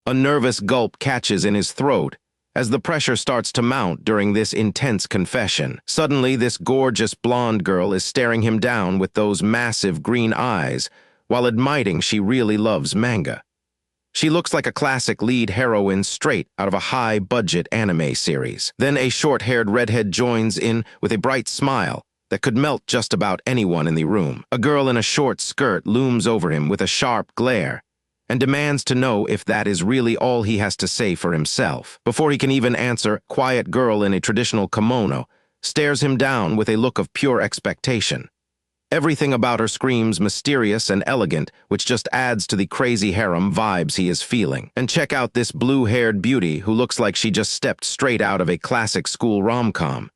A nervous gulp catches in his throat as the pressure starts to mount during this intense confession. Suddenly, this gorgeous blonde girl is staring him down with those massive green eyes while admitting she really loves manga. She looks like a classic lead heroine straight out of a high-budget anime series. Then a short-haired redhead joins in with a bright smile that could melt just about anyone in the room. A girl in a short skirt looms over him with a sharp glare and demands to know if that is really all he has to say for himself. Before he can even answer, quiet girl in a traditional kimono stares him down with a look of pure expectation. Everything about her screams mysterious and elegant, which just adds to the crazy harem vibes he is feeling. And check out this blue-haired beauty who looks like she just stepped straight out of a classic school rom-com.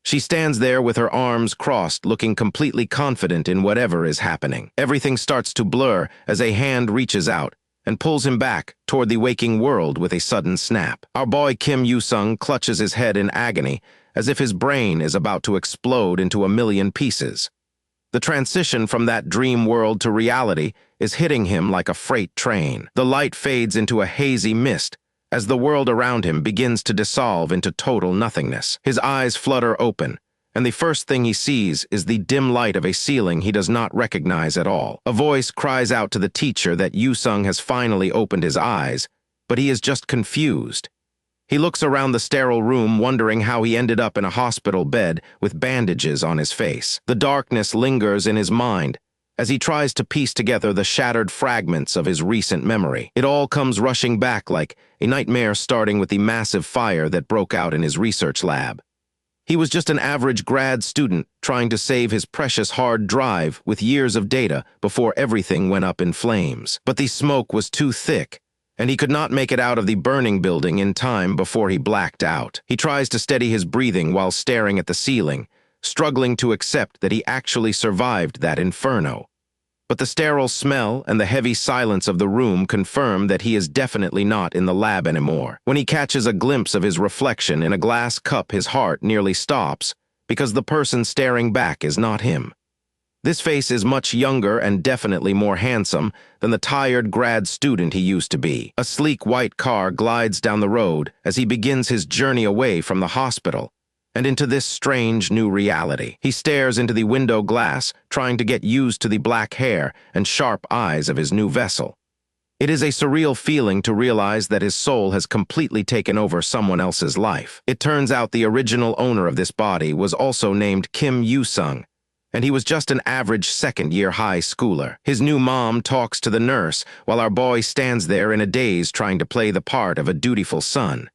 She stands there with her arms crossed, looking completely confident in whatever is happening. Everything starts to blur as a hand reaches out and pulls him back toward the waking world with a sudden snap. Our boy Kim Yoo-sung clutches his head in agony as if his brain is about to explode into a million pieces. The transition from that dream world to reality is hitting him like a freight train. The light fades into a hazy mist as the world around him begins to dissolve into total nothingness. His eyes flutter open, and the first thing he sees is the dim light of a ceiling he does not recognize at all. A voice cries out to the teacher that Yoo-sung has finally opened his eyes, but he is just confused. He looks around the sterile room, wondering how he ended up in a hospital bed with bandages on his face. The darkness lingers in his mind as he tries to piece together the shattered fragments of his recent memory. It all comes rushing back like a nightmare, starting with the massive fire that broke out in his research lab. He was just an average grad student trying to save his precious hard drive with years of data before everything went up in flames. But the smoke was too thick, and he could not make it out of the burning building in time before he blacked out. He tries to steady his breathing while staring at the ceiling, struggling to accept that he actually survived that inferno. But the sterile smell and the heavy silence of the room confirm that he is definitely not in the lab anymore. When he catches a glimpse of his reflection in a glass cup, his heart nearly stops because the person staring back is not him. This face is much younger and definitely more handsome than the tired grad student he used to be. A sleek white car glides down the road as he begins his journey away from the hospital and into this strange new reality. He stares into the window glass, trying to get used to the black hair and sharp eyes of his new vessel. It is a surreal feeling to realize that his soul has completely taken over someone else's life. It turns out the original owner of this body was also named Kim Yoo-sung, and he was just an average second-year high schooler. His new mom talks to the nurse while our boy stands there in a daze trying to play the part of a dutiful son.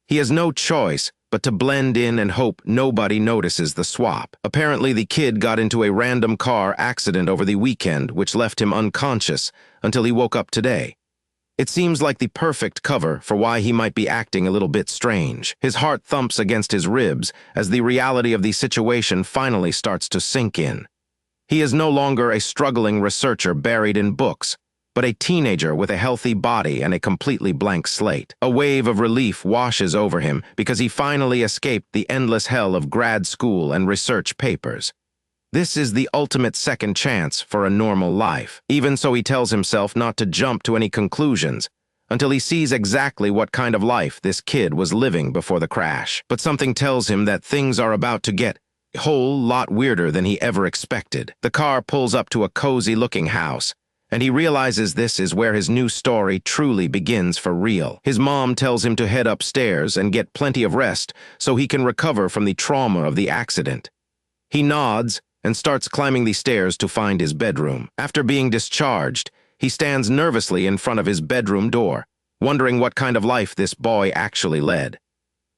He has no choice but to blend in and hope nobody notices the swap. Apparently, the kid got into a random car accident over the weekend, which left him unconscious until he woke up today. It seems like the perfect cover for why he might be acting a little bit strange. His heart thumps against his ribs as the reality of the situation finally starts to sink in. He is no longer a struggling researcher buried in books, but a teenager with a healthy body and a completely blank slate. A wave of relief washes over him because he finally escaped the endless hell of grad school and research papers. This is the ultimate second chance for a normal life. Even so, he tells himself not to jump to any conclusions until he sees exactly what kind of life this kid was living before the crash. But something tells him that things are about to get a whole lot weirder than he ever expected. The car pulls up to a cozy-looking house, and he realizes this is where his new story truly begins for real. His mom tells him to head upstairs and get plenty of rest so he can recover from the trauma of the accident. He nods and starts climbing the stairs to find his bedroom. After being discharged, he stands nervously in front of his bedroom door, wondering what kind of life this boy actually led.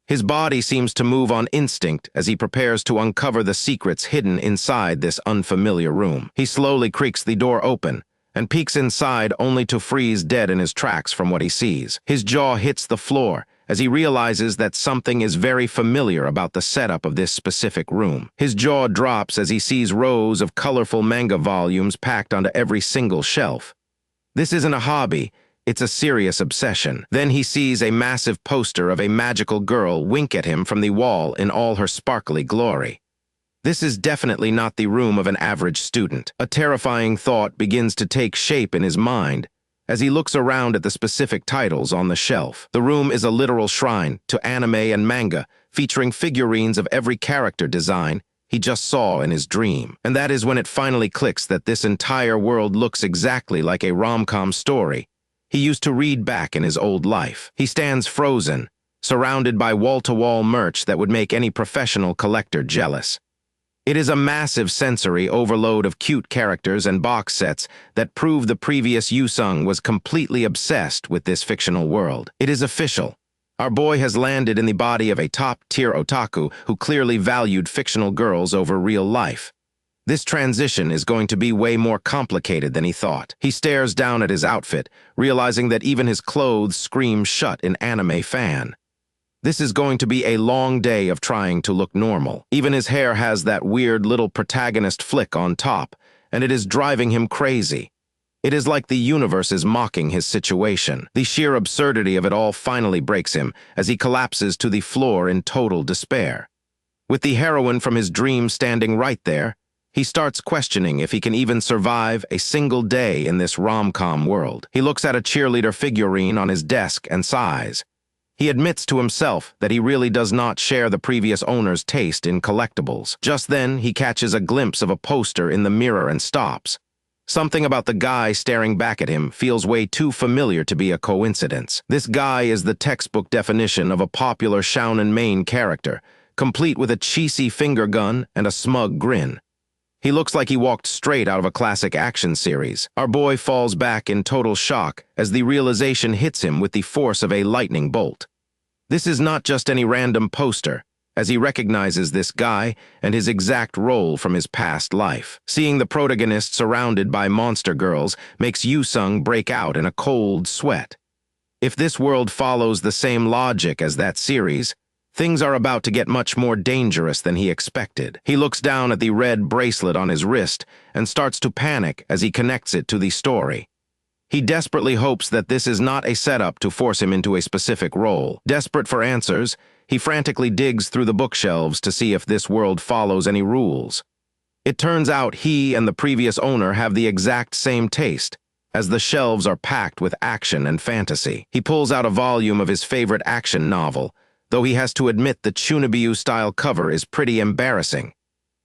His body seems to move on instinct as he prepares to uncover the secrets hidden inside this unfamiliar room. He slowly creaks the door open and peeks inside only to freeze dead in his tracks from what he sees. His jaw hits the floor as he realizes that something is very familiar about the setup of this specific room. His jaw drops as he sees rows of colorful manga volumes packed onto every single shelf. This isn't a hobby, it's a serious obsession. Then he sees a massive poster of a magical girl wink at him from the wall in all her sparkly glory. This is definitely not the room of an average student. A terrifying thought begins to take shape in his mind as he looks around at the specific titles on the shelf. The room is a literal shrine to anime and manga, featuring figurines of every character design he just saw in his dream. And that is when it finally clicks that this entire world looks exactly like a rom-com story he used to read back in his old life. He stands frozen, surrounded by wall-to-wall merch that would make any professional collector jealous. It is a massive sensory overload of cute characters and box sets that prove the previous Yusung was completely obsessed with this fictional world. It is official. Our boy has landed in the body of a top-tier otaku who clearly valued fictional girls over real life. This transition is going to be way more complicated than he thought. He stares down at his outfit, realizing that even his clothes scream shut in anime fan. This is going to be a long day of trying to look normal. Even his hair has that weird little protagonist flick on top, and it is driving him crazy. It is like the universe is mocking his situation. The sheer absurdity of it all finally breaks him as he collapses to the floor in total despair. With the heroine from his dream standing right there, he starts questioning if he can even survive a single day in this rom-com world. He looks at a cheerleader figurine on his desk and sighs. He admits to himself that he really does not share the previous owner's taste in collectibles. Just then, he catches a glimpse of a poster in the mirror and stops. Something about the guy staring back at him feels way too familiar to be a coincidence. This guy is the textbook definition of a popular shounen main character, complete with a cheesy finger gun and a smug grin. He looks like he walked straight out of a classic action series. Our boy falls back in total shock as the realization hits him with the force of a lightning bolt. This is not just any random poster, as he recognizes this guy and his exact role from his past life. Seeing the protagonist surrounded by monster girls makes Yusung break out in a cold sweat. If this world follows the same logic as that series, things are about to get much more dangerous than he expected. He looks down at the red bracelet on his wrist and starts to panic as he connects it to the story. He desperately hopes that this is not a setup to force him into a specific role. Desperate for answers, he frantically digs through the bookshelves to see if this world follows any rules. It turns out he and the previous owner have the exact same taste, as the shelves are packed with action and fantasy. He pulls out a volume of his favorite action novel, though he has to admit the Chunibyo-style cover is pretty embarrassing.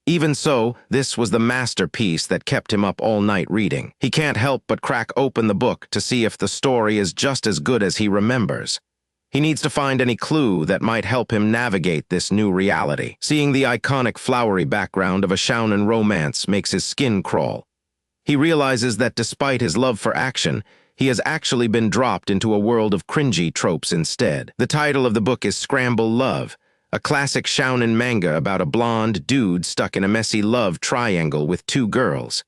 Even so, this was the masterpiece that kept him up all night reading. He can't help but crack open the book to see if the story is just as good as he remembers. He needs to find any clue that might help him navigate this new reality. Seeing the iconic flowery background of a shounen romance makes his skin crawl. He realizes that despite his love for action, he has actually been dropped into a world of cringy tropes instead. The title of the book is Scramble Love, a classic shounen manga about a blonde dude stuck in a messy love triangle with two girls.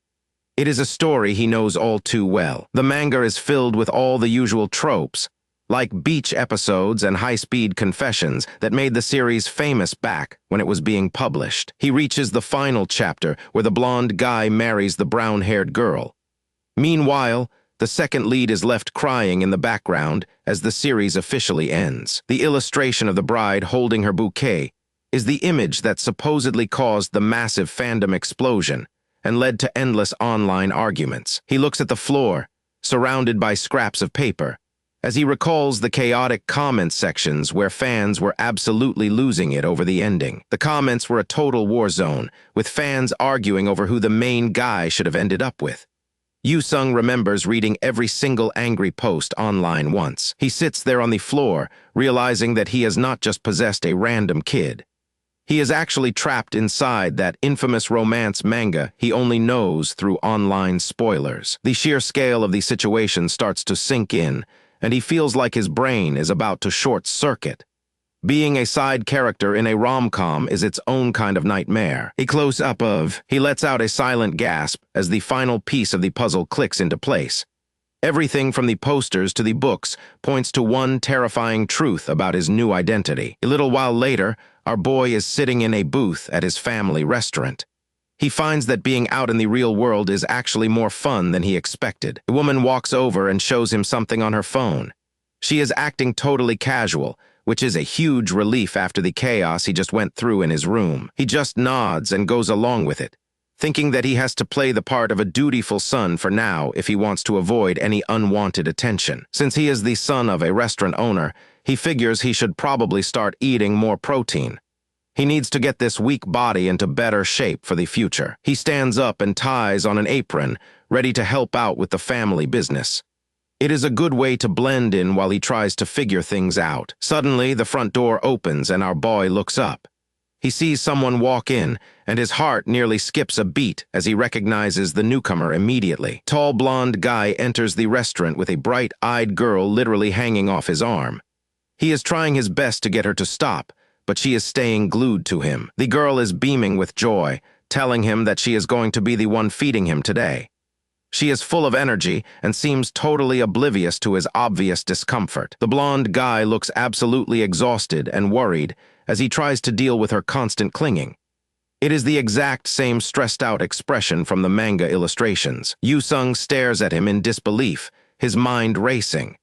It is a story he knows all too well. The manga is filled with all the usual tropes, like beach episodes and high-speed confessions that made the series famous back when it was being published. He reaches the final chapter where the blonde guy marries the brown-haired girl. Meanwhile, the second lead is left crying in the background as the series officially ends. The illustration of the bride holding her bouquet is the image that supposedly caused the massive fandom explosion and led to endless online arguments. He looks at the floor, surrounded by scraps of paper, as he recalls the chaotic comment sections where fans were absolutely losing it over the ending. The comments were a total war zone, with fans arguing over who the main guy should have ended up with. Yusung remembers reading every single angry post online once. He sits there on the floor, realizing that he has not just possessed a random kid. He is actually trapped inside that infamous romance manga he only knows through online spoilers. The sheer scale of the situation starts to sink in, and he feels like his brain is about to short-circuit. Being a side character in a rom-com is its own kind of nightmare. A close-up of, he lets out a silent gasp as the final piece of the puzzle clicks into place. Everything from the posters to the books points to one terrifying truth about his new identity. A little while later, our boy is sitting in a booth at his family restaurant. He finds that being out in the real world is actually more fun than he expected. A woman walks over and shows him something on her phone. She is acting totally casual, which is a huge relief after the chaos he just went through in his room. He just nods and goes along with it, thinking that he has to play the part of a dutiful son for now if he wants to avoid any unwanted attention. Since he is the son of a restaurant owner, he figures he should probably start eating more protein. He needs to get this weak body into better shape for the future. He stands up and ties on an apron, ready to help out with the family business. It is a good way to blend in while he tries to figure things out. Suddenly, the front door opens and our boy looks up. He sees someone walk in, and his heart nearly skips a beat as he recognizes the newcomer immediately. Tall blonde guy enters the restaurant with a bright-eyed girl literally hanging off his arm. He is trying his best to get her to stop, but she is staying glued to him. The girl is beaming with joy, telling him that she is going to be the one feeding him today. She is full of energy and seems totally oblivious to his obvious discomfort. The blonde guy looks absolutely exhausted and worried as he tries to deal with her constant clinging. It is the exact same stressed-out expression from the manga illustrations. Yu-sung stares at him in disbelief, his mind racing.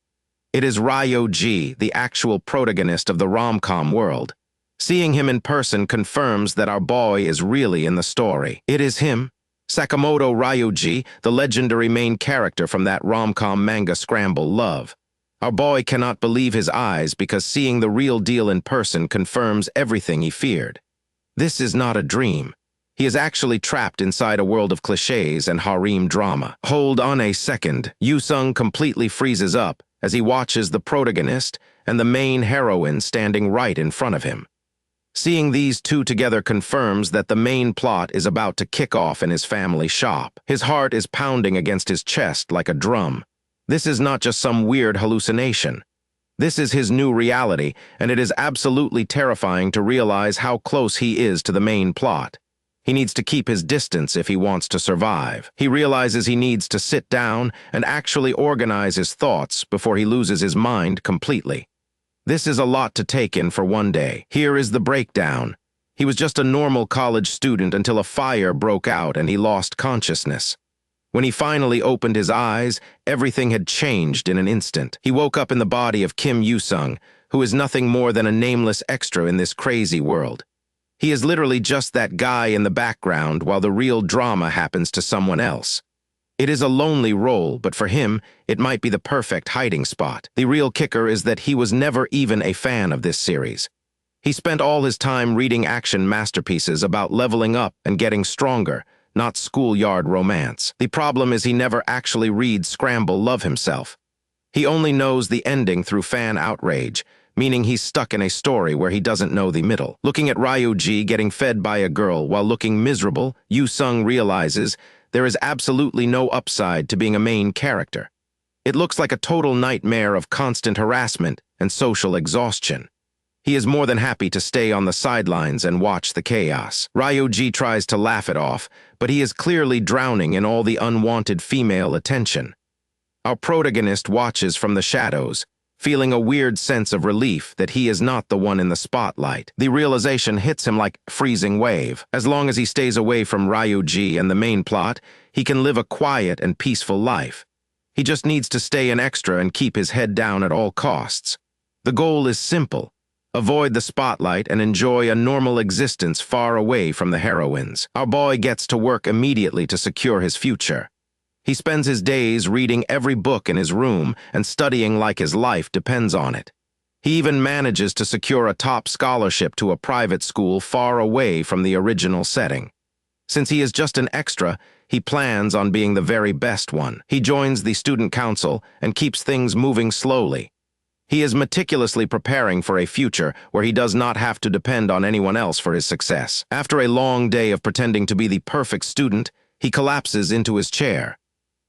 It is Ryo-ji, the actual protagonist of the rom-com world. Seeing him in person confirms that our boy is really in the story. It is him, Sakamoto Ryoji, the legendary main character from that rom-com manga Scramble Love. Our boy cannot believe his eyes because seeing the real deal in person confirms everything he feared. This is not a dream. He is actually trapped inside a world of cliches and harem drama. Hold on a second. Yu-sung completely freezes up as he watches the protagonist and the main heroine standing right in front of him. Seeing these two together confirms that the main plot is about to kick off in his family shop. His heart is pounding against his chest like a drum. This is not just some weird hallucination. This is his new reality, and it is absolutely terrifying to realize how close he is to the main plot. He needs to keep his distance if he wants to survive. He realizes he needs to sit down and actually organize his thoughts before he loses his mind completely. This is a lot to take in for one day. Here is the breakdown. He was just a normal college student until a fire broke out and he lost consciousness. When he finally opened his eyes, everything had changed in an instant. He woke up in the body of Kim Yu-sung, who is nothing more than a nameless extra in this crazy world. He is literally just that guy in the background while the real drama happens to someone else. It is a lonely role, but for him, it might be the perfect hiding spot. The real kicker is that he was never even a fan of this series. He spent all his time reading action masterpieces about leveling up and getting stronger, not schoolyard romance. The problem is he never actually reads Scramble Love himself. He only knows the ending through fan outrage, meaning he's stuck in a story where he doesn't know the middle. Looking at Ryoji getting fed by a girl while looking miserable, Yu-sung realizes there is absolutely no upside to being a main character. It looks like a total nightmare of constant harassment and social exhaustion. He is more than happy to stay on the sidelines and watch the chaos. Ryoji tries to laugh it off, but he is clearly drowning in all the unwanted female attention. Our protagonist watches from the shadows, feeling a weird sense of relief that he is not the one in the spotlight. The realization hits him like a freezing wave. As long as he stays away from Ryoji and the main plot, he can live a quiet and peaceful life. He just needs to stay an extra and keep his head down at all costs. The goal is simple: avoid the spotlight and enjoy a normal existence far away from the heroines. Our boy gets to work immediately to secure his future. He spends his days reading every book in his room and studying like his life depends on it. He even manages to secure a top scholarship to a private school far away from the original setting. Since he is just an extra, he plans on being the very best one. He joins the student council and keeps things moving slowly. He is meticulously preparing for a future where he does not have to depend on anyone else for his success. After a long day of pretending to be the perfect student, he collapses into his chair.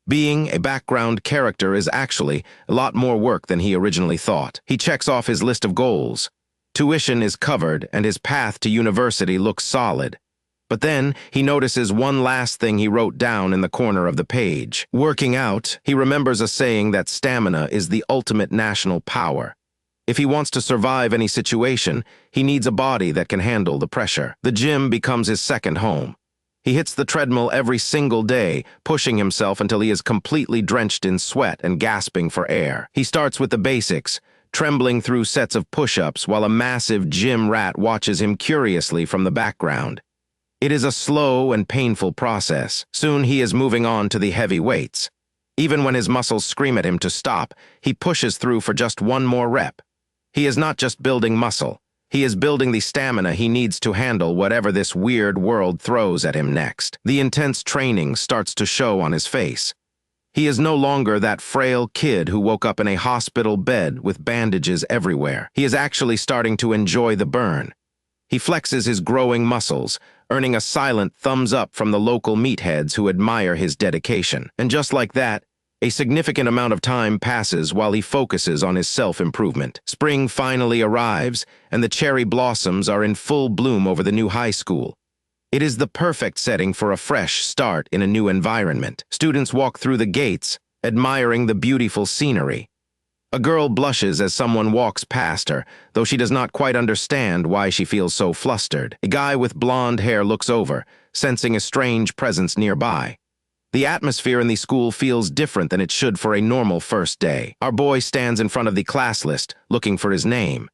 Being a background character is actually a lot more work than he originally thought. He checks off his list of goals. Tuition is covered and his path to university looks solid. But then he notices one last thing he wrote down in the corner of the page. Working out, he remembers a saying that stamina is the ultimate national power. If he wants to survive any situation, he needs a body that can handle the pressure. The gym becomes his second home. He hits the treadmill every single day, pushing himself until he is completely drenched in sweat and gasping for air. He starts with the basics, trembling through sets of push-ups while a massive gym rat watches him curiously from the background. It is a slow and painful process. Soon he is moving on to the heavy weights. Even when his muscles scream at him to stop, he pushes through for just one more rep. He is not just building muscle. He is building the stamina he needs to handle whatever this weird world throws at him next. The intense training starts to show on his face. He is no longer that frail kid who woke up in a hospital bed with bandages everywhere. He is actually starting to enjoy the burn. He flexes his growing muscles, earning a silent thumbs up from the local meatheads who admire his dedication. And just like that, a significant amount of time passes while he focuses on his self-improvement. Spring finally arrives, and the cherry blossoms are in full bloom over the new high school. It is the perfect setting for a fresh start in a new environment. Students walk through the gates, admiring the beautiful scenery. A girl blushes as someone walks past her, though she does not quite understand why she feels so flustered. A guy with blonde hair looks over, sensing a strange presence nearby. The atmosphere in the school feels different than it should for a normal first day. Our boy stands in front of the class list, looking for his name.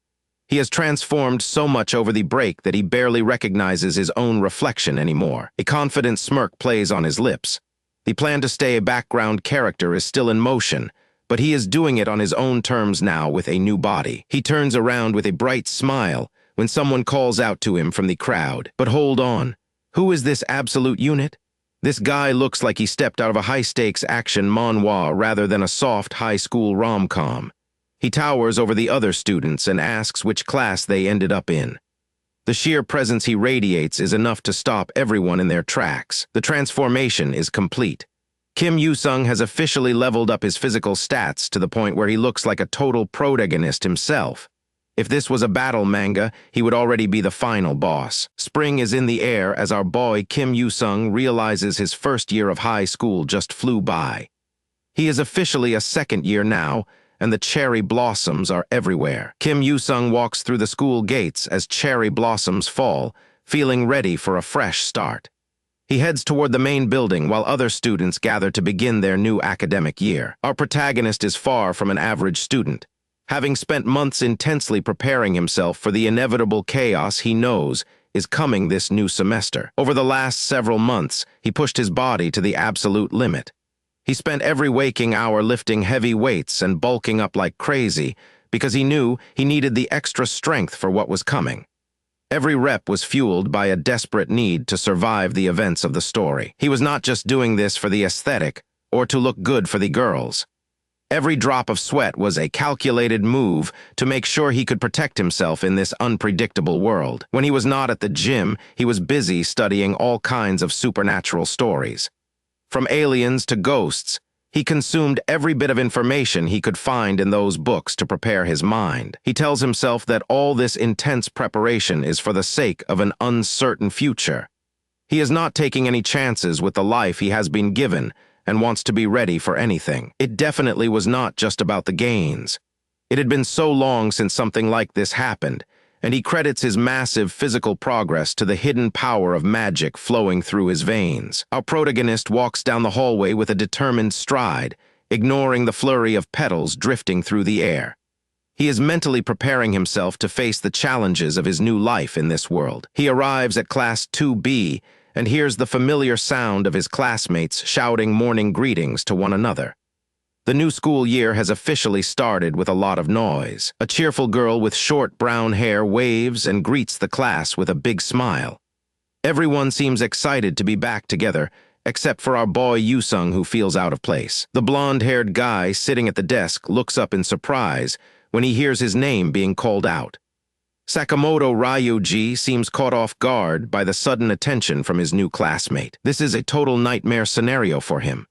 He has transformed so much over the break that he barely recognizes his own reflection anymore. A confident smirk plays on his lips. The plan to stay a background character is still in motion, but he is doing it on his own terms now with a new body. He turns around with a bright smile when someone calls out to him from the crowd. But hold on, who is this absolute unit? This guy looks like he stepped out of a high-stakes action manhwa rather than a soft high school rom-com. He towers over the other students and asks which class they ended up in. The sheer presence he radiates is enough to stop everyone in their tracks. The transformation is complete. Kim Yoo-sung has officially leveled up his physical stats to the point where he looks like a total protagonist himself. If this was a battle manga, he would already be the final boss. Spring is in the air as our boy Kim Yoo-sung realizes his first year of high school just flew by. He is officially a second year now, and the cherry blossoms are everywhere. Kim Yoo-sung walks through the school gates as cherry blossoms fall, feeling ready for a fresh start. He heads toward the main building while other students gather to begin their new academic year. Our protagonist is far from an average student. Having spent months intensely preparing himself for the inevitable chaos he knows is coming this new semester. Over the last several months, he pushed his body to the absolute limit. He spent every waking hour lifting heavy weights and bulking up like crazy because he knew he needed the extra strength for what was coming. Every rep was fueled by a desperate need to survive the events of the story. He was not just doing this for the aesthetic or to look good for the girls. Every drop of sweat was a calculated move to make sure he could protect himself in this unpredictable world. When he was not at the gym, he was busy studying all kinds of supernatural stories. From aliens to ghosts, he consumed every bit of information he could find in those books to prepare his mind. He tells himself that all this intense preparation is for the sake of an uncertain future. He is not taking any chances with the life he has been given, and wants to be ready for anything. It definitely was not just about the gains. It had been so long since something like this happened, and he credits his massive physical progress to the hidden power of magic flowing through his veins. Our protagonist walks down the hallway with a determined stride, ignoring the flurry of petals drifting through the air. He is mentally preparing himself to face the challenges of his new life in this world. He arrives at Class 2B, and hears the familiar sound of his classmates shouting morning greetings to one another. The new school year has officially started with a lot of noise. A cheerful girl with short brown hair waves and greets the class with a big smile. Everyone seems excited to be back together, except for our boy Yoo-sung, who feels out of place. The blonde-haired guy sitting at the desk looks up in surprise when he hears his name being called out. Sakamoto Ryuji seems caught off guard by the sudden attention from his new classmate. This is a total nightmare scenario for him.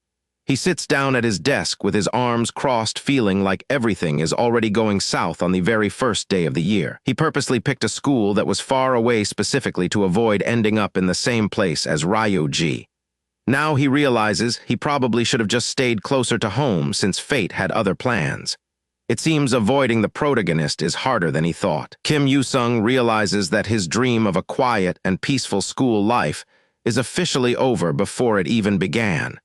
He sits down at his desk with his arms crossed, feeling like everything is already going south on the very first day of the year. He purposely picked a school that was far away specifically to avoid ending up in the same place as Ryuji. Now he realizes he probably should have just stayed closer to home since fate had other plans. It seems avoiding the protagonist is harder than he thought. Kim Yoo-sung realizes that his dream of a quiet and peaceful school life is officially over before it even began.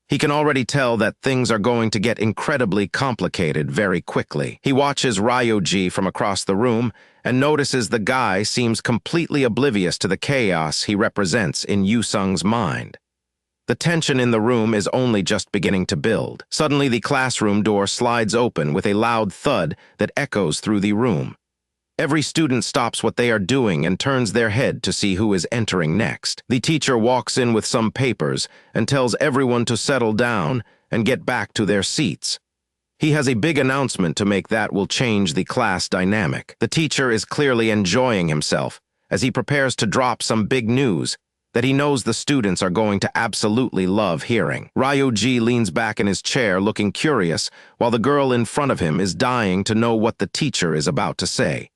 He can already tell that things are going to get incredibly complicated very quickly. He watches Ryoji from across the room and notices the guy seems completely oblivious to the chaos he represents in Yu-sung's mind. The tension in the room is only just beginning to build. Suddenly, the classroom door slides open with a loud thud that echoes through the room. Every student stops what they are doing and turns their head to see who is entering next. The teacher walks in with some papers and tells everyone to settle down and get back to their seats. He has a big announcement to make that will change the class dynamic. The teacher is clearly enjoying himself as he prepares to drop some big news that he knows the students are going to absolutely love hearing. Ryoji leans back in his chair looking curious while the girl in front of him is dying to know what the teacher is about to say.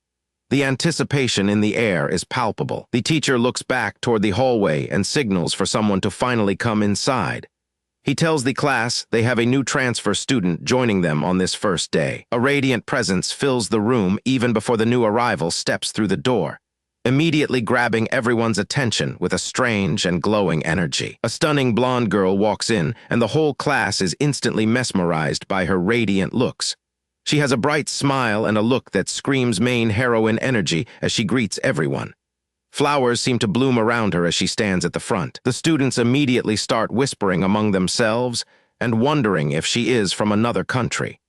The anticipation in the air is palpable. The teacher looks back toward the hallway and signals for someone to finally come inside. He tells the class they have a new transfer student joining them on this first day. A radiant presence fills the room even before the new arrival steps through the door, immediately grabbing everyone's attention with a strange and glowing energy. A stunning blonde girl walks in, and the whole class is instantly mesmerized by her radiant looks. She has a bright smile and a look that screams main heroine energy as she greets everyone. Flowers seem to bloom around her as she stands at the front. The students immediately start whispering among themselves and wondering if she is from another country.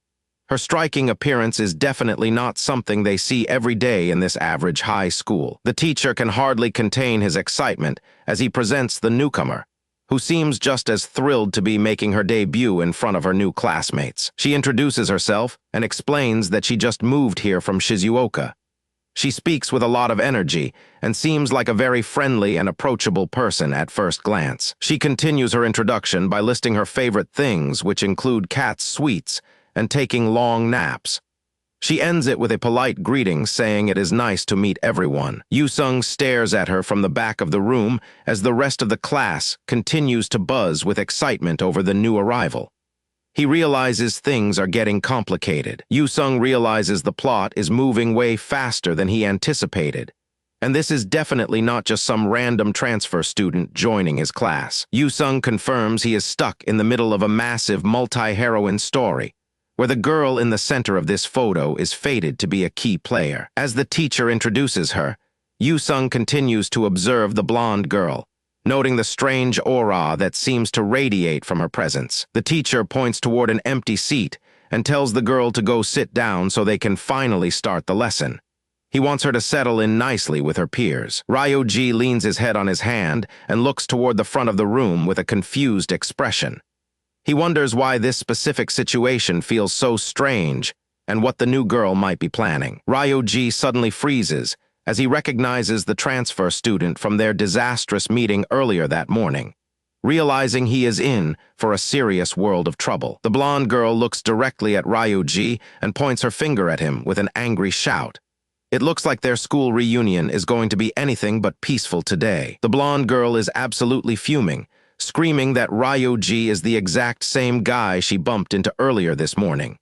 Her striking appearance is definitely not something they see every day in this average high school. The teacher can hardly contain his excitement as he presents the newcomer, who seems just as thrilled to be making her debut in front of her new classmates. She introduces herself and explains that she just moved here from Shizuoka. She speaks with a lot of energy and seems like a very friendly and approachable person at first glance. She continues her introduction by listing her favorite things, which include cat's sweets and taking long naps. She ends it with a polite greeting saying it is nice to meet everyone. Yu-sung stares at her from the back of the room as the rest of the class continues to buzz with excitement over the new arrival. He realizes things are getting complicated. Yu-sung realizes the plot is moving way faster than he anticipated, and this is definitely not just some random transfer student joining his class. Yu-sung confirms he is stuck in the middle of a massive multi-heroine story, where the girl in the center of this photo is fated to be a key player. As the teacher introduces her, Yu-sung continues to observe the blonde girl, noting the strange aura that seems to radiate from her presence. The teacher points toward an empty seat and tells the girl to go sit down so they can finally start the lesson. He wants her to settle in nicely with her peers. Ryoji leans his head on his hand and looks toward the front of the room with a confused expression. He wonders why this specific situation feels so strange and what the new girl might be planning. Ryoji suddenly freezes as he recognizes the transfer student from their disastrous meeting earlier that morning, realizing he is in for a serious world of trouble. The blonde girl looks directly at Ryoji and points her finger at him with an angry shout. It looks like their school reunion is going to be anything but peaceful today. The blonde girl is absolutely fuming, screaming that Ryoji is the exact same guy she bumped into earlier this morning.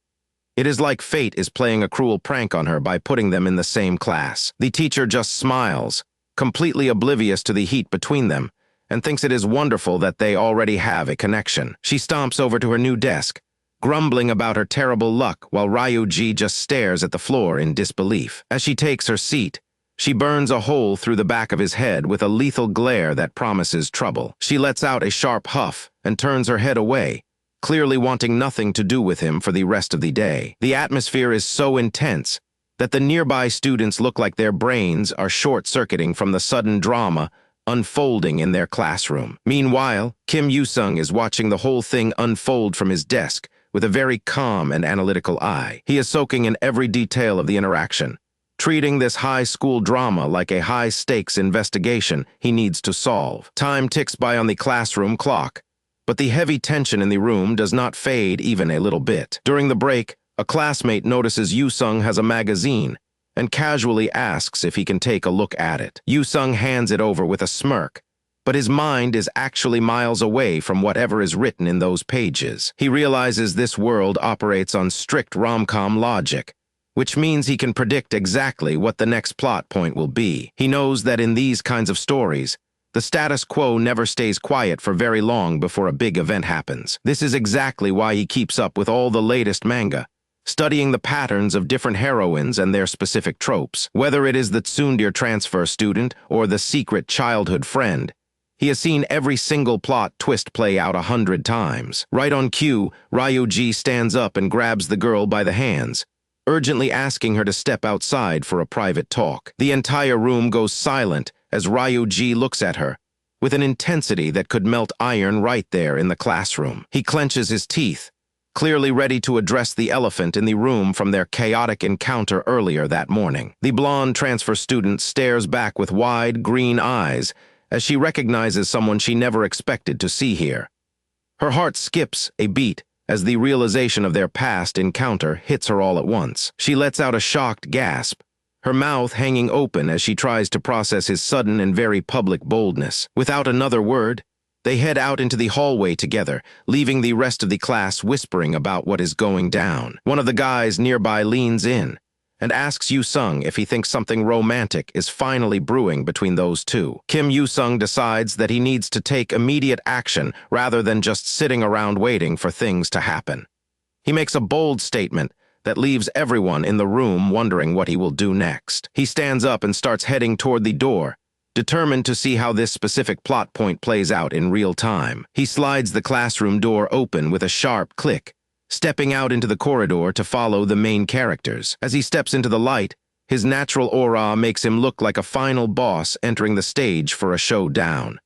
It is like fate is playing a cruel prank on her by putting them in the same class. The teacher just smiles, completely oblivious to the heat between them, and thinks it is wonderful that they already have a connection. She stomps over to her new desk, grumbling about her terrible luck while Ryoji just stares at the floor in disbelief. As she takes her seat, she burns a hole through the back of his head with a lethal glare that promises trouble. She lets out a sharp huff and turns her head away, clearly wanting nothing to do with him for the rest of the day. The atmosphere is so intense that the nearby students look like their brains are short-circuiting from the sudden drama unfolding in their classroom. Meanwhile, Kim Yu-sung is watching the whole thing unfold from his desk with a very calm and analytical eye. He is soaking in every detail of the interaction, treating this high school drama like a high-stakes investigation he needs to solve. Time ticks by on the classroom clock, but the heavy tension in the room does not fade even a little bit. During the break, a classmate notices Yu-sung has a magazine and casually asks if he can take a look at it. Yu-sung hands it over with a smirk, but his mind is actually miles away from whatever is written in those pages. He realizes this world operates on strict rom-com logic, which means he can predict exactly what the next plot point will be. He knows that in these kinds of stories, The status quo never stays quiet for very long before a big event happens. This is exactly why he keeps up with all the latest manga, studying the patterns of different heroines and their specific tropes. Whether it is the tsundere transfer student or the secret childhood friend, he has seen every single plot twist play out 100 times. Right on cue, Ryuji stands up and grabs the girl by the hands, urgently asking her to step outside for a private talk. The entire room goes silent as Ryuji looks at her, with an intensity that could melt iron right there in the classroom. He clenches his teeth, clearly ready to address the elephant in the room from their chaotic encounter earlier that morning. The blonde transfer student stares back with wide, green eyes as she recognizes someone she never expected to see here. Her heart skips a beat as the realization of their past encounter hits her all at once. She lets out a shocked gasp, her mouth hanging open as she tries to process his sudden and very public boldness. Without another word, they head out into the hallway together, leaving the rest of the class whispering about what is going down. One of the guys nearby leans in and asks Yu-sung if he thinks something romantic is finally brewing between those two. Kim Yu-sung decides that he needs to take immediate action rather than just sitting around waiting for things to happen. He makes a bold statement that leaves everyone in the room wondering what he will do next. He stands up and starts heading toward the door, determined to see how this specific plot point plays out in real time. He slides the classroom door open with a sharp click, stepping out into the corridor to follow the main characters. As he steps into the light, his natural aura makes him look like a final boss entering the stage for a showdown.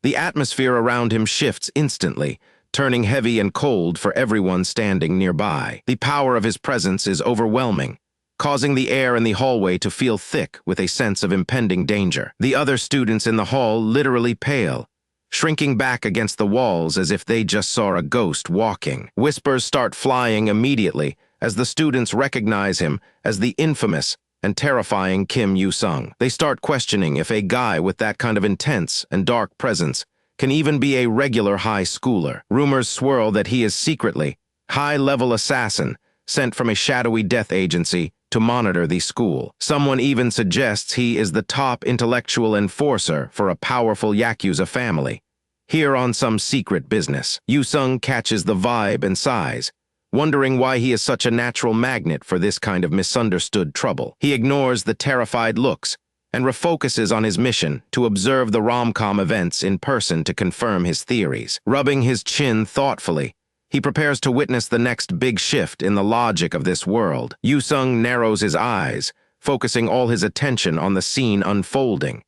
The atmosphere around him shifts instantly, turning heavy and cold for everyone standing nearby. The power of his presence is overwhelming, causing the air in the hallway to feel thick with a sense of impending danger. The other students in the hall literally pale, shrinking back against the walls as if they just saw a ghost walking. Whispers start flying immediately as the students recognize him as the infamous and terrifying Kim Yu-sung. They start questioning if a guy with that kind of intense and dark presence can even be a regular high schooler. Rumors swirl that he is secretly high-level assassin sent from a shadowy death agency to monitor the school. Someone even suggests he is the top intellectual enforcer for a powerful Yakuza family, here on some secret business. Yu-sung catches the vibe and sighs, wondering why he is such a natural magnet for this kind of misunderstood trouble. He ignores the terrified looks and refocuses on his mission to observe the rom-com events in person to confirm his theories. Rubbing his chin thoughtfully, he prepares to witness the next big shift in the logic of this world. Yu-sung narrows his eyes, focusing all his attention on the scene unfolding.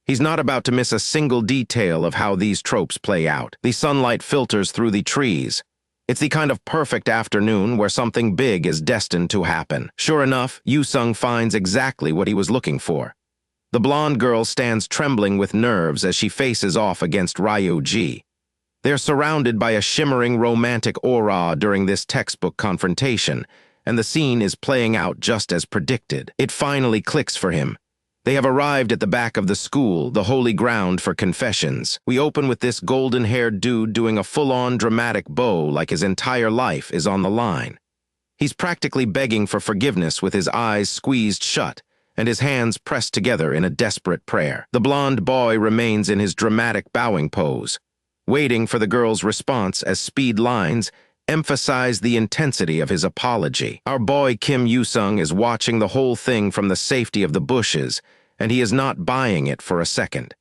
He's not about to miss a single detail of how these tropes play out. The sunlight filters through the trees. It's the kind of perfect afternoon where something big is destined to happen. Sure enough, Yu-sung finds exactly what he was looking for. The blonde girl stands trembling with nerves as she faces off against Ryuji. They're surrounded by a shimmering romantic aura during this textbook confrontation, and the scene is playing out just as predicted. It finally clicks for him. They have arrived at the back of the school, the holy ground for confessions. We open with this golden-haired dude doing a full-on dramatic bow like his entire life is on the line. He's practically begging for forgiveness with his eyes squeezed shut and his hands pressed together in a desperate prayer. The blonde boy remains in his dramatic bowing pose, waiting for the girl's response as speed lines emphasize the intensity of his apology. Our boy Kim Yu-sung is watching the whole thing from the safety of the bushes, and he is not buying it for a second.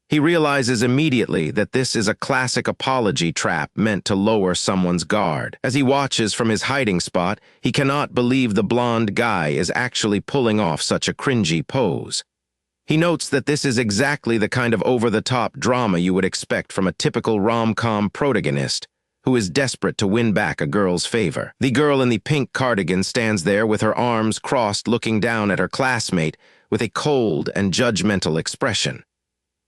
He realizes immediately that this is a classic apology trap meant to lower someone's guard. As he watches from his hiding spot, he cannot believe the blonde guy is actually pulling off such a cringy pose. He notes that this is exactly the kind of over-the-top drama you would expect from a typical rom-com protagonist who is desperate to win back a girl's favor. The girl in the pink cardigan stands there with her arms crossed looking down at her classmate with a cold and judgmental expression.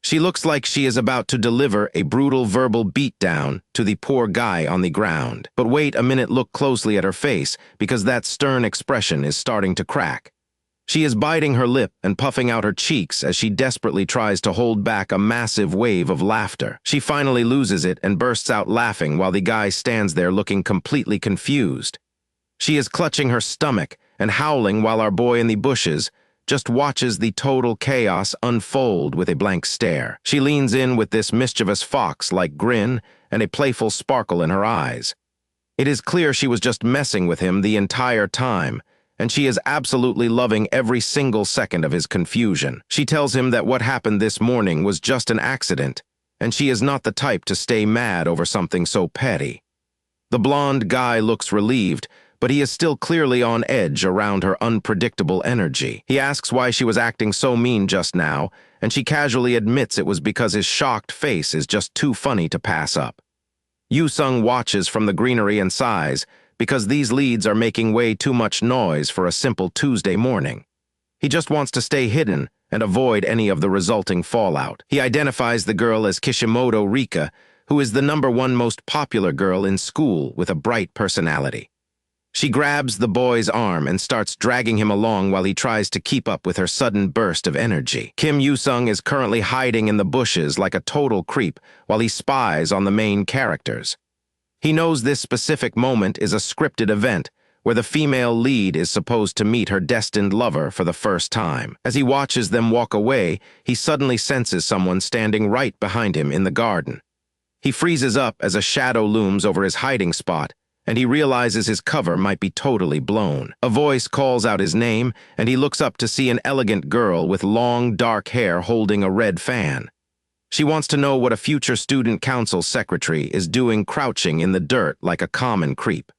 She looks like she is about to deliver a brutal verbal beatdown to the poor guy on the ground. But wait a minute, look closely at her face, because that stern expression is starting to crack. She is biting her lip and puffing out her cheeks as she desperately tries to hold back a massive wave of laughter. She finally loses it and bursts out laughing while the guy stands there looking completely confused. She is clutching her stomach and howling while our boy in the bushes just watches the total chaos unfold with a blank stare. She leans in with this mischievous fox-like grin and a playful sparkle in her eyes. It is clear she was just messing with him the entire time, and she is absolutely loving every single second of his confusion. She tells him that what happened this morning was just an accident, and she is not the type to stay mad over something so petty. The blonde guy looks relieved, but he is still clearly on edge around her unpredictable energy. He asks why she was acting so mean just now, and she casually admits it was because his shocked face is just too funny to pass up. Yu-sung watches from the greenery and sighs, because these leads are making way too much noise for a simple Tuesday morning. He just wants to stay hidden and avoid any of the resulting fallout. He identifies the girl as Kishimoto Rika, who is the #1 most popular girl in school with a bright personality. She grabs the boy's arm and starts dragging him along while he tries to keep up with her sudden burst of energy. Kim Yu-sung is currently hiding in the bushes like a total creep while he spies on the main characters. He knows this specific moment is a scripted event where the female lead is supposed to meet her destined lover for the first time. As he watches them walk away, he suddenly senses someone standing right behind him in the garden. He freezes up as a shadow looms over his hiding spot, and he realizes his cover might be totally blown. A voice calls out his name, and he looks up to see an elegant girl with long, dark hair holding a red fan. She wants to know what a future student council secretary is doing crouching in the dirt like a common creep.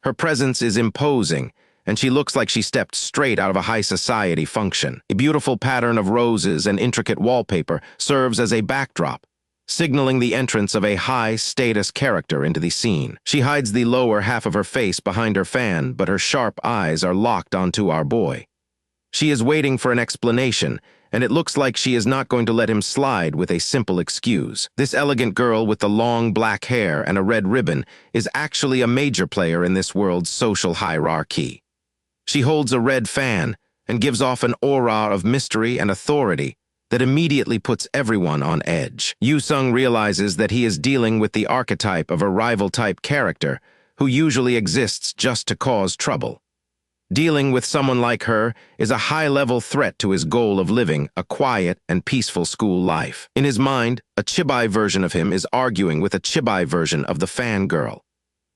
Her presence is imposing, and she looks like she stepped straight out of a high society function. A beautiful pattern of roses and intricate wallpaper serves as a backdrop, signaling the entrance of a high-status character into the scene. She hides the lower half of her face behind her fan, but her sharp eyes are locked onto our boy. She is waiting for an explanation, and it looks like she is not going to let him slide with a simple excuse. This elegant girl with the long black hair and a red ribbon is actually a major player in this world's social hierarchy. She holds a red fan and gives off an aura of mystery and authority that immediately puts everyone on edge. Yu-sung realizes that he is dealing with the archetype of a rival-type character who usually exists just to cause trouble. Dealing with someone like her is a high-level threat to his goal of living a quiet and peaceful school life. In his mind, a chibai version of him is arguing with a chibai version of the fangirl.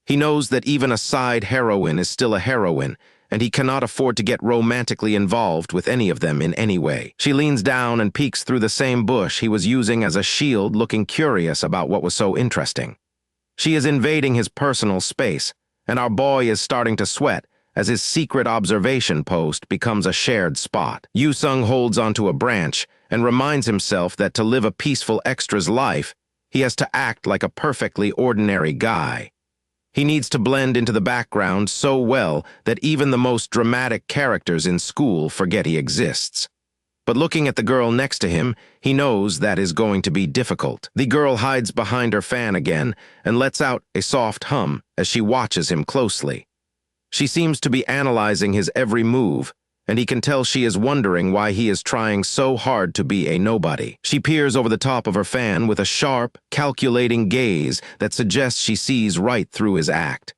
He knows that even a side heroine is still a heroine, and he cannot afford to get romantically involved with any of them in any way. She leans down and peeks through the same bush he was using as a shield, looking curious about what was so interesting. She is invading his personal space, and our boy is starting to sweat as his secret observation post becomes a shared spot. Yu-sung holds onto a branch and reminds himself that to live a peaceful extra's life, he has to act like a perfectly ordinary guy. He needs to blend into the background so well that even the most dramatic characters in school forget he exists. But looking at the girl next to him, he knows that is going to be difficult. The girl hides behind her fan again and lets out a soft hum as she watches him closely. She seems to be analyzing his every move, and he can tell she is wondering why he is trying so hard to be a nobody. She peers over the top of her fan with a sharp, calculating gaze that suggests she sees right through his act.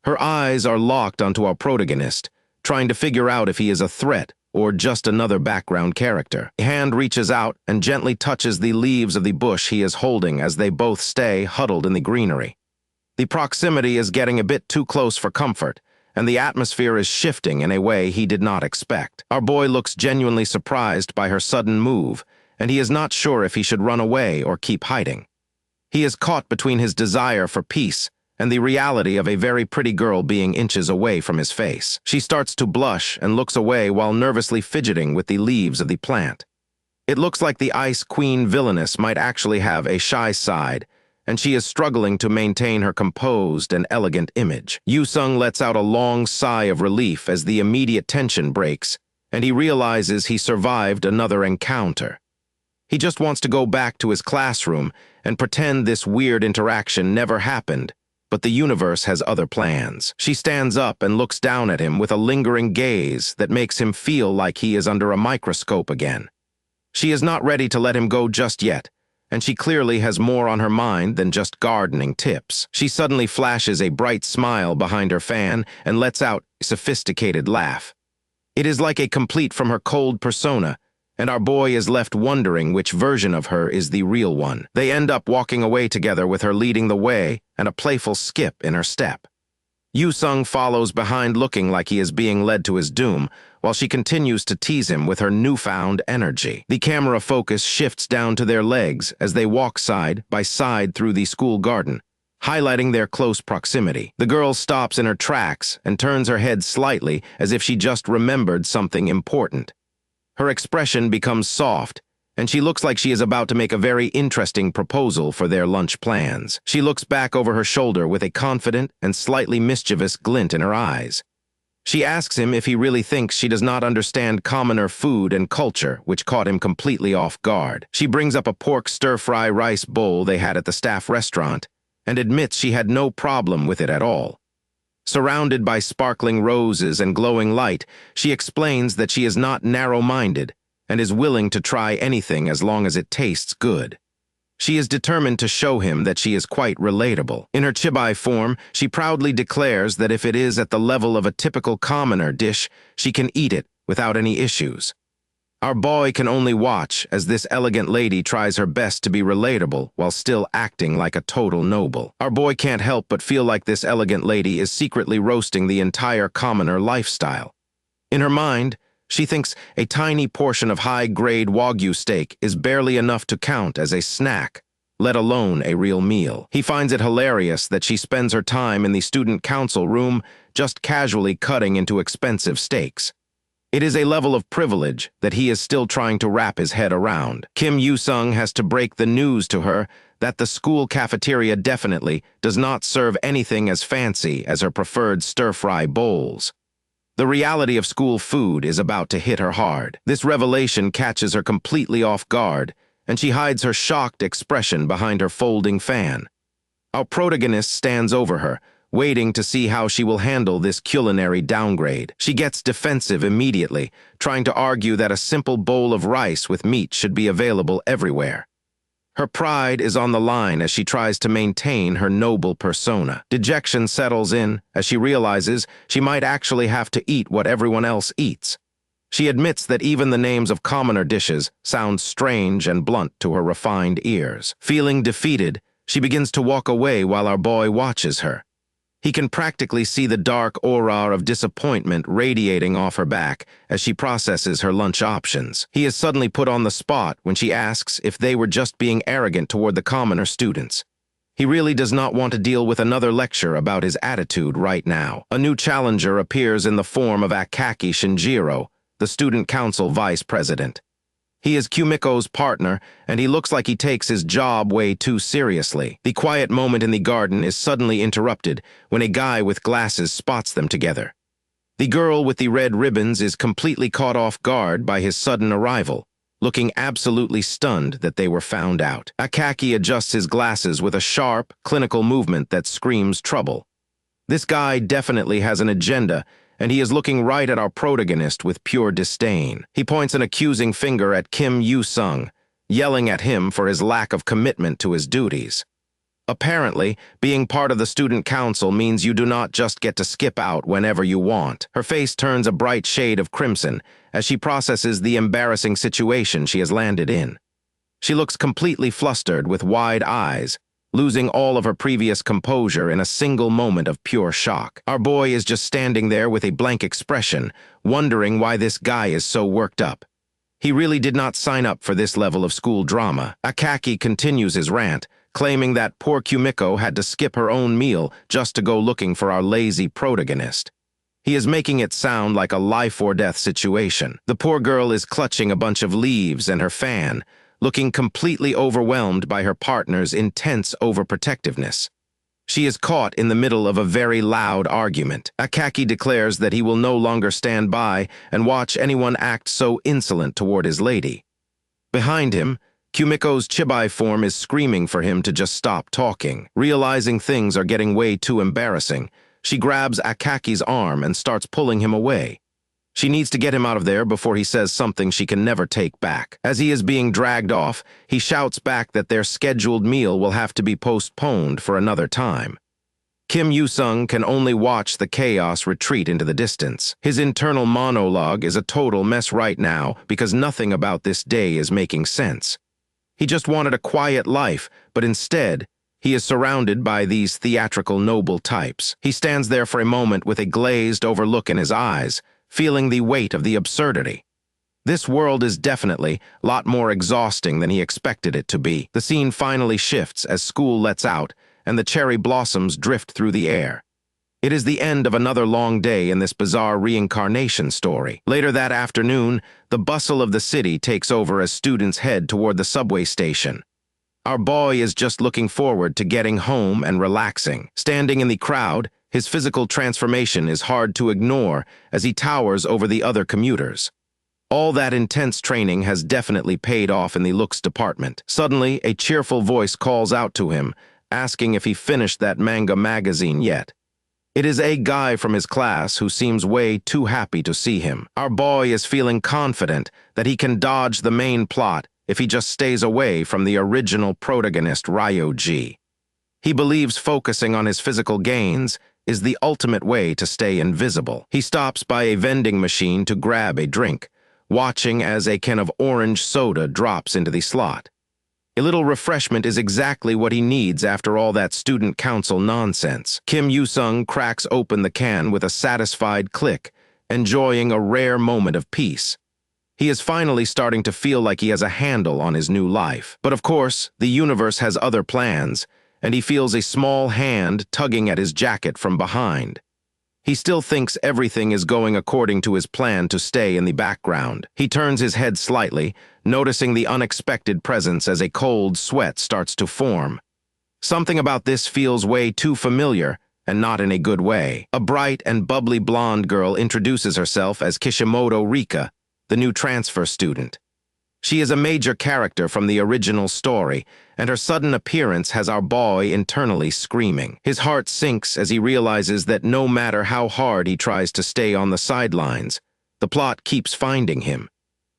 Her eyes are locked onto our protagonist, trying to figure out if he is a threat or just another background character. A hand reaches out and gently touches the leaves of the bush he is holding as they both stay huddled in the greenery. The proximity is getting a bit too close for comfort, and the atmosphere is shifting in a way he did not expect. Our boy looks genuinely surprised by her sudden move, and he is not sure if he should run away or keep hiding. He is caught between his desire for peace and the reality of a very pretty girl being inches away from his face. She starts to blush and looks away while nervously fidgeting with the leaves of the plant. It looks like the Ice Queen villainess might actually have a shy side, and she is struggling to maintain her composed and elegant image. Yu-sung lets out a long sigh of relief as the immediate tension breaks, and he realizes he survived another encounter. He just wants to go back to his classroom and pretend this weird interaction never happened, but the universe has other plans. She stands up and looks down at him with a lingering gaze that makes him feel like he is under a microscope again. She is not ready to let him go just yet, and she clearly has more on her mind than just gardening tips. She suddenly flashes a bright smile behind her fan and lets out a sophisticated laugh. It is like a complete from her cold persona, and our boy is left wondering which version of her is the real one. They end up walking away together with her leading the way and a playful skip in her step. Yu-sung follows behind looking like he is being led to his doom, while she continues to tease him with her newfound energy. The camera focus shifts down to their legs as they walk side by side through the school garden, highlighting their close proximity. The girl stops in her tracks and turns her head slightly as if she just remembered something important. Her expression becomes soft, and she looks like she is about to make a very interesting proposal for their lunch plans. She looks back over her shoulder with a confident and slightly mischievous glint in her eyes. She asks him if he really thinks she does not understand commoner food and culture, which caught him completely off guard. She brings up a pork stir-fry rice bowl they had at the staff restaurant and admits she had no problem with it at all. Surrounded by sparkling roses and glowing light, she explains that she is not narrow-minded and is willing to try anything as long as it tastes good. She is determined to show him that she is quite relatable. In her chibai form, she proudly declares that if it is at the level of a typical commoner dish, she can eat it without any issues. Our boy can only watch as this elegant lady tries her best to be relatable while still acting like a total noble. Our boy can't help but feel like this elegant lady is secretly roasting the entire commoner lifestyle. In her mind, she thinks a tiny portion of high-grade Wagyu steak is barely enough to count as a snack, let alone a real meal. He finds it hilarious that she spends her time in the student council room just casually cutting into expensive steaks. It is a level of privilege that he is still trying to wrap his head around. Kim Yu-sung has to break the news to her that the school cafeteria definitely does not serve anything as fancy as her preferred stir-fry bowls. The reality of school food is about to hit her hard. This revelation catches her completely off guard, and she hides her shocked expression behind her folding fan. Our protagonist stands over her, waiting to see how she will handle this culinary downgrade. She gets defensive immediately, trying to argue that a simple bowl of rice with meat should be available everywhere. Her pride is on the line as she tries to maintain her noble persona. Dejection settles in as she realizes she might actually have to eat what everyone else eats. She admits that even the names of commoner dishes sound strange and blunt to her refined ears. Feeling defeated, she begins to walk away while our boy watches her. He can practically see the dark aura of disappointment radiating off her back as she processes her lunch options. He is suddenly put on the spot when she asks if they were just being arrogant toward the commoner students. He really does not want to deal with another lecture about his attitude right now. A new challenger appears in the form of Akaki Shinjiro, the student council vice president. He is Kumiko's partner, and he looks like he takes his job way too seriously. The quiet moment in the garden is suddenly interrupted when a guy with glasses spots them together. The girl with the red ribbons is completely caught off guard by his sudden arrival, looking absolutely stunned that they were found out. Akaki adjusts his glasses with a sharp, clinical movement that screams trouble. This guy definitely has an agenda, and he is looking right at our protagonist with pure disdain. He points an accusing finger at Kim Yu-sung, yelling at him for his lack of commitment to his duties. Apparently, being part of the student council means you do not just get to skip out whenever you want. Her face turns a bright shade of crimson as she processes the embarrassing situation she has landed in. She looks completely flustered with wide eyes, losing all of her previous composure in a single moment of pure shock. Our boy is just standing there with a blank expression, wondering why this guy is so worked up. He really did not sign up for this level of school drama. Akaki continues his rant, claiming that poor Kumiko had to skip her own meal just to go looking for our lazy protagonist. He is making it sound like a life-or-death situation. The poor girl is clutching a bunch of leaves and her fan, looking completely overwhelmed by her partner's intense overprotectiveness. She is caught in the middle of a very loud argument. Akaki declares that he will no longer stand by and watch anyone act so insolent toward his lady. Behind him, Kumiko's chibai form is screaming for him to just stop talking. Realizing things are getting way too embarrassing, she grabs Akaki's arm and starts pulling him away. She needs to get him out of there before he says something she can never take back. As he is being dragged off, he shouts back that their scheduled meal will have to be postponed for another time. Kim Yoo-sung can only watch the chaos retreat into the distance. His internal monologue is a total mess right now because nothing about this day is making sense. He just wanted a quiet life, but instead, he is surrounded by these theatrical noble types. He stands there for a moment with a glazed-over look in his eyes, feeling the weight of the absurdity. This world is definitely a lot more exhausting than he expected it to be. The scene finally shifts as school lets out and the cherry blossoms drift through the air. It is the end of another long day in this bizarre reincarnation story. Later that afternoon, the bustle of the city takes over as students head toward the subway station. Our boy is just looking forward to getting home and relaxing. Standing in the crowd, his physical transformation is hard to ignore as he towers over the other commuters. All that intense training has definitely paid off in the looks department. Suddenly, a cheerful voice calls out to him, asking if he finished that manga magazine yet. It is a guy from his class who seems way too happy to see him. Our boy is feeling confident that he can dodge the main plot if he just stays away from the original protagonist Ryoji. He believes focusing on his physical gains is the ultimate way to stay invisible. He stops by a vending machine to grab a drink, watching as a can of orange soda drops into the slot. A little refreshment is exactly what he needs after all that student council nonsense. Kim Yoo-sung cracks open the can with a satisfied click, enjoying a rare moment of peace. He is finally starting to feel like he has a handle on his new life. But of course, the universe has other plans, and he feels a small hand tugging at his jacket from behind. He still thinks everything is going according to his plan to stay in the background. He turns his head slightly, noticing the unexpected presence as a cold sweat starts to form. Something about this feels way too familiar, and not in a good way. A bright and bubbly blonde girl introduces herself as Kishimoto Rika, the new transfer student. She is a major character from the original story, and her sudden appearance has our boy internally screaming. His heart sinks as he realizes that no matter how hard he tries to stay on the sidelines, the plot keeps finding him.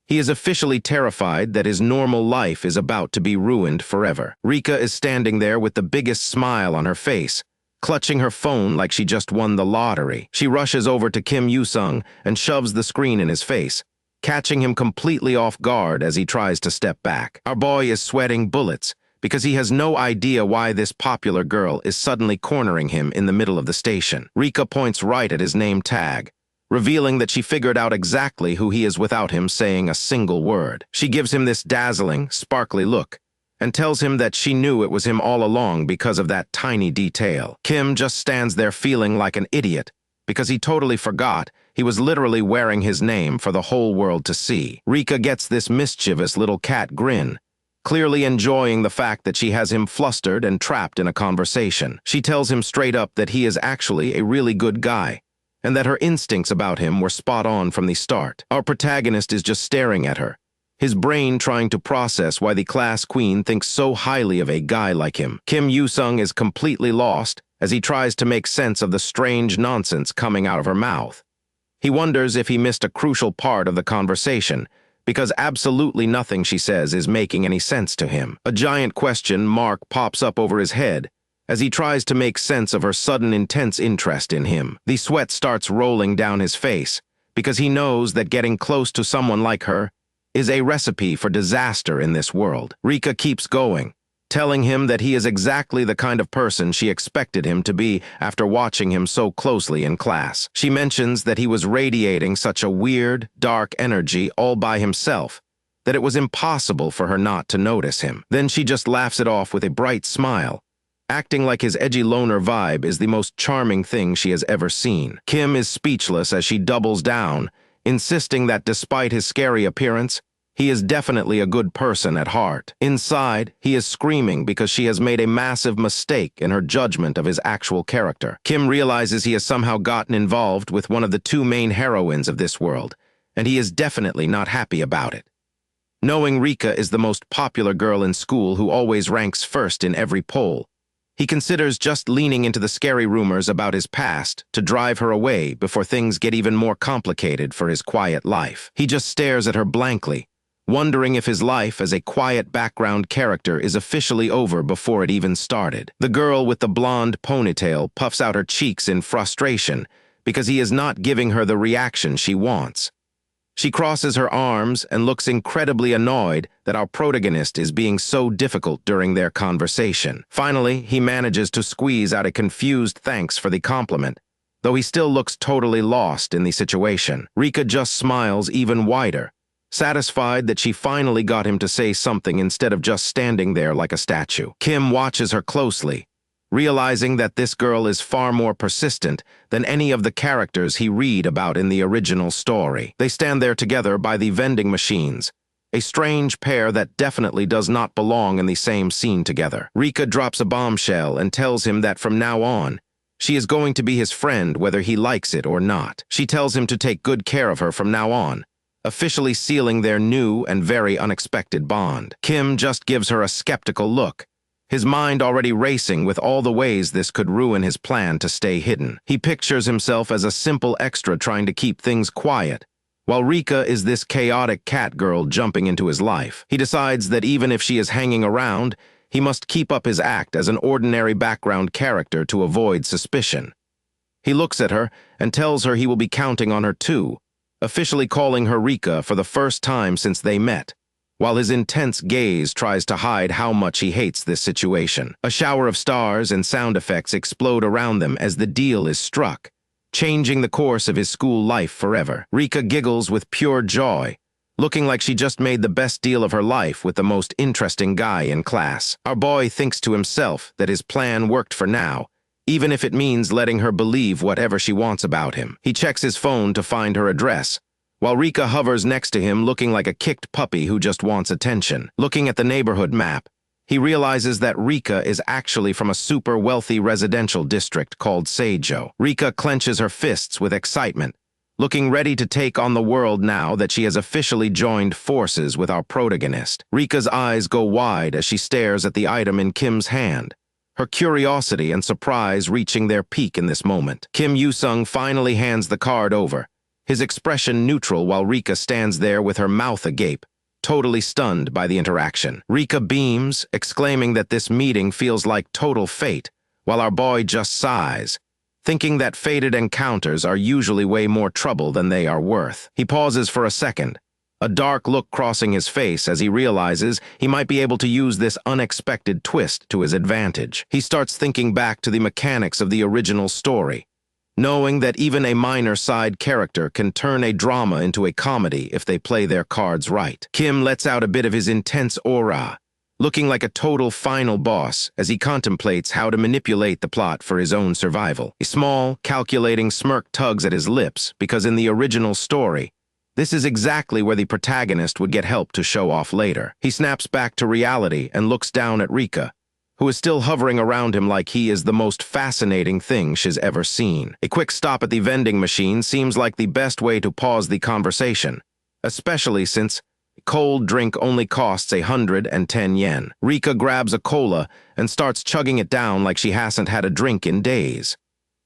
He is officially terrified that his normal life is about to be ruined forever. Rika is standing there with the biggest smile on her face, clutching her phone like she just won the lottery. She rushes over to Kim Yoo-sung and shoves the screen in his face, catching him completely off guard as he tries to step back. Our boy is sweating bullets because he has no idea why this popular girl is suddenly cornering him in the middle of the station. Rika points right at his name tag, revealing that she figured out exactly who he is without him saying a single word. She gives him this dazzling, sparkly look and tells him that she knew it was him all along because of that tiny detail. Kim just stands there feeling like an idiot because he totally forgot he was literally wearing his name for the whole world to see. Rika gets this mischievous little cat grin, clearly enjoying the fact that she has him flustered and trapped in a conversation. She tells him straight up that he is actually a really good guy, and that her instincts about him were spot on from the start. Our protagonist is just staring at her, his brain trying to process why the class queen thinks so highly of a guy like him. Kim Yoo-sung is completely lost as he tries to make sense of the strange nonsense coming out of her mouth. He wonders if he missed a crucial part of the conversation, because absolutely nothing she says is making any sense to him. A giant question mark pops up over his head as he tries to make sense of her sudden intense interest in him. The sweat starts rolling down his face, because he knows that getting close to someone like her is a recipe for disaster in this world. Rika keeps going, telling him that he is exactly the kind of person she expected him to be after watching him so closely in class. She mentions that he was radiating such a weird, dark energy all by himself that it was impossible for her not to notice him. Then she just laughs it off with a bright smile, acting like his edgy loner vibe is the most charming thing she has ever seen. Kim is speechless as she doubles down, insisting that despite his scary appearance, he is definitely a good person at heart. Inside, he is screaming because she has made a massive mistake in her judgment of his actual character. Kim realizes he has somehow gotten involved with one of the two main heroines of this world, and he is definitely not happy about it. Knowing Rika is the most popular girl in school who always ranks first in every poll, he considers just leaning into the scary rumors about his past to drive her away before things get even more complicated for his quiet life. He just stares at her blankly, wondering if his life as a quiet background character is officially over before it even started. The girl with the blonde ponytail puffs out her cheeks in frustration because he is not giving her the reaction she wants. She crosses her arms and looks incredibly annoyed that our protagonist is being so difficult during their conversation. Finally, he manages to squeeze out a confused thanks for the compliment, though he still looks totally lost in the situation. Rika just smiles even wider, satisfied that she finally got him to say something instead of just standing there like a statue. Kim watches her closely, realizing that this girl is far more persistent than any of the characters he read about in the original story. They stand there together by the vending machines, a strange pair that definitely does not belong in the same scene together. Rika drops a bombshell and tells him that from now on, she is going to be his friend whether he likes it or not. She tells him to take good care of her from now on, officially sealing their new and very unexpected bond. Kim just gives her a skeptical look, his mind already racing with all the ways this could ruin his plan to stay hidden. He pictures himself as a simple extra trying to keep things quiet, while Rika is this chaotic cat girl jumping into his life. He decides that even if she is hanging around, he must keep up his act as an ordinary background character to avoid suspicion. He looks at her and tells her he will be counting on her too, officially calling her Rika for the first time since they met, while his intense gaze tries to hide how much he hates this situation. A shower of stars and sound effects explode around them as the deal is struck, changing the course of his school life forever. Rika giggles with pure joy, looking like she just made the best deal of her life with the most interesting guy in class. Our boy thinks to himself that his plan worked for now, even if it means letting her believe whatever she wants about him. He checks his phone to find her address, while Rika hovers next to him looking like a kicked puppy who just wants attention. Looking at the neighborhood map, he realizes that Rika is actually from a super wealthy residential district called Seijo. Rika clenches her fists with excitement, looking ready to take on the world now that she has officially joined forces with our protagonist. Rika's eyes go wide as she stares at the item in Kim's hand, her curiosity and surprise reaching their peak in this moment. Kim Yoo-sung finally hands the card over, his expression neutral while Rika stands there with her mouth agape, totally stunned by the interaction. Rika beams, exclaiming that this meeting feels like total fate, while our boy just sighs, thinking that fated encounters are usually way more trouble than they are worth. He pauses for a second, a dark look crossing his face as he realizes he might be able to use this unexpected twist to his advantage. He starts thinking back to the mechanics of the original story, knowing that even a minor side character can turn a drama into a comedy if they play their cards right. Kim lets out a bit of his intense aura, looking like a total final boss as he contemplates how to manipulate the plot for his own survival. A small, calculating smirk tugs at his lips because in the original story, this is exactly where the protagonist would get help to show off later. He snaps back to reality and looks down at Rika, who is still hovering around him like he is the most fascinating thing she's ever seen. A quick stop at the vending machine seems like the best way to pause the conversation, especially since a cold drink only costs 110 yen. Rika grabs a cola and starts chugging it down like she hasn't had a drink in days.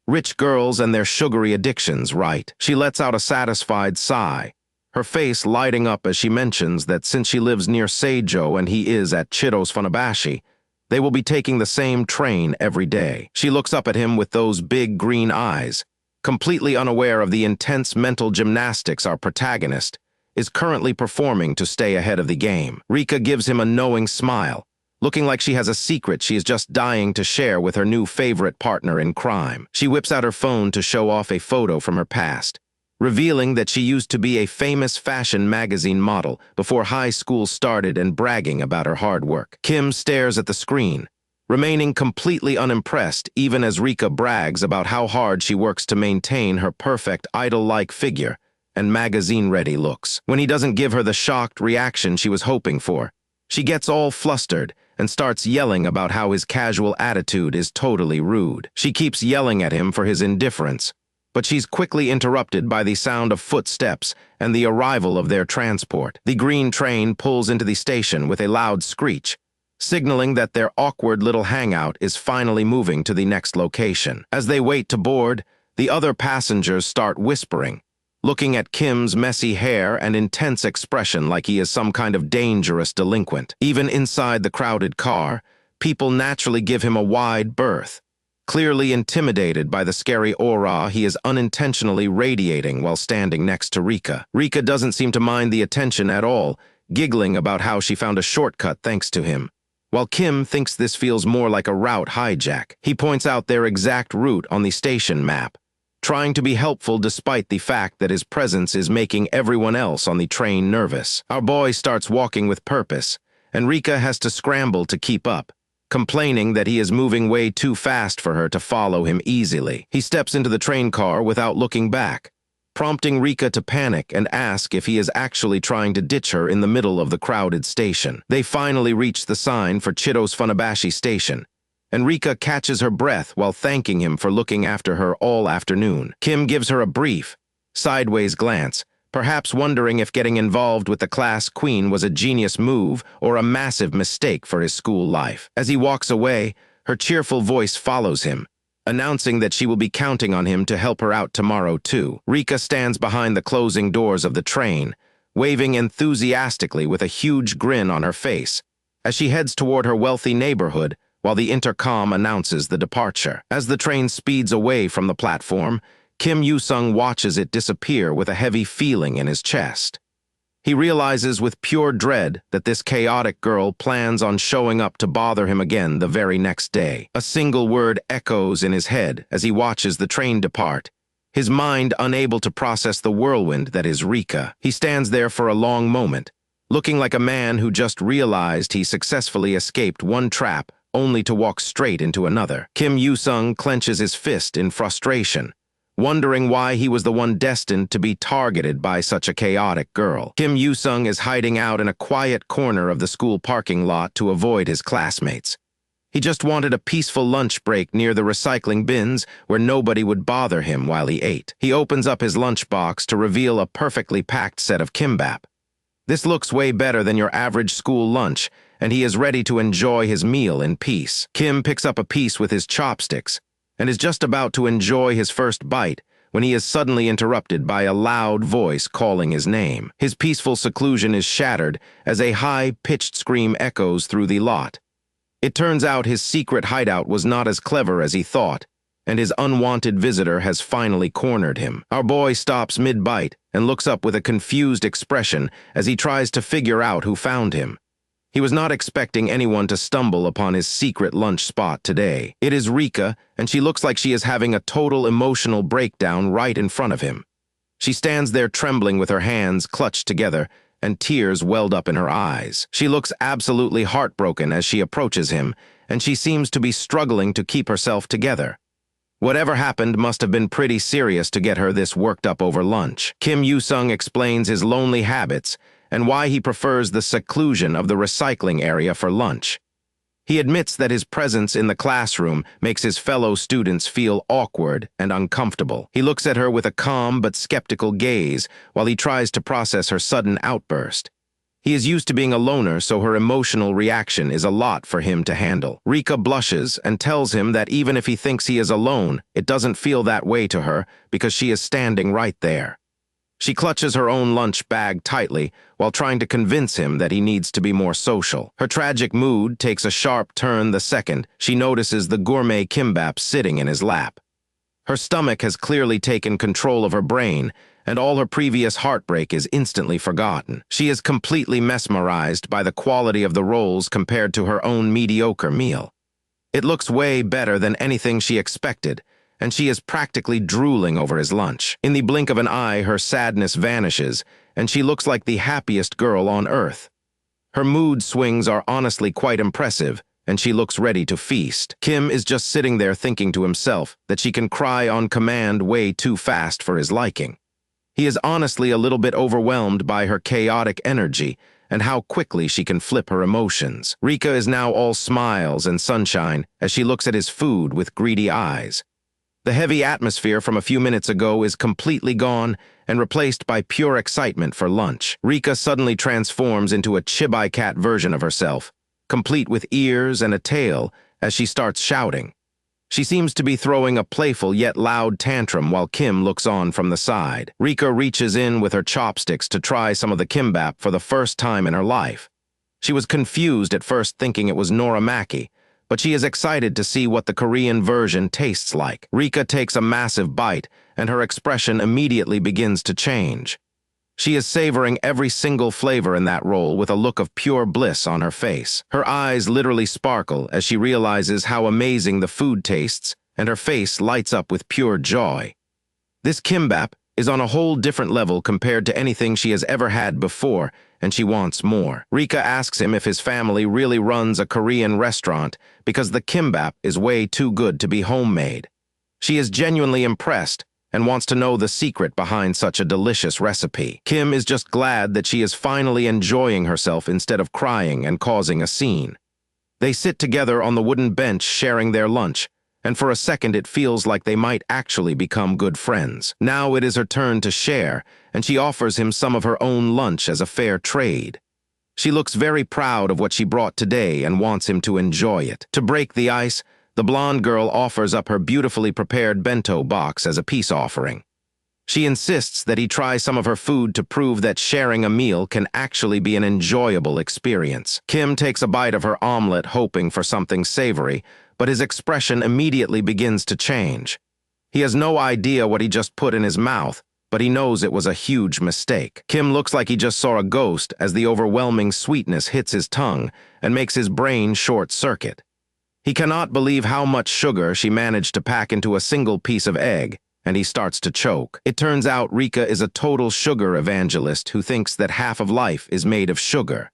Rich girls and their sugary addictions, right? She lets out a satisfied sigh, her face lighting up as she mentions that since she lives near Seijo and he is at Chiro's Funabashi, they will be taking the same train every day. She looks up at him with those big green eyes, completely unaware of the intense mental gymnastics our protagonist is currently performing to stay ahead of the game. Rika gives him a knowing smile, looking like she has a secret she is just dying to share with her new favorite partner in crime. She whips out her phone to show off a photo from her past, revealing that she used to be a famous fashion magazine model before high school started and bragging about her hard work. Kim stares at the screen, remaining completely unimpressed even as Rika brags about how hard she works to maintain her perfect idol-like figure and magazine-ready looks. When he doesn't give her the shocked reaction she was hoping for, she gets all flustered and starts yelling about how his casual attitude is totally rude. She keeps yelling at him for his indifference, but she's quickly interrupted by the sound of footsteps and the arrival of their transport. The green train pulls into the station with a loud screech, signaling that their awkward little hangout is finally moving to the next location. As they wait to board, the other passengers start whispering, looking at Kim's messy hair and intense expression like he is some kind of dangerous delinquent. Even inside the crowded car, people naturally give him a wide berth. Clearly intimidated by the scary aura he is unintentionally radiating while standing next to Rika. Rika doesn't seem to mind the attention at all, giggling about how she found a shortcut thanks to him, while Kim thinks this feels more like a route hijack. He points out their exact route on the station map, trying to be helpful despite the fact that his presence is making everyone else on the train nervous. Our boy starts walking with purpose, and Rika has to scramble to keep up, complaining that he is moving way too fast for her to follow him easily. He steps into the train car without looking back, prompting Rika to panic and ask if he is actually trying to ditch her in the middle of the crowded station. They finally reach the sign for Chido's Funabashi station, and Rika catches her breath while thanking him for looking after her all afternoon. Kim gives her a brief, sideways glance, perhaps wondering if getting involved with the class queen was a genius move or a massive mistake for his school life. As he walks away, her cheerful voice follows him, announcing that she will be counting on him to help her out tomorrow too. Rika stands behind the closing doors of the train, waving enthusiastically with a huge grin on her face, as she heads toward her wealthy neighborhood while the intercom announces the departure. As the train speeds away from the platform, Kim Yoo-sung watches it disappear with a heavy feeling in his chest. He realizes with pure dread that this chaotic girl plans on showing up to bother him again the very next day. A single word echoes in his head as he watches the train depart, his mind unable to process the whirlwind that is Rika. He stands there for a long moment, looking like a man who just realized he successfully escaped one trap only to walk straight into another. Kim Yoo-sung clenches his fist in frustration, wondering why he was the one destined to be targeted by such a chaotic girl. Kim Yoo-sung is hiding out in a quiet corner of the school parking lot to avoid his classmates. He just wanted a peaceful lunch break near the recycling bins where nobody would bother him while he ate. He opens up his lunchbox to reveal a perfectly packed set of kimbap. This looks way better than your average school lunch, and he is ready to enjoy his meal in peace. Kim picks up a piece with his chopsticks and is just about to enjoy his first bite when he is suddenly interrupted by a loud voice calling his name. His peaceful seclusion is shattered as a high-pitched scream echoes through the lot. It turns out his secret hideout was not as clever as he thought, and his unwanted visitor has finally cornered him. Our boy stops mid-bite and looks up with a confused expression as he tries to figure out who found him. He was not expecting anyone to stumble upon his secret lunch spot today. It is Rika, and she looks like she is having a total emotional breakdown right in front of him. She stands there trembling with her hands clutched together, and tears welled up in her eyes. She looks absolutely heartbroken as she approaches him, and she seems to be struggling to keep herself together. Whatever happened must have been pretty serious to get her this worked up over lunch. Kim Yoo-sung explains his lonely habits and why he prefers the seclusion of the recycling area for lunch. He admits that his presence in the classroom makes his fellow students feel awkward and uncomfortable. He looks at her with a calm but skeptical gaze while he tries to process her sudden outburst. He is used to being a loner, so her emotional reaction is a lot for him to handle. Rika blushes and tells him that even if he thinks he is alone, it doesn't feel that way to her because she is standing right there. She clutches her own lunch bag tightly while trying to convince him that he needs to be more social. Her tragic mood takes a sharp turn the second she notices the gourmet kimbap sitting in his lap. Her stomach has clearly taken control of her brain, and all her previous heartbreak is instantly forgotten. She is completely mesmerized by the quality of the rolls compared to her own mediocre meal. It looks way better than anything she expected, and she is practically drooling over his lunch. In the blink of an eye, her sadness vanishes, and she looks like the happiest girl on earth. Her mood swings are honestly quite impressive, and she looks ready to feast. Kim is just sitting there thinking to himself that she can cry on command way too fast for his liking. He is honestly a little bit overwhelmed by her chaotic energy and how quickly she can flip her emotions. Rika is now all smiles and sunshine as she looks at his food with greedy eyes. The heavy atmosphere from a few minutes ago is completely gone and replaced by pure excitement for lunch. Rika suddenly transforms into a chibi cat version of herself, complete with ears and a tail, as she starts shouting. She seems to be throwing a playful yet loud tantrum while Kim looks on from the side. Rika reaches in with her chopsticks to try some of the kimbap for the first time in her life. She was confused at first thinking it was noramaki, but she is excited to see what the Korean version tastes like. Rika takes a massive bite, and her expression immediately begins to change. She is savoring every single flavor in that roll with a look of pure bliss on her face. Her eyes literally sparkle as she realizes how amazing the food tastes, and her face lights up with pure joy. This kimbap is on a whole different level compared to anything she has ever had before, and she wants more. Rika asks him if his family really runs a Korean restaurant because the kimbap is way too good to be homemade. She is genuinely impressed and wants to know the secret behind such a delicious recipe. Kim is just glad that she is finally enjoying herself instead of crying and causing a scene. They sit together on the wooden bench sharing their lunch, and for a second it feels like they might actually become good friends. Now it is her turn to share, and she offers him some of her own lunch as a fair trade. She looks very proud of what she brought today and wants him to enjoy it. To break the ice, the blonde girl offers up her beautifully prepared bento box as a peace offering. She insists that he try some of her food to prove that sharing a meal can actually be an enjoyable experience. Kim takes a bite of her omelet hoping for something savory, but his expression immediately begins to change. He has no idea what he just put in his mouth, but he knows it was a huge mistake. Kim looks like he just saw a ghost as the overwhelming sweetness hits his tongue and makes his brain short-circuit. He cannot believe how much sugar she managed to pack into a single piece of egg, and he starts to choke. It turns out Rika is a total sugar evangelist who thinks that half of life is made of sugar.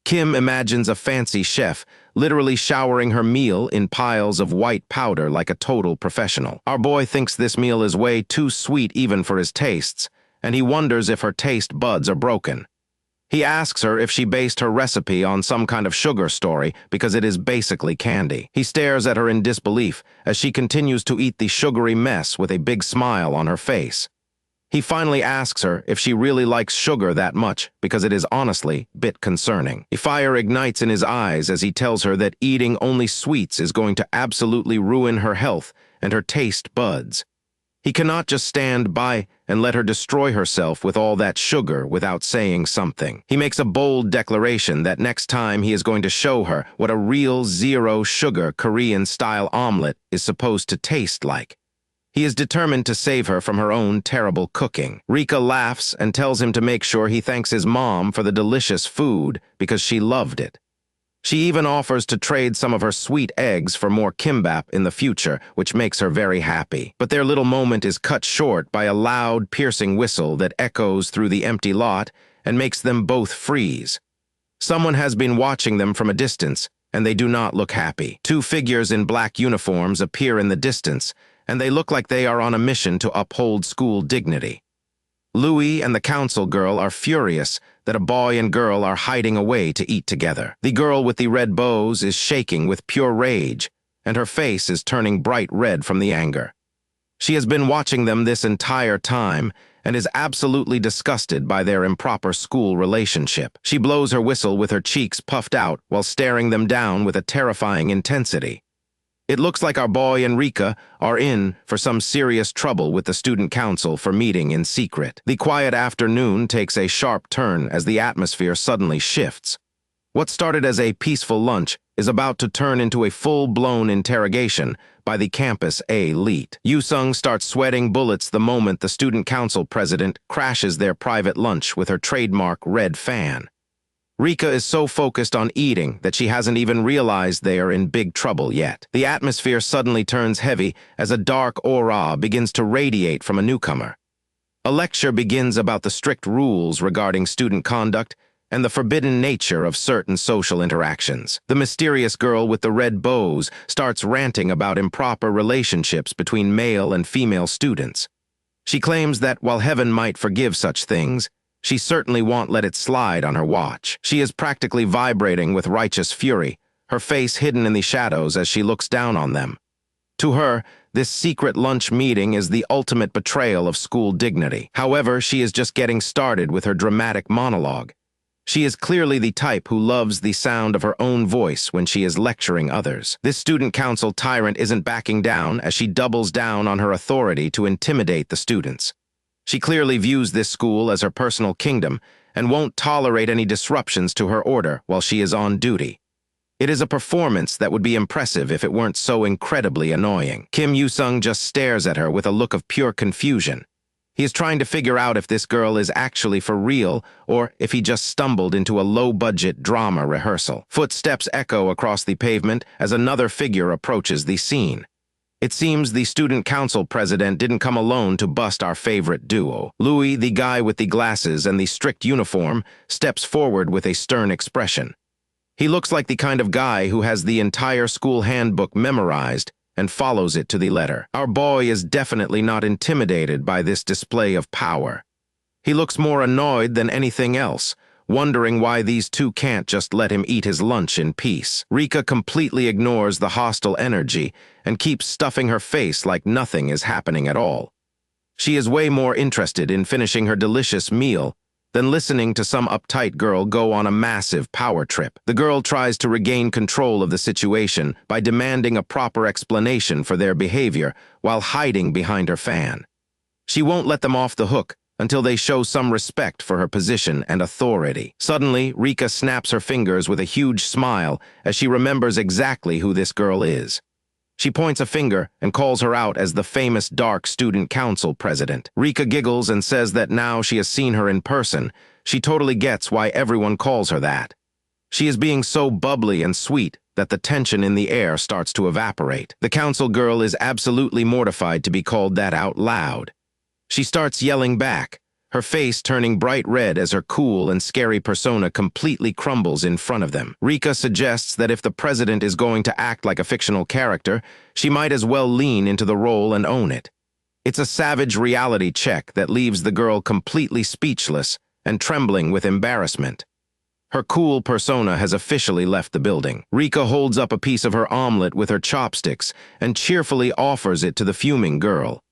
Kim imagines a fancy chef literally showering her meal in piles of white powder like a total professional. Our boy thinks this meal is way too sweet even for his tastes, and he wonders if her taste buds are broken. He asks her if she based her recipe on some kind of sugar story because it is basically candy. He stares at her in disbelief as she continues to eat the sugary mess with a big smile on her face. He finally asks her if she really likes sugar that much because it is honestly a bit concerning. A fire ignites in his eyes as he tells her that eating only sweets is going to absolutely ruin her health and her taste buds. He cannot just stand by and let her destroy herself with all that sugar without saying something. He makes a bold declaration that next time he is going to show her what a real zero-sugar Korean-style omelet is supposed to taste like. He is determined to save her from her own terrible cooking. Rika laughs and tells him to make sure he thanks his mom for the delicious food because she loved it. She even offers to trade some of her sweet eggs for more kimbap in the future, which makes her very happy. But their little moment is cut short by a loud, piercing whistle that echoes through the empty lot and makes them both freeze. Someone has been watching them from a distance, and they do not look happy. Two figures in black uniforms appear in the distance, and they look like they are on a mission to uphold school dignity. Louis and the council girl are furious that a boy and girl are hiding away to eat together. The girl with the red bows is shaking with pure rage, and her face is turning bright red from the anger. She has been watching them this entire time and is absolutely disgusted by their improper school relationship. She blows her whistle with her cheeks puffed out while staring them down with a terrifying intensity. It looks like our boy and Rika are in for some serious trouble with the student council for meeting in secret. The quiet afternoon takes a sharp turn as the atmosphere suddenly shifts. What started as a peaceful lunch is about to turn into a full-blown interrogation by the campus elite. Yoo-sung starts sweating bullets the moment the student council president crashes their private lunch with her trademark red fan. Rika is so focused on eating that she hasn't even realized they are in big trouble yet. The atmosphere suddenly turns heavy as a dark aura begins to radiate from a newcomer. A lecture begins about the strict rules regarding student conduct and the forbidden nature of certain social interactions. The mysterious girl with the red bows starts ranting about improper relationships between male and female students. She claims that while heaven might forgive such things, she certainly won't let it slide on her watch. She is practically vibrating with righteous fury, her face hidden in the shadows as she looks down on them. To her, this secret lunch meeting is the ultimate betrayal of school dignity. However, she is just getting started with her dramatic monologue. She is clearly the type who loves the sound of her own voice when she is lecturing others. This student council tyrant isn't backing down as she doubles down on her authority to intimidate the students. She clearly views this school as her personal kingdom and won't tolerate any disruptions to her order while she is on duty. It is a performance that would be impressive if it weren't so incredibly annoying. Kim Yoo-sung just stares at her with a look of pure confusion. He is trying to figure out if this girl is actually for real or if he just stumbled into a low-budget drama rehearsal. Footsteps echo across the pavement as another figure approaches the scene. It seems the student council president didn't come alone to bust our favorite duo. Louis, the guy with the glasses and the strict uniform, steps forward with a stern expression. He looks like the kind of guy who has the entire school handbook memorized and follows it to the letter. Our boy is definitely not intimidated by this display of power. He looks more annoyed than anything else, wondering why these two can't just let him eat his lunch in peace. Rika completely ignores the hostile energy and keeps stuffing her face like nothing is happening at all. She is way more interested in finishing her delicious meal than listening to some uptight girl go on a massive power trip. The girl tries to regain control of the situation by demanding a proper explanation for their behavior while hiding behind her fan. She won't let them off the hook until they show some respect for her position and authority. Suddenly, Rika snaps her fingers with a huge smile as she remembers exactly who this girl is. She points a finger and calls her out as the famous dark student council president. Rika giggles and says that now she has seen her in person, she totally gets why everyone calls her that. She is being so bubbly and sweet that the tension in the air starts to evaporate. The council girl is absolutely mortified to be called that out loud. She starts yelling back, her face turning bright red as her cool and scary persona completely crumbles in front of them. Rika suggests that if the president is going to act like a fictional character, she might as well lean into the role and own it. It's a savage reality check that leaves the girl completely speechless and trembling with embarrassment. Her cool persona has officially left the building. Rika holds up a piece of her omelet with her chopsticks and cheerfully offers it to the fuming girl.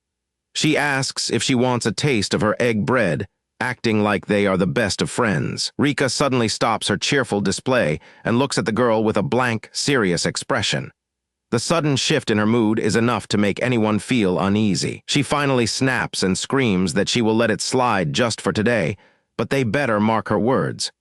She asks if she wants a taste of her egg bread, acting like they are the best of friends. Rika suddenly stops her cheerful display and looks at the girl with a blank, serious expression. The sudden shift in her mood is enough to make anyone feel uneasy. She finally snaps and screams that she will let it slide just for today, but they better mark her words.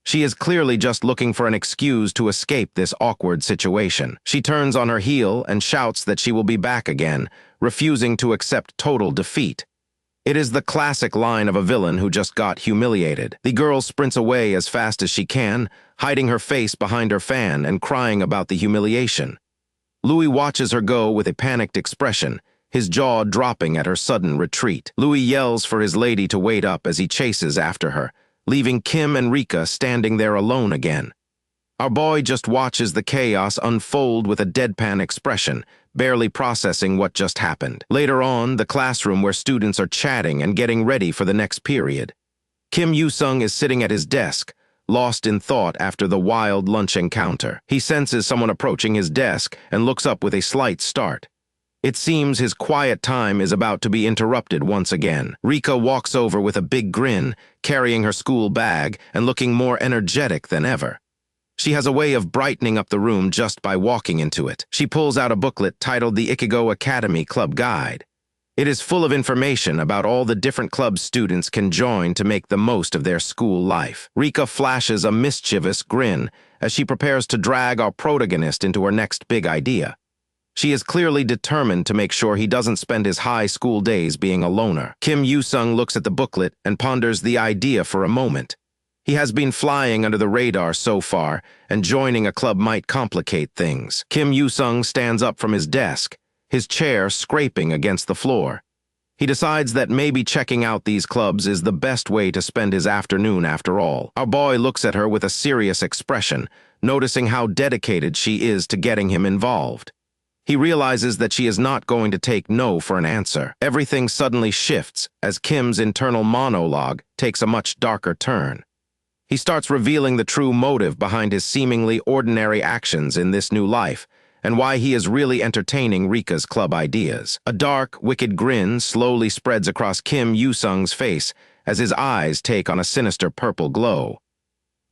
She is clearly just looking for an excuse to escape this awkward situation. She turns on her heel and shouts that she will be back again, refusing to accept total defeat. It is the classic line of a villain who just got humiliated. The girl sprints away as fast as she can, hiding her face behind her fan and crying about the humiliation. Louis watches her go with a panicked expression, his jaw dropping at her sudden retreat. Louis yells for his lady to wait up as he chases after her, leaving Kim and Rika standing there alone again. Our boy just watches the chaos unfold with a deadpan expression, barely processing what just happened. Later on, the classroom where students are chatting and getting ready for the next period. Kim Yoo-sung is sitting at his desk, lost in thought after the wild lunch encounter. He senses someone approaching his desk and looks up with a slight start. It seems his quiet time is about to be interrupted once again. Rika walks over with a big grin, carrying her school bag and looking more energetic than ever. She has a way of brightening up the room just by walking into it. She pulls out a booklet titled the Isekai'd Academy Club Guide. It is full of information about all the different clubs students can join to make the most of their school life. Rika flashes a mischievous grin as she prepares to drag our protagonist into her next big idea. She is clearly determined to make sure he doesn't spend his high school days being a loner. Kim Yoo-sung looks at the booklet and ponders the idea for a moment. He has been flying under the radar so far, and joining a club might complicate things. Kim Yoo-sung stands up from his desk, his chair scraping against the floor. He decides that maybe checking out these clubs is the best way to spend his afternoon after all. Our boy looks at her with a serious expression, noticing how dedicated she is to getting him involved. He realizes that she is not going to take no for an answer. Everything suddenly shifts as Kim's internal monologue takes a much darker turn. He starts revealing the true motive behind his seemingly ordinary actions in this new life, and why he is really entertaining Rika's club ideas. A dark, wicked grin slowly spreads across Kim Yoo-sung's face as his eyes take on a sinister purple glow.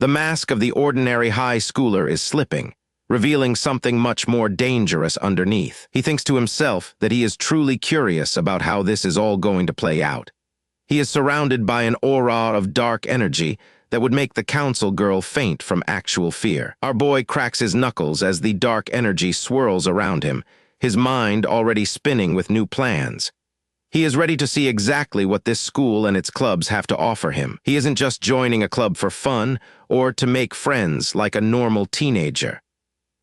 The mask of the ordinary high schooler is slipping, revealing something much more dangerous underneath. He thinks to himself that he is truly curious about how this is all going to play out. He is surrounded by an aura of dark energy that would make the council girl faint from actual fear. Our boy cracks his knuckles as the dark energy swirls around him, his mind already spinning with new plans. He is ready to see exactly what this school and its clubs have to offer him. He isn't just joining a club for fun or to make friends like a normal teenager.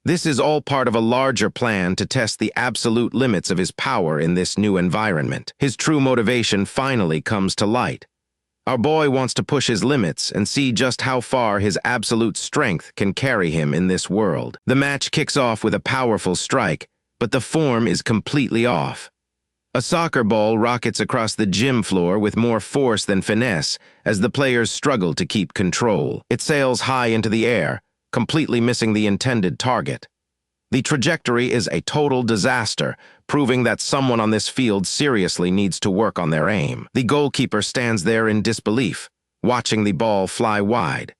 This is all part of a larger plan to test the absolute limits of his power in this new environment. His true motivation finally comes to light. Our boy wants to push his limits and see just how far his absolute strength can carry him in this world. The match kicks off with a powerful strike, but the form is completely off. A soccer ball rockets across the gym floor with more force than finesse as the players struggle to keep control. It sails high into the air, completely missing the intended target. The trajectory is a total disaster, proving that someone on this field seriously needs to work on their aim. The goalkeeper stands there in disbelief, watching the ball fly wide.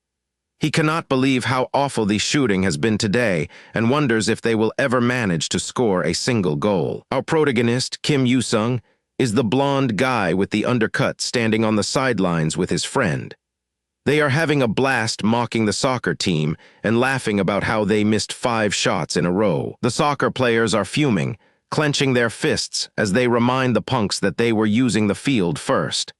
He cannot believe how awful the shooting has been today and wonders if they will ever manage to score a single goal. Our protagonist, Kim Yoo-sung, is the blonde guy with the undercut standing on the sidelines with his friend. They are having a blast mocking the soccer team and laughing about how they missed 5 shots in a row. The soccer players are fuming, clenching their fists as they remind the punks that they were using the field first.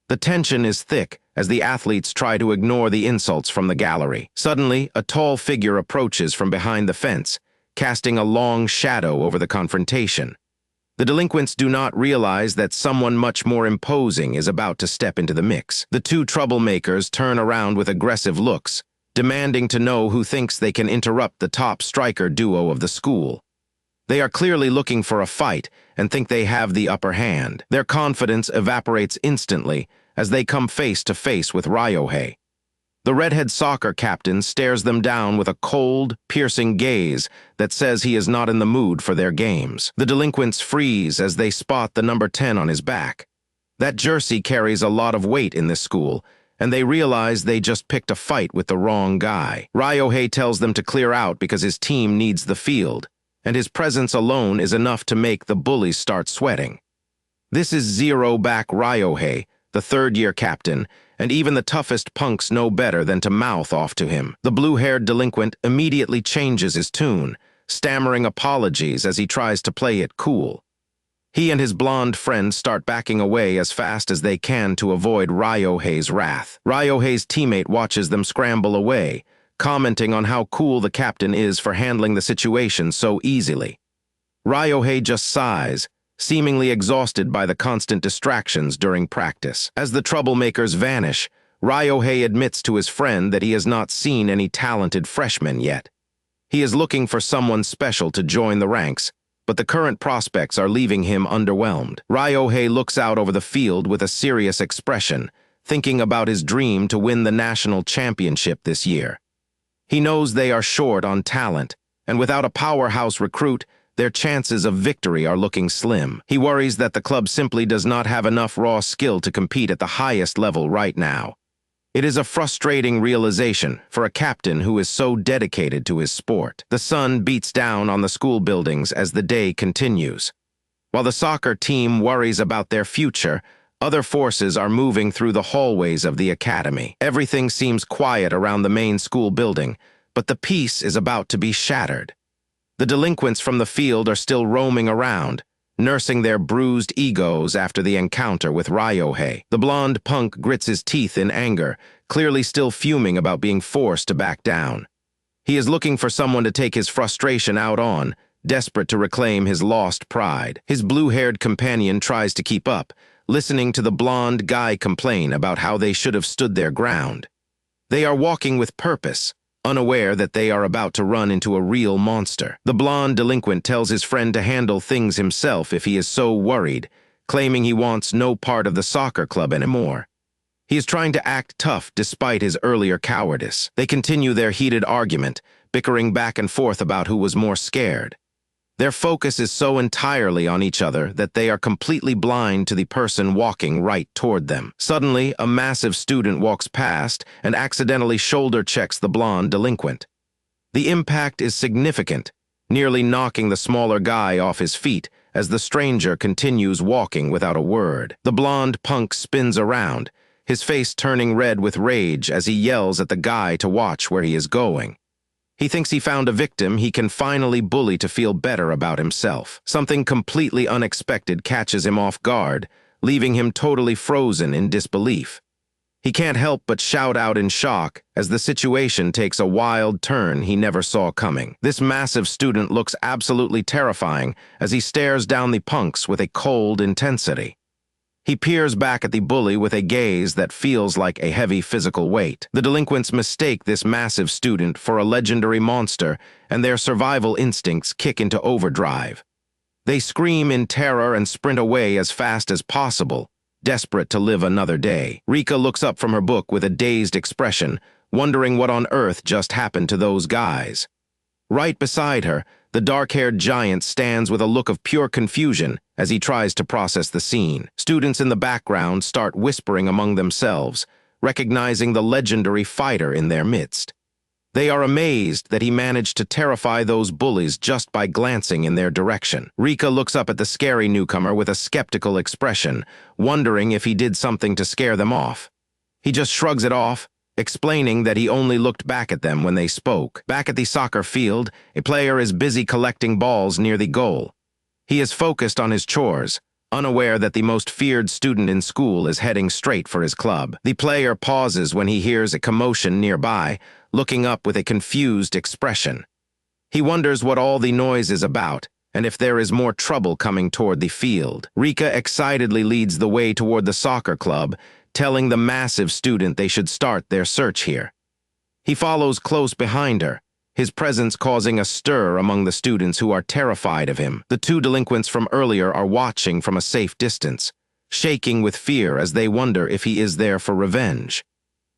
The tension is thick as the athletes try to ignore the insults from the gallery. Suddenly, a tall figure approaches from behind the fence, casting a long shadow over the confrontation. The delinquents do not realize that someone much more imposing is about to step into the mix. The two troublemakers turn around with aggressive looks, demanding to know who thinks they can interrupt the top striker duo of the school. They are clearly looking for a fight and think they have the upper hand. Their confidence evaporates instantly as they come face to face with Ryohei. The redhead soccer captain stares them down with a cold, piercing gaze that says he is not in the mood for their games. The delinquents freeze as they spot the number 10 on his back. That jersey carries a lot of weight in this school, and they realize they just picked a fight with the wrong guy. Ryohei tells them to clear out because his team needs the field, and his presence alone is enough to make the bullies start sweating. This is zero-back Ryohei, the third-year captain, and even the toughest punks know better than to mouth off to him. The blue-haired delinquent immediately changes his tune, stammering apologies as he tries to play it cool. He and his blonde friend start backing away as fast as they can to avoid Ryohei's wrath. Ryohei's teammate watches them scramble away, commenting on how cool the captain is for handling the situation so easily. Ryohei just sighs, seemingly exhausted by the constant distractions during practice. As the troublemakers vanish, Ryohei admits to his friend that he has not seen any talented freshmen yet. He is looking for someone special to join the ranks, but the current prospects are leaving him underwhelmed. Ryohei looks out over the field with a serious expression, thinking about his dream to win the national championship this year. He knows they are short on talent, and without a powerhouse recruit, their chances of victory are looking slim. He worries that the club simply does not have enough raw skill to compete at the highest level right now. It is a frustrating realization for a captain who is so dedicated to his sport. The sun beats down on the school buildings as the day continues. While the soccer team worries about their future, other forces are moving through the hallways of the academy. Everything seems quiet around the main school building, but the peace is about to be shattered. The delinquents from the field are still roaming around, nursing their bruised egos after the encounter with Ryohei. The blonde punk grits his teeth in anger, clearly still fuming about being forced to back down. He is looking for someone to take his frustration out on, desperate to reclaim his lost pride. His blue-haired companion tries to keep up, listening to the blonde guy complain about how they should have stood their ground. They are walking with purpose, unaware that they are about to run into a real monster. The blonde delinquent tells his friend to handle things himself if he is so worried, claiming he wants no part of the soccer club anymore. He is trying to act tough despite his earlier cowardice. They continue their heated argument, bickering back and forth about who was more scared. Their focus is so entirely on each other that they are completely blind to the person walking right toward them. Suddenly, a massive student walks past and accidentally shoulder checks the blonde delinquent. The impact is significant, nearly knocking the smaller guy off his feet as the stranger continues walking without a word. The blonde punk spins around, his face turning red with rage as he yells at the guy to watch where he is going. He thinks he found a victim he can finally bully to feel better about himself. Something completely unexpected catches him off guard, leaving him totally frozen in disbelief. He can't help but shout out in shock as the situation takes a wild turn he never saw coming. This massive student looks absolutely terrifying as he stares down the punks with a cold intensity. He peers back at the bully with a gaze that feels like a heavy physical weight. The delinquents mistake this massive student for a legendary monster, and their survival instincts kick into overdrive. They scream in terror and sprint away as fast as possible, desperate to live another day. Rika looks up from her book with a dazed expression, wondering what on earth just happened to those guys. Right beside her, the dark-haired giant stands with a look of pure confusion as he tries to process the scene. Students in the background start whispering among themselves, recognizing the legendary fighter in their midst. They are amazed that he managed to terrify those bullies just by glancing in their direction. Rika looks up at the scary newcomer with a skeptical expression, wondering if he did something to scare them off. He just shrugs it off, explaining that he only looked back at them when they spoke. Back at the soccer field, a player is busy collecting balls near the goal. He is focused on his chores, unaware that the most feared student in school is heading straight for his club. The player pauses when he hears a commotion nearby, looking up with a confused expression. He wonders what all the noise is about, and if there is more trouble coming toward the field. Rika excitedly leads the way toward the soccer club, telling the massive student they should start their search here. He follows close behind her, his presence causing a stir among the students who are terrified of him. The two delinquents from earlier are watching from a safe distance, shaking with fear as they wonder if he is there for revenge.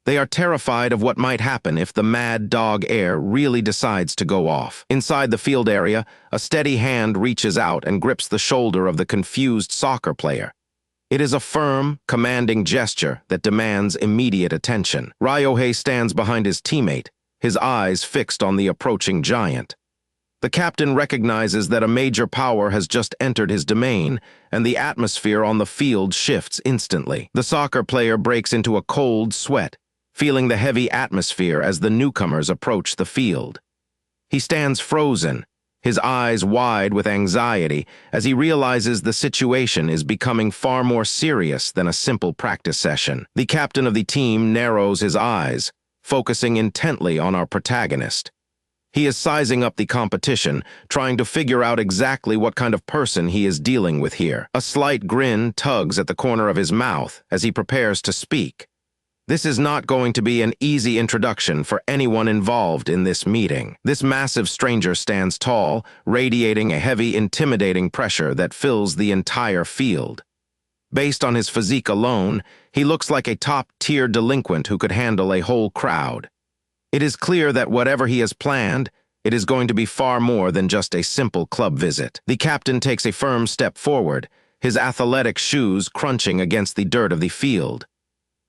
They are terrified of what might happen if the mad dog heir really decides to go off. Inside the field area, a steady hand reaches out and grips the shoulder of the confused soccer player. It is a firm, commanding gesture that demands immediate attention. Ryohei stands behind his teammate, his eyes fixed on the approaching giant. The captain recognizes that a major power has just entered his domain, and the atmosphere on the field shifts instantly. The soccer player breaks into a cold sweat, feeling the heavy atmosphere as the newcomers approach the field. He stands frozen, his eyes wide with anxiety as he realizes the situation is becoming far more serious than a simple practice session. The captain of the team narrows his eyes, focusing intently on our protagonist. He is sizing up the competition, trying to figure out exactly what kind of person he is dealing with here. A slight grin tugs at the corner of his mouth as he prepares to speak. This is not going to be an easy introduction for anyone involved in this meeting. This massive stranger stands tall, radiating a heavy, intimidating pressure that fills the entire field. Based on his physique alone, he looks like a top-tier delinquent who could handle a whole crowd. It is clear that whatever he has planned, it is going to be far more than just a simple club visit. The captain takes a firm step forward, his athletic shoes crunching against the dirt of the field.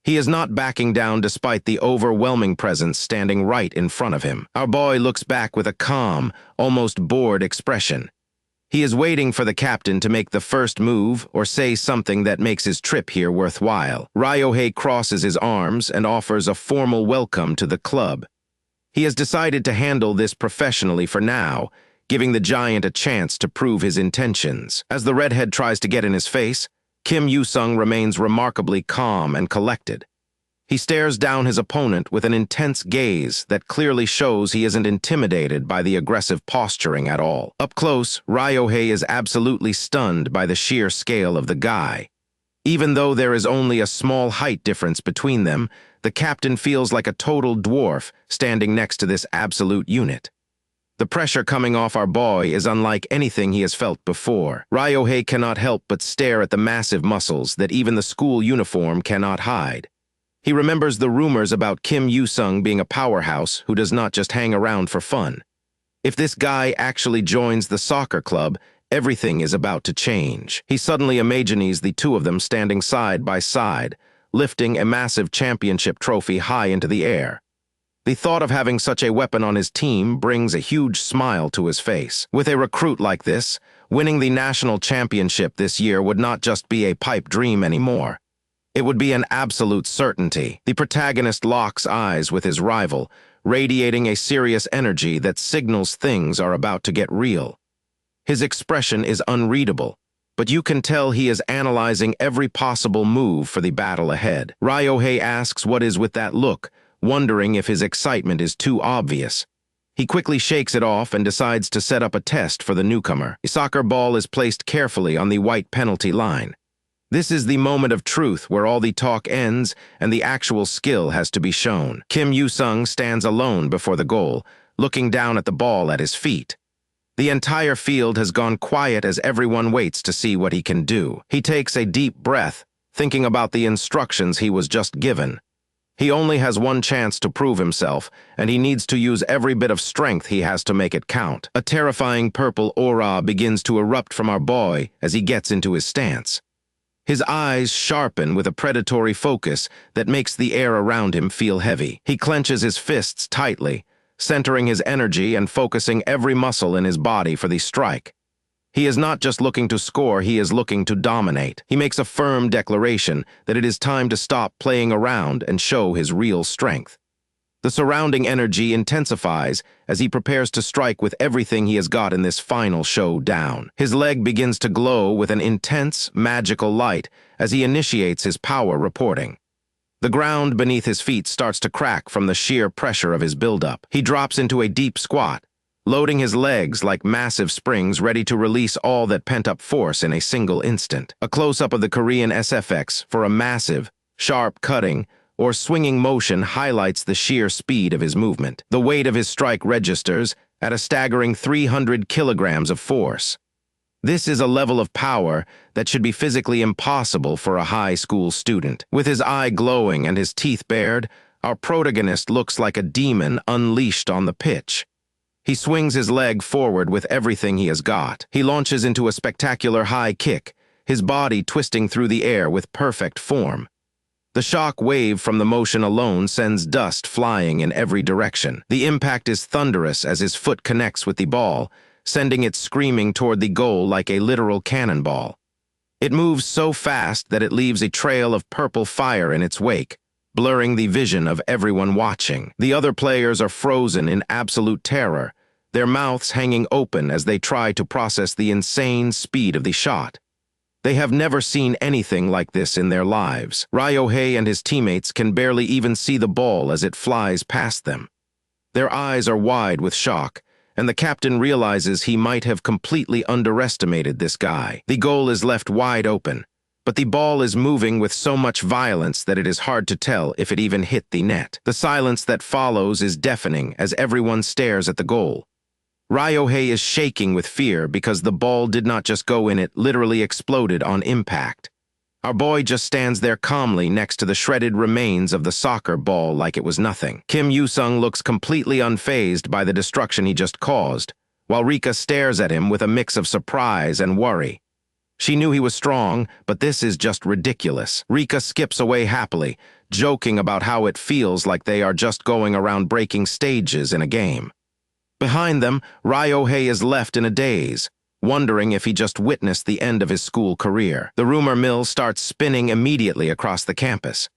He is not backing down despite the overwhelming presence standing right in front of him. Our boy looks back with a calm, almost bored expression. He is waiting for the captain to make the first move or say something that makes his trip here worthwhile. Ryohei crosses his arms and offers a formal welcome to the club. He has decided to handle this professionally for now, giving the giant a chance to prove his intentions. As the redhead tries to get in his face, Kim Yu-sung remains remarkably calm and collected. He stares down his opponent with an intense gaze that clearly shows he isn't intimidated by the aggressive posturing at all. Up close, Ryohei is absolutely stunned by the sheer scale of the guy. Even though there is only a small height difference between them, the captain feels like a total dwarf standing next to this absolute unit. The pressure coming off our boy is unlike anything he has felt before. Ryohei cannot help but stare at the massive muscles that even the school uniform cannot hide. He remembers the rumors about Kim Yu-sung being a powerhouse who does not just hang around for fun. If this guy actually joins the soccer club, everything is about to change. He suddenly imagines the two of them standing side by side, lifting a massive championship trophy high into the air. The thought of having such a weapon on his team brings a huge smile to his face. With a recruit like this, winning the national championship this year would not just be a pipe dream anymore. It would be an absolute certainty. The protagonist locks eyes with his rival, radiating a serious energy that signals things are about to get real. His expression is unreadable, but you can tell he is analyzing every possible move for the battle ahead. Ryohei asks what is with that look, wondering if his excitement is too obvious. He quickly shakes it off and decides to set up a test for the newcomer. A soccer ball is placed carefully on the white penalty line. This is the moment of truth where all the talk ends and the actual skill has to be shown. Kim Yu-sung stands alone before the goal, looking down at the ball at his feet. The entire field has gone quiet as everyone waits to see what he can do. He takes a deep breath, thinking about the instructions he was just given. He only has one chance to prove himself, and he needs to use every bit of strength he has to make it count. A terrifying purple aura begins to erupt from our boy as he gets into his stance. His eyes sharpen with a predatory focus that makes the air around him feel heavy. He clenches his fists tightly, centering his energy and focusing every muscle in his body for the strike. He is not just looking to score, he is looking to dominate. He makes a firm declaration that it is time to stop playing around and show his real strength. The surrounding energy intensifies as he prepares to strike with everything he has got in this final showdown. His leg begins to glow with an intense, magical light as he initiates his power reporting. The ground beneath his feet starts to crack from the sheer pressure of his buildup. He drops into a deep squat, loading his legs like massive springs ready to release all that pent-up force in a single instant. A close-up of the Korean SFX for a massive, sharp cutting or swinging motion highlights the sheer speed of his movement. The weight of his strike registers at a staggering 300 kilograms of force. This is a level of power that should be physically impossible for a high school student. With his eye glowing and his teeth bared, our protagonist looks like a demon unleashed on the pitch. He swings his leg forward with everything he has got. He launches into a spectacular high kick, his body twisting through the air with perfect form. The shock wave from the motion alone sends dust flying in every direction. The impact is thunderous as his foot connects with the ball, sending it screaming toward the goal like a literal cannonball. It moves so fast that it leaves a trail of purple fire in its wake, blurring the vision of everyone watching. The other players are frozen in absolute terror, their mouths hanging open as they try to process the insane speed of the shot. They have never seen anything like this in their lives. Ryohei and his teammates can barely even see the ball as it flies past them. Their eyes are wide with shock, and the captain realizes he might have completely underestimated this guy. The goal is left wide open, but the ball is moving with so much violence that it is hard to tell if it even hit the net. The silence that follows is deafening as everyone stares at the goal. Ryohei is shaking with fear because the ball did not just go in, it literally exploded on impact. Our boy just stands there calmly next to the shredded remains of the soccer ball like it was nothing. Kim Yu-sung looks completely unfazed by the destruction he just caused, while Rika stares at him with a mix of surprise and worry. She knew he was strong, but this is just ridiculous. Rika skips away happily, joking about how it feels like they are just going around breaking stages in a game. Behind them, Ryohei is left in a daze, wondering if he just witnessed the end of his school career. The rumor mill starts spinning immediately across the campus.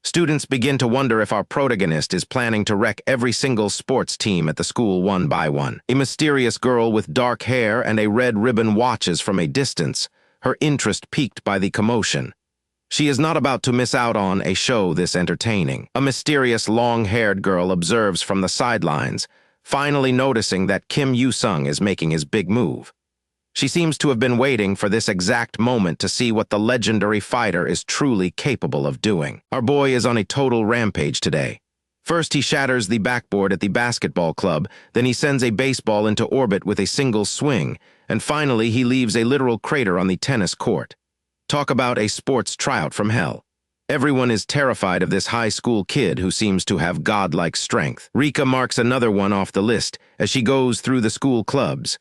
Students begin to wonder if our protagonist is planning to wreck every single sports team at the school one by one. A mysterious girl with dark hair and a red ribbon watches from a distance, her interest piqued by the commotion. She is not about to miss out on a show this entertaining. A mysterious long-haired girl observes from the sidelines, finally noticing that Kim Yu-sung is making his big move. She seems to have been waiting for this exact moment to see what the legendary fighter is truly capable of doing. Our boy is on a total rampage today. First, he shatters the backboard at the basketball club, then he sends a baseball into orbit with a single swing, and finally he leaves a literal crater on the tennis court. Talk about a sports tryout from hell. Everyone is terrified of this high school kid who seems to have godlike strength. Rika marks another one off the list as she goes through the school clubs.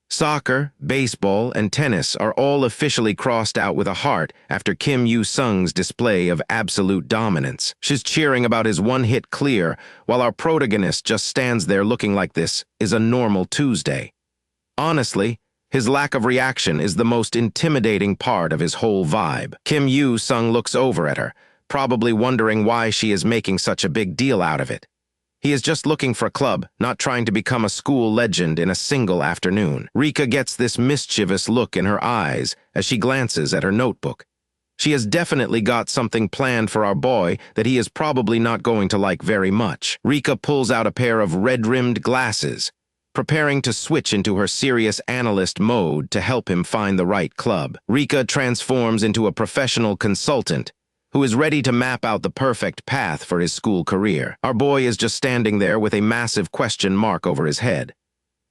Soccer, baseball, and tennis are all officially crossed out with a heart after Kim Yoo-sung's display of absolute dominance. She's cheering about his one-hit clear, while our protagonist just stands there looking like this is a normal Tuesday. Honestly, his lack of reaction is the most intimidating part of his whole vibe. Kim Yoo-sung looks over at her, probably wondering why she is making such a big deal out of it. He is just looking for a club, not trying to become a school legend in a single afternoon. Rika gets this mischievous look in her eyes as she glances at her notebook. She has definitely got something planned for our boy that he is probably not going to like very much. Rika pulls out a pair of red-rimmed glasses, preparing to switch into her serious analyst mode to help him find the right club. Rika transforms into a professional consultant who is ready to map out the perfect path for his school career. Our boy is just standing there with a massive question mark over his head.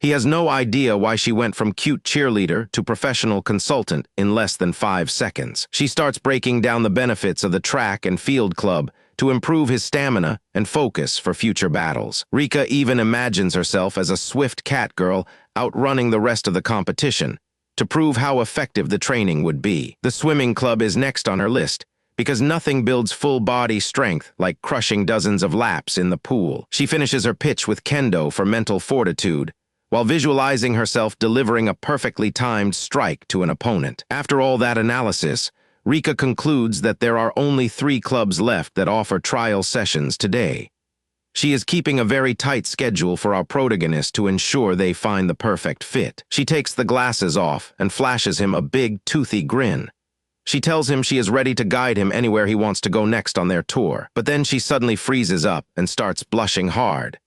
He has no idea why she went from cute cheerleader to professional consultant in less than 5 seconds. She starts breaking down the benefits of the track and field club to improve his stamina and focus for future battles. Rika even imagines herself as a swift cat girl outrunning the rest of the competition to prove how effective the training would be. The swimming club is next on her list, because nothing builds full-body strength like crushing dozens of laps in the pool. She finishes her pitch with kendo for mental fortitude, while visualizing herself delivering a perfectly timed strike to an opponent. After all that analysis, Rika concludes that there are only 3 clubs left that offer trial sessions today. She is keeping a very tight schedule for our protagonist to ensure they find the perfect fit. She takes the glasses off and flashes him a big, toothy grin. She tells him she is ready to guide him anywhere he wants to go next on their tour, but then she suddenly freezes up and starts blushing hard.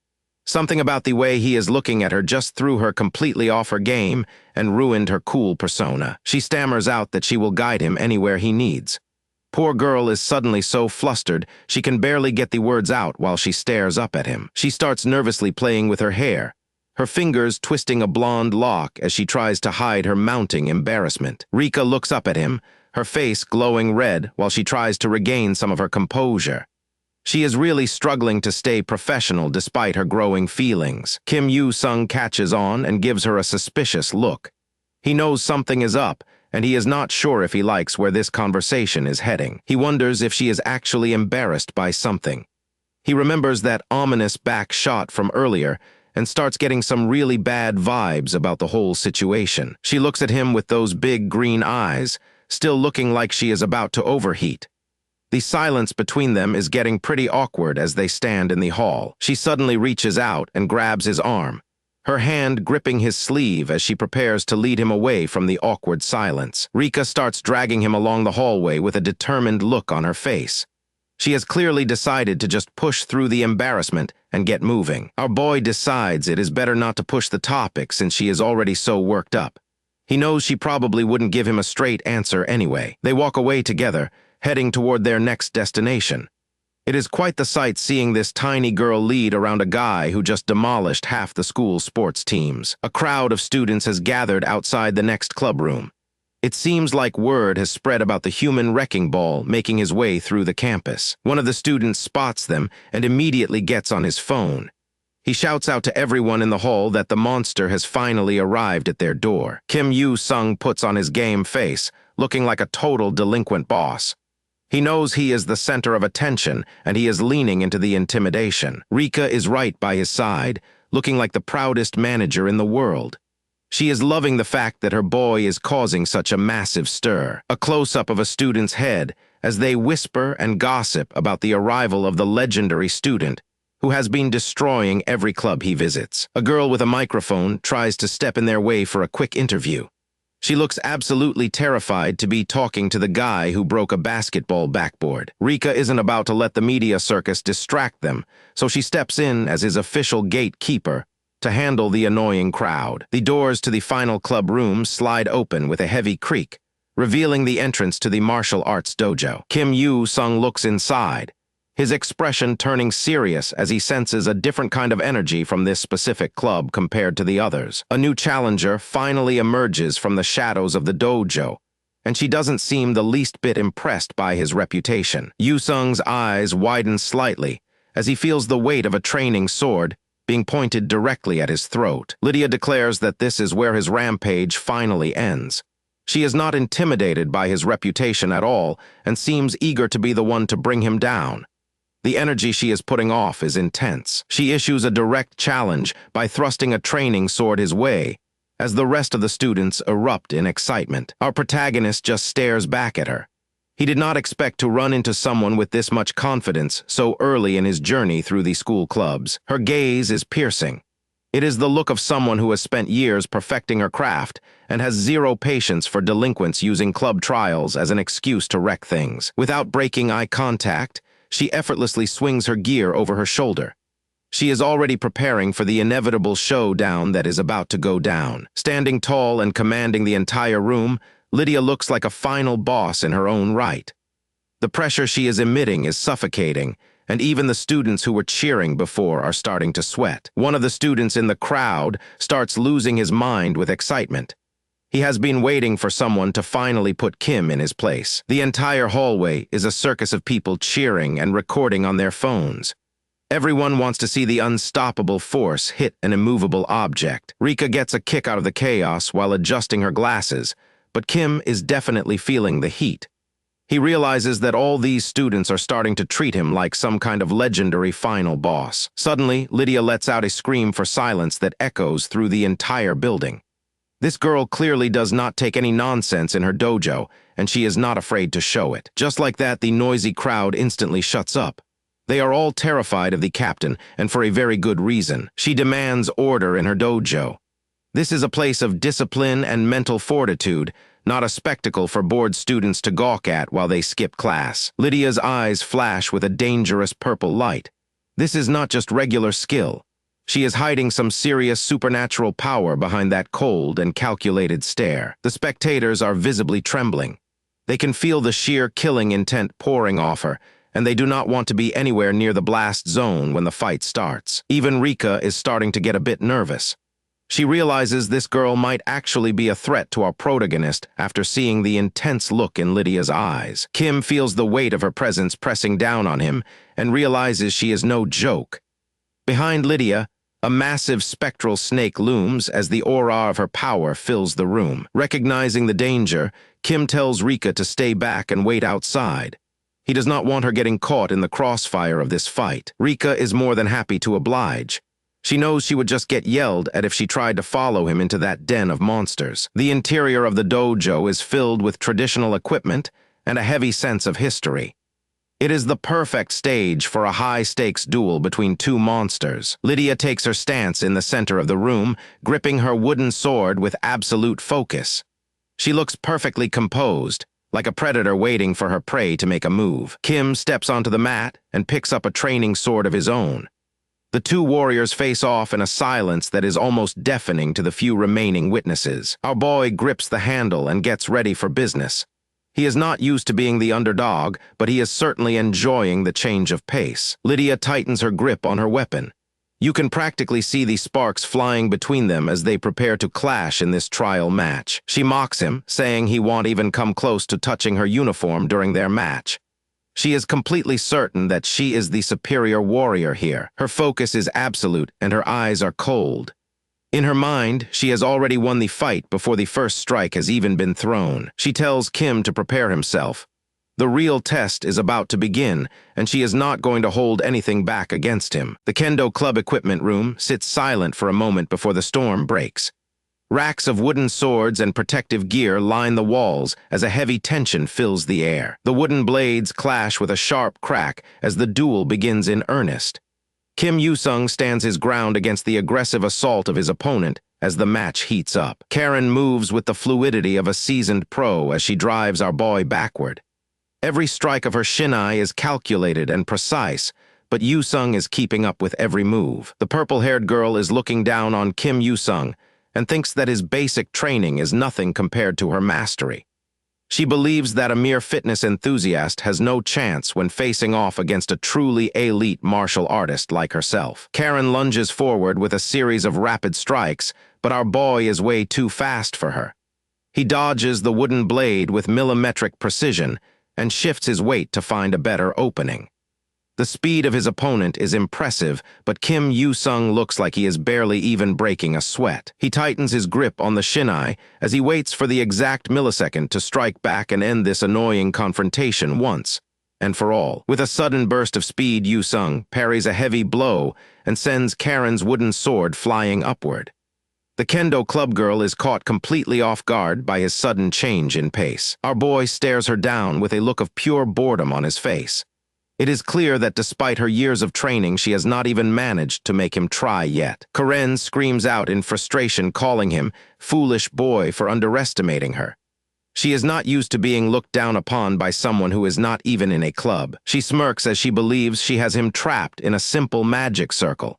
Something about the way he is looking at her just threw her completely off her game and ruined her cool persona. She stammers out that she will guide him anywhere he needs. Poor girl is suddenly so flustered she can barely get the words out while she stares up at him. She starts nervously playing with her hair, her fingers twisting a blonde lock as she tries to hide her mounting embarrassment. Rika looks up at him, her face glowing red while she tries to regain some of her composure. She is really struggling to stay professional despite her growing feelings. Kim Yoo-sung catches on and gives her a suspicious look. He knows something is up, and he is not sure if he likes where this conversation is heading. He wonders if she is actually embarrassed by something. He remembers that ominous back shot from earlier and starts getting some really bad vibes about the whole situation. She looks at him with those big green eyes, still looking like she is about to overheat. The silence between them is getting pretty awkward as they stand in the hall. She suddenly reaches out and grabs his arm, her hand gripping his sleeve as she prepares to lead him away from the awkward silence. Rika starts dragging him along the hallway with a determined look on her face. She has clearly decided to just push through the embarrassment and get moving. Our boy decides it is better not to push the topic since she is already so worked up. He knows she probably wouldn't give him a straight answer anyway. They walk away together, heading toward their next destination. It is quite the sight seeing this tiny girl lead around a guy who just demolished half the school's sports teams. A crowd of students has gathered outside the next clubroom. It seems like word has spread about the human wrecking ball making his way through the campus. One of the students spots them and immediately gets on his phone. He shouts out to everyone in the hall that the monster has finally arrived at their door. Kim Yoo-sung puts on his game face, looking like a total delinquent boss. He knows he is the center of attention, and he is leaning into the intimidation. Rika is right by his side, looking like the proudest manager in the world. She is loving the fact that her boy is causing such a massive stir. A close-up of a student's head as they whisper and gossip about the arrival of the legendary student who has been destroying every club he visits. A girl with a microphone tries to step in their way for a quick interview. She looks absolutely terrified to be talking to the guy who broke a basketball backboard. Rika isn't about to let the media circus distract them, so she steps in as his official gatekeeper to handle the annoying crowd. The doors to the final club room slide open with a heavy creak, revealing the entrance to the martial arts dojo. Kim Yoo-sung looks inside, his expression turning serious as he senses a different kind of energy from this specific club compared to the others. A new challenger finally emerges from the shadows of the dojo, and she doesn't seem the least bit impressed by his reputation. Yu-sung's eyes widen slightly as he feels the weight of a training sword being pointed directly at his throat. Lydia declares that this is where his rampage finally ends. She is not intimidated by his reputation at all and seems eager to be the one to bring him down. The energy she is putting off is intense. She issues a direct challenge by thrusting a training sword his way, as the rest of the students erupt in excitement. Our protagonist just stares back at her. He did not expect to run into someone with this much confidence so early in his journey through the school clubs. Her gaze is piercing. It is the look of someone who has spent years perfecting her craft and has zero patience for delinquents using club trials as an excuse to wreck things. Without breaking eye contact, she effortlessly swings her gear over her shoulder. She is already preparing for the inevitable showdown that is about to go down. Standing tall and commanding the entire room, Lydia looks like a final boss in her own right. The pressure she is emitting is suffocating, and even the students who were cheering before are starting to sweat. One of the students in the crowd starts losing his mind with excitement. He has been waiting for someone to finally put Kim in his place. The entire hallway is a circus of people cheering and recording on their phones. Everyone wants to see the unstoppable force hit an immovable object. Rika gets a kick out of the chaos while adjusting her glasses, but Kim is definitely feeling the heat. He realizes that all these students are starting to treat him like some kind of legendary final boss. Suddenly, Lydia lets out a scream for silence that echoes through the entire building. This girl clearly does not take any nonsense in her dojo, and she is not afraid to show it. Just like that, the noisy crowd instantly shuts up. They are all terrified of the captain, and for a very good reason. She demands order in her dojo. This is a place of discipline and mental fortitude, not a spectacle for bored students to gawk at while they skip class. Lydia's eyes flash with a dangerous purple light. This is not just regular skill. She is hiding some serious supernatural power behind that cold and calculated stare. The spectators are visibly trembling. They can feel the sheer killing intent pouring off her, and they do not want to be anywhere near the blast zone when the fight starts. Even Rika is starting to get a bit nervous. She realizes this girl might actually be a threat to our protagonist after seeing the intense look in Lydia's eyes. Kim feels the weight of her presence pressing down on him and realizes she is no joke. Behind Lydia, a massive spectral snake looms as the aura of her power fills the room. Recognizing the danger, Kim tells Rika to stay back and wait outside. He does not want her getting caught in the crossfire of this fight. Rika is more than happy to oblige. She knows she would just get yelled at if she tried to follow him into that den of monsters. The interior of the dojo is filled with traditional equipment and a heavy sense of history. It is the perfect stage for a high-stakes duel between two monsters. Lydia takes her stance in the center of the room, gripping her wooden sword with absolute focus. She looks perfectly composed, like a predator waiting for her prey to make a move. Kim steps onto the mat and picks up a training sword of his own. The two warriors face off in a silence that is almost deafening to the few remaining witnesses. Our boy grips the handle and gets ready for business. He is not used to being the underdog, but he is certainly enjoying the change of pace. Lydia tightens her grip on her weapon. You can practically see the sparks flying between them as they prepare to clash in this trial match. She mocks him, saying he won't even come close to touching her uniform during their match. She is completely certain that she is the superior warrior here. Her focus is absolute and her eyes are cold. In her mind, she has already won the fight before the first strike has even been thrown. She tells Kim to prepare himself. The real test is about to begin, and she is not going to hold anything back against him. The Kendo Club equipment room sits silent for a moment before the storm breaks. Racks of wooden swords and protective gear line the walls as a heavy tension fills the air. The wooden blades clash with a sharp crack as the duel begins in earnest. Kim Yu-sung stands his ground against the aggressive assault of his opponent as the match heats up. Karen moves with the fluidity of a seasoned pro as she drives our boy backward. Every strike of her shinai is calculated and precise, but Yu-sung is keeping up with every move. The purple-haired girl is looking down on Kim Yu-sung and thinks that his basic training is nothing compared to her mastery. She believes that a mere fitness enthusiast has no chance when facing off against a truly elite martial artist like herself. Karen lunges forward with a series of rapid strikes, but our boy is way too fast for her. He dodges the wooden blade with millimetric precision and shifts his weight to find a better opening. The speed of his opponent is impressive, but Kim Yu-sung looks like he is barely even breaking a sweat. He tightens his grip on the shinai as he waits for the exact millisecond to strike back and end this annoying confrontation once and for all. With a sudden burst of speed, Yu-sung parries a heavy blow and sends Karen's wooden sword flying upward. The kendo club girl is caught completely off guard by his sudden change in pace. Our boy stares her down with a look of pure boredom on his face. It is clear that despite her years of training, she has not even managed to make him try yet. Karen screams out in frustration, calling him foolish boy for underestimating her. She is not used to being looked down upon by someone who is not even in a club. She smirks as she believes she has him trapped in a simple magic circle.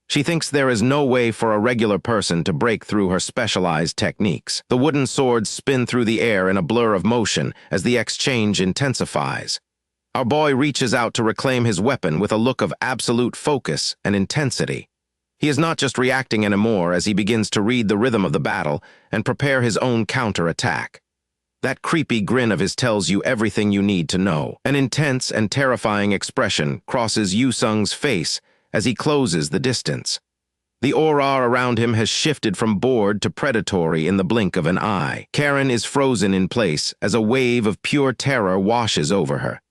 She thinks there is no way for a regular person to break through her specialized techniques. The wooden swords spin through the air in a blur of motion as the exchange intensifies. Our boy reaches out to reclaim his weapon with a look of absolute focus and intensity. He is not just reacting anymore as he begins to read the rhythm of the battle and prepare his own counter-attack. That creepy grin of his tells you everything you need to know. An intense and terrifying expression crosses Yu-sung's face as he closes the distance. The aura around him has shifted from bored to predatory in the blink of an eye. Karen is frozen in place as a wave of pure terror washes over her.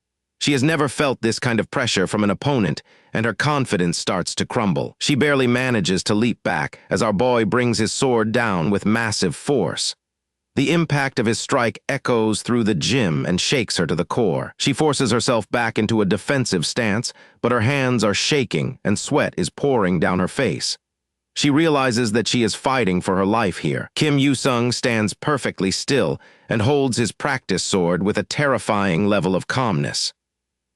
She has never felt this kind of pressure from an opponent, and her confidence starts to crumble. She barely manages to leap back as our boy brings his sword down with massive force. The impact of his strike echoes through the gym and shakes her to the core. She forces herself back into a defensive stance, but her hands are shaking and sweat is pouring down her face. She realizes that she is fighting for her life here. Kim Yu-sung stands perfectly still and holds his practice sword with a terrifying level of calmness.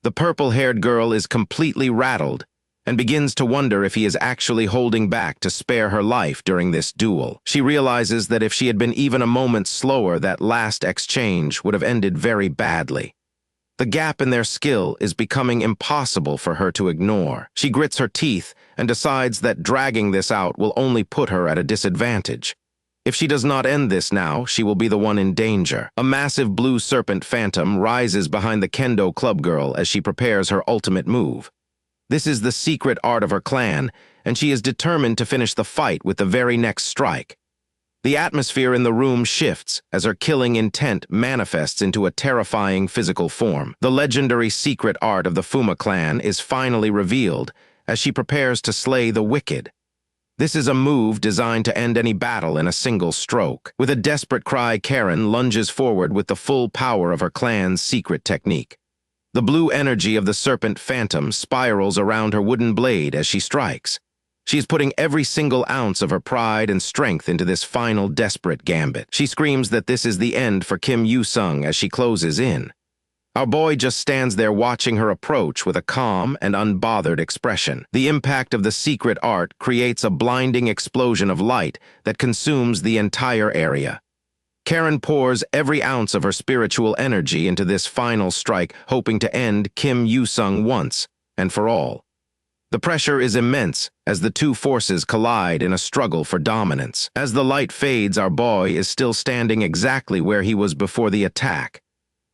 The purple-haired girl is completely rattled and begins to wonder if he is actually holding back to spare her life during this duel. She realizes that if she had been even a moment slower, that last exchange would have ended very badly. The gap in their skill is becoming impossible for her to ignore. She grits her teeth and decides that dragging this out will only put her at a disadvantage. If she does not end this now, she will be the one in danger. A massive blue serpent phantom rises behind the kendo club girl as she prepares her ultimate move. This is the secret art of her clan, and she is determined to finish the fight with the very next strike. The atmosphere in the room shifts as her killing intent manifests into a terrifying physical form. The legendary secret art of the Fuma clan is finally revealed as she prepares to slay the wicked. This is a move designed to end any battle in a single stroke. With a desperate cry, Karen lunges forward with the full power of her clan's secret technique. The blue energy of the serpent phantom spirals around her wooden blade as she strikes. She is putting every single ounce of her pride and strength into this final desperate gambit. She screams that this is the end for Kim Yu-sung as she closes in. Our boy just stands there watching her approach with a calm and unbothered expression. The impact of the secret art creates a blinding explosion of light that consumes the entire area. Karen pours every ounce of her spiritual energy into this final strike, hoping to end Kim Yu-sung once and for all. The pressure is immense as the two forces collide in a struggle for dominance. As the light fades, our boy is still standing exactly where he was before the attack.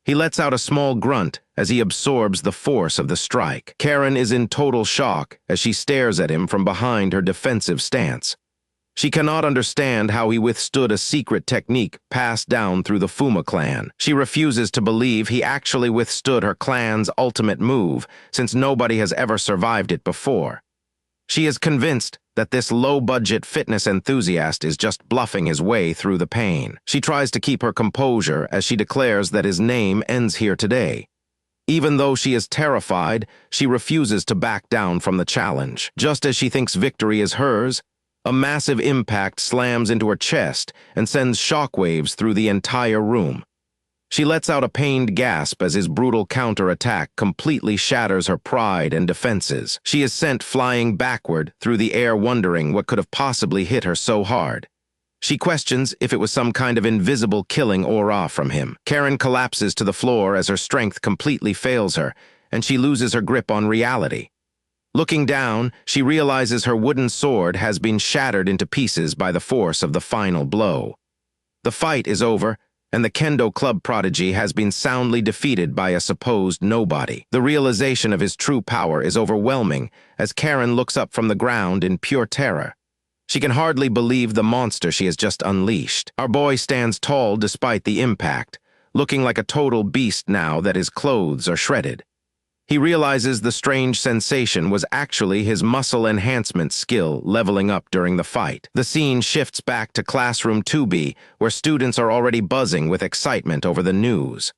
He lets out a small grunt as he absorbs the force of the strike. Karen is in total shock as she stares at him from behind her defensive stance. She cannot understand how he withstood a secret technique passed down through the Fuma clan. She refuses to believe he actually withstood her clan's ultimate move, since nobody has ever survived it before. She is convinced that this low-budget fitness enthusiast is just bluffing his way through the pain. She tries to keep her composure as she declares that his name ends here today. Even though she is terrified, she refuses to back down from the challenge. Just as she thinks victory is hers, a massive impact slams into her chest and sends shockwaves through the entire room. She lets out a pained gasp as his brutal counterattack completely shatters her pride and defenses. She is sent flying backward through the air, wondering what could have possibly hit her so hard. She questions if it was some kind of invisible killing aura from him. Karen collapses to the floor as her strength completely fails her, and she loses her grip on reality. Looking down, she realizes her wooden sword has been shattered into pieces by the force of the final blow. The fight is over, and the kendo club prodigy has been soundly defeated by a supposed nobody. The realization of his true power is overwhelming as Karen looks up from the ground in pure terror. She can hardly believe the monster she has just unleashed. Our boy stands tall despite the impact, looking like a total beast now that his clothes are shredded. He realizes the strange sensation was actually his muscle enhancement skill leveling up during the fight. The scene shifts back to classroom 2B, where students are already buzzing with excitement over the news.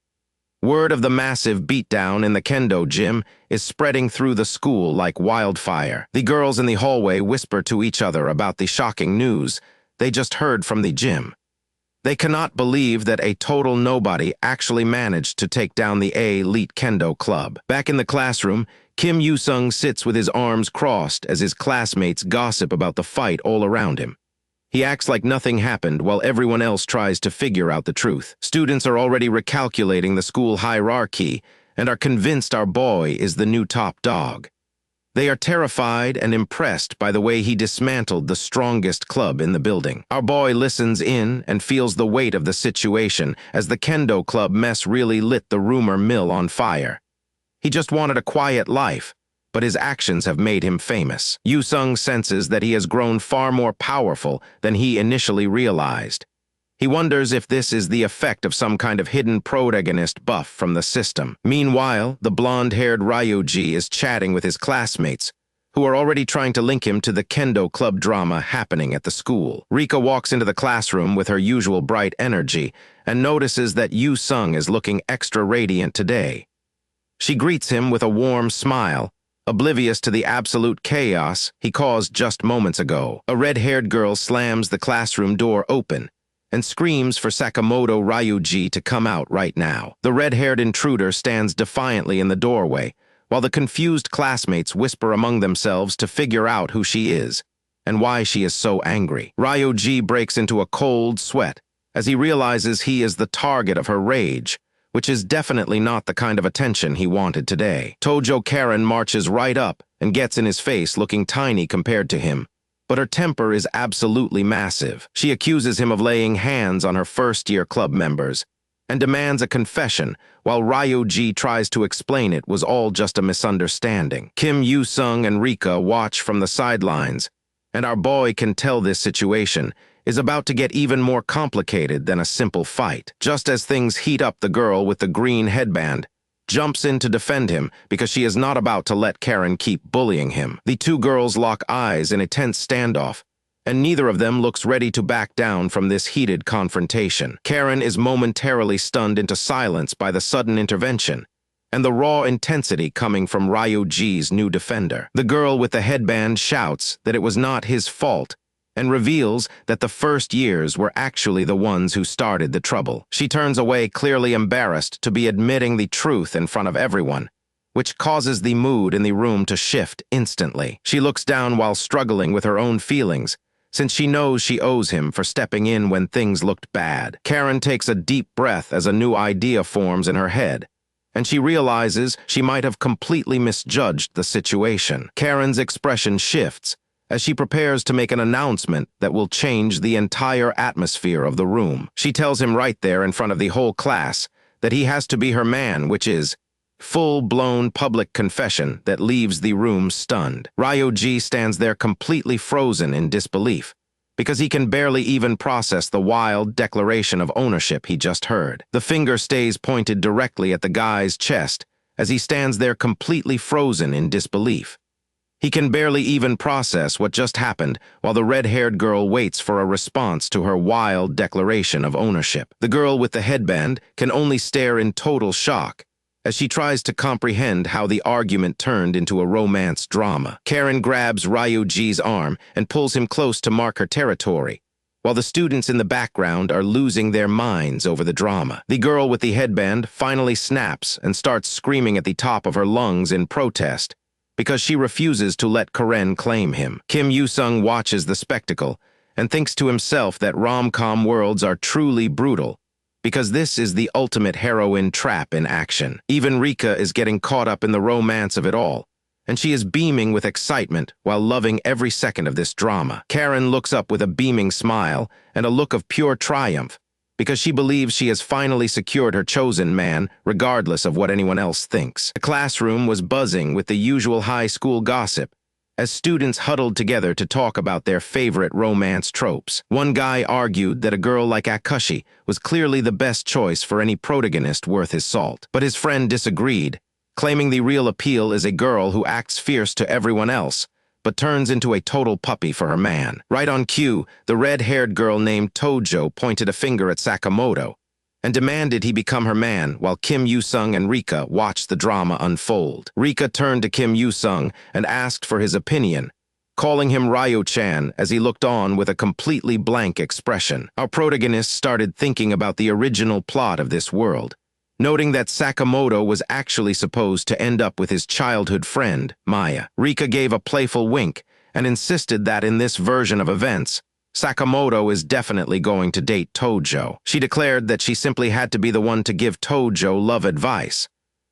Word of the massive beatdown in the kendo gym is spreading through the school like wildfire. The girls in the hallway whisper to each other about the shocking news they just heard from the gym. They cannot believe that a total nobody actually managed to take down the elite kendo club. Back in the classroom, Kim Yoo-sung sits with his arms crossed as his classmates gossip about the fight all around him. He acts like nothing happened while everyone else tries to figure out the truth. Students are already recalculating the school hierarchy and are convinced our boy is the new top dog. They are terrified and impressed by the way he dismantled the strongest club in the building. Our boy listens in and feels the weight of the situation as the kendo club mess really lit the rumor mill on fire. He just wanted a quiet life, but his actions have made him famous. Yoo-sung senses that he has grown far more powerful than he initially realized. He wonders if this is the effect of some kind of hidden protagonist buff from the system. Meanwhile, the blonde-haired Ryuji is chatting with his classmates, who are already trying to link him to the kendo club drama happening at the school. Rika walks into the classroom with her usual bright energy and notices that Yoo-sung is looking extra radiant today. She greets him with a warm smile, oblivious to the absolute chaos he caused just moments ago. A red-haired girl slams the classroom door open and screams for Sakamoto Ryuji to come out right now. The red-haired intruder stands defiantly in the doorway, while the confused classmates whisper among themselves to figure out who she is and why she is so angry. Ryuji breaks into a cold sweat as he realizes he is the target of her rage, which is definitely not the kind of attention he wanted today. Tojo Karen marches right up and gets in his face, looking tiny compared to him, but her temper is absolutely massive. She accuses him of laying hands on her first-year club members and demands a confession, while Ryuji tries to explain it was all just a misunderstanding. Kim Yoo-sung and Rika watch from the sidelines, and our boy can tell this situation is about to get even more complicated than a simple fight. Just as things heat up, the girl with the green headband jumps in to defend him because she is not about to let Karen keep bullying him. The two girls lock eyes in a tense standoff, and neither of them looks ready to back down from this heated confrontation. Karen is momentarily stunned into silence by the sudden intervention and the raw intensity coming from Ryuji's new defender. The girl with the headband shouts that it was not his fault and reveals that the first years were actually the ones who started the trouble. She turns away, clearly embarrassed to be admitting the truth in front of everyone, which causes the mood in the room to shift instantly. She looks down while struggling with her own feelings, since she knows she owes him for stepping in when things looked bad. Karen takes a deep breath as a new idea forms in her head, and she realizes she might have completely misjudged the situation. Karen's expression shifts as she prepares to make an announcement that will change the entire atmosphere of the room. She tells him right there in front of the whole class that he has to be her man, which is full-blown public confession that leaves the room stunned. Ryuji stands there completely frozen in disbelief, because he can barely even process the wild declaration of ownership he just heard. The finger stays pointed directly at the guy's chest as he stands there completely frozen in disbelief. He can barely even process what just happened while the red-haired girl waits for a response to her wild declaration of ownership. The girl with the headband can only stare in total shock as she tries to comprehend how the argument turned into a romance drama. Karen grabs Ryuji's arm and pulls him close to mark her territory, while the students in the background are losing their minds over the drama. The girl with the headband finally snaps and starts screaming at the top of her lungs in protest, because she refuses to let Karen claim him. Kim Yoo-sung watches the spectacle and thinks to himself that rom-com worlds are truly brutal, because this is the ultimate heroine trap in action. Even Rika is getting caught up in the romance of it all, and she is beaming with excitement while loving every second of this drama. Karen looks up with a beaming smile and a look of pure triumph because she believes she has finally secured her chosen man, regardless of what anyone else thinks. The classroom was buzzing with the usual high school gossip, as students huddled together to talk about their favorite romance tropes. One guy argued that a girl like Akashi was clearly the best choice for any protagonist worth his salt. But his friend disagreed, claiming the real appeal is a girl who acts fierce to everyone else, but turns into a total puppy for her man. Right on cue, the red-haired girl named Tojo pointed a finger at Sakamoto and demanded he become her man, while Kim Yoo-sung and Rika watched the drama unfold. Rika turned to Kim Yoo-sung and asked for his opinion, calling him Ryo-chan as he looked on with a completely blank expression. Our protagonist started thinking about the original plot of this world, noting that Sakamoto was actually supposed to end up with his childhood friend, Maya. Rika gave a playful wink and insisted that in this version of events, Sakamoto is definitely going to date Tojo. She declared that she simply had to be the one to give Tojo love advice,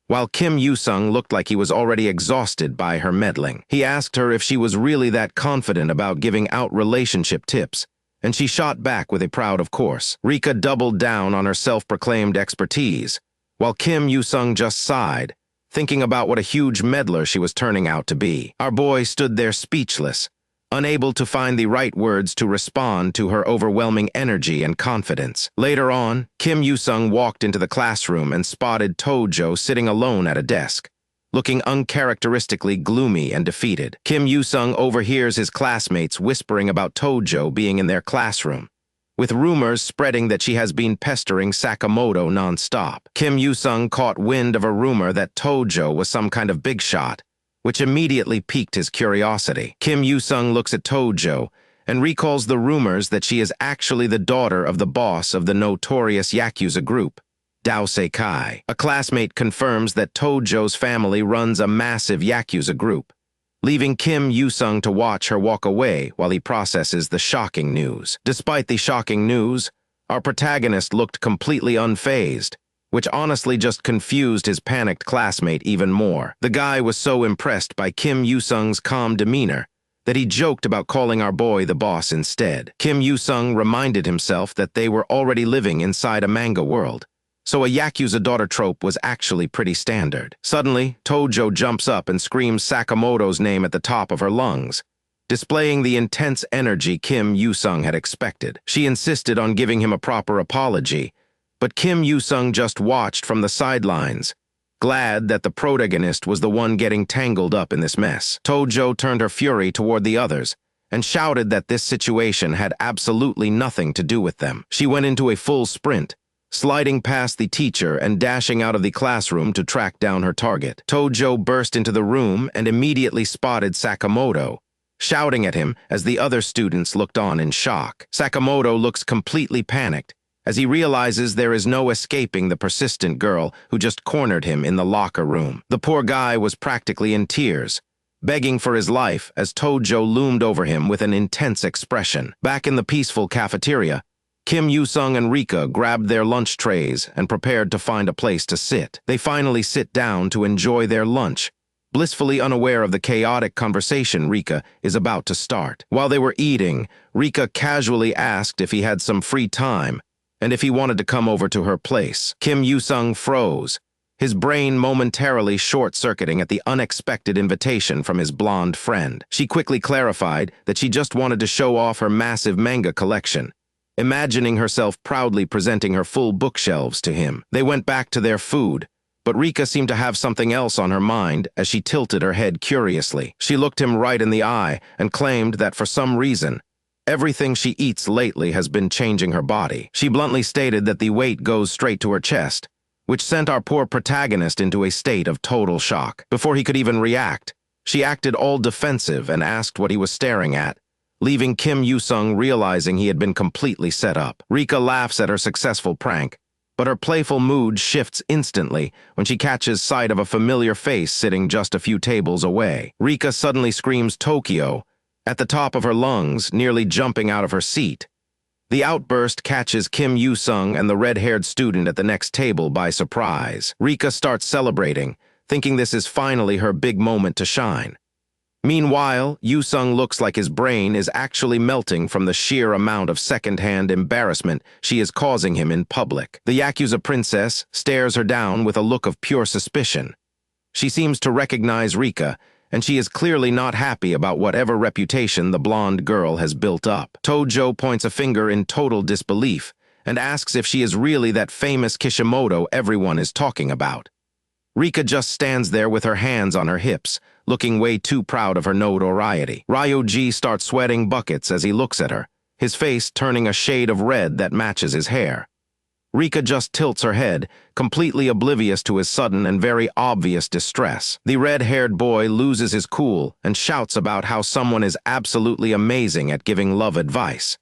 while Kim Yoo-sung looked like he was already exhausted by her meddling. He asked her if she was really that confident about giving out relationship tips, and she shot back with a proud of course. Rika doubled down on her self-proclaimed expertise, while Kim Yoo-sung just sighed, thinking about what a huge meddler she was turning out to be. Our boy stood there speechless, unable to find the right words to respond to her overwhelming energy and confidence. Later on, Kim Yoo-sung walked into the classroom and spotted Tojo sitting alone at a desk, looking uncharacteristically gloomy and defeated. Kim Yoo-sung overhears his classmates whispering about Tojo being in their classroom, with rumors spreading that she has been pestering Sakamoto non-stop. Kim Yoo-sung caught wind of a rumor that Tojo was some kind of big shot, which immediately piqued his curiosity. Kim Yoo-sung looks at Tojo and recalls the rumors that she is actually the daughter of the boss of the notorious Yakuza group, Isekai'd. A classmate confirms that Tojo's family runs a massive Yakuza group, leaving Kim Yoo-sung to watch her walk away while he processes the shocking news. Despite the shocking news, our protagonist looked completely unfazed, which honestly just confused his panicked classmate even more. The guy was so impressed by Kim Yoo-sung's calm demeanor that he joked about calling our boy the boss instead. Kim Yoo-sung reminded himself that they were already living inside a manga world, so a Yakuza daughter trope was actually pretty standard. Suddenly, Tojo jumps up and screams Sakamoto's name at the top of her lungs, displaying the intense energy Kim Yoo-sung had expected. She insisted on giving him a proper apology, but Kim Yoo-sung just watched from the sidelines, glad that the protagonist was the one getting tangled up in this mess. Tojo turned her fury toward the others and shouted that this situation had absolutely nothing to do with them. She went into a full sprint, sliding past the teacher and dashing out of the classroom to track down her target. Tojo burst into the room and immediately spotted Sakamoto, shouting at him as the other students looked on in shock. Sakamoto looks completely panicked as he realizes there is no escaping the persistent girl who just cornered him in the locker room. The poor guy was practically in tears, begging for his life as Tojo loomed over him with an intense expression. Back in the peaceful cafeteria, Kim Yoo-sung and Rika grabbed their lunch trays and prepared to find a place to sit. They finally sit down to enjoy their lunch, blissfully unaware of the chaotic conversation Rika is about to start. While they were eating, Rika casually asked if he had some free time and if he wanted to come over to her place. Kim Yoo-sung froze, his brain momentarily short-circuiting at the unexpected invitation from his blonde friend. She quickly clarified that she just wanted to show off her massive manga collection, imagining herself proudly presenting her full bookshelves to him. They went back to their food, but Rika seemed to have something else on her mind as she tilted her head curiously. She looked him right in the eye and claimed that for some reason, everything she eats lately has been changing her body. She bluntly stated that the weight goes straight to her chest, which sent our poor protagonist into a state of total shock. Before he could even react, she acted all defensive and asked what he was staring at, leaving Kim Yoo-sung realizing he had been completely set up. Rika laughs at her successful prank, but her playful mood shifts instantly when she catches sight of a familiar face sitting just a few tables away. Rika suddenly screams Tokyo at the top of her lungs, nearly jumping out of her seat. The outburst catches Kim Yoo-sung and the red-haired student at the next table by surprise. Rika starts celebrating, thinking this is finally her big moment to shine. Meanwhile, Yu-sung looks like his brain is actually melting from the sheer amount of second-hand embarrassment she is causing him in public. The Yakuza princess stares her down with a look of pure suspicion. She seems to recognize Rika, and she is clearly not happy about whatever reputation the blonde girl has built up. Tojo points a finger in total disbelief and asks if she is really that famous Kishimoto everyone is talking about. Rika just stands there with her hands on her hips, looking way too proud of her notoriety. Ryoji starts sweating buckets as he looks at her, his face turning a shade of red that matches his hair. Rika just tilts her head, completely oblivious to his sudden and very obvious distress. The red-haired boy loses his cool and shouts about how someone is absolutely amazing at giving love advice.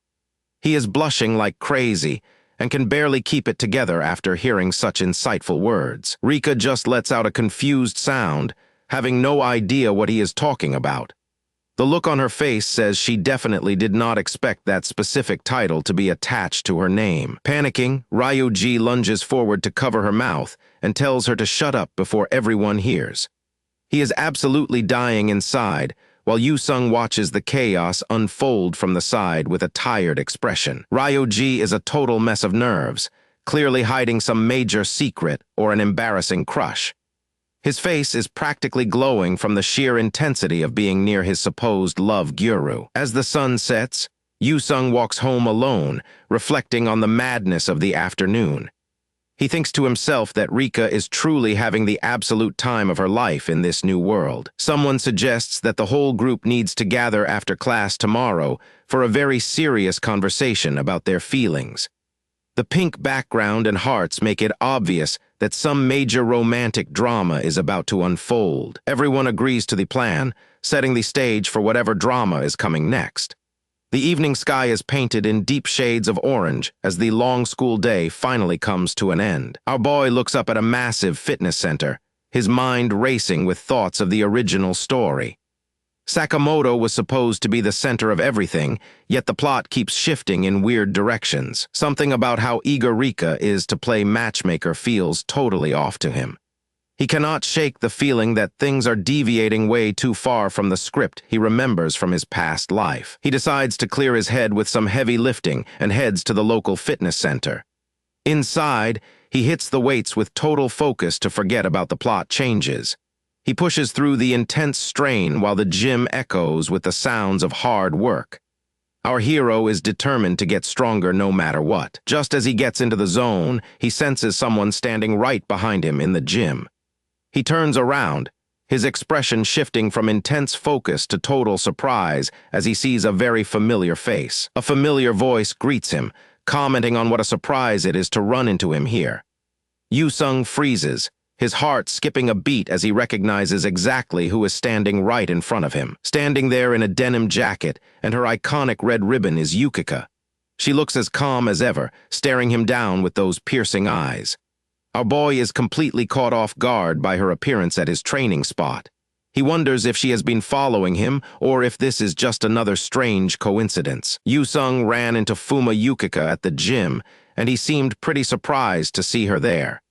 He is blushing like crazy and can barely keep it together after hearing such insightful words. Rika just lets out a confused sound, having no idea what he is talking about. The look on her face says she definitely did not expect that specific title to be attached to her name. Panicking, Ryoji lunges forward to cover her mouth and tells her to shut up before everyone hears. He is absolutely dying inside, while Yu-sung watches the chaos unfold from the side with a tired expression. Ryoji is a total mess of nerves, clearly hiding some major secret or an embarrassing crush. His face is practically glowing from the sheer intensity of being near his supposed love guru. As the sun sets, Yu-sung walks home alone, reflecting on the madness of the afternoon. He thinks to himself that Rika is truly having the absolute time of her life in this new world. Someone suggests that the whole group needs to gather after class tomorrow for a very serious conversation about their feelings. The pink background and hearts make it obvious that some major romantic drama is about to unfold. Everyone agrees to the plan, setting the stage for whatever drama is coming next. The evening sky is painted in deep shades of orange as the long school day finally comes to an end. Our boy looks up at a massive fitness center, his mind racing with thoughts of the original story. Sakamoto was supposed to be the center of everything, yet the plot keeps shifting in weird directions. Something about how eager Rika is to play matchmaker feels totally off to him. He cannot shake the feeling that things are deviating way too far from the script he remembers from his past life. He decides to clear his head with some heavy lifting and heads to the local fitness center. Inside, he hits the weights with total focus to forget about the plot changes. He pushes through the intense strain while the gym echoes with the sounds of hard work. Our hero is determined to get stronger no matter what. Just as he gets into the zone, he senses someone standing right behind him in the gym. He turns around, his expression shifting from intense focus to total surprise as he sees a very familiar face. A familiar voice greets him, commenting on what a surprise it is to run into him here. Yu-sung freezes, his heart skipping a beat as he recognizes exactly who is standing right in front of him. Standing there in a denim jacket, and her iconic red ribbon is Yukika. She looks as calm as ever, staring him down with those piercing eyes. Our boy is completely caught off guard by her appearance at his training spot. He wonders if she has been following him or if this is just another strange coincidence. Yu-sung ran into Fuma Yukika at the gym, and he seemed pretty surprised to see her there.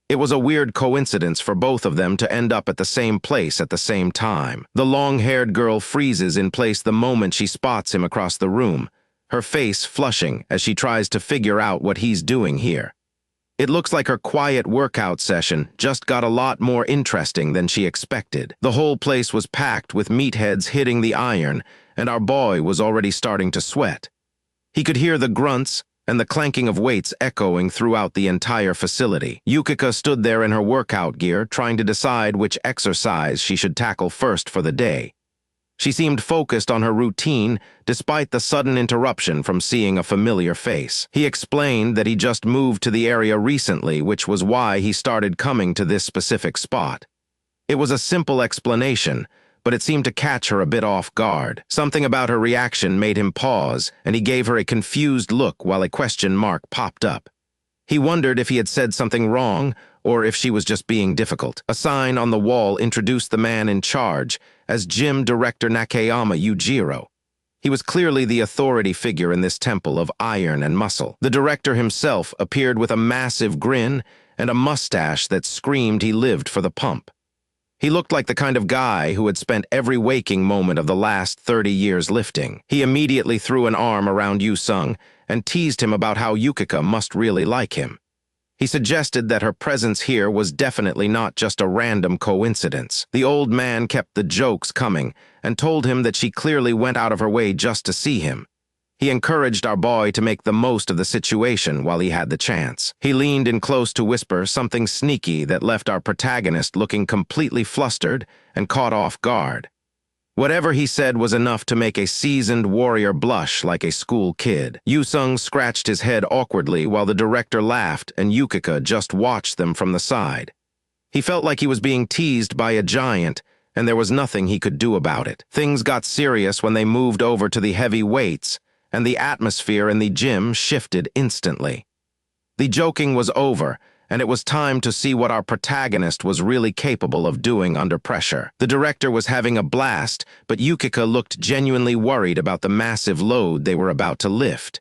It was a weird coincidence for both of them to end up at the same place at the same time. The long-haired girl freezes in place the moment she spots him across the room, her face flushing as she tries to figure out what he's doing here. It looks like her quiet workout session just got a lot more interesting than she expected. The whole place was packed with meatheads hitting the iron, and our boy was already starting to sweat. He could hear the grunts and the clanking of weights echoing throughout the entire facility. Yukika stood there in her workout gear, trying to decide which exercise she should tackle first for the day. She seemed focused on her routine, despite the sudden interruption from seeing a familiar face. He explained that he just moved to the area recently, which was why he started coming to this specific spot. It was a simple explanation, but it seemed to catch her a bit off guard. Something about her reaction made him pause, and he gave her a confused look while a question mark popped up. He wondered if he had said something wrong, or if she was just being difficult. A sign on the wall introduced the man in charge as Gym Director Nakayama Yujiro. He was clearly the authority figure in this temple of iron and muscle. The director himself appeared with a massive grin and a mustache that screamed he lived for the pump. He looked like the kind of guy who had spent every waking moment of the last 30 years lifting. He immediately threw an arm around Yu-sung and teased him about how Yukika must really like him. He suggested that her presence here was definitely not just a random coincidence. The old man kept the jokes coming and told him that she clearly went out of her way just to see him. He encouraged our boy to make the most of the situation while he had the chance. He leaned in close to whisper something sneaky that left our protagonist looking completely flustered and caught off guard. Whatever he said was enough to make a seasoned warrior blush like a school kid. Yu-sung scratched his head awkwardly while the director laughed and Yukika just watched them from the side. He felt like he was being teased by a giant, and there was nothing he could do about it. Things got serious when they moved over to the heavy weights, and the atmosphere in the gym shifted instantly. The joking was over, and it was time to see what our protagonist was really capable of doing under pressure. The director was having a blast, but Yukika looked genuinely worried about the massive load they were about to lift.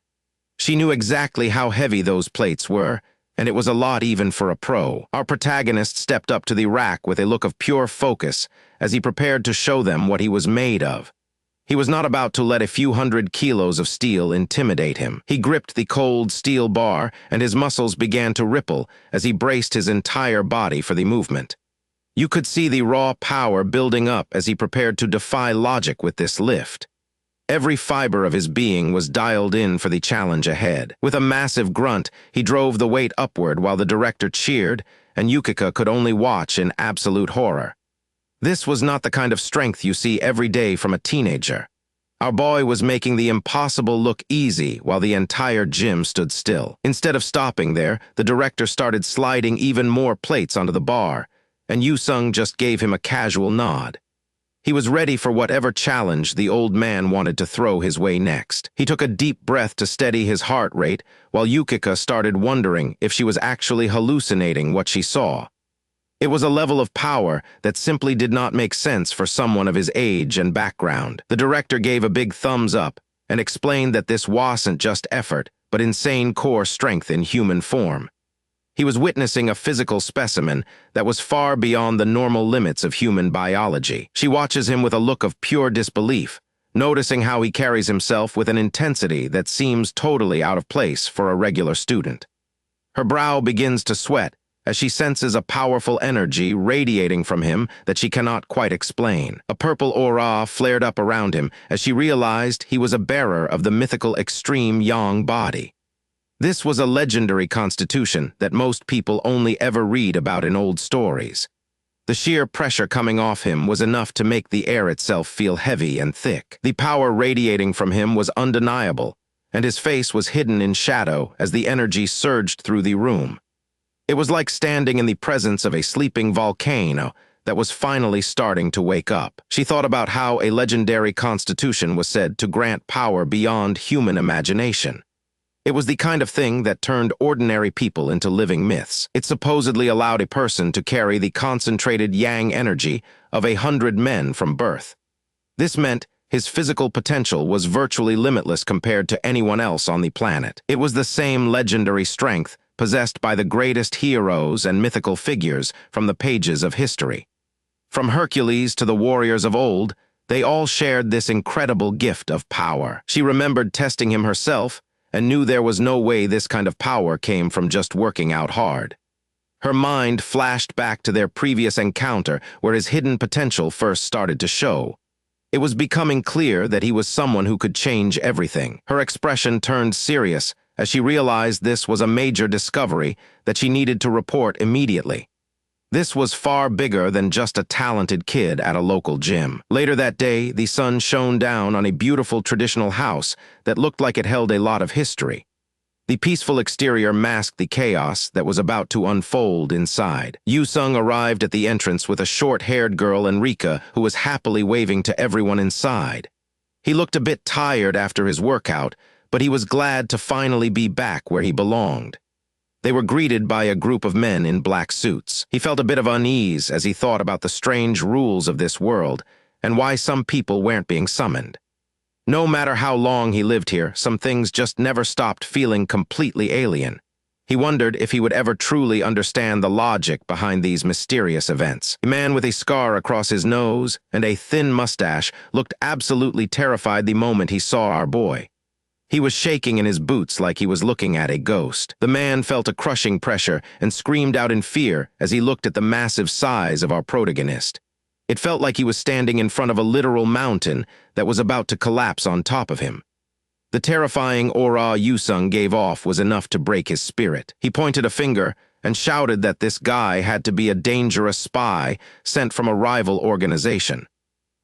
She knew exactly how heavy those plates were, and it was a lot even for a pro. Our protagonist stepped up to the rack with a look of pure focus as he prepared to show them what he was made of. He was not about to let a few hundred kilos of steel intimidate him. He gripped the cold steel bar, and his muscles began to ripple as he braced his entire body for the movement. You could see the raw power building up as he prepared to defy logic with this lift. Every fiber of his being was dialed in for the challenge ahead. With a massive grunt, he drove the weight upward while the director cheered, and Yukika could only watch in absolute horror. This was not the kind of strength you see every day from a teenager. Our boy was making the impossible look easy while the entire gym stood still. Instead of stopping there, the director started sliding even more plates onto the bar, and Yu-sung just gave him a casual nod. He was ready for whatever challenge the old man wanted to throw his way next. He took a deep breath to steady his heart rate, while Yukika started wondering if she was actually hallucinating what she saw. It was a level of power that simply did not make sense for someone of his age and background. The director gave a big thumbs up and explained that this wasn't just effort, but insane core strength in human form. He was witnessing a physical specimen that was far beyond the normal limits of human biology. She watches him with a look of pure disbelief, noticing how he carries himself with an intensity that seems totally out of place for a regular student. Her brow begins to sweat as she senses a powerful energy radiating from him that she cannot quite explain. A purple aura flared up around him as she realized he was a bearer of the mythical extreme yang body. This was a legendary constitution that most people only ever read about in old stories. The sheer pressure coming off him was enough to make the air itself feel heavy and thick. The power radiating from him was undeniable, and his face was hidden in shadow as the energy surged through the room. It was like standing in the presence of a sleeping volcano that was finally starting to wake up. She thought about how a legendary constitution was said to grant power beyond human imagination. It was the kind of thing that turned ordinary people into living myths. It supposedly allowed a person to carry the concentrated yang energy of 100 men from birth. This meant his physical potential was virtually limitless compared to anyone else on the planet. It was the same legendary strength possessed by the greatest heroes and mythical figures from the pages of history. From Hercules to the warriors of old, they all shared this incredible gift of power. She remembered testing him herself and knew there was no way this kind of power came from just working out hard. Her mind flashed back to their previous encounter where his hidden potential first started to show. It was becoming clear that he was someone who could change everything. Her expression turned serious as she realized this was a major discovery that she needed to report immediately. This was far bigger than just a talented kid at a local gym. Later that day, the sun shone down on a beautiful traditional house that looked like it held a lot of history. The peaceful exterior masked the chaos that was about to unfold inside. Yu-sung arrived at the entrance with a short-haired girl, Enrika, who was happily waving to everyone inside. He looked a bit tired after his workout, but he was glad to finally be back where he belonged. They were greeted by a group of men in black suits. He felt a bit of unease as he thought about the strange rules of this world and why some people weren't being summoned. No matter how long he lived here, some things just never stopped feeling completely alien. He wondered if he would ever truly understand the logic behind these mysterious events. A man with a scar across his nose and a thin mustache looked absolutely terrified the moment he saw our boy. He was shaking in his boots like he was looking at a ghost. The man felt a crushing pressure and screamed out in fear as he looked at the massive size of our protagonist. It felt like he was standing in front of a literal mountain that was about to collapse on top of him. The terrifying aura Yusung gave off was enough to break his spirit. He pointed a finger and shouted that this guy had to be a dangerous spy sent from a rival organization.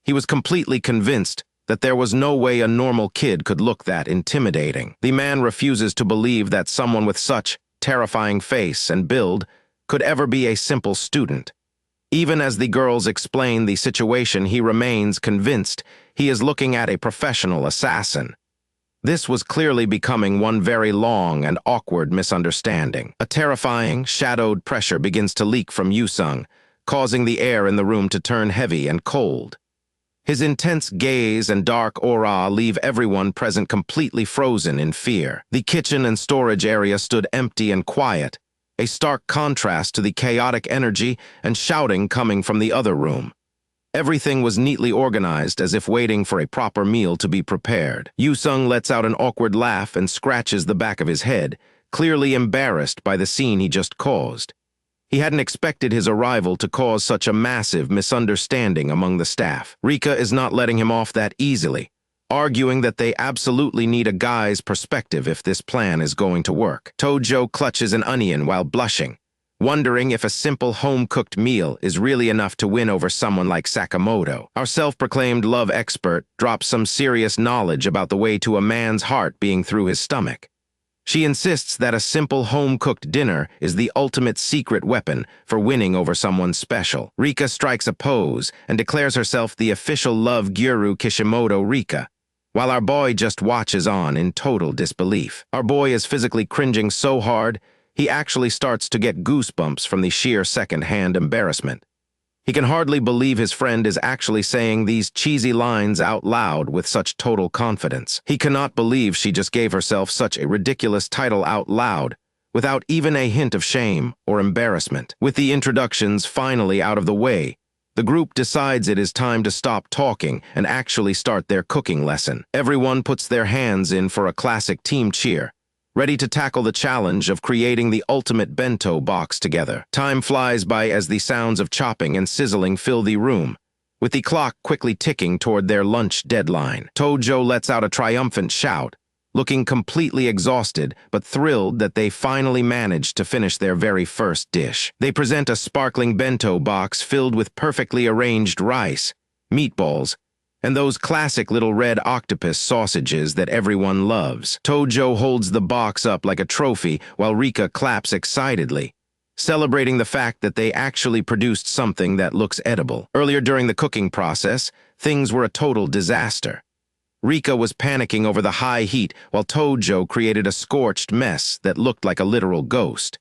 He was completely convinced that there was no way a normal kid could look that intimidating. The man refuses to believe that someone with such terrifying face and build could ever be a simple student. Even as the girls explain the situation, he remains convinced he is looking at a professional assassin. This was clearly becoming one very long and awkward misunderstanding. A terrifying, shadowed pressure begins to leak from Yusung, causing the air in the room to turn heavy and cold. His intense gaze and dark aura leave everyone present completely frozen in fear. The kitchen and storage area stood empty and quiet, a stark contrast to the chaotic energy and shouting coming from the other room. Everything was neatly organized as if waiting for a proper meal to be prepared. Yusung lets out an awkward laugh and scratches the back of his head, clearly embarrassed by the scene he just caused. He hadn't expected his arrival to cause such a massive misunderstanding among the staff. Rika is not letting him off that easily, arguing that they absolutely need a guy's perspective if this plan is going to work. Tojo clutches an onion while blushing, wondering if a simple home-cooked meal is really enough to win over someone like Sakamoto. Our self-proclaimed love expert drops some serious knowledge about the way to a man's heart being through his stomach. She insists that a simple home-cooked dinner is the ultimate secret weapon for winning over someone special. Rika strikes a pose and declares herself the official love gyuru Kishimoto Rika, while our boy just watches on in total disbelief. Our boy is physically cringing so hard, he actually starts to get goosebumps from the sheer second-hand embarrassment. He can hardly believe his friend is actually saying these cheesy lines out loud with such total confidence. He cannot believe she just gave herself such a ridiculous title out loud, without even a hint of shame or embarrassment. With the introductions finally out of the way, the group decides it is time to stop talking and actually start their cooking lesson. Everyone puts their hands in for a classic team cheer, ready to tackle the challenge of creating the ultimate bento box together. Time flies by as the sounds of chopping and sizzling fill the room, with the clock quickly ticking toward their lunch deadline. Tojo lets out a triumphant shout, looking completely exhausted but thrilled that they finally managed to finish their very first dish. They present a sparkling bento box filled with perfectly arranged rice, meatballs, and those classic little red octopus sausages that everyone loves. Tojo holds the box up like a trophy while Rika claps excitedly, celebrating the fact that they actually produced something that looks edible. Earlier during the cooking process, things were a total disaster. Rika was panicking over the high heat while Tojo created a scorched mess that looked like a literal ghost.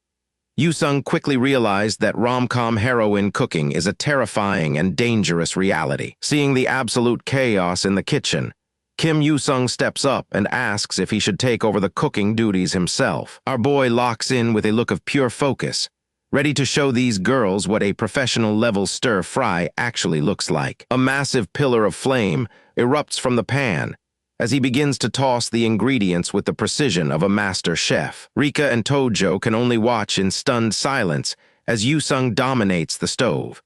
Yusung quickly realized that rom-com heroine cooking is a terrifying and dangerous reality. Seeing the absolute chaos in the kitchen, Kim Yusung steps up and asks if he should take over the cooking duties himself. Our boy locks in with a look of pure focus, ready to show these girls what a professional-level stir-fry actually looks like. A massive pillar of flame erupts from the pan as he begins to toss the ingredients with the precision of a master chef. Rika and Tojo can only watch in stunned silence as Yusung dominates the stove.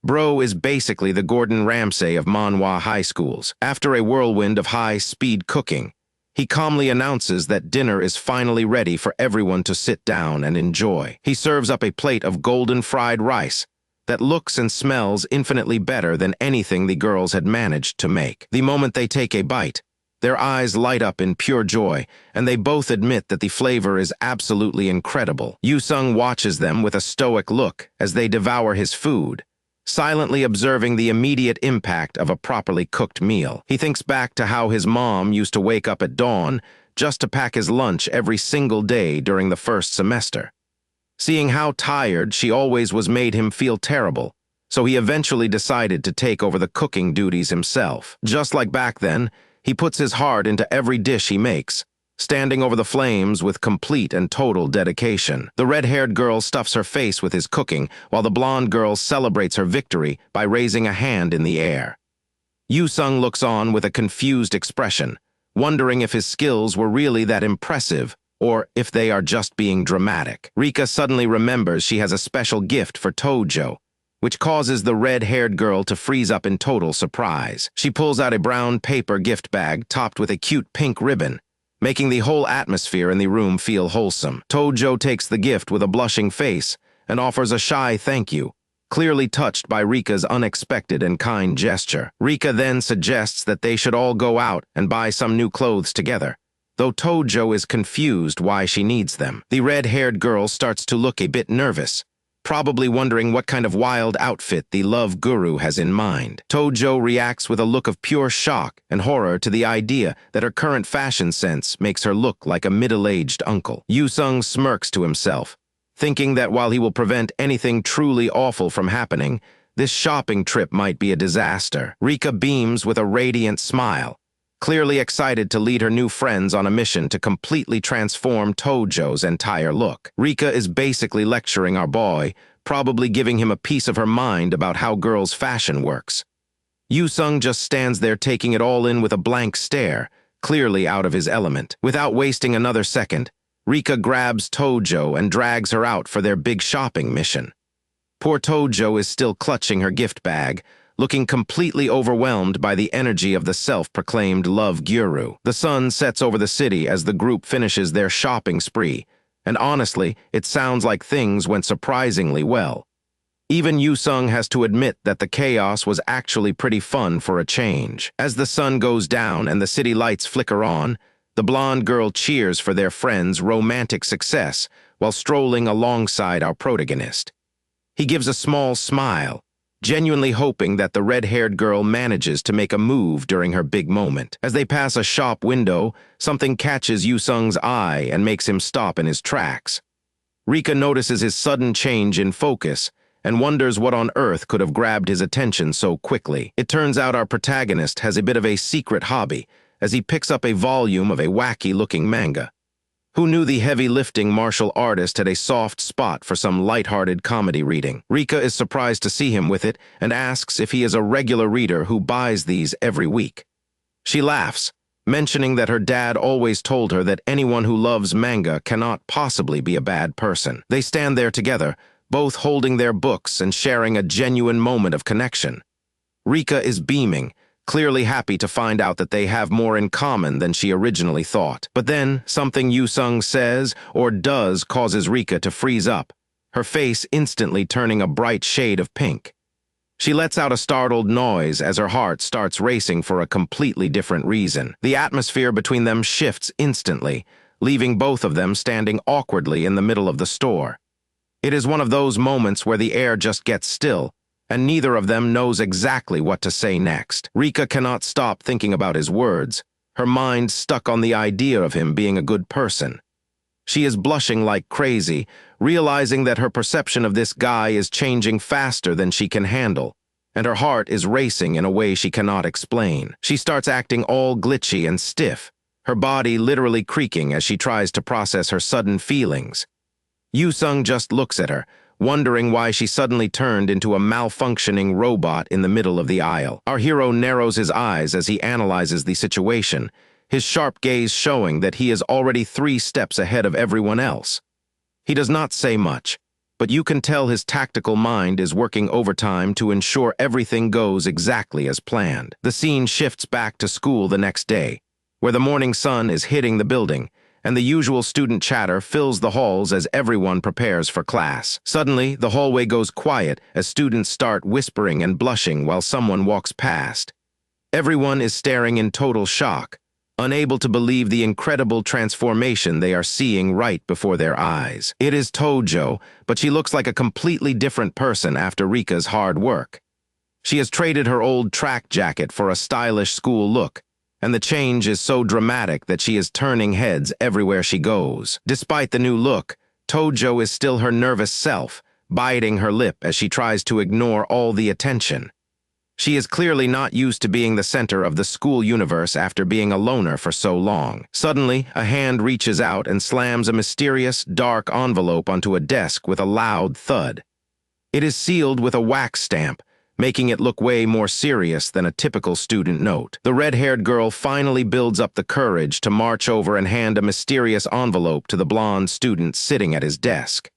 Bro is basically the Gordon Ramsay of Manhwa high schools. After a whirlwind of high-speed cooking, he calmly announces that dinner is finally ready for everyone to sit down and enjoy. He serves up a plate of golden fried rice that looks and smells infinitely better than anything the girls had managed to make. The moment they take a bite, their eyes light up in pure joy, and they both admit that the flavor is absolutely incredible. Yusung watches them with a stoic look as they devour his food, silently observing the immediate impact of a properly cooked meal. He thinks back to how his mom used to wake up at dawn just to pack his lunch every single day during the first semester. Seeing how tired she always was made him feel terrible, so he eventually decided to take over the cooking duties himself. Just like back then, he puts his heart into every dish he makes, standing over the flames with complete and total dedication. The red-haired girl stuffs her face with his cooking, while the blonde girl celebrates her victory by raising a hand in the air. Yu-sung looks on with a confused expression, wondering if his skills were really that impressive or if they are just being dramatic. Rika suddenly remembers she has a special gift for Tojo, which causes the red-haired girl to freeze up in total surprise. She pulls out a brown paper gift bag topped with a cute pink ribbon, making the whole atmosphere in the room feel wholesome. Tojo takes the gift with a blushing face and offers a shy thank you, clearly touched by Rika's unexpected and kind gesture. Rika then suggests that they should all go out and buy some new clothes together, though Tojo is confused why she needs them. The red-haired girl starts to look a bit nervous, probably wondering what kind of wild outfit the love guru has in mind. Tojo reacts with a look of pure shock and horror to the idea that her current fashion sense makes her look like a middle-aged uncle. Yu-sung smirks to himself, thinking that while he will prevent anything truly awful from happening, this shopping trip might be a disaster. Rika beams with a radiant smile, clearly excited to lead her new friends on a mission to completely transform Tojo's entire look. Rika is basically lecturing our boy, probably giving him a piece of her mind about how girls' fashion works. Yu-sung just stands there taking it all in with a blank stare, clearly out of his element. Without wasting another second, Rika grabs Tojo and drags her out for their big shopping mission. Poor Tojo is still clutching her gift bag, looking completely overwhelmed by the energy of the self-proclaimed love guru. The sun sets over the city as the group finishes their shopping spree, and honestly, it sounds like things went surprisingly well. Even Yu-sung has to admit that the chaos was actually pretty fun for a change. As the sun goes down and the city lights flicker on, the blonde girl cheers for their friend's romantic success while strolling alongside our protagonist. He gives a small smile, genuinely hoping that the red-haired girl manages to make a move during her big moment. As they pass a shop window, something catches Yu-sung's eye and makes him stop in his tracks. Rika notices his sudden change in focus and wonders what on earth could have grabbed his attention so quickly. It turns out our protagonist has a bit of a secret hobby as he picks up a volume of a wacky-looking manga. Who knew the heavy-lifting martial artist had a soft spot for some light-hearted comedy reading? Rika is surprised to see him with it and asks if he is a regular reader who buys these every week. She laughs, mentioning that her dad always told her that anyone who loves manga cannot possibly be a bad person. They stand there together, both holding their books and sharing a genuine moment of connection. Rika is beaming, clearly happy to find out that they have more in common than she originally thought. But then, something Yu-sung says or does causes Rika to freeze up, her face instantly turning a bright shade of pink. She lets out a startled noise as her heart starts racing for a completely different reason. The atmosphere between them shifts instantly, leaving both of them standing awkwardly in the middle of the store. It is one of those moments where the air just gets still, and neither of them knows exactly what to say next. Rika cannot stop thinking about his words, her mind stuck on the idea of him being a good person. She is blushing like crazy, realizing that her perception of this guy is changing faster than she can handle, and her heart is racing in a way she cannot explain. She starts acting all glitchy and stiff, her body literally creaking as she tries to process her sudden feelings. Yu-sung just looks at her, wondering why she suddenly turned into a malfunctioning robot in the middle of the aisle. Our hero narrows his eyes as he analyzes the situation, his sharp gaze showing that he is already 3 steps ahead of everyone else. He does not say much, but you can tell his tactical mind is working overtime to ensure everything goes exactly as planned. The scene shifts back to school the next day, where the morning sun is hitting the building, and the usual student chatter fills the halls as everyone prepares for class. Suddenly, the hallway goes quiet as students start whispering and blushing while someone walks past. Everyone is staring in total shock, unable to believe the incredible transformation they are seeing right before their eyes. It is Tojo, but she looks like a completely different person after Rika's hard work. She has traded her old track jacket for a stylish school look, and the change is so dramatic that she is turning heads everywhere she goes. Despite the new look, Tojo is still her nervous self, biting her lip as she tries to ignore all the attention. She is clearly not used to being the center of the school universe after being a loner for so long. Suddenly, a hand reaches out and slams a mysterious, dark envelope onto a desk with a loud thud. It is sealed with a wax stamp, making it look way more serious than a typical student note. The red-haired girl finally builds up the courage to march over and hand a mysterious envelope to the blonde student sitting at his desk.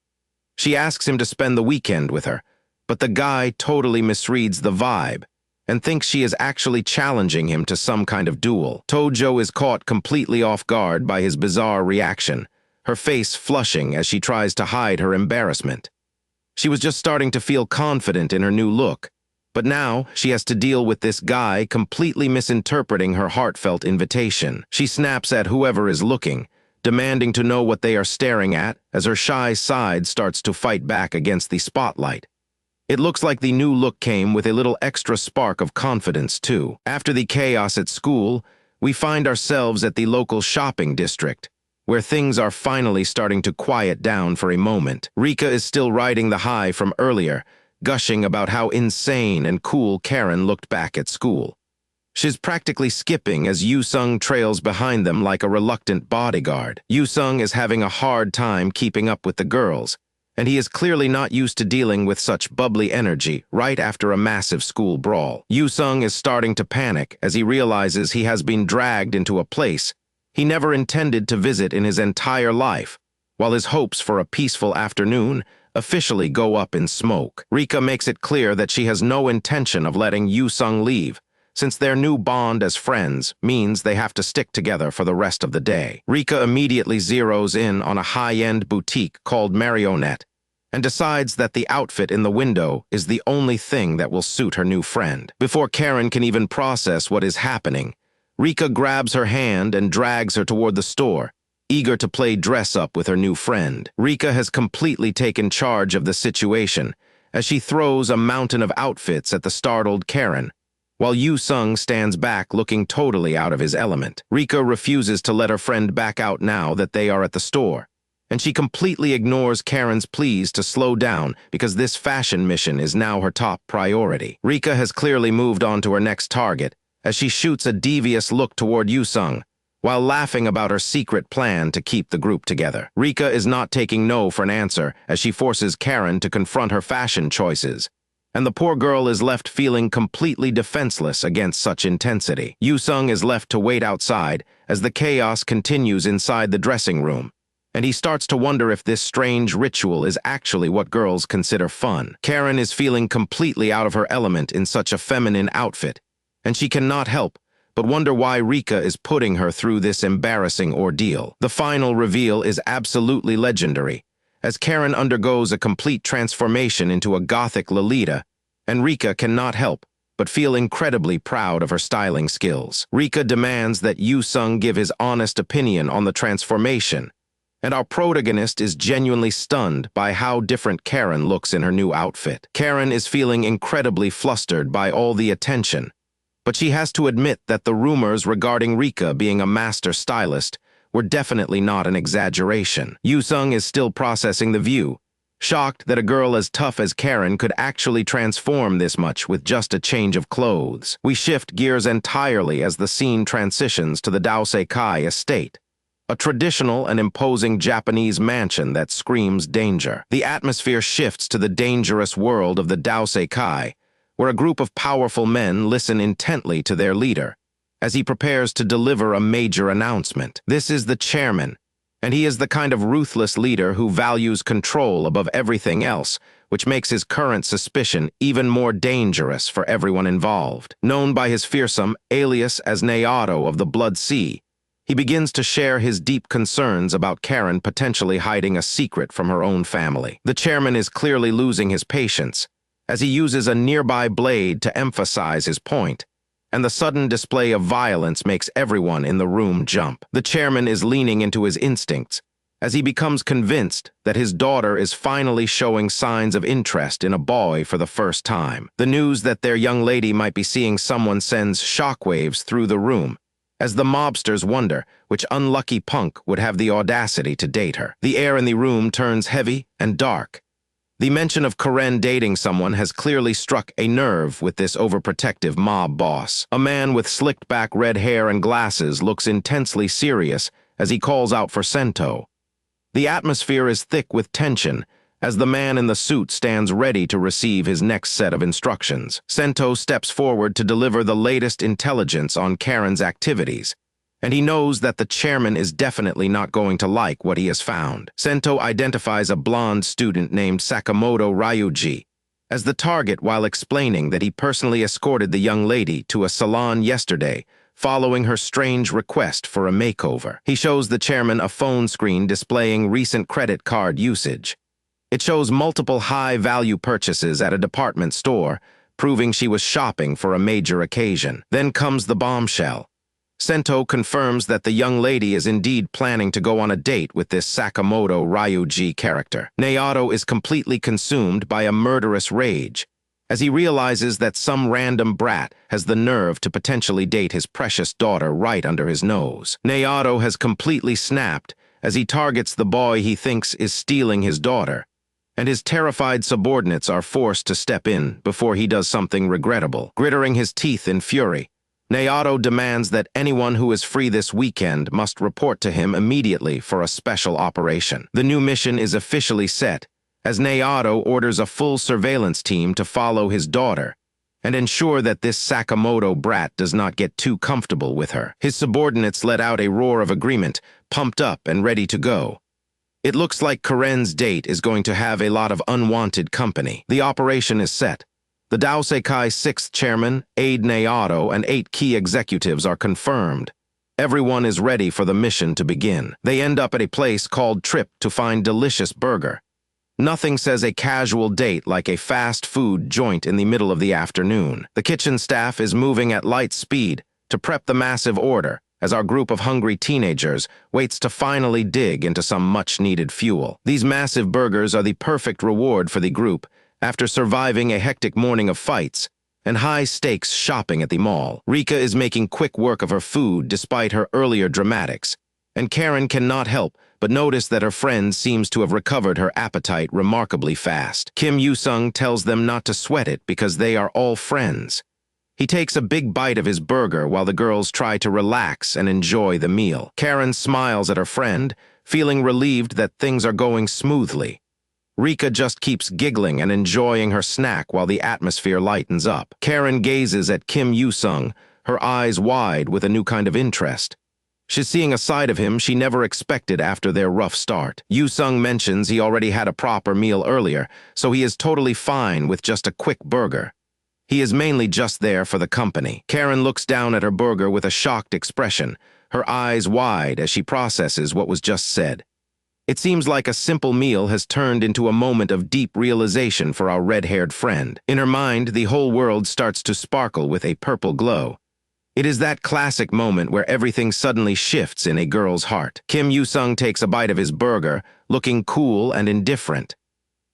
She asks him to spend the weekend with her, but the guy totally misreads the vibe and thinks she is actually challenging him to some kind of duel. Tojo is caught completely off guard by his bizarre reaction, her face flushing as she tries to hide her embarrassment. She was just starting to feel confident in her new look, but now she has to deal with this guy completely misinterpreting her heartfelt invitation. She snaps at whoever is looking, demanding to know what they are staring at as her shy side starts to fight back against the spotlight. It looks like the new look came with a little extra spark of confidence, too. After the chaos at school, we find ourselves at the local shopping district, where things are finally starting to quiet down for a moment. Rika is still riding the high from earlier, gushing about how insane and cool Karen looked back at school. She's practically skipping as Yoo-sung trails behind them like a reluctant bodyguard. Yoo-sung is having a hard time keeping up with the girls, and he is clearly not used to dealing with such bubbly energy right after a massive school brawl. Yoo-sung is starting to panic as he realizes he has been dragged into a place he never intended to visit in his entire life, while his hopes for a peaceful afternoon officially go up in smoke. Rika makes it clear that she has no intention of letting Yoo-sung leave, since their new bond as friends means they have to stick together for the rest of the day. Rika immediately zeroes in on a high-end boutique called Marionette and decides that the outfit in the window is the only thing that will suit her new friend. Before Karen can even process what is happening, Rika grabs her hand and drags her toward the store, eager to play dress-up with her new friend. Rika has completely taken charge of the situation as she throws a mountain of outfits at the startled Karen, while Yoo-sung stands back looking totally out of his element. Rika refuses to let her friend back out now that they are at the store, and she completely ignores Karen's pleas to slow down because this fashion mission is now her top priority. Rika has clearly moved on to her next target as she shoots a devious look toward Yoo-sung, while laughing about her secret plan to keep the group together. Rika is not taking no for an answer as she forces Karen to confront her fashion choices, and the poor girl is left feeling completely defenseless against such intensity. Yoo-sung is left to wait outside as the chaos continues inside the dressing room, and he starts to wonder if this strange ritual is actually what girls consider fun. Karen is feeling completely out of her element in such a feminine outfit, and she cannot help but wonder why Rika is putting her through this embarrassing ordeal. The final reveal is absolutely legendary, as Karen undergoes a complete transformation into a gothic Lolita, and Rika cannot help but feel incredibly proud of her styling skills. Rika demands that Yoo-sung give his honest opinion on the transformation, and our protagonist is genuinely stunned by how different Karen looks in her new outfit. Karen is feeling incredibly flustered by all the attention, but she has to admit that the rumors regarding Rika being a master stylist were definitely not an exaggeration. Yoo-sung is still processing the view, shocked that a girl as tough as Karen could actually transform this much with just a change of clothes. We shift gears entirely as the scene transitions to the Isekai estate, a traditional and imposing Japanese mansion that screams danger. The atmosphere shifts to the dangerous world of the Isekai, where a group of powerful men listen intently to their leader as he prepares to deliver a major announcement. This is the chairman, and he is the kind of ruthless leader who values control above everything else, which makes his current suspicion even more dangerous for everyone involved. Known by his fearsome alias as Naoto of the Blood Sea, he begins to share his deep concerns about Karen potentially hiding a secret from her own family. The chairman is clearly losing his patience as he uses a nearby blade to emphasize his point, and the sudden display of violence makes everyone in the room jump. The chairman is leaning into his instincts as he becomes convinced that his daughter is finally showing signs of interest in a boy for the first time. The news that their young lady might be seeing someone sends shockwaves through the room, as the mobsters wonder which unlucky punk would have the audacity to date her. The air in the room turns heavy and dark. The mention of Karen dating someone has clearly struck a nerve with this overprotective mob boss. A man with slicked-back red hair and glasses looks intensely serious as he calls out for Sento. The atmosphere is thick with tension as the man in the suit stands ready to receive his next set of instructions. Sento steps forward to deliver the latest intelligence on Karen's activities, and he knows that the chairman is definitely not going to like what he has found. Sento identifies a blonde student named Sakamoto Ryuji as the target while explaining that he personally escorted the young lady to a salon yesterday following her strange request for a makeover. He shows the chairman a phone screen displaying recent credit card usage. It shows multiple high-value purchases at a department store, proving she was shopping for a major occasion. Then comes the bombshell. Sento confirms that the young lady is indeed planning to go on a date with this Sakamoto Ryuji character. Naoto is completely consumed by a murderous rage, as he realizes that some random brat has the nerve to potentially date his precious daughter right under his nose. Naoto has completely snapped as he targets the boy he thinks is stealing his daughter, and his terrified subordinates are forced to step in before he does something regrettable. Gritting his teeth in fury, Naoto demands that anyone who is free this weekend must report to him immediately for a special operation. The new mission is officially set, as Naoto orders a full surveillance team to follow his daughter and ensure that this Sakamoto brat does not get too comfortable with her. His subordinates let out a roar of agreement, pumped up and ready to go. It looks like Karen's date is going to have a lot of unwanted company. The operation is set. The Daoseikai 6th chairman, Isekai'd Naoto, and 8 key executives are confirmed. Everyone is ready for the mission to begin. They end up at a place called Trip to find delicious burger. Nothing says a casual date like a fast food joint in the middle of the afternoon. The kitchen staff is moving at light speed to prep the massive order, as our group of hungry teenagers waits to finally dig into some much-needed fuel. These massive burgers are the perfect reward for the group after surviving a hectic morning of fights and high-stakes shopping at the mall. Rika is making quick work of her food despite her earlier dramatics, and Karen cannot help but notice that her friend seems to have recovered her appetite remarkably fast. Kim Yoo-sung tells them not to sweat it because they are all friends. He takes a big bite of his burger while the girls try to relax and enjoy the meal. Karen smiles at her friend, feeling relieved that things are going smoothly. Rika just keeps giggling and enjoying her snack while the atmosphere lightens up. Karen gazes at Kim Yoo-sung, her eyes wide with a new kind of interest. She's seeing a side of him she never expected after their rough start. Yoo-sung mentions he already had a proper meal earlier, so he is totally fine with just a quick burger. He is mainly just there for the company. Karen looks down at her burger with a shocked expression, her eyes wide as she processes what was just said. It seems like a simple meal has turned into a moment of deep realization for our red-haired friend. In her mind, the whole world starts to sparkle with a purple glow. It is that classic moment where everything suddenly shifts in a girl's heart. Kim Yoo-sung takes a bite of his burger, looking cool and indifferent.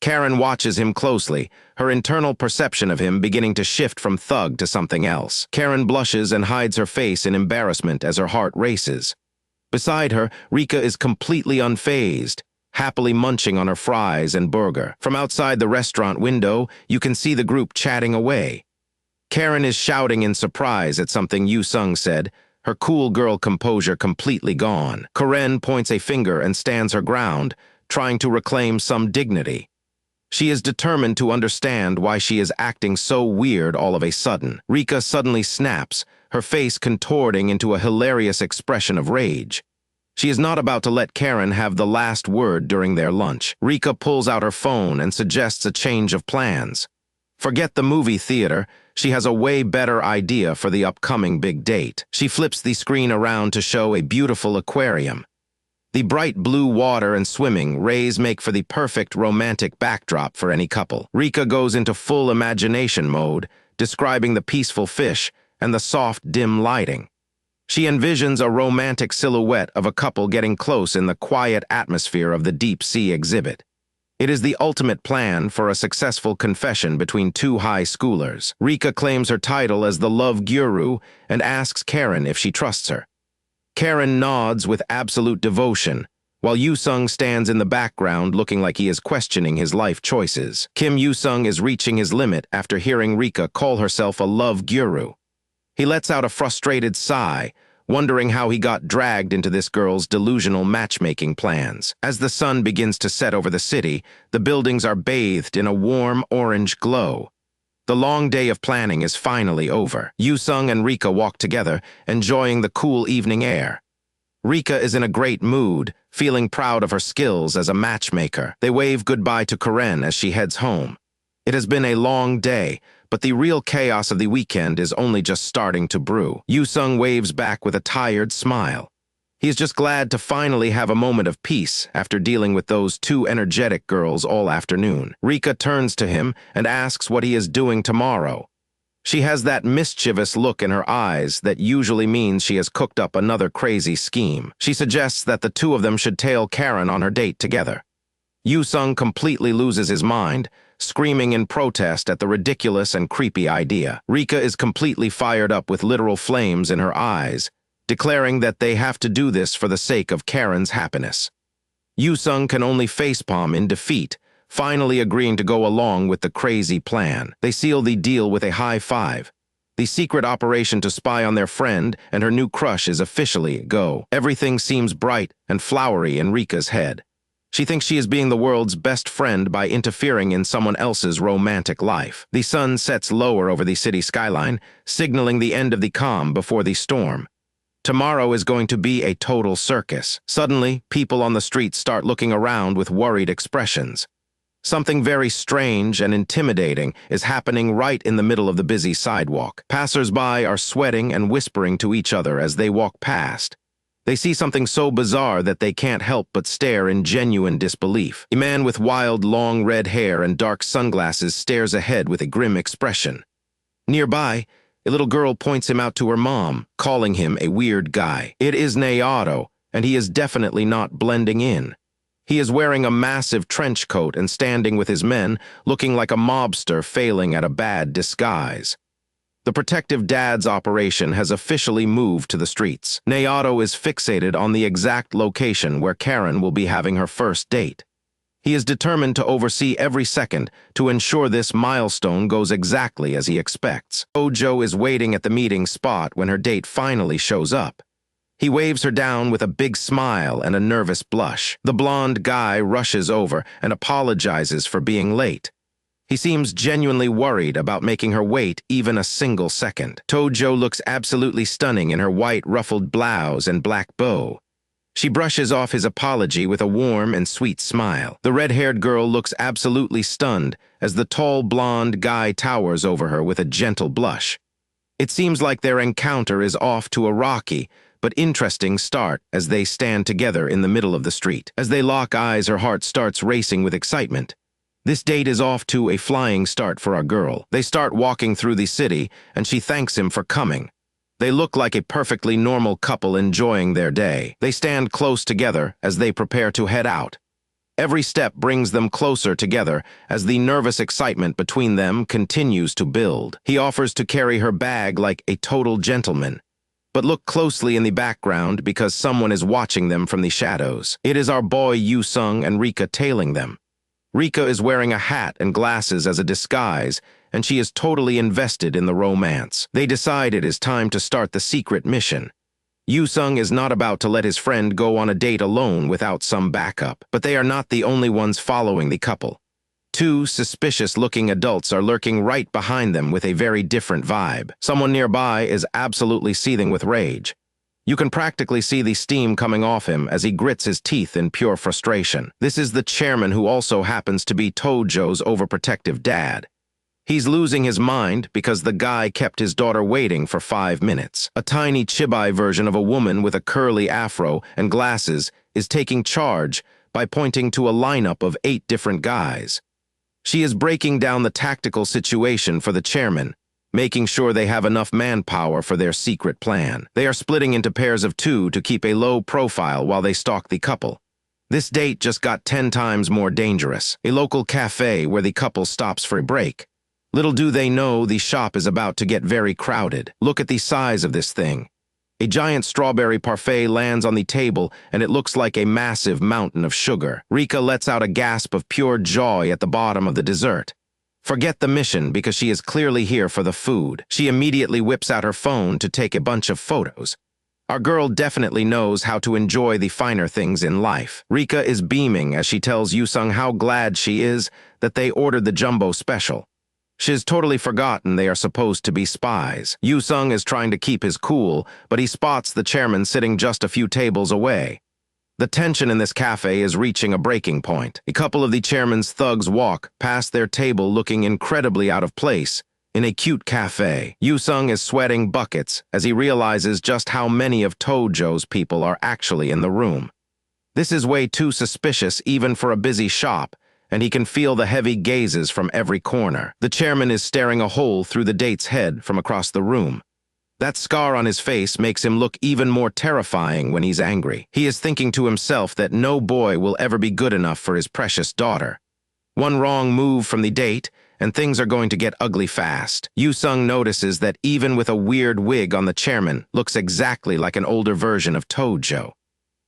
Karen watches him closely, her internal perception of him beginning to shift from thug to something else. Karen blushes and hides her face in embarrassment as her heart races. Beside her, Rika is completely unfazed, happily munching on her fries and burger. From outside the restaurant window, you can see the group chatting away. Karen is shouting in surprise at something Yoo-sung said, her cool girl composure completely gone. Karen points a finger and stands her ground, trying to reclaim some dignity. She is determined to understand why she is acting so weird all of a sudden. Rika suddenly snaps, her face contorting into a hilarious expression of rage. She is not about to let Karen have the last word during their lunch. Rika pulls out her phone and suggests a change of plans. Forget the movie theater, she has a way better idea for the upcoming big date. She flips the screen around to show a beautiful aquarium. The bright blue water and swimming rays make for the perfect romantic backdrop for any couple. Rika goes into full imagination mode, describing the peaceful fish and the soft, dim lighting. She envisions a romantic silhouette of a couple getting close in the quiet atmosphere of the deep sea exhibit. It is the ultimate plan for a successful confession between two high schoolers. Rika claims her title as the love guru and asks Karen if she trusts her. Karen nods with absolute devotion, while Yoo-sung stands in the background looking like he is questioning his life choices. Kim Yoo-sung is reaching his limit after hearing Rika call herself a love guru. He lets out a frustrated sigh, wondering how he got dragged into this girl's delusional matchmaking plans. As the sun begins to set over the city, the buildings are bathed in a warm orange glow. The long day of planning is finally over. Yoo-sung and Rika walk together, enjoying the cool evening air. Rika is in a great mood, feeling proud of her skills as a matchmaker. They wave goodbye to Karen as she heads home. It has been a long day, but the real chaos of the weekend is only just starting to brew. Yoo-sung waves back with a tired smile. He is just glad to finally have a moment of peace after dealing with those two energetic girls all afternoon. Rika turns to him and asks what he is doing tomorrow. She has that mischievous look in her eyes that usually means she has cooked up another crazy scheme. She suggests that the two of them should tail Karen on her date together. Yoo-sung completely loses his mind, screaming in protest at the ridiculous and creepy idea. Rika is completely fired up with literal flames in her eyes, declaring that they have to do this for the sake of Karen's happiness. Yoo-sung can only facepalm in defeat, finally agreeing to go along with the crazy plan. They seal the deal with a high five. The secret operation to spy on their friend and her new crush is officially go. Everything seems bright and flowery in Rika's head. She thinks she is being the world's best friend by interfering in someone else's romantic life. The sun sets lower over the city skyline, signaling the end of the calm before the storm. Tomorrow is going to be a total circus. Suddenly, people on the street start looking around with worried expressions. Something very strange and intimidating is happening right in the middle of the busy sidewalk. Passers-by are sweating and whispering to each other as they walk past. They see something so bizarre that they can't help but stare in genuine disbelief. A man with wild, long red hair and dark sunglasses stares ahead with a grim expression. Nearby, a little girl points him out to her mom, calling him a weird guy. It is Naoto, and he is definitely not blending in. He is wearing a massive trench coat and standing with his men, looking like a mobster failing at a bad disguise. The protective dad's operation has officially moved to the streets. Naoto is fixated on the exact location where Karen will be having her first date. He is determined to oversee every second to ensure this milestone goes exactly as he expects. Ojo is waiting at the meeting spot when her date finally shows up. He waves her down with a big smile and a nervous blush. The blonde guy rushes over and apologizes for being late. He seems genuinely worried about making her wait even a single second. Tojo looks absolutely stunning in her white ruffled blouse and black bow. She brushes off his apology with a warm and sweet smile. The red-haired girl looks absolutely stunned as the tall blonde guy towers over her with a gentle blush. It seems like their encounter is off to a rocky but interesting start as they stand together in the middle of the street. As they lock eyes, her heart starts racing with excitement. This date is off to a flying start for our girl. They start walking through the city, and she thanks him for coming. They look like a perfectly normal couple enjoying their day. They stand close together as they prepare to head out. Every step brings them closer together as the nervous excitement between them continues to build. He offers to carry her bag like a total gentleman. But look closely in the background because someone is watching them from the shadows. It is our boy Yoo-sung and Rika tailing them. Rika is wearing a hat and glasses as a disguise, and she is totally invested in the romance. They decide it is time to start the secret mission. Yoo-sung is not about to let his friend go on a date alone without some backup, but they are not the only ones following the couple. Two suspicious-looking adults are lurking right behind them with a very different vibe. Someone nearby is absolutely seething with rage. You can practically see the steam coming off him as he grits his teeth in pure frustration. This is the chairman who also happens to be Tojo's overprotective dad. He's losing his mind because the guy kept his daughter waiting for 5 minutes. A tiny chibai version of a woman with a curly afro and glasses is taking charge by pointing to a lineup of 8 different guys. She is breaking down the tactical situation for the chairman, making sure they have enough manpower for their secret plan. They are splitting into pairs of 2 to keep a low profile while they stalk the couple. This date just got 10 times more dangerous. A local cafe where the couple stops for a break. Little do they know the shop is about to get very crowded. Look at the size of this thing. A giant strawberry parfait lands on the table, and it looks like a massive mountain of sugar. Rika lets out a gasp of pure joy at the bottom of the dessert. Forget the mission because she is clearly here for the food. She immediately whips out her phone to take a bunch of photos. Our girl definitely knows how to enjoy the finer things in life. Rika is beaming as she tells Yusung how glad she is that they ordered the jumbo special. She's totally forgotten they are supposed to be spies. Yusung is trying to keep his cool, but he spots the chairman sitting just a few tables away. The tension in this cafe is reaching a breaking point. A couple of the chairman's thugs walk past their table looking incredibly out of place. In a cute cafe, Yusung is sweating buckets as he realizes just how many of Tojo's people are actually in the room. This is way too suspicious even for a busy shop, and he can feel the heavy gazes from every corner. The chairman is staring a hole through the date's head from across the room. That scar on his face makes him look even more terrifying when he's angry. He is thinking to himself that no boy will ever be good enough for his precious daughter. One wrong move from the date, and things are going to get ugly fast. Yusung notices that even with a weird wig on the chairman, looks exactly like an older version of Tojo.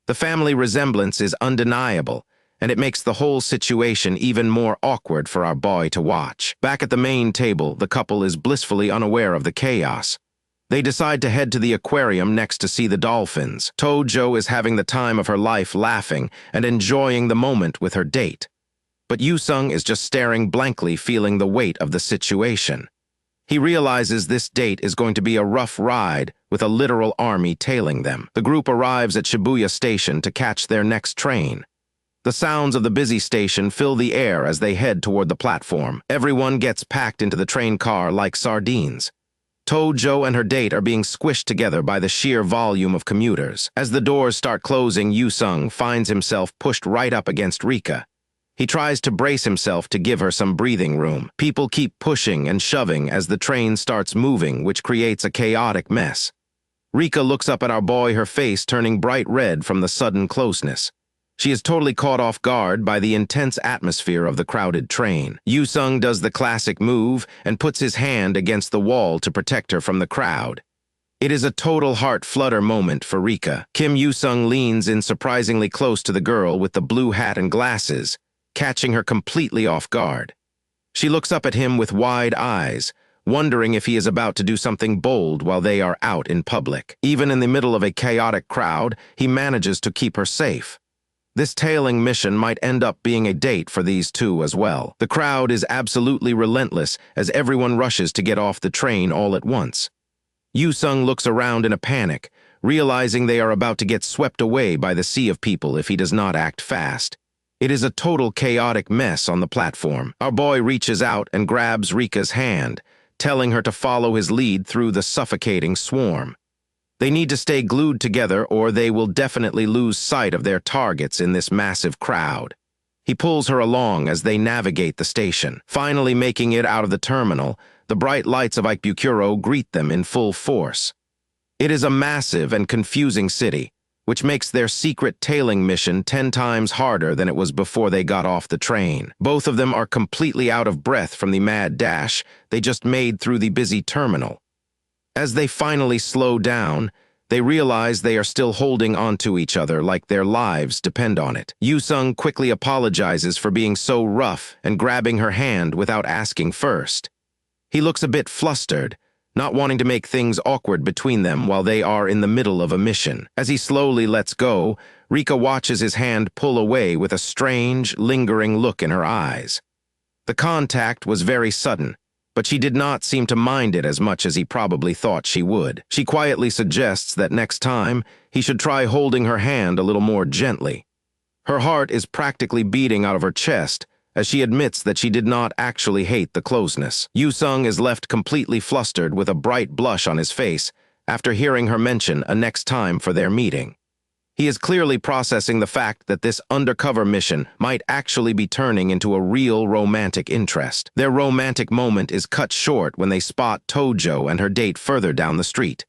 The family resemblance is undeniable, and it makes the whole situation even more awkward for our boy to watch. Back at the main table, the couple is blissfully unaware of the chaos. They decide to head to the aquarium next to see the dolphins. Tojo is having the time of her life laughing and enjoying the moment with her date. But Yusung is just staring blankly, feeling the weight of the situation. He realizes this date is going to be a rough ride with a literal army tailing them. The group arrives at Shibuya Station to catch their next train. The sounds of the busy station fill the air as they head toward the platform. Everyone gets packed into the train car like sardines. Tojo and her date are being squished together by the sheer volume of commuters. As the doors start closing, Yusung finds himself pushed right up against Rika. He tries to brace himself to give her some breathing room. People keep pushing and shoving as the train starts moving, which creates a chaotic mess. Rika looks up at our boy, her face turning bright red from the sudden closeness. She is totally caught off guard by the intense atmosphere of the crowded train. Yusung does the classic move and puts his hand against the wall to protect her from the crowd. It is a total heart flutter moment for Rika. Kim Yusung leans in surprisingly close to the girl with the blue hat and glasses, catching her completely off guard. She looks up at him with wide eyes, wondering if he is about to do something bold while they are out in public. Even in the middle of a chaotic crowd, he manages to keep her safe. This tailing mission might end up being a date for these two as well. The crowd is absolutely relentless as everyone rushes to get off the train all at once. Yusung looks around in a panic, realizing they are about to get swept away by the sea of people if he does not act fast. It is a total chaotic mess on the platform. Our boy reaches out and grabs Rika's hand, telling her to follow his lead through the suffocating swarm. They need to stay glued together or they will definitely lose sight of their targets in this massive crowd. He pulls her along as they navigate the station. Finally making it out of the terminal, the bright lights of Ikebukuro greet them in full force. It is a massive and confusing city, which makes their secret tailing mission 10 times harder than it was before they got off the train. Both of them are completely out of breath from the mad dash they just made through the busy terminal. As they finally slow down, they realize they are still holding onto each other like their lives depend on it. Yusung quickly apologizes for being so rough and grabbing her hand without asking first. He looks a bit flustered, not wanting to make things awkward between them while they are in the middle of a mission. As he slowly lets go, Rika watches his hand pull away with a strange, lingering look in her eyes. The contact was very sudden, but she did not seem to mind it as much as he probably thought she would. She quietly suggests that next time, he should try holding her hand a little more gently. Her heart is practically beating out of her chest as she admits that she did not actually hate the closeness. Yusung is left completely flustered with a bright blush on his face after hearing her mention a next time for their meeting. He is clearly processing the fact that this undercover mission might actually be turning into a real romantic interest. Their romantic moment is cut short when they spot Tojo and her date further down the street.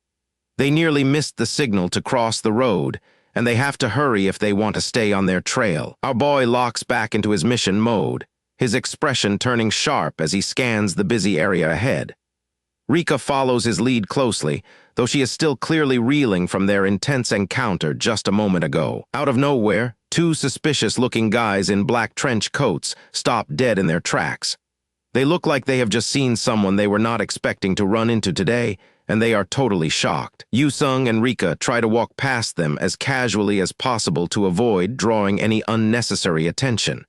They nearly missed the signal to cross the road, and they have to hurry if they want to stay on their trail. Our boy locks back into his mission mode, his expression turning sharp as he scans the busy area ahead. Rika follows his lead closely, though she is still clearly reeling from their intense encounter just a moment ago. Out of nowhere, two suspicious-looking guys in black trench coats stop dead in their tracks. They look like they have just seen someone they were not expecting to run into today, and they are totally shocked. Yu-sung and Rika try to walk past them as casually as possible to avoid drawing any unnecessary attention.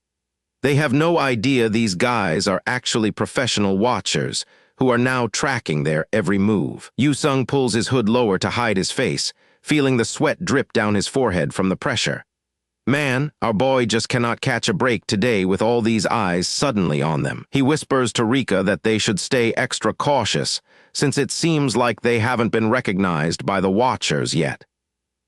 They have no idea these guys are actually professional watchers who are now tracking their every move. Yu-sung pulls his hood lower to hide his face, feeling the sweat drip down his forehead from the pressure. Man, our boy just cannot catch a break today with all these eyes suddenly on them. He whispers to Rika that they should stay extra cautious, since it seems like they haven't been recognized by the watchers yet.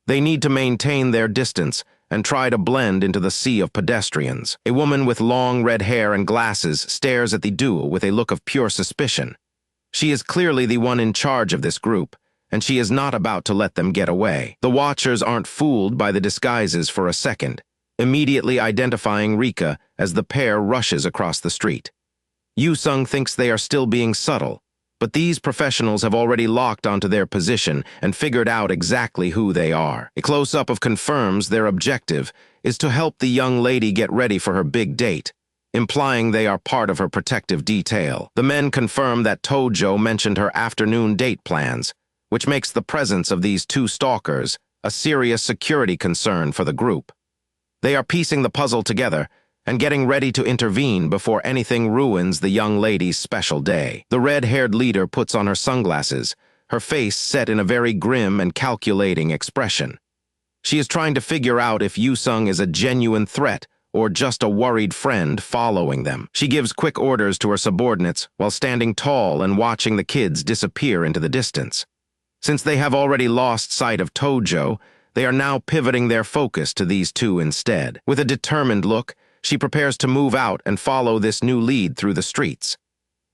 They need to maintain their distance and try to blend into the sea of pedestrians. A woman with long red hair and glasses stares at the duo with a look of pure suspicion. She is clearly the one in charge of this group, and she is not about to let them get away. The watchers aren't fooled by the disguises for a second, immediately identifying Rika as the pair rushes across the street. Yu-sung thinks they are still being subtle, but these professionals have already locked onto their position and figured out exactly who they are. A close-up of confirms their objective is to help the young lady get ready for her big date, implying they are part of her protective detail. The men confirm that Tojo mentioned her afternoon date plans, which makes the presence of these two stalkers a serious security concern for the group. They are piecing the puzzle together and getting ready to intervene before anything ruins the young lady's special day. The red-haired leader puts on her sunglasses, her face set in a very grim and calculating expression. She is trying to figure out if Yu-sung is a genuine threat or just a worried friend following them. She gives quick orders to her subordinates while standing tall and watching the kids disappear into the distance. Since they have already lost sight of Tojo, they are now pivoting their focus to these two instead. With a determined look, she prepares to move out and follow this new lead through the streets.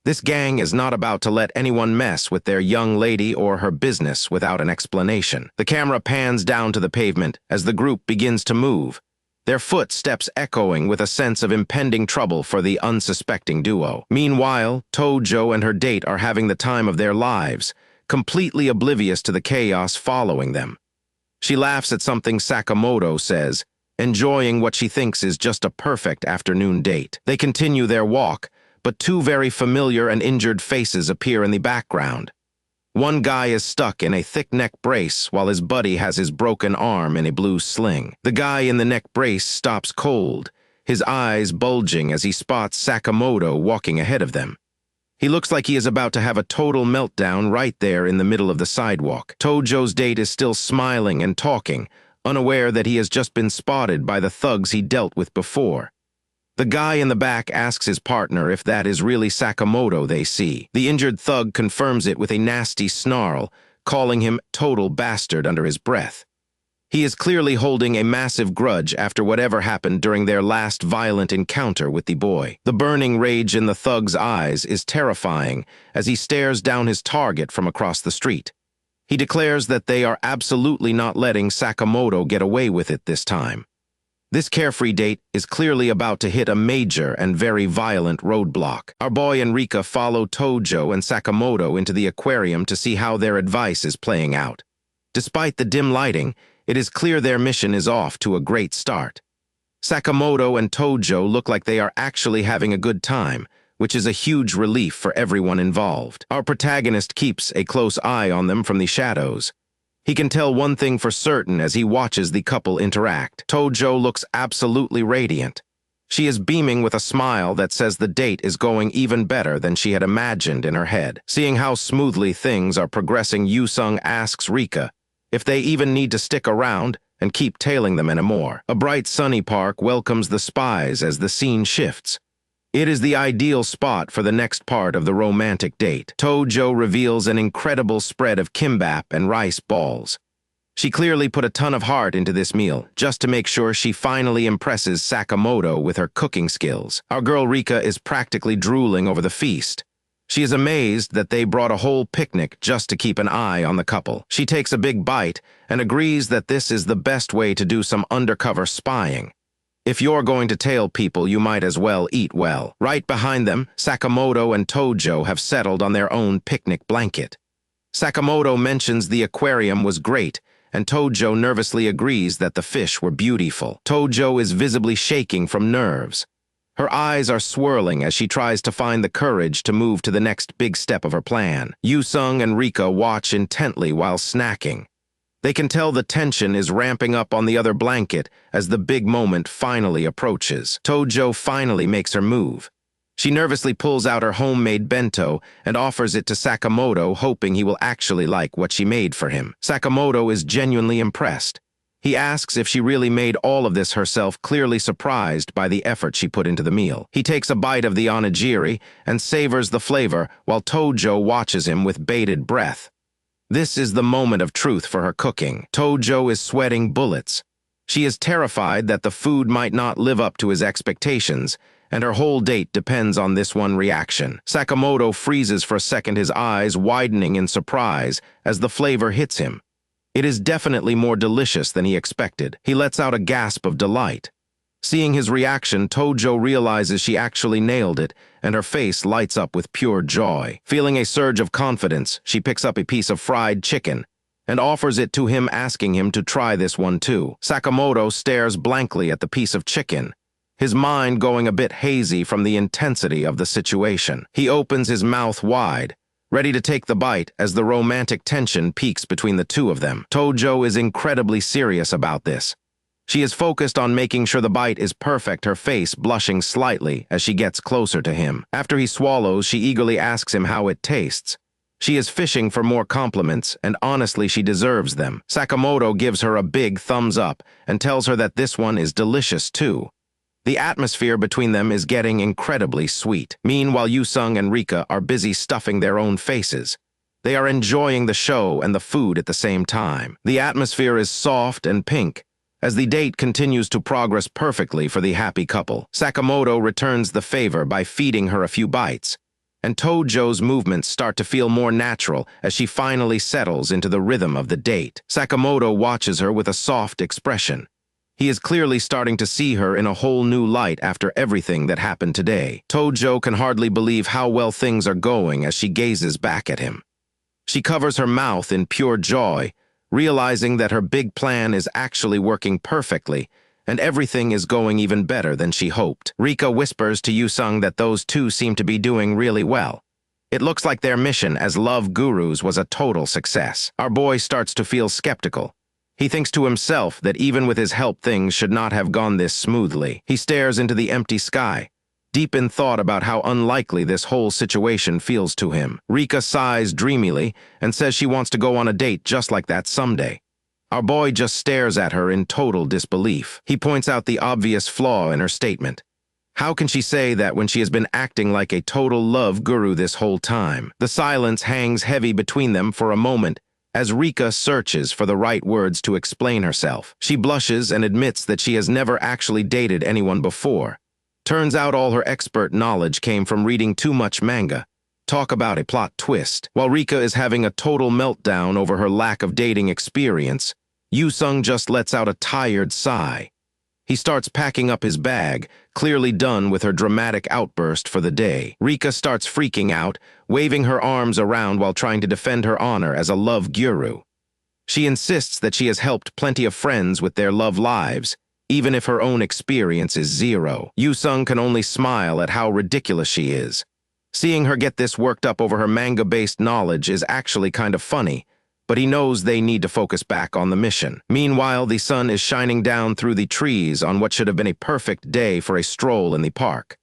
This gang is not about to let anyone mess with their young lady or her business without an explanation. The camera pans down to the pavement as the group begins to move, their footsteps echoing with a sense of impending trouble for the unsuspecting duo. Meanwhile, Tojo and her date are having the time of their lives, completely oblivious to the chaos following them. She laughs at something Sakamoto says, enjoying what she thinks is just a perfect afternoon date. They continue their walk, but two very familiar and injured faces appear in the background. One guy is stuck in a thick neck brace while his buddy has his broken arm in a blue sling. The guy in the neck brace stops cold, his eyes bulging as he spots Sakamoto walking ahead of them. He looks like he is about to have a total meltdown right there in the middle of the sidewalk. Tojo's date is still smiling and talking, unaware that he has just been spotted by the thugs he dealt with before. The guy in the back asks his partner if that is really Sakamoto they see. The injured thug confirms it with a nasty snarl, calling him total bastard under his breath. He is clearly holding a massive grudge after whatever happened during their last violent encounter with the boy. The burning rage in the thug's eyes is terrifying as he stares down his target from across the street. He declares that they are absolutely not letting Sakamoto get away with it this time. This carefree date is clearly about to hit a major and very violent roadblock. Our boy and Rika follow Tojo and Sakamoto into the aquarium to see how their advice is playing out. Despite the dim lighting, it is clear their mission is off to a great start. Sakamoto and Tojo look like they are actually having a good time, which is a huge relief for everyone involved. Our protagonist keeps a close eye on them from the shadows. He can tell one thing for certain as he watches the couple interact. Tojo looks absolutely radiant. She is beaming with a smile that says the date is going even better than she had imagined in her head. Seeing how smoothly things are progressing, Yu-sung asks Rika if they even need to stick around and keep tailing them anymore. A bright sunny park welcomes the spies as the scene shifts. It is the ideal spot for the next part of the romantic date. Tojo reveals an incredible spread of kimbap and rice balls. She clearly put a ton of heart into this meal, just to make sure she finally impresses Sakamoto with her cooking skills. Our girl Rika is practically drooling over the feast. She is amazed that they brought a whole picnic just to keep an eye on the couple. She takes a big bite and agrees that this is the best way to do some undercover spying. If you're going to tail people, you might as well eat well. Right behind them, Sakamoto and Tojo have settled on their own picnic blanket. Sakamoto mentions the aquarium was great, and Tojo nervously agrees that the fish were beautiful. Tojo is visibly shaking from nerves. Her eyes are swirling as she tries to find the courage to move to the next big step of her plan. Yu-sung and Rika watch intently while snacking. They can tell the tension is ramping up on the other blanket as the big moment finally approaches. Tojo finally makes her move. She nervously pulls out her homemade bento and offers it to Sakamoto, hoping he will actually like what she made for him. Sakamoto is genuinely impressed. He asks if she really made all of this herself, clearly surprised by the effort she put into the meal. He takes a bite of the onigiri and savors the flavor while Tojo watches him with bated breath. This is the moment of truth for her cooking. Tojo is sweating bullets. She is terrified that the food might not live up to his expectations, and her whole date depends on this one reaction. Sakamoto freezes for a second, his eyes widening in surprise as the flavor hits him. It is definitely more delicious than he expected. He lets out a gasp of delight. Seeing his reaction, Tojo realizes she actually nailed it, and her face lights up with pure joy. Feeling a surge of confidence, she picks up a piece of fried chicken and offers it to him, asking him to try this one too. Sakamoto stares blankly at the piece of chicken, his mind going a bit hazy from the intensity of the situation. He opens his mouth wide, ready to take the bite as the romantic tension peaks between the two of them. Tojo is incredibly serious about this. She is focused on making sure the bite is perfect, her face blushing slightly as she gets closer to him. After he swallows, she eagerly asks him how it tastes. She is fishing for more compliments, and honestly, she deserves them. Sakamoto gives her a big thumbs up and tells her that this one is delicious too. The atmosphere between them is getting incredibly sweet. Meanwhile, Yu-sung and Rika are busy stuffing their own faces. They are enjoying the show and the food at the same time. The atmosphere is soft and pink as the date continues to progress perfectly for the happy couple. Sakamoto returns the favor by feeding her a few bites, and Tojo's movements start to feel more natural as she finally settles into the rhythm of the date. Sakamoto watches her with a soft expression. He is clearly starting to see her in a whole new light after everything that happened today. Tojo can hardly believe how well things are going as she gazes back at him. She covers her mouth in pure joy, realizing that her big plan is actually working perfectly, and everything is going even better than she hoped. Rika whispers to Yu-sung that those two seem to be doing really well. It looks like their mission as love gurus was a total success. Our boy starts to feel skeptical. He thinks to himself that even with his help, things should not have gone this smoothly. He stares into the empty sky, deep in thought about how unlikely this whole situation feels to him. Rika sighs dreamily and says she wants to go on a date just like that someday. Our boy just stares at her in total disbelief. He points out the obvious flaw in her statement. How can she say that when she has been acting like a total love guru this whole time? The silence hangs heavy between them for a moment as Rika searches for the right words to explain herself. She blushes and admits that she has never actually dated anyone before. Turns out all her expert knowledge came from reading too much manga. Talk about a plot twist. While Rika is having a total meltdown over her lack of dating experience, Yu-sung just lets out a tired sigh. He starts packing up his bag, clearly done with her dramatic outburst for the day. Rika starts freaking out, waving her arms around while trying to defend her honor as a love guru. She insists that she has helped plenty of friends with their love lives, even if her own experience is zero. Yu-sung can only smile at how ridiculous she is. Seeing her get this worked up over her manga-based knowledge is actually kind of funny, but he knows they need to focus back on the mission. Meanwhile, the sun is shining down through the trees on what should have been a perfect day for a stroll in the park.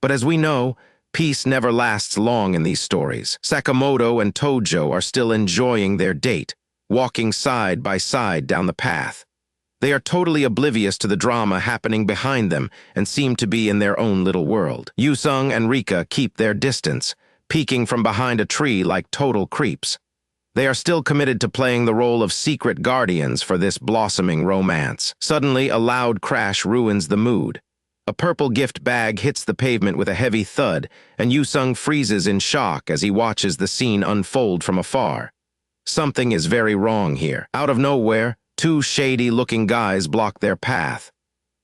But as we know, peace never lasts long in these stories. Sakamoto and Tojo are still enjoying their date, walking side by side down the path. They are totally oblivious to the drama happening behind them and seem to be in their own little world. Yu-sung and Rika keep their distance, peeking from behind a tree like total creeps. They are still committed to playing the role of secret guardians for this blossoming romance. Suddenly, a loud crash ruins the mood. A purple gift bag hits the pavement with a heavy thud, and Yu-sung freezes in shock as he watches the scene unfold from afar. Something is very wrong here. Out of nowhere, two shady-looking guys block their path.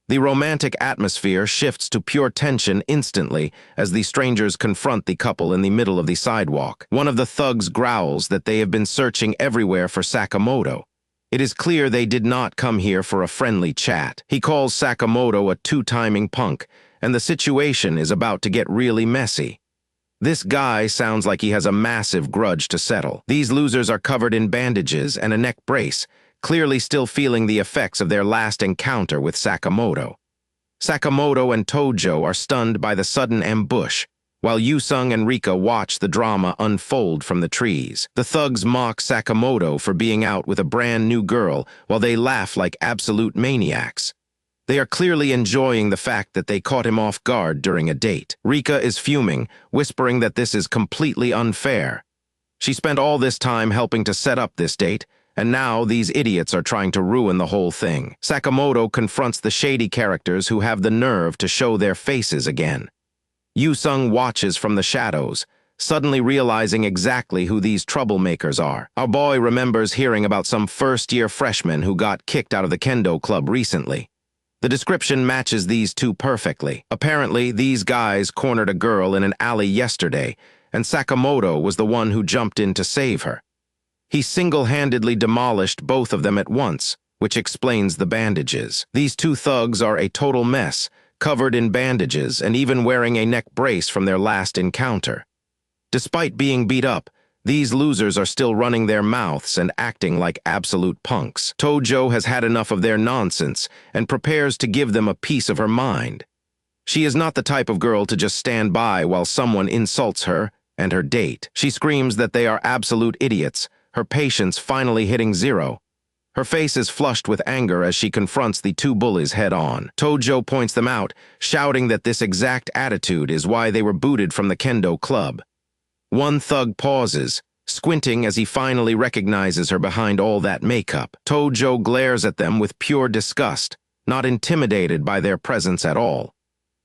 The romantic atmosphere shifts to pure tension instantly as the strangers confront the couple in the middle of the sidewalk. One of the thugs growls that they have been searching everywhere for Sakamoto. It is clear they did not come here for a friendly chat. He calls Sakamoto a two-timing punk, and the situation is about to get really messy. This guy sounds like he has a massive grudge to settle. These losers are covered in bandages and a neck brace, clearly still feeling the effects of their last encounter with Sakamoto. Sakamoto and Tojo are stunned by the sudden ambush, while Yusung and Rika watch the drama unfold from the trees. The thugs mock Sakamoto for being out with a brand new girl while they laugh like absolute maniacs. They are clearly enjoying the fact that they caught him off guard during a date. Rika is fuming, whispering that this is completely unfair. She spent all this time helping to set up this date, and now these idiots are trying to ruin the whole thing. Sakamoto confronts the shady characters who have the nerve to show their faces again. Yusung watches from the shadows, suddenly realizing exactly who these troublemakers are. Our boy remembers hearing about some first-year freshmen who got kicked out of the kendo club recently. The description matches these two perfectly. Apparently, these guys cornered a girl in an alley yesterday, and Sakamoto was the one who jumped in to save her. He single-handedly demolished both of them at once, which explains the bandages. These two thugs are a total mess, covered in bandages and even wearing a neck brace from their last encounter. Despite being beat up, these losers are still running their mouths and acting like absolute punks. Tojo has had enough of their nonsense and prepares to give them a piece of her mind. She is not the type of girl to just stand by while someone insults her and her date. She screams that they are absolute idiots, her patience finally hitting zero. Her face is flushed with anger as she confronts the two bullies head-on. Tojo points them out, shouting that this exact attitude is why they were booted from the kendo club. One thug pauses, squinting as he finally recognizes her behind all that makeup. Tojo glares at them with pure disgust, not intimidated by their presence at all.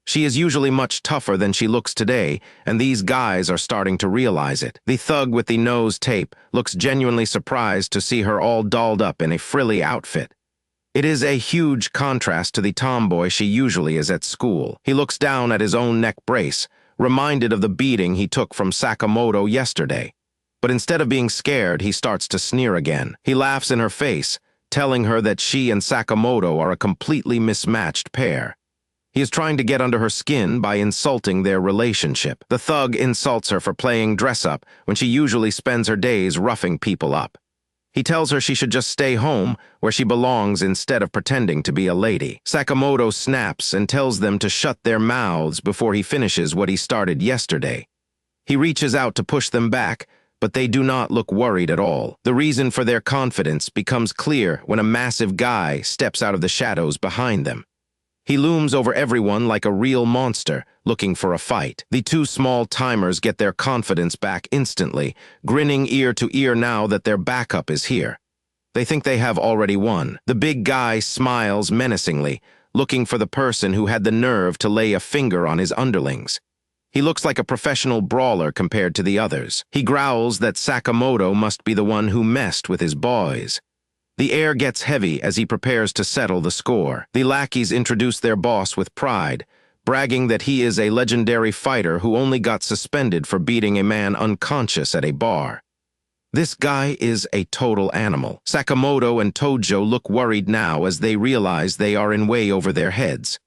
She is usually much tougher than she looks today, and these guys are starting to realize it. The thug with the nose tape looks genuinely surprised to see her all dolled up in a frilly outfit. It is a huge contrast to the tomboy she usually is at school. He looks down at his own neck brace, reminded of the beating he took from Sakamoto yesterday. But instead of being scared, he starts to sneer again. He laughs in her face, telling her that she and Sakamoto are a completely mismatched pair. He is trying to get under her skin by insulting their relationship. The thug insults her for playing dress-up when she usually spends her days roughing people up. He tells her she should just stay home where she belongs instead of pretending to be a lady. Sakamoto snaps and tells them to shut their mouths before he finishes what he started yesterday. He reaches out to push them back, but they do not look worried at all. The reason for their confidence becomes clear when a massive guy steps out of the shadows behind them. He looms over everyone like a real monster, looking for a fight. The two small timers get their confidence back instantly, grinning ear to ear now that their backup is here. They think they have already won. The big guy smiles menacingly, looking for the person who had the nerve to lay a finger on his underlings. He looks like a professional brawler compared to the others. He growls that Sakamoto must be the one who messed with his boys. The air gets heavy as he prepares to settle the score. The lackeys introduce their boss with pride, bragging that he is a legendary fighter who only got suspended for beating a man unconscious at a bar. This guy is a total animal. Sakamoto and Tojo look worried now as they realize they are in way over their heads.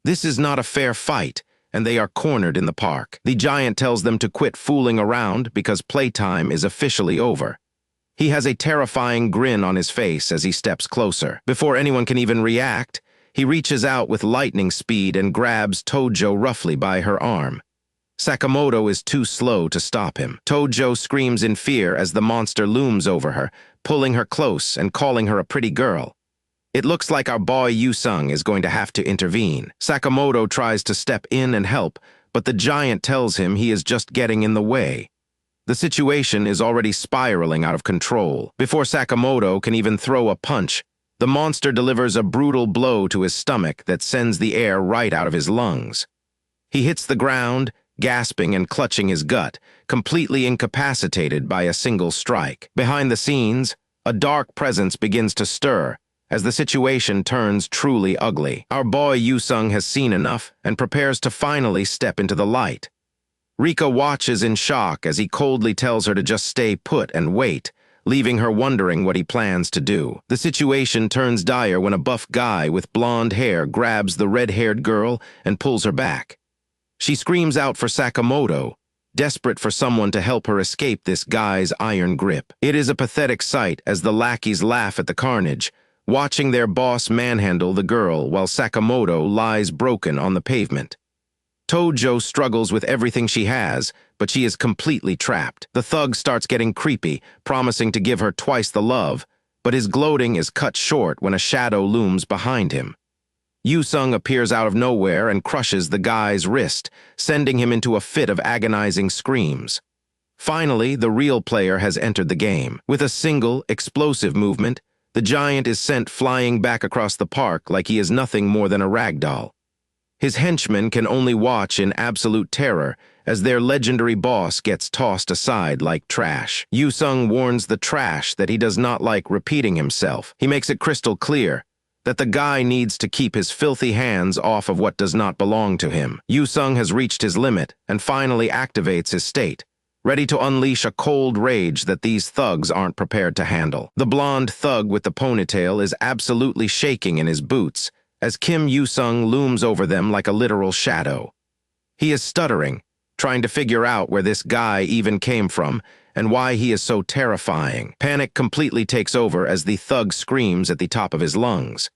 This is not a fair fight, and they are cornered in the park. The giant tells them to quit fooling around because playtime is officially over. He has a terrifying grin on his face as he steps closer. Before anyone can even react, he reaches out with lightning speed and grabs Tojo roughly by her arm. Sakamoto is too slow to stop him. Tojo screams in fear as the monster looms over her, pulling her close and calling her a pretty girl. It looks like our boy Yusung is going to have to intervene. Sakamoto tries to step in and help, but the giant tells him he is just getting in the way. The situation is already spiraling out of control. Before Sakamoto can even throw a punch, the monster delivers a brutal blow to his stomach that sends the air right out of his lungs. He hits the ground, gasping and clutching his gut, completely incapacitated by a single strike. Behind the scenes, a dark presence begins to stir, as the situation turns truly ugly. Our boy Yu-sung has seen enough and prepares to finally step into the light. Rika watches in shock as he coldly tells her to just stay put and wait, leaving her wondering what he plans to do. The situation turns dire when a buff guy with blonde hair grabs the red-haired girl and pulls her back. She screams out for Sakamoto, desperate for someone to help her escape this guy's iron grip. It is a pathetic sight as the lackeys laugh at the carnage, watching their boss manhandle the girl while Sakamoto lies broken on the pavement. Tojo struggles with everything she has, but she is completely trapped. The thug starts getting creepy, promising to give her twice the love, but his gloating is cut short when a shadow looms behind him. Yu-sung appears out of nowhere and crushes the guy's wrist, sending him into a fit of agonizing screams. Finally, the real player has entered the game. With a single, explosive movement, the giant is sent flying back across the park like he is nothing more than a ragdoll. His henchmen can only watch in absolute terror as their legendary boss gets tossed aside like trash. Yu-sung warns the trash that he does not like repeating himself. He makes it crystal clear that the guy needs to keep his filthy hands off of what does not belong to him. Yu-sung has reached his limit and finally activates his state, ready to unleash a cold rage that these thugs aren't prepared to handle. The blonde thug with the ponytail is absolutely shaking in his boots as Kim Yu-sung looms over them like a literal shadow. He is stuttering, trying to figure out where this guy even came from and why he is so terrifying. Panic completely takes over as the thug screams at the top of his lungs.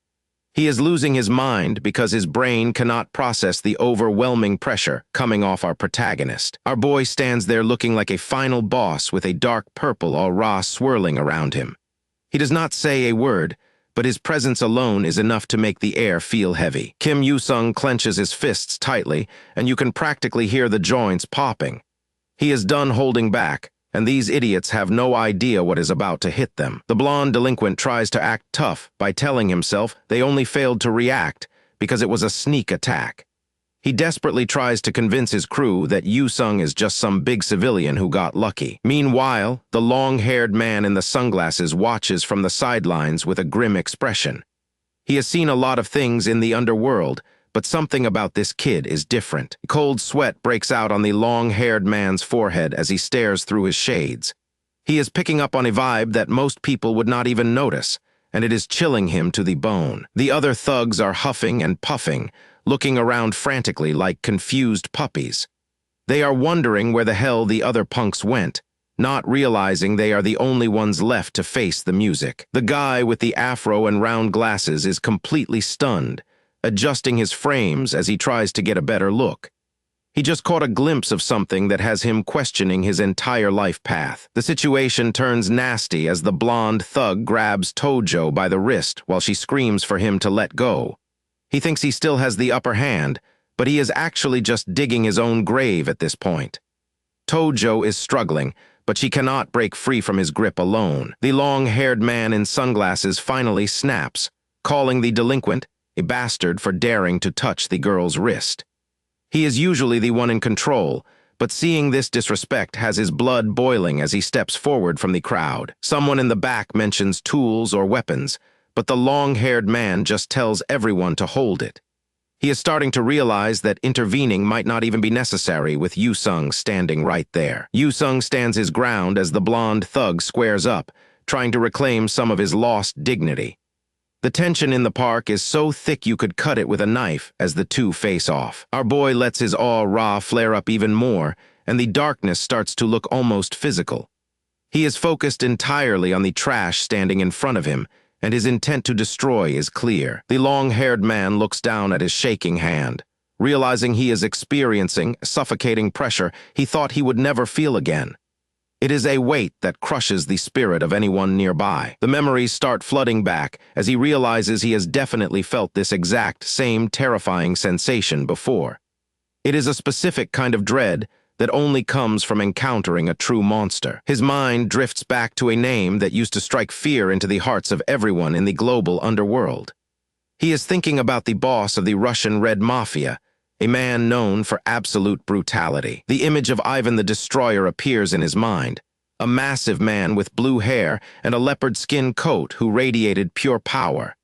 He is losing his mind because his brain cannot process the overwhelming pressure coming off our protagonist. Our boy stands there looking like a final boss with a dark purple aura swirling around him. He does not say a word, but his presence alone is enough to make the air feel heavy. Kim Yu-sung clenches his fists tightly, and you can practically hear the joints popping. He is done holding back, and these idiots have no idea what is about to hit them. The blonde delinquent tries to act tough by telling himself they only failed to react because it was a sneak attack. He desperately tries to convince his crew that Yu-sung is just some big civilian who got lucky. Meanwhile, the long-haired man in the sunglasses watches from the sidelines with a grim expression. He has seen a lot of things in the underworld, but something about this kid is different. Cold sweat breaks out on the long-haired man's forehead as he stares through his shades. He is picking up on a vibe that most people would not even notice, and it is chilling him to the bone. The other thugs are huffing and puffing, looking around frantically like confused puppies. They are wondering where the hell the other punks went, not realizing they are the only ones left to face the music. The guy with the afro and round glasses is completely stunned, adjusting his frames as he tries to get a better look. He just caught a glimpse of something that has him questioning his entire life path. The situation turns nasty as the blonde thug grabs Tojo by the wrist while she screams for him to let go. He thinks he still has the upper hand, but he is actually just digging his own grave at this point. Tojo is struggling, but she cannot break free from his grip alone. The long-haired man in sunglasses finally snaps, calling the delinquent a bastard for daring to touch the girl's wrist. He is usually the one in control, but seeing this disrespect has his blood boiling as he steps forward from the crowd. Someone in the back mentions tools or weapons, but the long-haired man just tells everyone to hold it. He is starting to realize that intervening might not even be necessary with Yu-sung standing right there. Yu-sung stands his ground as the blonde thug squares up, trying to reclaim some of his lost dignity. The tension in the park is so thick you could cut it with a knife as the two face off. Our boy lets his aura flare up even more, and the darkness starts to look almost physical. He is focused entirely on the trash standing in front of him, and his intent to destroy is clear. The long-haired man looks down at his shaking hand. Realizing he is experiencing suffocating pressure he thought he would never feel again. It is a weight that crushes the spirit of anyone nearby. The memories start flooding back as he realizes he has definitely felt this exact same terrifying sensation before. It is a specific kind of dread that only comes from encountering a true monster. His mind drifts back to a name that used to strike fear into the hearts of everyone in the global underworld. He is thinking about the boss of the Russian Red Mafia, a man known for absolute brutality. The image of Ivan the Destroyer appears in his mind, a massive man with blue hair and a leopard skin coat who radiated pure power.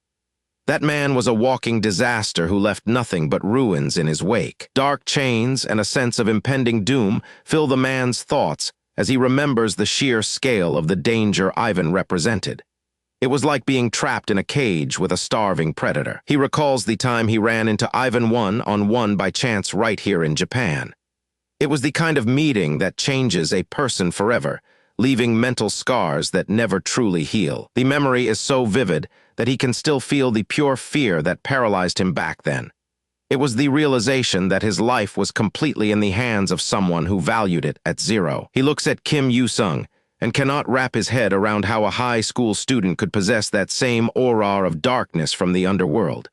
That man was a walking disaster who left nothing but ruins in his wake. Dark chains and a sense of impending doom fill the man's thoughts as he remembers the sheer scale of the danger Ivan represented. It was like being trapped in a cage with a starving predator. He recalls the time he ran into Ivan one-on-one by chance right here in Japan. It was the kind of meeting that changes a person forever, leaving mental scars that never truly heal. The memory is so vivid that he can still feel the pure fear that paralyzed him back then. It was the realization that his life was completely in the hands of someone who valued it at zero. He looks at Kim Yu-sung and cannot wrap his head around how a high school student could possess that same aura of darkness from the underworld.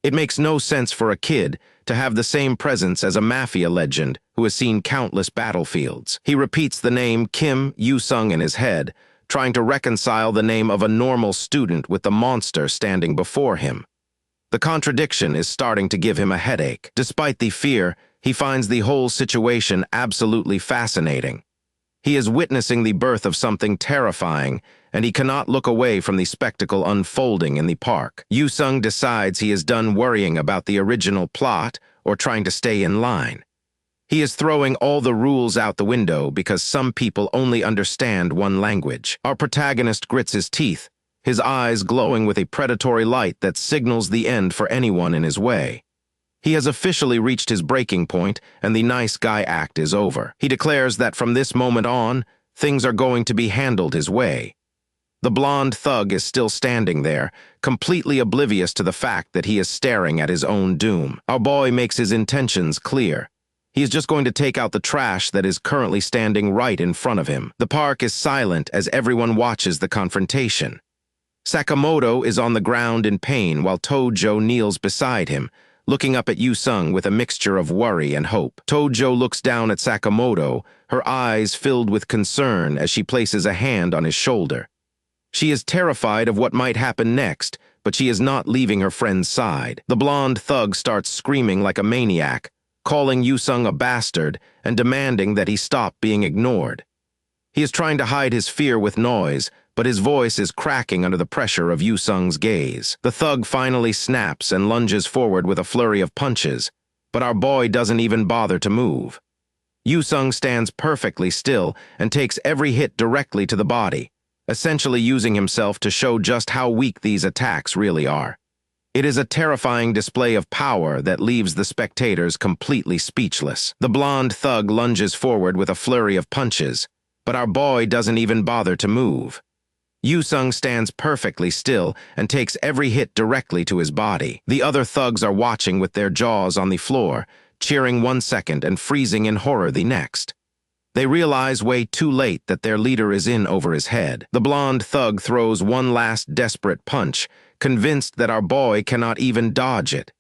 It makes no sense for a kid to have the same presence as a mafia legend who has seen countless battlefields. He repeats the name Kim Yu-sung in his head, trying to reconcile the name of a normal student with the monster standing before him. The contradiction is starting to give him a headache. Despite the fear, he finds the whole situation absolutely fascinating. He is witnessing the birth of something terrifying, and he cannot look away from the spectacle unfolding in the park. Yu-sung decides he is done worrying about the original plot or trying to stay in line. He is throwing all the rules out the window because some people only understand one language. Our protagonist grits his teeth, his eyes glowing with a predatory light that signals the end for anyone in his way. He has officially reached his breaking point, and the nice guy act is over. He declares that from this moment on, things are going to be handled his way. The blonde thug is still standing there, completely oblivious to the fact that he is staring at his own doom. Our boy makes his intentions clear. He is just going to take out the trash that is currently standing right in front of him. The park is silent as everyone watches the confrontation. Sakamoto is on the ground in pain while Tojo kneels beside him, looking up at Yu-sung with a mixture of worry and hope. Tojo looks down at Sakamoto, her eyes filled with concern as she places a hand on his shoulder. She is terrified of what might happen next, but she is not leaving her friend's side. The blonde thug starts screaming like a maniac, calling Yu-sung a bastard and demanding that he stop being ignored. He is trying to hide his fear with noise, but his voice is cracking under the pressure of Yu-sung's gaze. The thug finally snaps and lunges forward with a flurry of punches, but our boy doesn't even bother to move. Yu-sung stands perfectly still and takes every hit directly to the body, essentially using himself to show just how weak these attacks really are. It is a terrifying display of power that leaves the spectators completely speechless. The blonde thug lunges forward with a flurry of punches, but our boy doesn't even bother to move. Yu-sung stands perfectly still and takes every hit directly to his body. The other thugs are watching with their jaws on the floor, cheering 1 second and freezing in horror the next. They realize way too late that their leader is in over his head. The blonde thug throws one last desperate punch, convinced that our boy cannot even dodge it.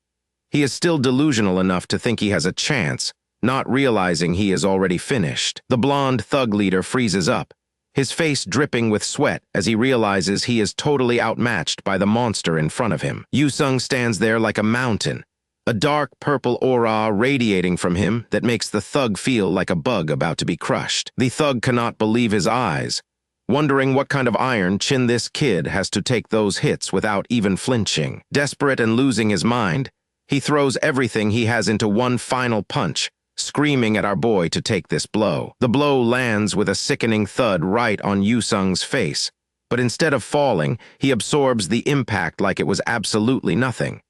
He is still delusional enough to think he has a chance, not realizing he is already finished. The blonde thug leader freezes up, his face dripping with sweat as he realizes he is totally outmatched by the monster in front of him. Yu-sung stands there like a mountain, a dark purple aura radiating from him that makes the thug feel like a bug about to be crushed. The thug cannot believe his eyes, wondering what kind of iron chin this kid has to take those hits without even flinching. Desperate and losing his mind, he throws everything he has into one final punch, screaming at our boy to take this blow. The blow lands with a sickening thud right on Yu-sung's face, but instead of falling, he absorbs the impact like it was absolutely nothing.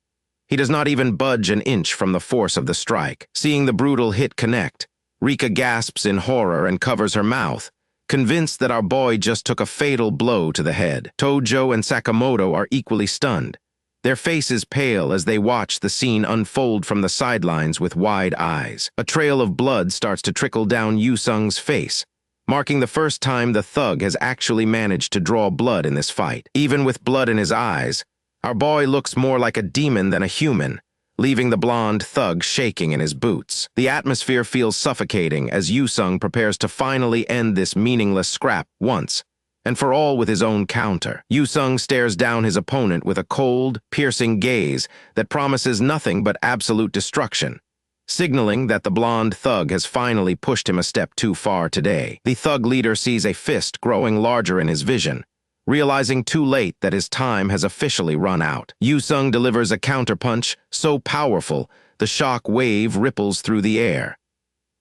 He does not even budge an inch from the force of the strike. Seeing the brutal hit connect, Rika gasps in horror and covers her mouth, convinced that our boy just took a fatal blow to the head. Tojo and Sakamoto are equally stunned, their faces pale as they watch the scene unfold from the sidelines with wide eyes. A trail of blood starts to trickle down Yu-sung's face, marking the first time the thug has actually managed to draw blood in this fight. Even with blood in his eyes, our boy looks more like a demon than a human, leaving the blonde thug shaking in his boots. The atmosphere feels suffocating as Yu-sung prepares to finally end this meaningless scrap once and for all with his own counter. Yu-sung stares down his opponent with a cold, piercing gaze that promises nothing but absolute destruction, signaling that the blonde thug has finally pushed him a step too far today. The thug leader sees a fist growing larger in his vision, realizing too late that his time has officially run out. Yu-sung delivers a counterpunch so powerful, the shock wave ripples through the air.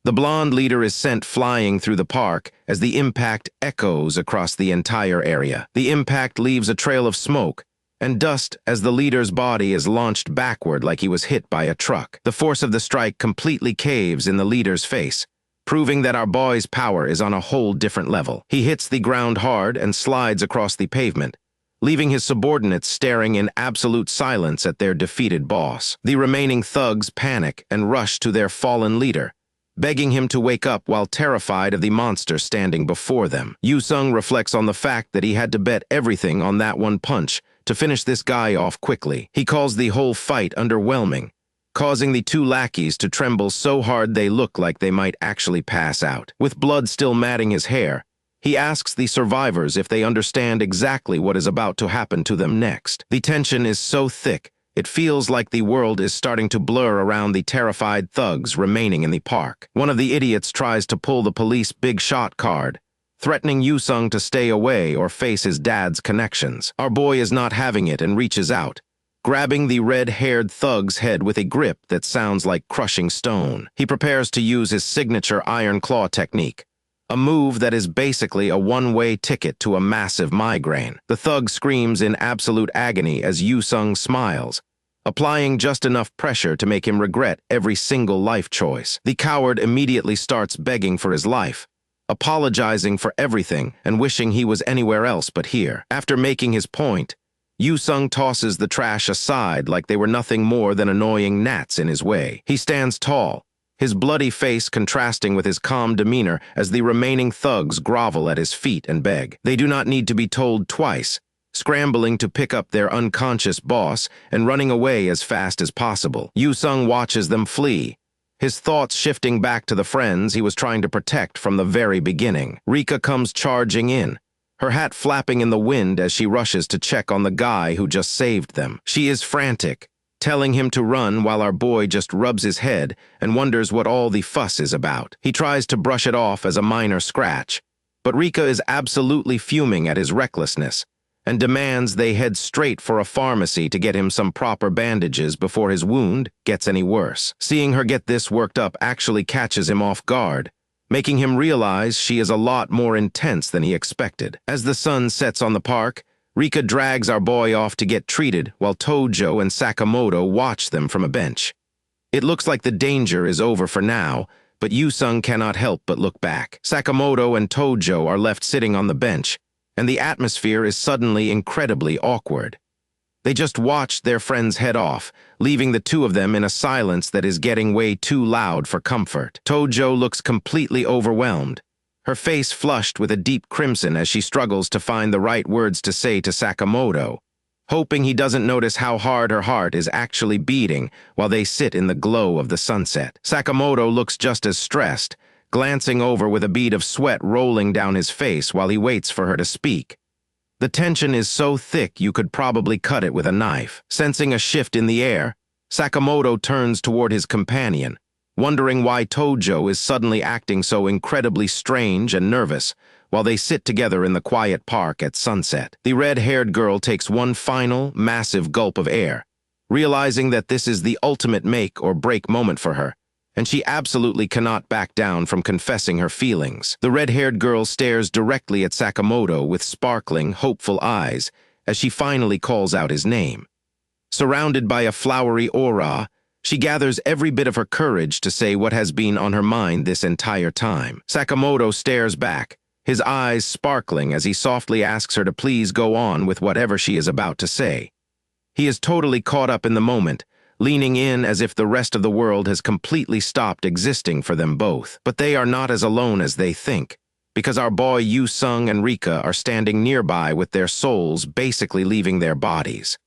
The blonde leader is sent flying through the park as the impact echoes across the entire area. The impact leaves a trail of smoke and dust as the leader's body is launched backward like he was hit by a truck. The force of the strike completely caves in the leader's face, proving that our boy's power is on a whole different level. He hits the ground hard and slides across the pavement, leaving his subordinates staring in absolute silence at their defeated boss. The remaining thugs panic and rush to their fallen leader, begging him to wake up while terrified of the monster standing before them. Yu-sung reflects on the fact that he had to bet everything on that one punch to finish this guy off quickly. He calls the whole fight underwhelming, causing the two lackeys to tremble so hard they look like they might actually pass out. With blood still matting his hair, he asks the survivors if they understand exactly what is about to happen to them next. The tension is so thick, it feels like the world is starting to blur around the terrified thugs remaining in the park. One of the idiots tries to pull the police big shot card, threatening Yu-sung to stay away or face his dad's connections. Our boy is not having it and reaches out, grabbing the red-haired thug's head with a grip that sounds like crushing stone. He prepares to use his signature iron claw technique, a move that is basically a one-way ticket to a massive migraine. The thug screams in absolute agony as Yu-sung smiles, applying just enough pressure to make him regret every single life choice. The coward immediately starts begging for his life, apologizing for everything and wishing he was anywhere else but here. After making his point, Yu-sung tosses the trash aside like they were nothing more than annoying gnats in his way. He stands tall, his bloody face contrasting with his calm demeanor as the remaining thugs grovel at his feet and beg. They do not need to be told twice, scrambling to pick up their unconscious boss and running away as fast as possible. Yu-sung watches them flee, his thoughts shifting back to the friends he was trying to protect from the very beginning. Rika comes charging in, her hat flapping in the wind as she rushes to check on the guy who just saved them. She is frantic, telling him to run while our boy just rubs his head and wonders what all the fuss is about. He tries to brush it off as a minor scratch, but Rika is absolutely fuming at his recklessness and demands they head straight for a pharmacy to get him some proper bandages before his wound gets any worse. Seeing her get this worked up actually catches him off guard, making him realize she is a lot more intense than he expected. As the sun sets on the park, Rika drags our boy off to get treated while Tojo and Sakamoto watch them from a bench. It looks like the danger is over for now, but Yu-sung cannot help but look back. Sakamoto and Tojo are left sitting on the bench, and the atmosphere is suddenly incredibly awkward. They just watch their friends head off, leaving the two of them in a silence that is getting way too loud for comfort. Tojo looks completely overwhelmed, her face flushed with a deep crimson as she struggles to find the right words to say to Sakamoto, hoping he doesn't notice how hard her heart is actually beating while they sit in the glow of the sunset. Sakamoto looks just as stressed, glancing over with a bead of sweat rolling down his face while he waits for her to speak. The tension is so thick you could probably cut it with a knife. Sensing a shift in the air, Sakamoto turns toward his companion, wondering why Tojo is suddenly acting so incredibly strange and nervous while they sit together in the quiet park at sunset. The red-haired girl takes one final, massive gulp of air, realizing that this is the ultimate make-or-break moment for her, and she absolutely cannot back down from confessing her feelings. The red-haired girl stares directly at Sakamoto with sparkling, hopeful eyes as she finally calls out his name. Surrounded by a flowery aura, she gathers every bit of her courage to say what has been on her mind this entire time. Sakamoto stares back, his eyes sparkling as he softly asks her to please go on with whatever she is about to say. He is totally caught up in the moment, leaning in as if the rest of the world has completely stopped existing for them both. But they are not as alone as they think, because our boy Yu-sung and Rika are standing nearby with their souls basically leaving their bodies.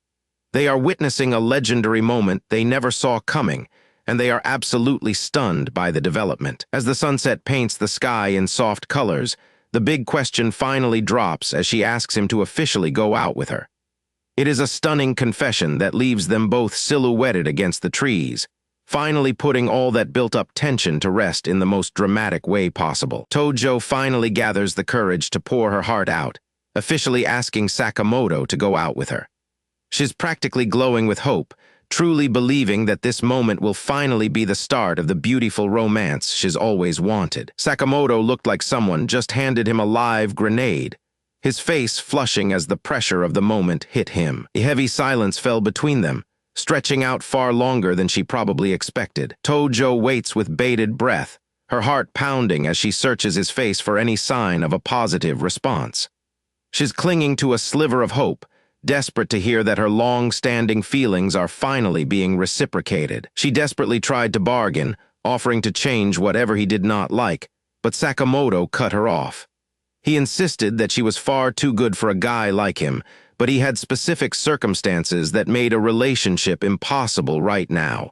They are witnessing a legendary moment they never saw coming, and they are absolutely stunned by the development. As the sunset paints the sky in soft colors, the big question finally drops as she asks him to officially go out with her. It is a stunning confession that leaves them both silhouetted against the trees, finally putting all that built-up tension to rest in the most dramatic way possible. Tojo finally gathers the courage to pour her heart out officially asking Sakamoto to go out with her. She's practically glowing with hope, truly believing that this moment will finally be the start of the beautiful romance she's always wanted. Sakamoto looked like someone just handed him a live grenade, his face flushing as the pressure of the moment hit him. A heavy silence fell between them, stretching out far longer than she probably expected. Tojo waits with bated breath, her heart pounding as she searches his face for any sign of a positive response. She's clinging to a sliver of hope, desperate to hear that her long-standing feelings are finally being reciprocated. She desperately tried to bargain, offering to change whatever he did not like, but Sakamoto cut her off. He insisted that she was far too good for a guy like him, but he had specific circumstances that made a relationship impossible right now.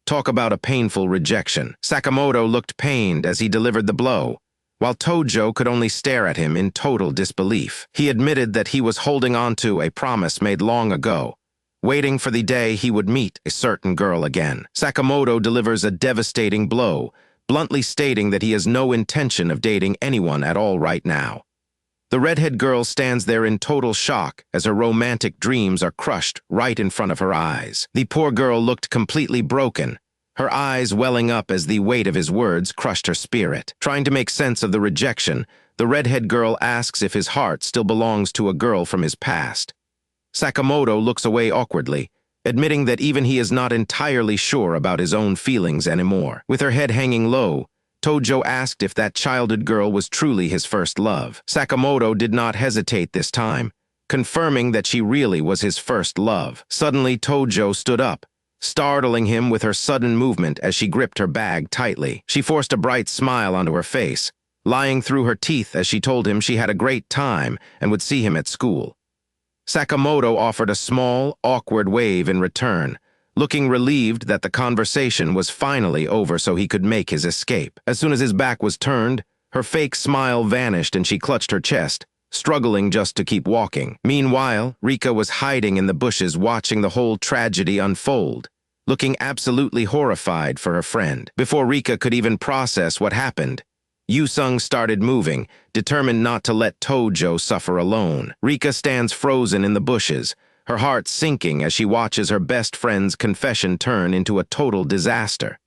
Talk about a painful rejection. Sakamoto looked pained as he delivered the blow, while Tojo could only stare at him in total disbelief. He admitted that he was holding on to a promise made long ago, waiting for the day he would meet a certain girl again. Sakamoto delivers a devastating blow, bluntly stating that he has no intention of dating anyone at all right now. The redhead girl stands there in total shock as her romantic dreams are crushed right in front of her eyes. The poor girl looked completely broken, her eyes welling up as the weight of his words crushed her spirit. Trying to make sense of the rejection, the redhead girl asks if his heart still belongs to a girl from his past. Sakamoto looks away awkwardly, admitting that even he is not entirely sure about his own feelings anymore. With her head hanging low, Tojo asked if that childhood girl was truly his first love. Sakamoto did not hesitate this time, confirming that she really was his first love. Suddenly, Tojo stood up, startling him with her sudden movement as she gripped her bag tightly. She forced a bright smile onto her face, lying through her teeth as she told him she had a great time and would see him at school. Sakamoto offered a small, awkward wave in return, looking relieved that the conversation was finally over so he could make his escape. As soon as his back was turned, her fake smile vanished and she clutched her chest, struggling just to keep walking. Meanwhile, Rika was hiding in the bushes watching the whole tragedy unfold, looking absolutely horrified for her friend. Before Rika could even process what happened, Yu-sung started moving, determined not to let Tojo suffer alone. Rika stands frozen in the bushes, her heart sinking as she watches her best friend's confession turn into a total disaster.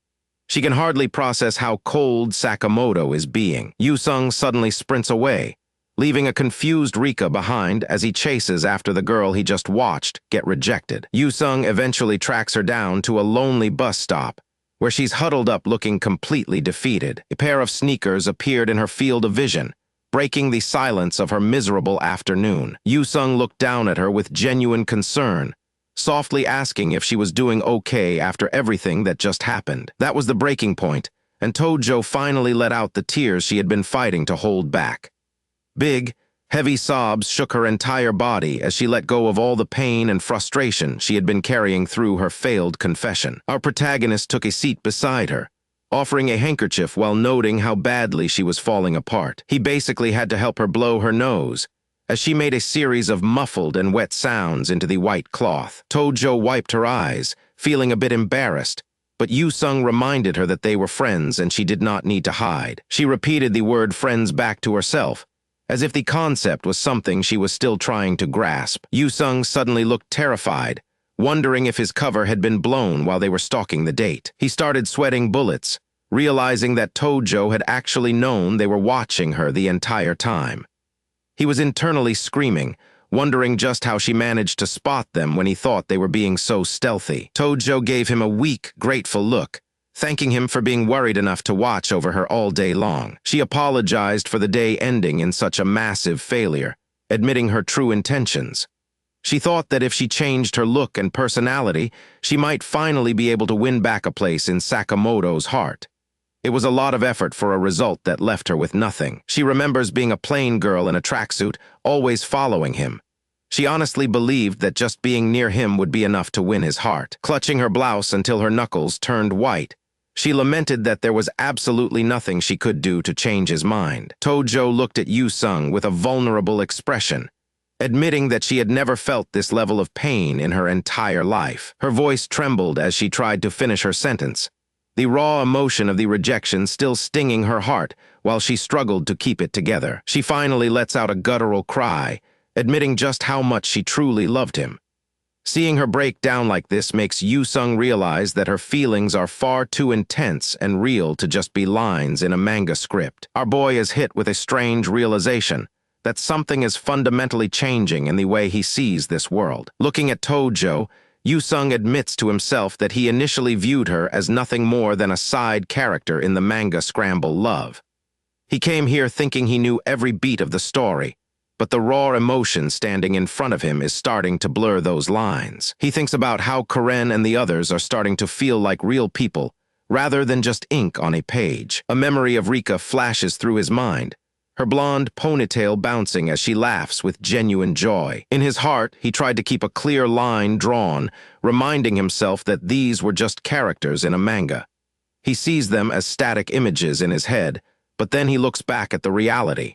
She can hardly process how cold Sakamoto is being. Yu-sung suddenly sprints away, leaving a confused Rika behind as he chases after the girl he just watched get rejected. Yu-sung eventually tracks her down to a lonely bus stop, where she's huddled up looking completely defeated. A pair of sneakers appeared in her field of vision, breaking the silence of her miserable afternoon. Yu-sung looked down at her with genuine concern, softly asking if she was doing okay after everything that just happened. That was the breaking point, and Tojo finally let out the tears she had been fighting to hold back. Big, heavy sobs shook her entire body as she let go of all the pain and frustration she had been carrying through her failed confession. Our protagonist took a seat beside her, offering a handkerchief while noting how badly she was falling apart. He basically had to help her blow her nose, as she made a series of muffled and wet sounds into the white cloth. Tojo wiped her eyes, feeling a bit embarrassed, but Yu-sung reminded her that they were friends and she did not need to hide. She repeated the word friends back to herself, as if the concept was something she was still trying to grasp. Yu-sung suddenly looked terrified, wondering if his cover had been blown while they were stalking the date. He started sweating bullets, realizing that Tojo had actually known they were watching her the entire time. He was internally screaming, wondering just how she managed to spot them when he thought they were being so stealthy. Tojo gave him a weak, grateful look, thanking him for being worried enough to watch over her all day long. She apologized for the day ending in such a massive failure, admitting her true intentions. She thought that if she changed her look and personality, she might finally be able to win back a place in Sakamoto's heart. It was a lot of effort for a result that left her with nothing. She remembers being a plain girl in a tracksuit, always following him. She honestly believed that just being near him would be enough to win his heart. Clutching her blouse until her knuckles turned white, she lamented that there was absolutely nothing she could do to change his mind. Tojo looked at Yu-sung with a vulnerable expression, admitting that she had never felt this level of pain in her entire life. Her voice trembled as she tried to finish her sentence, the raw emotion of the rejection still stinging her heart while she struggled to keep it together. She finally lets out a guttural cry, admitting just how much she truly loved him. Seeing her break down like this makes Yoo-sung realize that her feelings are far too intense and real to just be lines in a manga script. Our boy is hit with a strange realization that something is fundamentally changing in the way he sees this world. Looking at Tojo, Yoo-sung admits to himself that he initially viewed her as nothing more than a side character in the manga scramble Love. He came here thinking he knew every beat of the story, but the raw emotion standing in front of him is starting to blur those lines. He thinks about how Karen and the others are starting to feel like real people, rather than just ink on a page. A memory of Rika flashes through his mind, her blonde ponytail bouncing as she laughs with genuine joy. In his heart, he tried to keep a clear line drawn, reminding himself that these were just characters in a manga. He sees them as static images in his head, but then he looks back at the reality.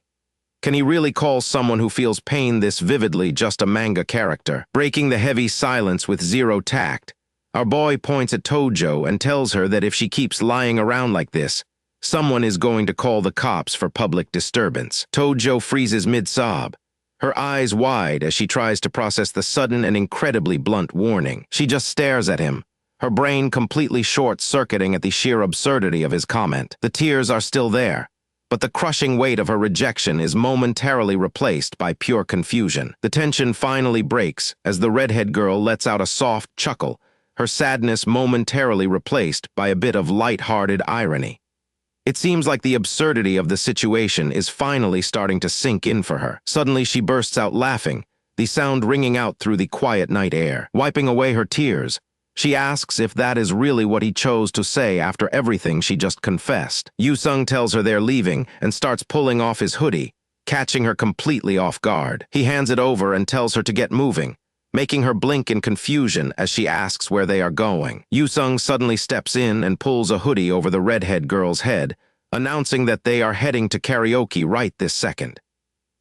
Can he really call someone who feels pain this vividly just a manga character? Breaking the heavy silence with zero tact, our boy points at Tojo and tells her that if she keeps lying around like this, someone is going to call the cops for public disturbance. Tojo freezes mid-sob, her eyes wide as she tries to process the sudden and incredibly blunt warning. She just stares at him, her brain completely short-circuiting at the sheer absurdity of his comment. The tears are still there, but the crushing weight of her rejection is momentarily replaced by pure confusion. The tension finally breaks as the redhead girl lets out a soft chuckle, her sadness momentarily replaced by a bit of light-hearted irony. It seems like the absurdity of the situation is finally starting to sink in for her. Suddenly she bursts out laughing, the sound ringing out through the quiet night air. Wiping away her tears, she asks if that is really what he chose to say after everything she just confessed. Yoo-sung tells her they're leaving and starts pulling off his hoodie, catching her completely off guard. He hands it over and tells her to get moving, making her blink in confusion as she asks where they are going. Yoo-sung suddenly steps in and pulls a hoodie over the redhead girl's head, announcing that they are heading to karaoke right this second.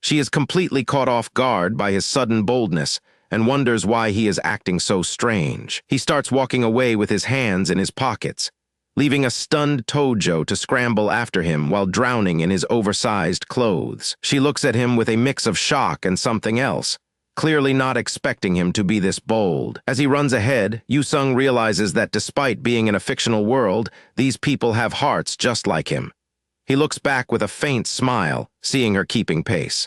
She is completely caught off guard by his sudden boldness and wonders why he is acting so strange. He starts walking away with his hands in his pockets, leaving a stunned Tojo to scramble after him while drowning in his oversized clothes. She looks at him with a mix of shock and something else, clearly not expecting him to be this bold. As he runs ahead, Yoo-sung realizes that despite being in a fictional world, these people have hearts just like him. He looks back with a faint smile, seeing her keeping pace.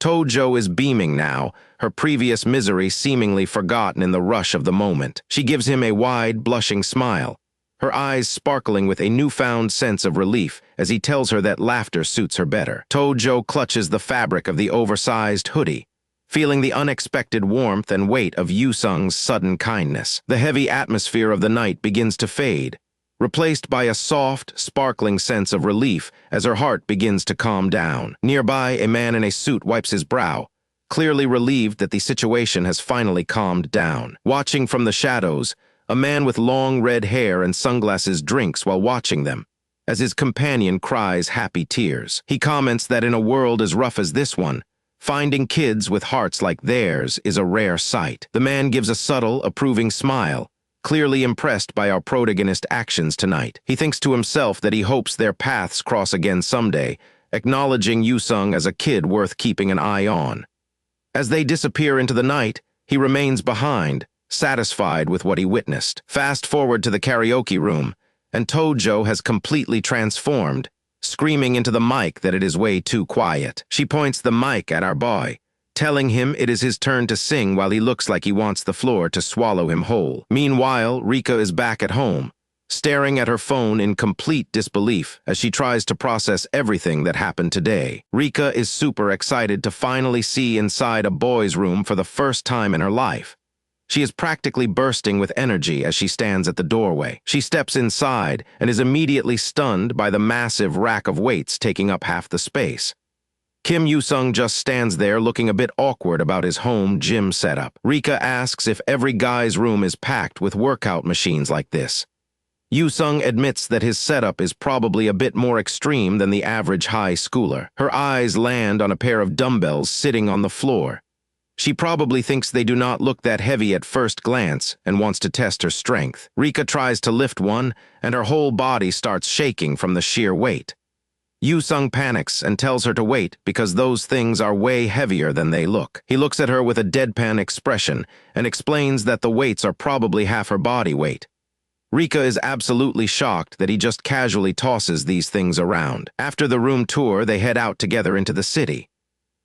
Tojo is beaming now, her previous misery seemingly forgotten in the rush of the moment. She gives him a wide, blushing smile, her eyes sparkling with a newfound sense of relief as he tells her that laughter suits her better. Tojo clutches the fabric of the oversized hoodie, feeling the unexpected warmth and weight of Yoo-sung's sudden kindness. The heavy atmosphere of the night begins to fade, replaced by a soft, sparkling sense of relief as her heart begins to calm down. Nearby, a man in a suit wipes his brow, clearly relieved that the situation has finally calmed down. Watching from the shadows, a man with long red hair and sunglasses drinks while watching them, as his companion cries happy tears. He comments that in a world as rough as this one, finding kids with hearts like theirs is a rare sight. The man gives a subtle, approving smile, clearly impressed by our protagonist's actions tonight. He thinks to himself that he hopes their paths cross again someday, acknowledging Yoo-sung as a kid worth keeping an eye on. As they disappear into the night, he remains behind, satisfied with what he witnessed. Fast forward to the karaoke room, and Tojo has completely transformed, screaming into the mic that it is way too quiet. She points the mic at our boy, telling him it is his turn to sing while he looks like he wants the floor to swallow him whole. Meanwhile, Rika is back at home, staring at her phone in complete disbelief as she tries to process everything that happened today. Rika is super excited to finally see inside a boy's room for the first time in her life. She is practically bursting with energy as she stands at the doorway. She steps inside and is immediately stunned by the massive rack of weights taking up half the space. Kim Yoo-sung just stands there looking a bit awkward about his home gym setup. Rika asks if every guy's room is packed with workout machines like this. Yoo-sung admits that his setup is probably a bit more extreme than the average high schooler. Her eyes land on a pair of dumbbells sitting on the floor. She probably thinks they do not look that heavy at first glance and wants to test her strength. Rika tries to lift one, and her whole body starts shaking from the sheer weight. Yu-sung panics and tells her to wait because those things are way heavier than they look. He looks at her with a deadpan expression and explains that the weights are probably half her body weight. Rika is absolutely shocked that he just casually tosses these things around. After the room tour, they head out together into the city.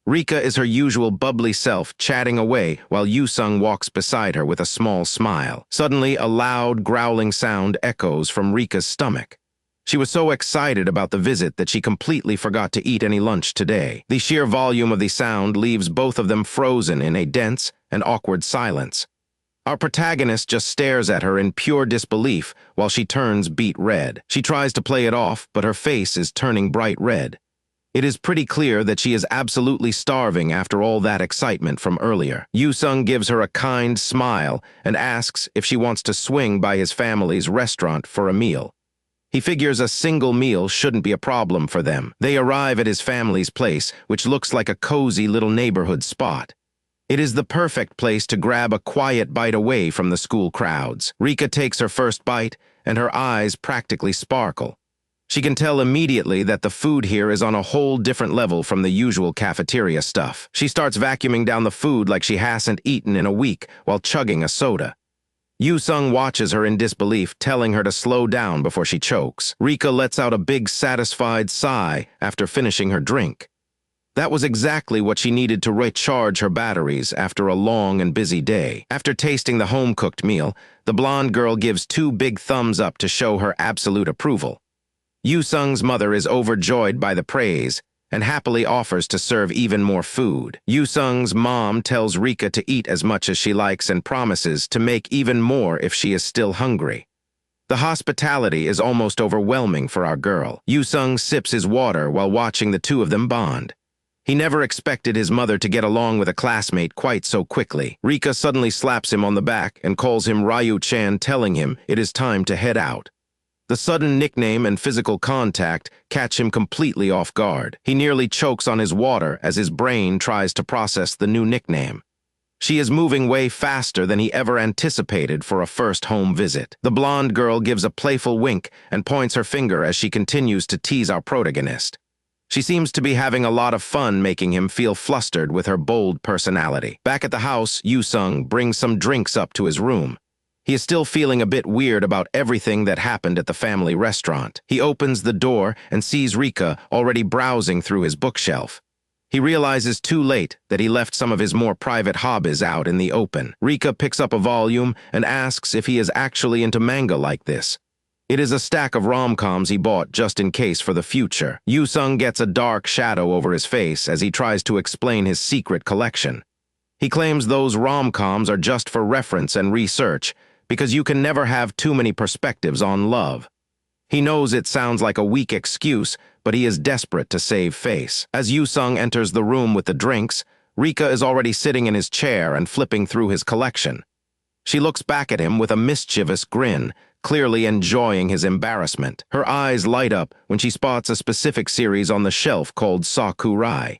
Rika is her usual bubbly self, chatting away while Yu-sung walks beside her with a small smile. Suddenly, a loud, growling sound echoes from Rika's stomach. She was so excited about the visit that she completely forgot to eat any lunch today. The sheer volume of the sound leaves both of them frozen in a dense and awkward silence. Our protagonist just stares at her in pure disbelief while she turns beet red. She tries to play it off, but her face is turning bright red. It is pretty clear that she is absolutely starving after all that excitement from earlier. Yu-sung gives her a kind smile and asks if she wants to swing by his family's restaurant for a meal. He figures a single meal shouldn't be a problem for them. They arrive at his family's place, which looks like a cozy little neighborhood spot. It is the perfect place to grab a quiet bite away from the school crowds. Rika takes her first bite, and her eyes practically sparkle. She can tell immediately that the food here is on a whole different level from the usual cafeteria stuff. She starts vacuuming down the food like she hasn't eaten in a week while chugging a soda. Yu-sung watches her in disbelief, telling her to slow down before she chokes. Rika lets out a big, satisfied sigh after finishing her drink. That was exactly what she needed to recharge her batteries after a long and busy day. After tasting the home-cooked meal, the blonde girl gives 2 big thumbs up to show her absolute approval. Yu-sung's mother is overjoyed by the praise and happily offers to serve even more food. Yu-sung's mom tells Rika to eat as much as she likes and promises to make even more if she is still hungry. The hospitality is almost overwhelming for our girl. Yu-sung sips his water while watching the two of them bond. He never expected his mother to get along with a classmate quite so quickly. Rika suddenly slaps him on the back and calls him Ryu-chan, telling him it is time to head out. The sudden nickname and physical contact catch him completely off guard. He nearly chokes on his water as his brain tries to process the new nickname. She is moving way faster than he ever anticipated for a first home visit. The blonde girl gives a playful wink and points her finger as she continues to tease our protagonist. She seems to be having a lot of fun making him feel flustered with her bold personality. Back at the house, Yu-sung brings some drinks up to his room. He is still feeling a bit weird about everything that happened at the family restaurant. He opens the door and sees Rika already browsing through his bookshelf. He realizes too late that he left some of his more private hobbies out in the open. Rika picks up a volume and asks if he is actually into manga like this. It is a stack of rom-coms he bought just in case for the future. Yu-sung gets a dark shadow over his face as he tries to explain his secret collection. He claims those rom-coms are just for reference and research, because you can never have too many perspectives on love. He knows it sounds like a weak excuse, but he is desperate to save face. As Yu-sung enters the room with the drinks, Rika is already sitting in his chair and flipping through his collection. She looks back at him with a mischievous grin, clearly enjoying his embarrassment. Her eyes light up when she spots a specific series on the shelf called Sakurai.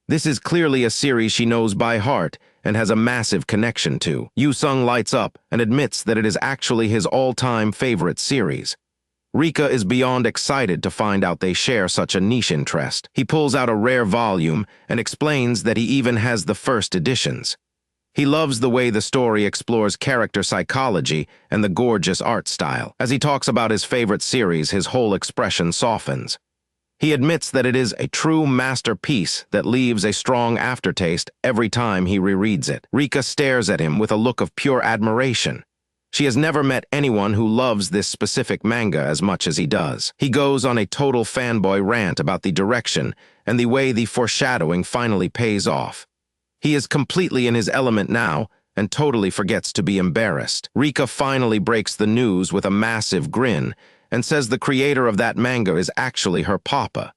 This is clearly a series she knows by heart and has a massive connection to. Yu-sung lights up and admits that it is actually his all-time favorite series. Rika is beyond excited to find out they share such a niche interest. He pulls out a rare volume and explains that he even has the first editions. He loves the way the story explores character psychology and the gorgeous art style. As he talks about his favorite series, his whole expression softens. He admits that it is a true masterpiece that leaves a strong aftertaste every time he rereads it. Rika stares at him with a look of pure admiration. She has never met anyone who loves this specific manga as much as he does. He goes on a total fanboy rant about the direction and the way the foreshadowing finally pays off. He is completely in his element now and totally forgets to be embarrassed. Rika finally breaks the news with a massive grin and says the creator of that manga is actually her papa.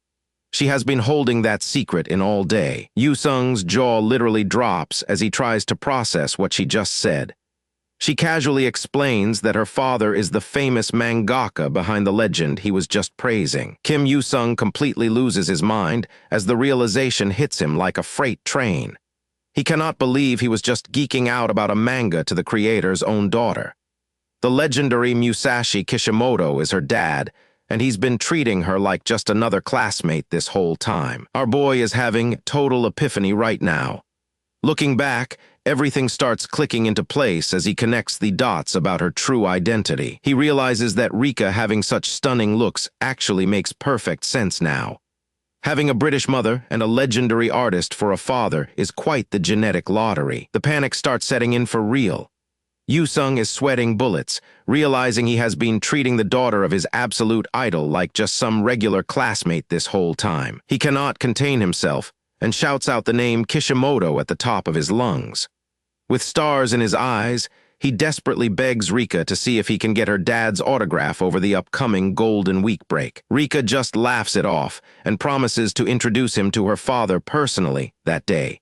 She has been holding that secret in all day. Yu-sung's jaw literally drops as he tries to process what she just said. She casually explains that her father is the famous mangaka behind the legend he was just praising. Kim Yu-sung completely loses his mind as the realization hits him like a freight train. He cannot believe he was just geeking out about a manga to the creator's own daughter. The legendary Musashi Kishimoto is her dad, and he's been treating her like just another classmate this whole time. Our boy is having total epiphany right now. Looking back, everything starts clicking into place as he connects the dots about her true identity. He realizes that Rika having such stunning looks actually makes perfect sense now. Having a British mother and a legendary artist for a father is quite the genetic lottery. The panic starts setting in for real. Yoo-sung is sweating bullets, realizing he has been treating the daughter of his absolute idol like just some regular classmate this whole time. He cannot contain himself and shouts out the name Kishimoto at the top of his lungs. With stars in his eyes, he desperately begs Rika to see if he can get her dad's autograph over the upcoming Golden Week break. Rika just laughs it off and promises to introduce him to her father personally that day.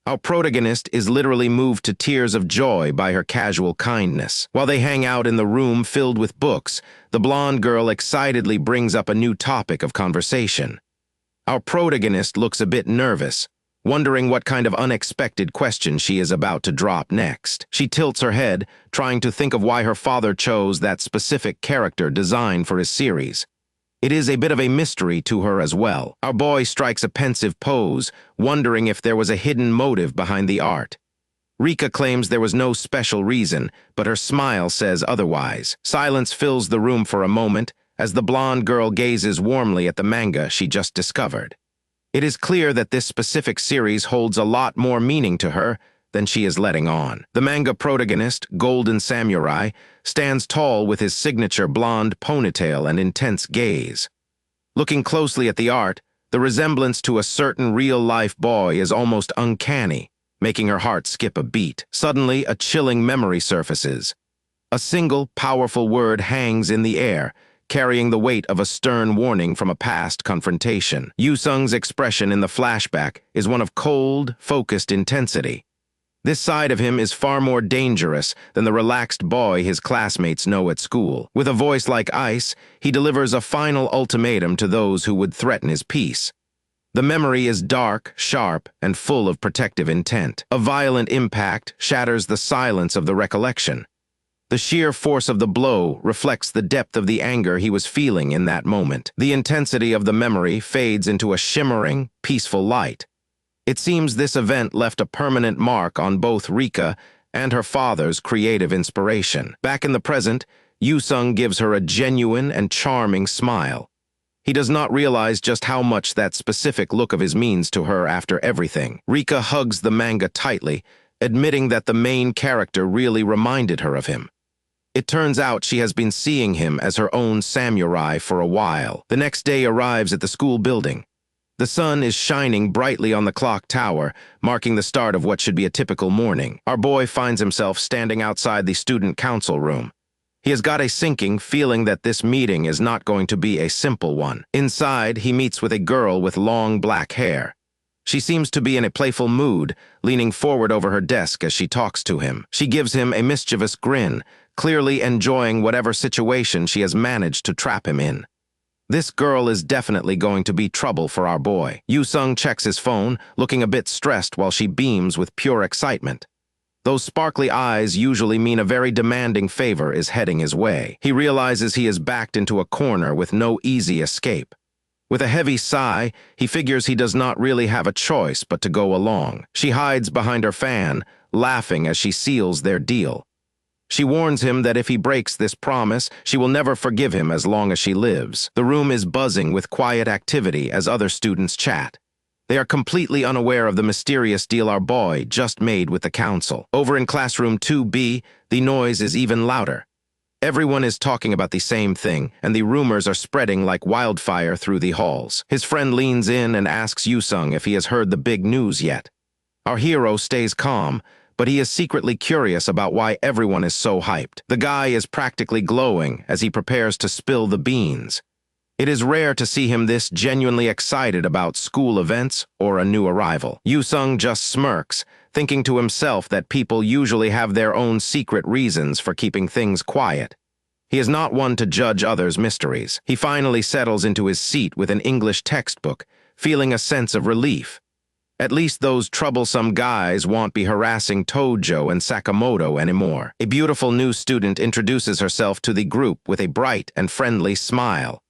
Our protagonist is literally moved to tears of joy by her casual kindness. While they hang out in the room filled with books, the blonde girl excitedly brings up a new topic of conversation. Our protagonist looks a bit nervous, wondering what kind of unexpected question she is about to drop next. She tilts her head, trying to think of why her father chose that specific character designed for his series. It is a bit of a mystery to her as well. Our boy strikes a pensive pose, wondering if there was a hidden motive behind the art. Rika claims there was no special reason, but her smile says otherwise. Silence fills the room for a moment as the blonde girl gazes warmly at the manga she just discovered. It is clear that this specific series holds a lot more meaning to her than she is letting on. The manga protagonist, Golden Samurai, stands tall with his signature blonde ponytail and intense gaze. Looking closely at the art, the resemblance to a certain real-life boy is almost uncanny, making her heart skip a beat. Suddenly, a chilling memory surfaces. A single, powerful word hangs in the air, carrying the weight of a stern warning from a past confrontation. Yoo-sung's expression in the flashback is one of cold, focused intensity. This side of him is far more dangerous than the relaxed boy his classmates know at school. With a voice like ice, he delivers a final ultimatum to those who would threaten his peace. The memory is dark, sharp, and full of protective intent. A violent impact shatters the silence of the recollection. The sheer force of the blow reflects the depth of the anger he was feeling in that moment. The intensity of the memory fades into a shimmering, peaceful light. It seems this event left a permanent mark on both Rika and her father's creative inspiration. Back in the present, Yoo-sung gives her a genuine and charming smile. He does not realize just how much that specific look of his means to her after everything. Rika hugs the manga tightly, admitting that the main character really reminded her of him. It turns out she has been seeing him as her own samurai for a while. The next day arrives at the school building. The sun is shining brightly on the clock tower, marking the start of what should be a typical morning. Our boy finds himself standing outside the student council room. He has got a sinking feeling that this meeting is not going to be a simple one. Inside, he meets with a girl with long black hair. She seems to be in a playful mood, leaning forward over her desk as she talks to him. She gives him a mischievous grin, clearly enjoying whatever situation she has managed to trap him in. This girl is definitely going to be trouble for our boy. Yoo-sung checks his phone, looking a bit stressed while she beams with pure excitement. Those sparkly eyes usually mean a very demanding favor is heading his way. He realizes he is backed into a corner with no easy escape. With a heavy sigh, he figures he does not really have a choice but to go along. She hides behind her fan, laughing as she seals their deal. She warns him that if he breaks this promise, she will never forgive him as long as she lives. The room is buzzing with quiet activity as other students chat. They are completely unaware of the mysterious deal our boy just made with the council. Over in classroom 2B, the noise is even louder. Everyone is talking about the same thing, and the rumors are spreading like wildfire through the halls. His friend leans in and asks Yoo-sung if he has heard the big news yet. Our hero stays calm, but he is secretly curious about why everyone is so hyped. The guy is practically glowing as he prepares to spill the beans. It is rare to see him this genuinely excited about school events or a new arrival. Yoo-sung just smirks, thinking to himself that people usually have their own secret reasons for keeping things quiet. He is not one to judge others' mysteries. He finally settles into his seat with an English textbook, feeling a sense of relief. At least those troublesome guys won't be harassing Tojo and Sakamoto anymore. A beautiful new student introduces herself to the group with a bright and friendly smile.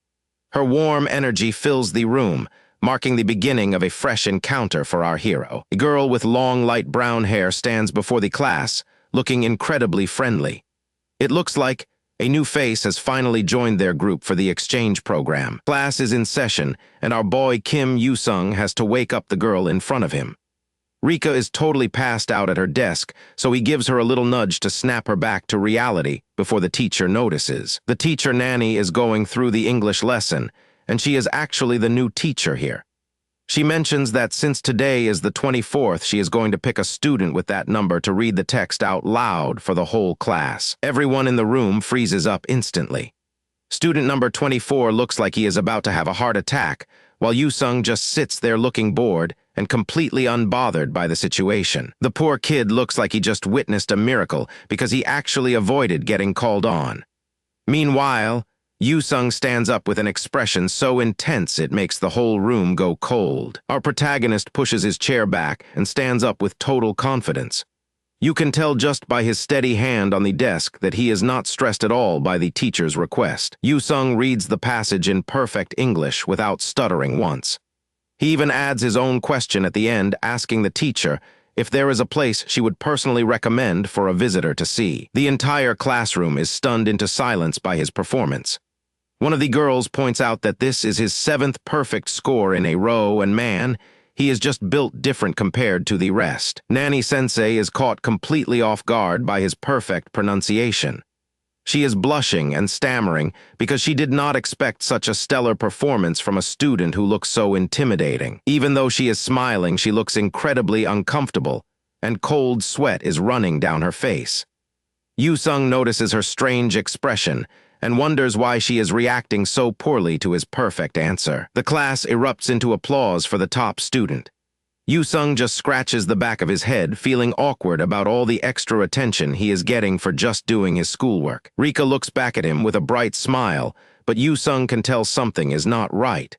Her warm energy fills the room, marking the beginning of a fresh encounter for our hero. A girl with long light brown hair stands before the class, looking incredibly friendly. It looks like a new face has finally joined their group for the exchange program. Class is in session, and our boy Kim Yoo-sung has to wake up the girl in front of him. Rika is totally passed out at her desk, so he gives her a little nudge to snap her back to reality before the teacher notices. The teacher nanny is going through the English lesson, and she is actually the new teacher here. She mentions that since today is the 24th, she is going to pick a student with that number to read the text out loud for the whole class. Everyone in the room freezes up instantly. Student number 24 looks like he is about to have a heart attack, while Yoo-sung just sits there looking bored and completely unbothered by the situation. The poor kid looks like he just witnessed a miracle because he actually avoided getting called on. Meanwhile, Yoo-sung stands up with an expression so intense it makes the whole room go cold. Our protagonist pushes his chair back and stands up with total confidence. You can tell just by his steady hand on the desk that he is not stressed at all by the teacher's request. Yoo-sung reads the passage in perfect English without stuttering once. He even adds his own question at the end, asking the teacher if there is a place she would personally recommend for a visitor to see. The entire classroom is stunned into silence by his performance. One of the girls points out that this is his 7th perfect score in a row, and man, he is just built different compared to the rest. Nanny-sensei is caught completely off guard by his perfect pronunciation. She is blushing and stammering because she did not expect such a stellar performance from a student who looks so intimidating. Even though she is smiling, she looks incredibly uncomfortable, and cold sweat is running down her face. Yoo-sung notices her strange expression and wonders why she is reacting so poorly to his perfect answer. The class erupts into applause for the top student. Yoo-sung just scratches the back of his head, feeling awkward about all the extra attention he is getting for just doing his schoolwork. Rika looks back at him with a bright smile, but Yoo-sung can tell something is not right.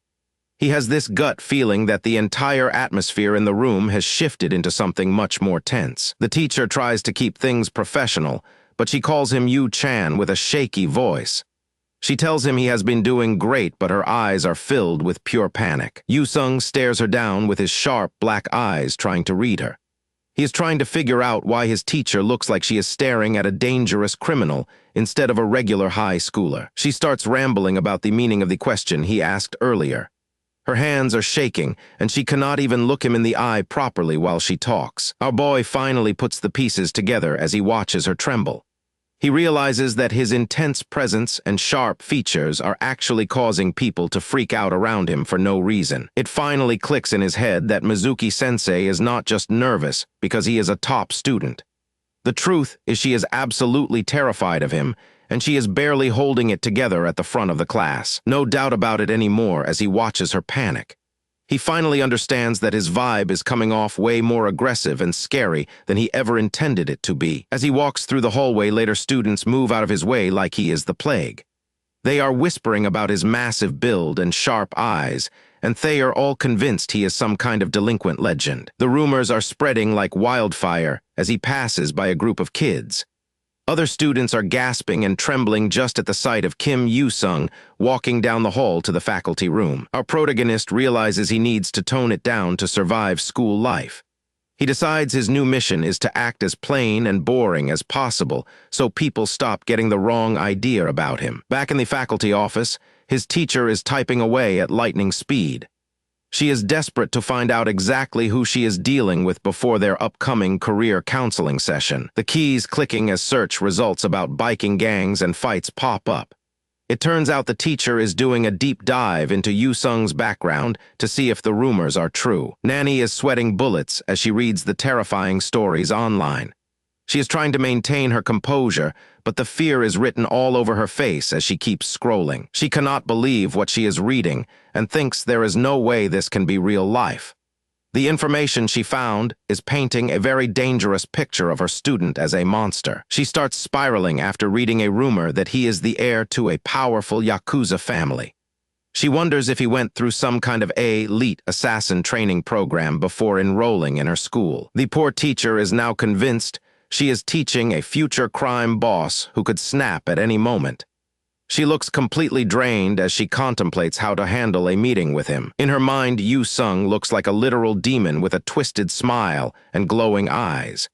He has this gut feeling that the entire atmosphere in the room has shifted into something much more tense. The teacher tries to keep things professional, but she calls him Yu-chan with a shaky voice. She tells him he has been doing great, but her eyes are filled with pure panic. Yoo-sung stares her down with his sharp black eyes, trying to read her. He is trying to figure out why his teacher looks like she is staring at a dangerous criminal instead of a regular high schooler. She starts rambling about the meaning of the question he asked earlier. Her hands are shaking, and she cannot even look him in the eye properly while she talks. Our boy finally puts the pieces together as he watches her tremble. He realizes that his intense presence and sharp features are actually causing people to freak out around him for no reason. It finally clicks in his head that Mizuki-sensei is not just nervous because he is a top student. The truth is she is absolutely terrified of him, and she is barely holding it together at the front of the class. No doubt about it anymore as he watches her panic. He finally understands that his vibe is coming off way more aggressive and scary than he ever intended it to be. As he walks through the hallway, later students move out of his way like he is the plague. They are whispering about his massive build and sharp eyes, and they are all convinced he is some kind of delinquent legend. The rumors are spreading like wildfire as he passes by a group of kids. Other students are gasping and trembling just at the sight of Kim Yoo-sung walking down the hall to the faculty room. Our protagonist realizes he needs to tone it down to survive school life. He decides his new mission is to act as plain and boring as possible so people stop getting the wrong idea about him. Back in the faculty office, his teacher is typing away at lightning speed. She is desperate to find out exactly who she is dealing with before their upcoming career counseling session. The keys clicking as search results about biking gangs and fights pop up. It turns out the teacher is doing a deep dive into Yoo-sung's background to see if the rumors are true. Nanny is sweating bullets as she reads the terrifying stories online. She is trying to maintain her composure, but the fear is written all over her face as she keeps scrolling. She cannot believe what she is reading and thinks there is no way this can be real life. The information she found is painting a very dangerous picture of her student as a monster. She starts spiraling after reading a rumor that he is the heir to a powerful Yakuza family. She wonders if he went through some kind of elite assassin training program before enrolling in her school. The poor teacher is now convinced she is teaching a future crime boss who could snap at any moment. She looks completely drained as she contemplates how to handle a meeting with him. In her mind, Yu-sung looks like a literal demon with a twisted smile and glowing eyes.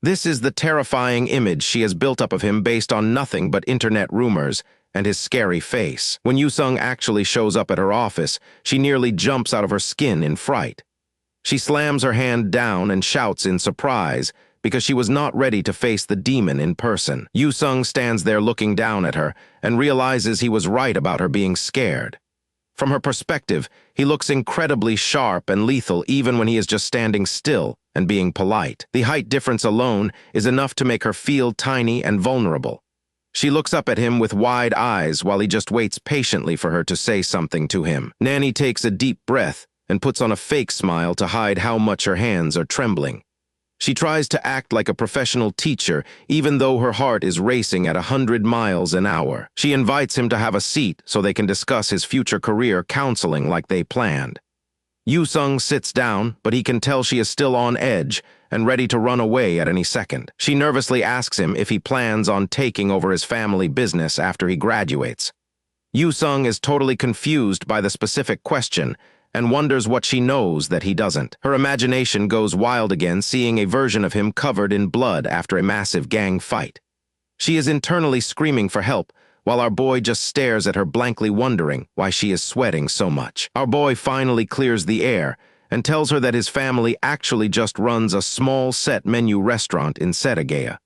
This is the terrifying image she has built up of him based on nothing but internet rumors and his scary face. When Yu-sung actually shows up at her office, she nearly jumps out of her skin in fright. She slams her hand down and shouts in surprise because she was not ready to face the demon in person. Yu-sung stands there looking down at her and realizes he was right about her being scared. From her perspective, he looks incredibly sharp and lethal even when he is just standing still and being polite. The height difference alone is enough to make her feel tiny and vulnerable. She looks up at him with wide eyes while he just waits patiently for her to say something to him. Nanny takes a deep breath and puts on a fake smile to hide how much her hands are trembling. She tries to act like a professional teacher, even though her heart is racing at 100 miles an hour. She invites him to have a seat so they can discuss his future career counseling like they planned. Yu-sung sits down, but he can tell she is still on edge and ready to run away at any second. She nervously asks him if he plans on taking over his family business after he graduates. Yu-sung is totally confused by the specific question and wonders what she knows that he doesn't. Her imagination goes wild again, seeing a version of him covered in blood after a massive gang fight. She is internally screaming for help, while our boy just stares at her blankly wondering why she is sweating so much. Our boy finally clears the air and tells her that his family actually just runs a small set menu restaurant in Setagaya.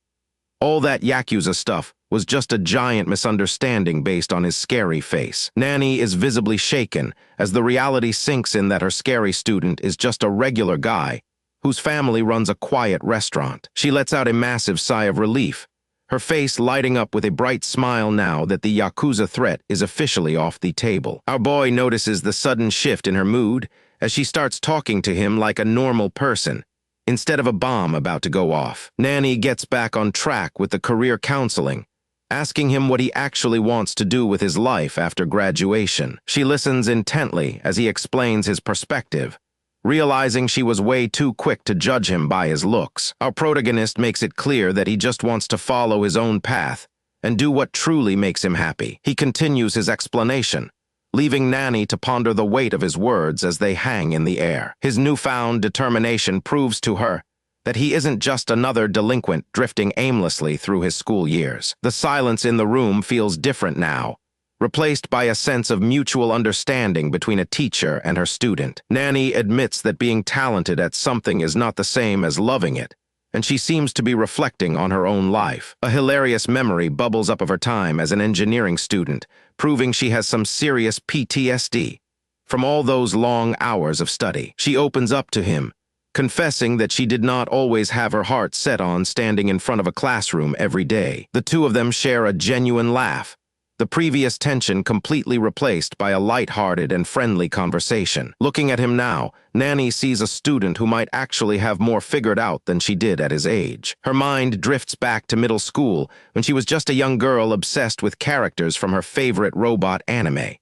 All that Yakuza stuff was just a giant misunderstanding based on his scary face. Nanny is visibly shaken as the reality sinks in that her scary student is just a regular guy whose family runs a quiet restaurant. She lets out a massive sigh of relief, her face lighting up with a bright smile now that the Yakuza threat is officially off the table. Our boy notices the sudden shift in her mood as she starts talking to him like a normal person, instead of a bomb about to go off. Nanny gets back on track with the career counseling, asking him what he actually wants to do with his life after graduation. She listens intently as he explains his perspective, realizing she was way too quick to judge him by his looks. Our protagonist makes it clear that he just wants to follow his own path and do what truly makes him happy. He continues his explanation, leaving Nanny to ponder the weight of his words as they hang in the air. His newfound determination proves to her that he isn't just another delinquent drifting aimlessly through his school years. The silence in the room feels different now, replaced by a sense of mutual understanding between a teacher and her student. Nanny admits that being talented at something is not the same as loving it, and she seems to be reflecting on her own life. A hilarious memory bubbles up of her time as an engineering student, proving she has some serious PTSD from all those long hours of study. She opens up to him, confessing that she did not always have her heart set on standing in front of a classroom every day. The two of them share a genuine laugh, the previous tension completely replaced by a light-hearted and friendly conversation. Looking at him now, Nanny sees a student who might actually have more figured out than she did at his age. Her mind drifts back to middle school when she was just a young girl obsessed with characters from her favorite robot anime.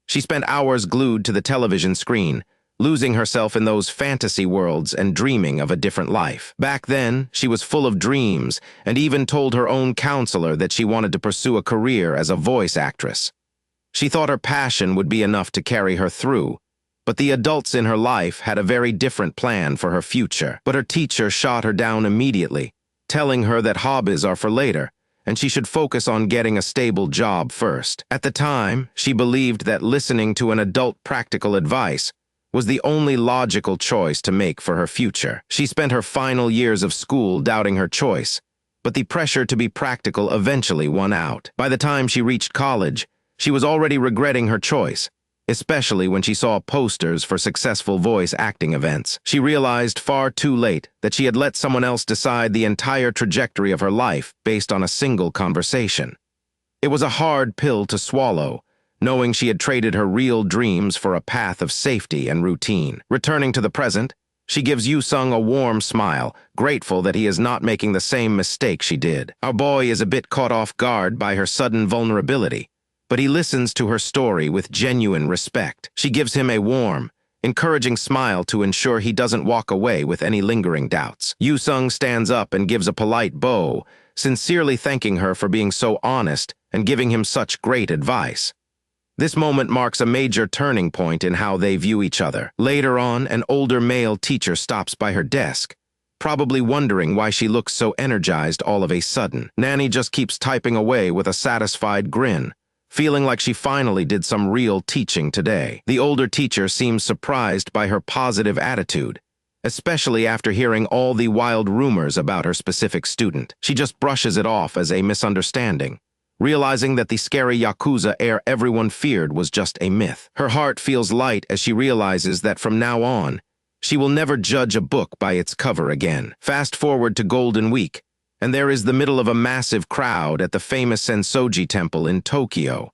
She spent hours glued to the television screen, losing herself in those fantasy worlds and dreaming of a different life. Back then, she was full of dreams and even told her own counselor that she wanted to pursue a career as a voice actress. She thought her passion would be enough to carry her through, but the adults in her life had a very different plan for her future. But her teacher shot her down immediately, telling her that hobbies are for later, and she should focus on getting a stable job first. At the time, she believed that listening to an adult practical advice was the only logical choice to make for her future. She spent her final years of school doubting her choice, but the pressure to be practical eventually won out. By the time she reached college, she was already regretting her choice, especially when she saw posters for successful voice acting events. She realized far too late that she had let someone else decide the entire trajectory of her life based on a single conversation. It was a hard pill to swallow, knowing she had traded her real dreams for a path of safety and routine. Returning to the present, she gives Yu-sung a warm smile, grateful that he is not making the same mistake she did. Our boy is a bit caught off guard by her sudden vulnerability, but he listens to her story with genuine respect. She gives him a warm, encouraging smile to ensure he doesn't walk away with any lingering doubts. Yu-sung stands up and gives a polite bow, sincerely thanking her for being so honest and giving him such great advice. This moment marks a major turning point in how they view each other. Later on, an older male teacher stops by her desk, probably wondering why she looks so energized all of a sudden. Nanny just keeps typing away with a satisfied grin, feeling like she finally did some real teaching today. The older teacher seems surprised by her positive attitude, especially after hearing all the wild rumors about her specific student. She just brushes it off as a misunderstanding, realizing that the scary Yakuza heir everyone feared was just a myth. Her heart feels light as she realizes that from now on, she will never judge a book by its cover again. Fast forward to Golden Week, and there is the middle of a massive crowd at the famous Sensoji Temple in Tokyo.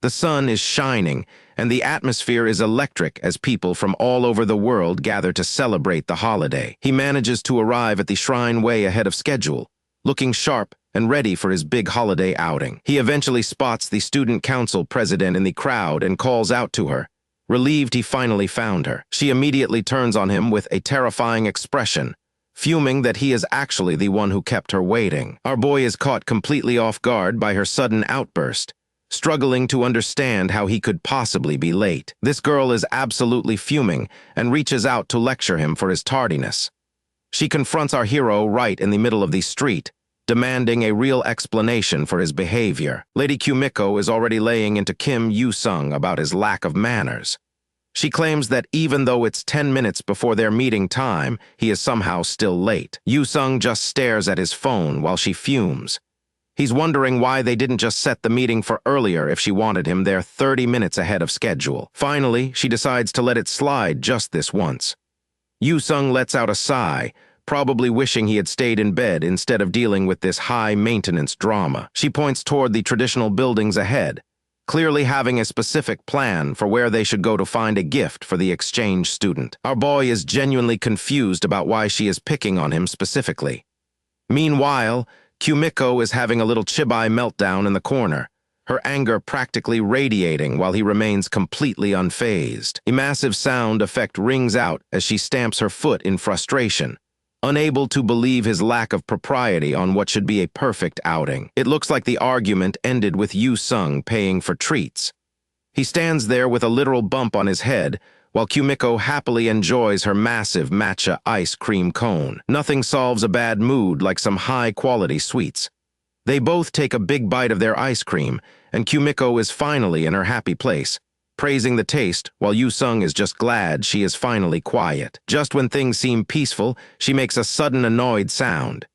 The sun is shining, and the atmosphere is electric as people from all over the world gather to celebrate the holiday. He manages to arrive at the shrine way ahead of schedule, looking sharp and ready for his big holiday outing. He eventually spots the student council president in the crowd and calls out to her, relieved he finally found her. She immediately turns on him with a terrifying expression, fuming that he is actually the one who kept her waiting. Our boy is caught completely off guard by her sudden outburst, struggling to understand how he could possibly be late. This girl is absolutely fuming and reaches out to lecture him for his tardiness. She confronts our hero right in the middle of the street, demanding a real explanation for his behavior. Lady Kumiko is already laying into Kim Yu-sung about his lack of manners. She claims that even though it's 10 minutes before their meeting time, he is somehow still late. Yu-sung just stares at his phone while she fumes. He's wondering why they didn't just set the meeting for earlier if she wanted him there 30 minutes ahead of schedule. Finally, she decides to let it slide just this once. Yu-sung lets out a sigh, probably wishing he had stayed in bed instead of dealing with this high-maintenance drama. She points toward the traditional buildings ahead, clearly having a specific plan for where they should go to find a gift for the exchange student. Our boy is genuinely confused about why she is picking on him specifically. Meanwhile, Kumiko is having a little chibai meltdown in the corner, her anger practically radiating while he remains completely unfazed. A massive sound effect rings out as she stamps her foot in frustration, unable to believe his lack of propriety on what should be a perfect outing. It looks like the argument ended with Yu-sung paying for treats. He stands there with a literal bump on his head, while Kumiko happily enjoys her massive matcha ice cream cone. Nothing solves a bad mood like some high-quality sweets. They both take a big bite of their ice cream, and Kumiko is finally in her happy place, praising the taste while Yu-sung is just glad she is finally quiet. Just when things seem peaceful, she makes a sudden annoyed sound.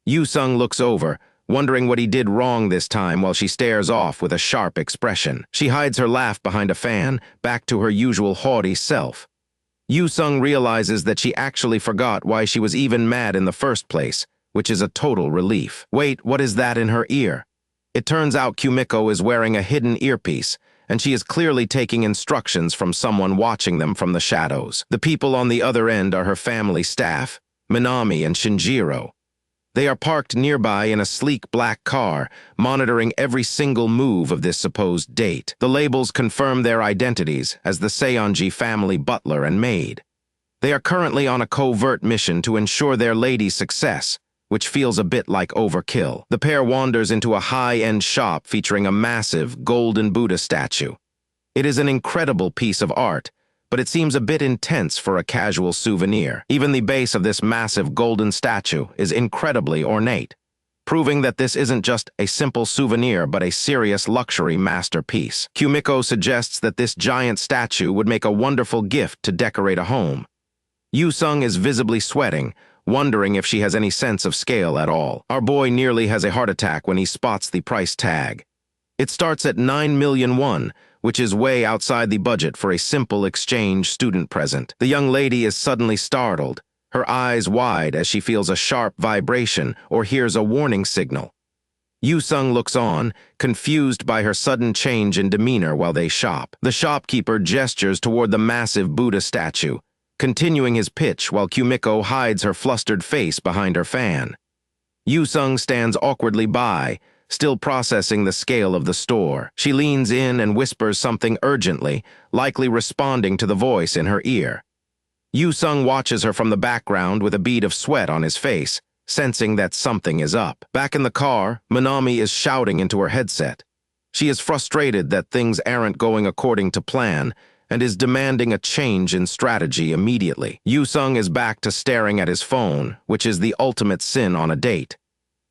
Yu-sung looks over, wondering what he did wrong this time while she stares off with a sharp expression. She hides her laugh behind a fan, back to her usual haughty self. Yu-sung realizes that she actually forgot why she was even mad in the first place, which is a total relief. Wait, what is that in her ear? It turns out Kumiko is wearing a hidden earpiece, and she is clearly taking instructions from someone watching them from the shadows. The people on the other end are her family staff, Minami and Shinjiro. They are parked nearby in a sleek black car, monitoring every single move of this supposed date. The labels confirm their identities as the Seonji family butler and maid. They are currently on a covert mission to ensure their lady's success, which feels a bit like overkill. The pair wanders into a high-end shop featuring a massive golden Buddha statue. It is an incredible piece of art, but it seems a bit intense for a casual souvenir. Even the base of this massive golden statue is incredibly ornate, proving that this isn't just a simple souvenir but a serious luxury masterpiece. Kumiko suggests that this giant statue would make a wonderful gift to decorate a home. Yu-sung is visibly sweating, wondering if she has any sense of scale at all. Our boy nearly has a heart attack when he spots the price tag. It starts at 9 million won, which is way outside the budget for a simple exchange student present. The young lady is suddenly startled, her eyes wide as she feels a sharp vibration or hears a warning signal. Yu-sung looks on, confused by her sudden change in demeanor while they shop. The shopkeeper gestures toward the massive Buddha statue, continuing his pitch while Kumiko hides her flustered face behind her fan. Yu-sung stands awkwardly by, still processing the scale of the store. She leans in and whispers something urgently, likely responding to the voice in her ear. Yu-sung watches her from the background with a bead of sweat on his face, sensing that something is up. Back in the car, Minami is shouting into her headset. She is frustrated that things aren't going according to plan and is demanding a change in strategy immediately. Yoo-sung is back to staring at his phone, which is the ultimate sin on a date.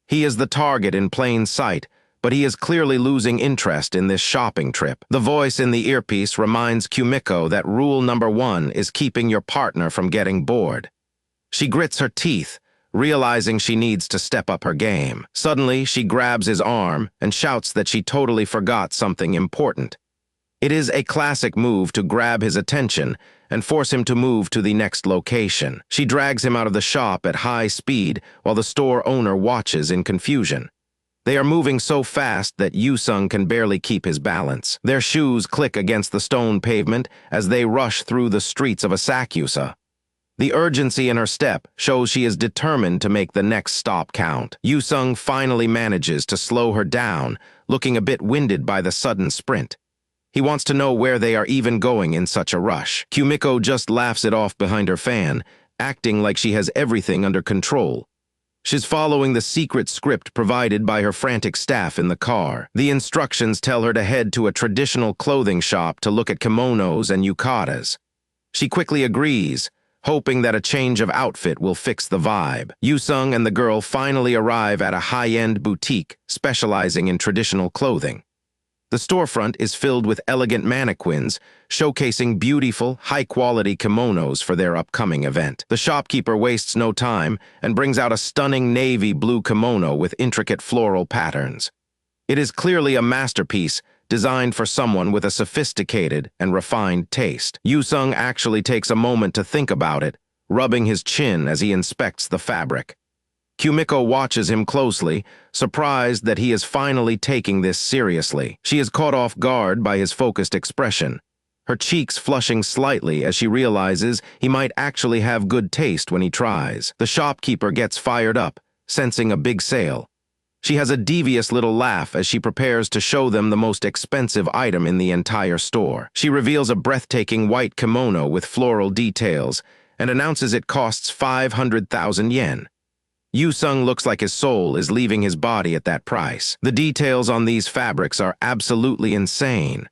He is the target in plain sight, but he is clearly losing interest in this shopping trip. The voice in the earpiece reminds Kumiko that rule number 1 is keeping your partner from getting bored. She grits her teeth, realizing she needs to step up her game. Suddenly, she grabs his arm and shouts that she totally forgot something important. It is a classic move to grab his attention and force him to move to the next location. She drags him out of the shop at high speed while the store owner watches in confusion. They are moving so fast that Yoo-sung can barely keep his balance. Their shoes click against the stone pavement as they rush through the streets of Asakusa. The urgency in her step shows she is determined to make the next stop count. Yoo-sung finally manages to slow her down, looking a bit winded by the sudden sprint. He wants to know where they are even going in such a rush. Kumiko just laughs it off behind her fan, acting like she has everything under control. She's following the secret script provided by her frantic staff in the car. The instructions tell her to head to a traditional clothing shop to look at kimonos and yukatas. She quickly agrees, hoping that a change of outfit will fix the vibe. Yoo-sung and the girl finally arrive at a high-end boutique specializing in traditional clothing. The storefront is filled with elegant mannequins, showcasing beautiful, high-quality kimonos for their upcoming event. The shopkeeper wastes no time and brings out a stunning navy blue kimono with intricate floral patterns. It is clearly a masterpiece designed for someone with a sophisticated and refined taste. Yoo-sung actually takes a moment to think about it, rubbing his chin as he inspects the fabric. Kumiko watches him closely, surprised that he is finally taking this seriously. She is caught off guard by his focused expression, her cheeks flushing slightly as she realizes he might actually have good taste when he tries. The shopkeeper gets fired up, sensing a big sale. She has a devious little laugh as she prepares to show them the most expensive item in the entire store. She reveals a breathtaking white kimono with floral details and announces it costs 500,000 yen. Yoo-sung looks like his soul is leaving his body at that price. The details on these fabrics are absolutely insane.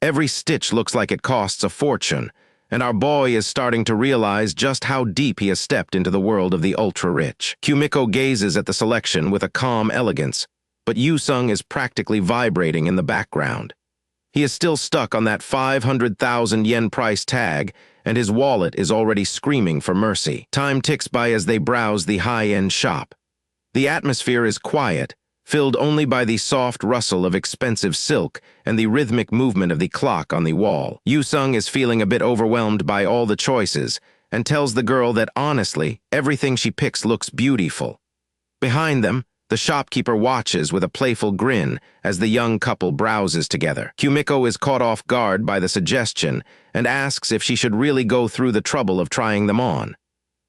Every stitch looks like it costs a fortune, and our boy is starting to realize just how deep he has stepped into the world of the ultra-rich. Kumiko gazes at the selection with a calm elegance, but Yoo-sung is practically vibrating in the background. He is still stuck on that 500,000 yen price tag, and his wallet is already screaming for mercy. Time ticks by as they browse the high-end shop. The atmosphere is quiet, filled only by the soft rustle of expensive silk and the rhythmic movement of the clock on the wall. Yoo-sung is feeling a bit overwhelmed by all the choices and tells the girl that honestly, everything she picks looks beautiful. Behind them, the shopkeeper watches with a playful grin as the young couple browses together. Kumiko is caught off guard by the suggestion and asks if she should really go through the trouble of trying them on.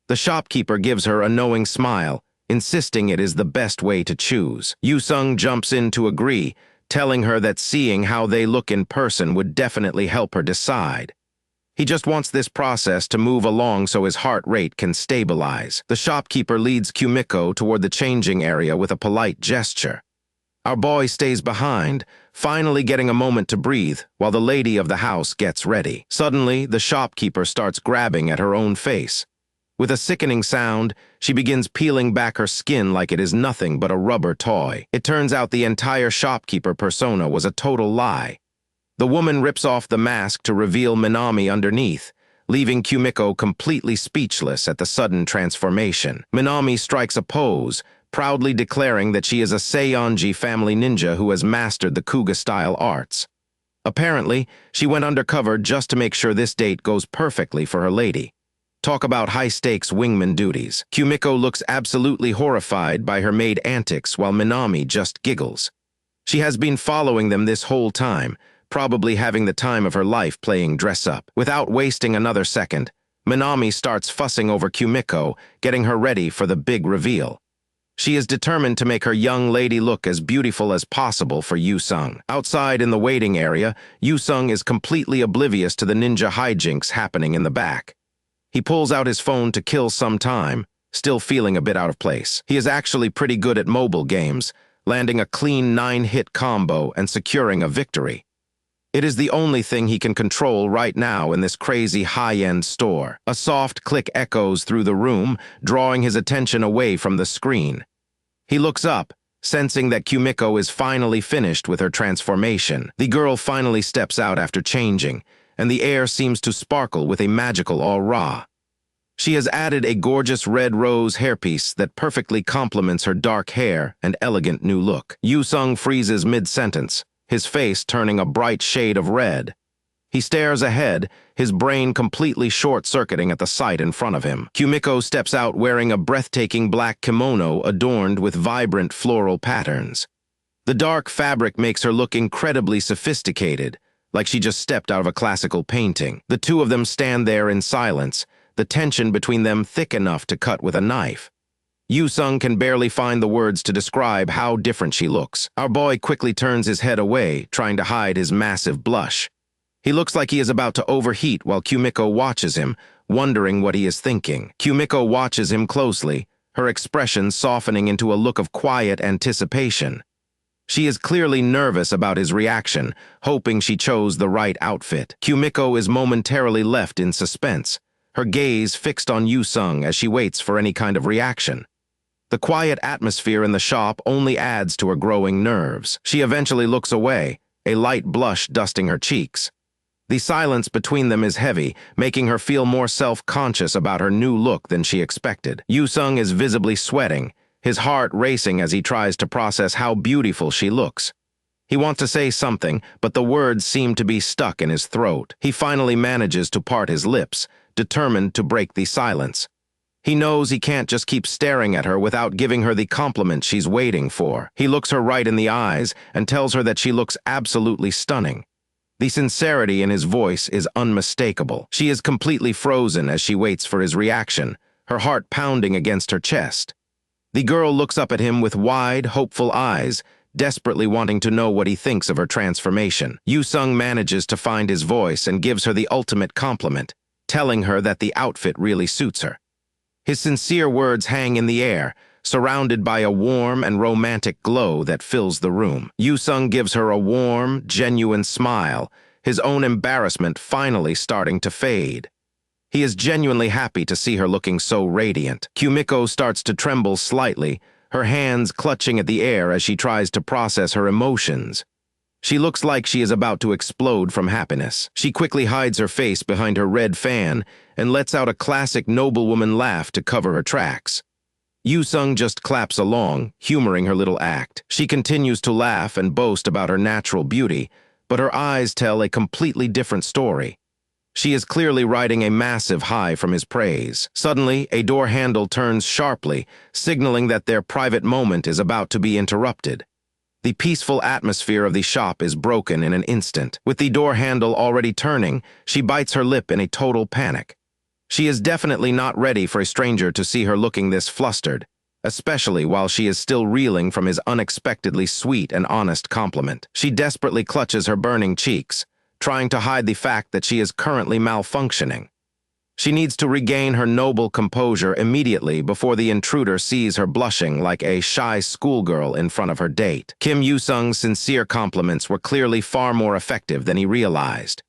The shopkeeper gives her a knowing smile, insisting it is the best way to choose. Yoo-sung jumps in to agree, telling her that seeing how they look in person would definitely help her decide. He just wants this process to move along so his heart rate can stabilize. The shopkeeper leads Kumiko toward the changing area with a polite gesture. Our boy stays behind, finally getting a moment to breathe while the lady of the house gets ready. Suddenly, the shopkeeper starts grabbing at her own face. With a sickening sound, she begins peeling back her skin like it is nothing but a rubber toy. It turns out the entire shopkeeper persona was a total lie. The woman rips off the mask to reveal Minami underneath, leaving Kumiko completely speechless at the sudden transformation. Minami strikes a pose, proudly declaring that she is a Seiyonji family ninja who has mastered the Kuga-style arts. Apparently, she went undercover just to make sure this date goes perfectly for her lady. Talk about high-stakes wingman duties. Kumiko looks absolutely horrified by her maid antics while Minami just giggles. She has been following them this whole time, probably having the time of her life playing dress-up. Without wasting another second, Minami starts fussing over Kumiko, getting her ready for the big reveal. She is determined to make her young lady look as beautiful as possible for Yoo-sung. Outside in the waiting area, Yoo-sung is completely oblivious to the ninja hijinks happening in the back. He pulls out his phone to kill some time, still feeling a bit out of place. He is actually pretty good at mobile games, landing a clean 9-hit combo and securing a victory. It is the only thing he can control right now in this crazy high-end store. A soft click echoes through the room, drawing his attention away from the screen. He looks up, sensing that Kumiko is finally finished with her transformation. The girl finally steps out after changing, and the air seems to sparkle with a magical aura. She has added a gorgeous red rose hairpiece that perfectly complements her dark hair and elegant new look. Yu-sung freezes mid-sentence, his face turning a bright shade of red. He stares ahead, his brain completely short-circuiting at the sight in front of him. Kumiko steps out wearing a breathtaking black kimono adorned with vibrant floral patterns. The dark fabric makes her look incredibly sophisticated, like she just stepped out of a classical painting. The two of them stand there in silence, the tension between them thick enough to cut with a knife. Yu-sung can barely find the words to describe how different she looks. Our boy quickly turns his head away, trying to hide his massive blush. He looks like he is about to overheat while Kumiko watches him, wondering what he is thinking. Kumiko watches him closely, her expression softening into a look of quiet anticipation. She is clearly nervous about his reaction, hoping she chose the right outfit. Kumiko is momentarily left in suspense, her gaze fixed on Yu-sung as she waits for any kind of reaction. The quiet atmosphere in the shop only adds to her growing nerves. She eventually looks away, a light blush dusting her cheeks. The silence between them is heavy, making her feel more self-conscious about her new look than she expected. Yu-sung is visibly sweating, his heart racing as he tries to process how beautiful she looks. He wants to say something, but the words seem to be stuck in his throat. He finally manages to part his lips, determined to break the silence. He knows he can't just keep staring at her without giving her the compliment she's waiting for. He looks her right in the eyes and tells her that she looks absolutely stunning. The sincerity in his voice is unmistakable. She is completely frozen as she waits for his reaction, her heart pounding against her chest. The girl looks up at him with wide, hopeful eyes, desperately wanting to know what he thinks of her transformation. Yu-sung manages to find his voice and gives her the ultimate compliment, telling her that the outfit really suits her. His sincere words hang in the air, surrounded by a warm and romantic glow that fills the room. Yu-sung gives her a warm, genuine smile, his own embarrassment finally starting to fade. He is genuinely happy to see her looking so radiant. Kumiko starts to tremble slightly, her hands clutching at the air as she tries to process her emotions. She looks like she is about to explode from happiness. She quickly hides her face behind her red fan and lets out a classic noblewoman laugh to cover her tracks. Yu-sung just claps along, humoring her little act. She continues to laugh and boast about her natural beauty, but her eyes tell a completely different story. She is clearly riding a massive high from his praise. Suddenly, a door handle turns sharply, signaling that their private moment is about to be interrupted. The peaceful atmosphere of the shop is broken in an instant. With the door handle already turning, she bites her lip in a total panic. She is definitely not ready for a stranger to see her looking this flustered, especially while she is still reeling from his unexpectedly sweet and honest compliment. She desperately clutches her burning cheeks, trying to hide the fact that she is currently malfunctioning. She needs to regain her noble composure immediately before the intruder sees her blushing like a shy schoolgirl in front of her date. Kim Yu-sung's sincere compliments were clearly far more effective than he realized.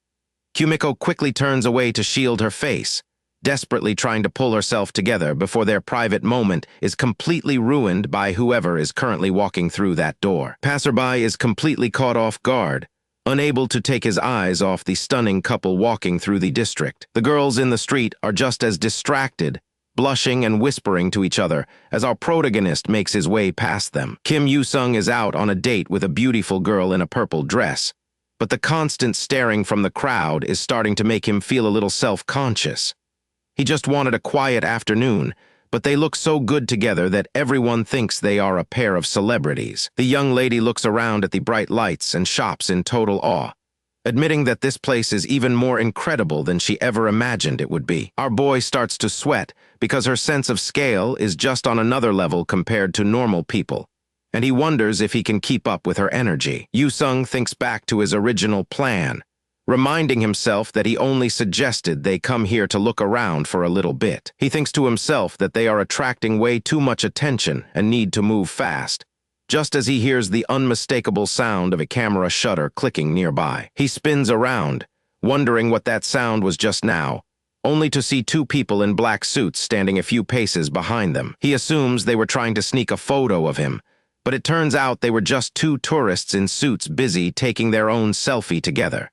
Kumiko quickly turns away to shield her face, desperately trying to pull herself together before their private moment is completely ruined by whoever is currently walking through that door. Passerby is completely caught off guard, unable to take his eyes off the stunning couple walking through the district. The girls in the street are just as distracted, blushing and whispering to each other as our protagonist makes his way past them. Kim Yu-sung is out on a date with a beautiful girl in a purple dress, but the constant staring from the crowd is starting to make him feel a little self-conscious. He just wanted a quiet afternoon, but they look so good together that everyone thinks they are a pair of celebrities. The young lady looks around at the bright lights and shops in total awe, admitting that this place is even more incredible than she ever imagined it would be. Our boy starts to sweat because her sense of scale is just on another level compared to normal people, and he wonders if he can keep up with her energy. Yu-sung thinks back to his original plan, reminding himself that he only suggested they come here to look around for a little bit. He thinks to himself that they are attracting way too much attention and need to move fast, just as he hears the unmistakable sound of a camera shutter clicking nearby. He spins around, wondering what that sound was just now, only to see two people in black suits standing a few paces behind them. He assumes they were trying to sneak a photo of him, but it turns out they were just two tourists in suits busy taking their own selfie together.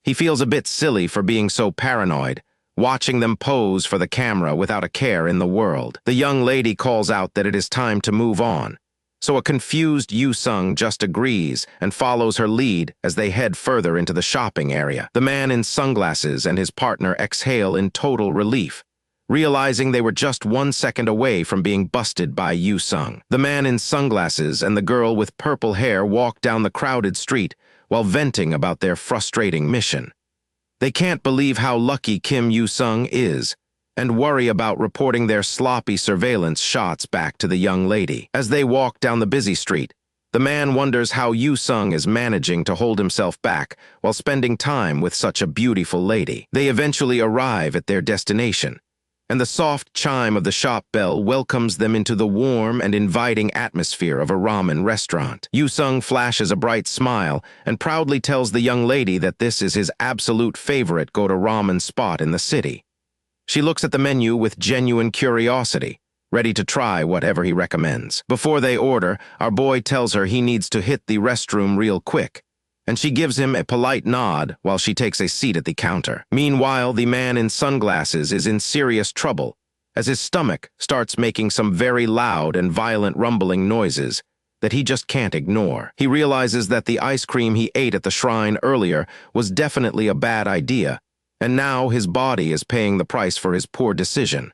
He feels a bit silly for being so paranoid, watching them pose for the camera without a care in the world. The young lady calls out that it is time to move on, so a confused Yu-sung just agrees and follows her lead as they head further into the shopping area. The man in sunglasses and his partner exhale in total relief, realizing they were just 1 second away from being busted by Yu-sung. The man in sunglasses and the girl with purple hair walk down the crowded street while venting about their frustrating mission. They can't believe how lucky Kim Yu-sung is and worry about reporting their sloppy surveillance shots back to the young lady. As they walk down the busy street, the man wonders how Yu-sung is managing to hold himself back while spending time with such a beautiful lady. They eventually arrive at their destination, and the soft chime of the shop bell welcomes them into the warm and inviting atmosphere of a ramen restaurant. Yu-sung flashes a bright smile and proudly tells the young lady that this is his absolute favorite go-to-ramen spot in the city. She looks at the menu with genuine curiosity, ready to try whatever he recommends. Before they order, our boy tells her he needs to hit the restroom real quick, and she gives him a polite nod while she takes a seat at the counter. Meanwhile, the man in sunglasses is in serious trouble as his stomach starts making some very loud and violent rumbling noises that he just can't ignore. He realizes that the ice cream he ate at the shrine earlier was definitely a bad idea, and now his body is paying the price for his poor decision.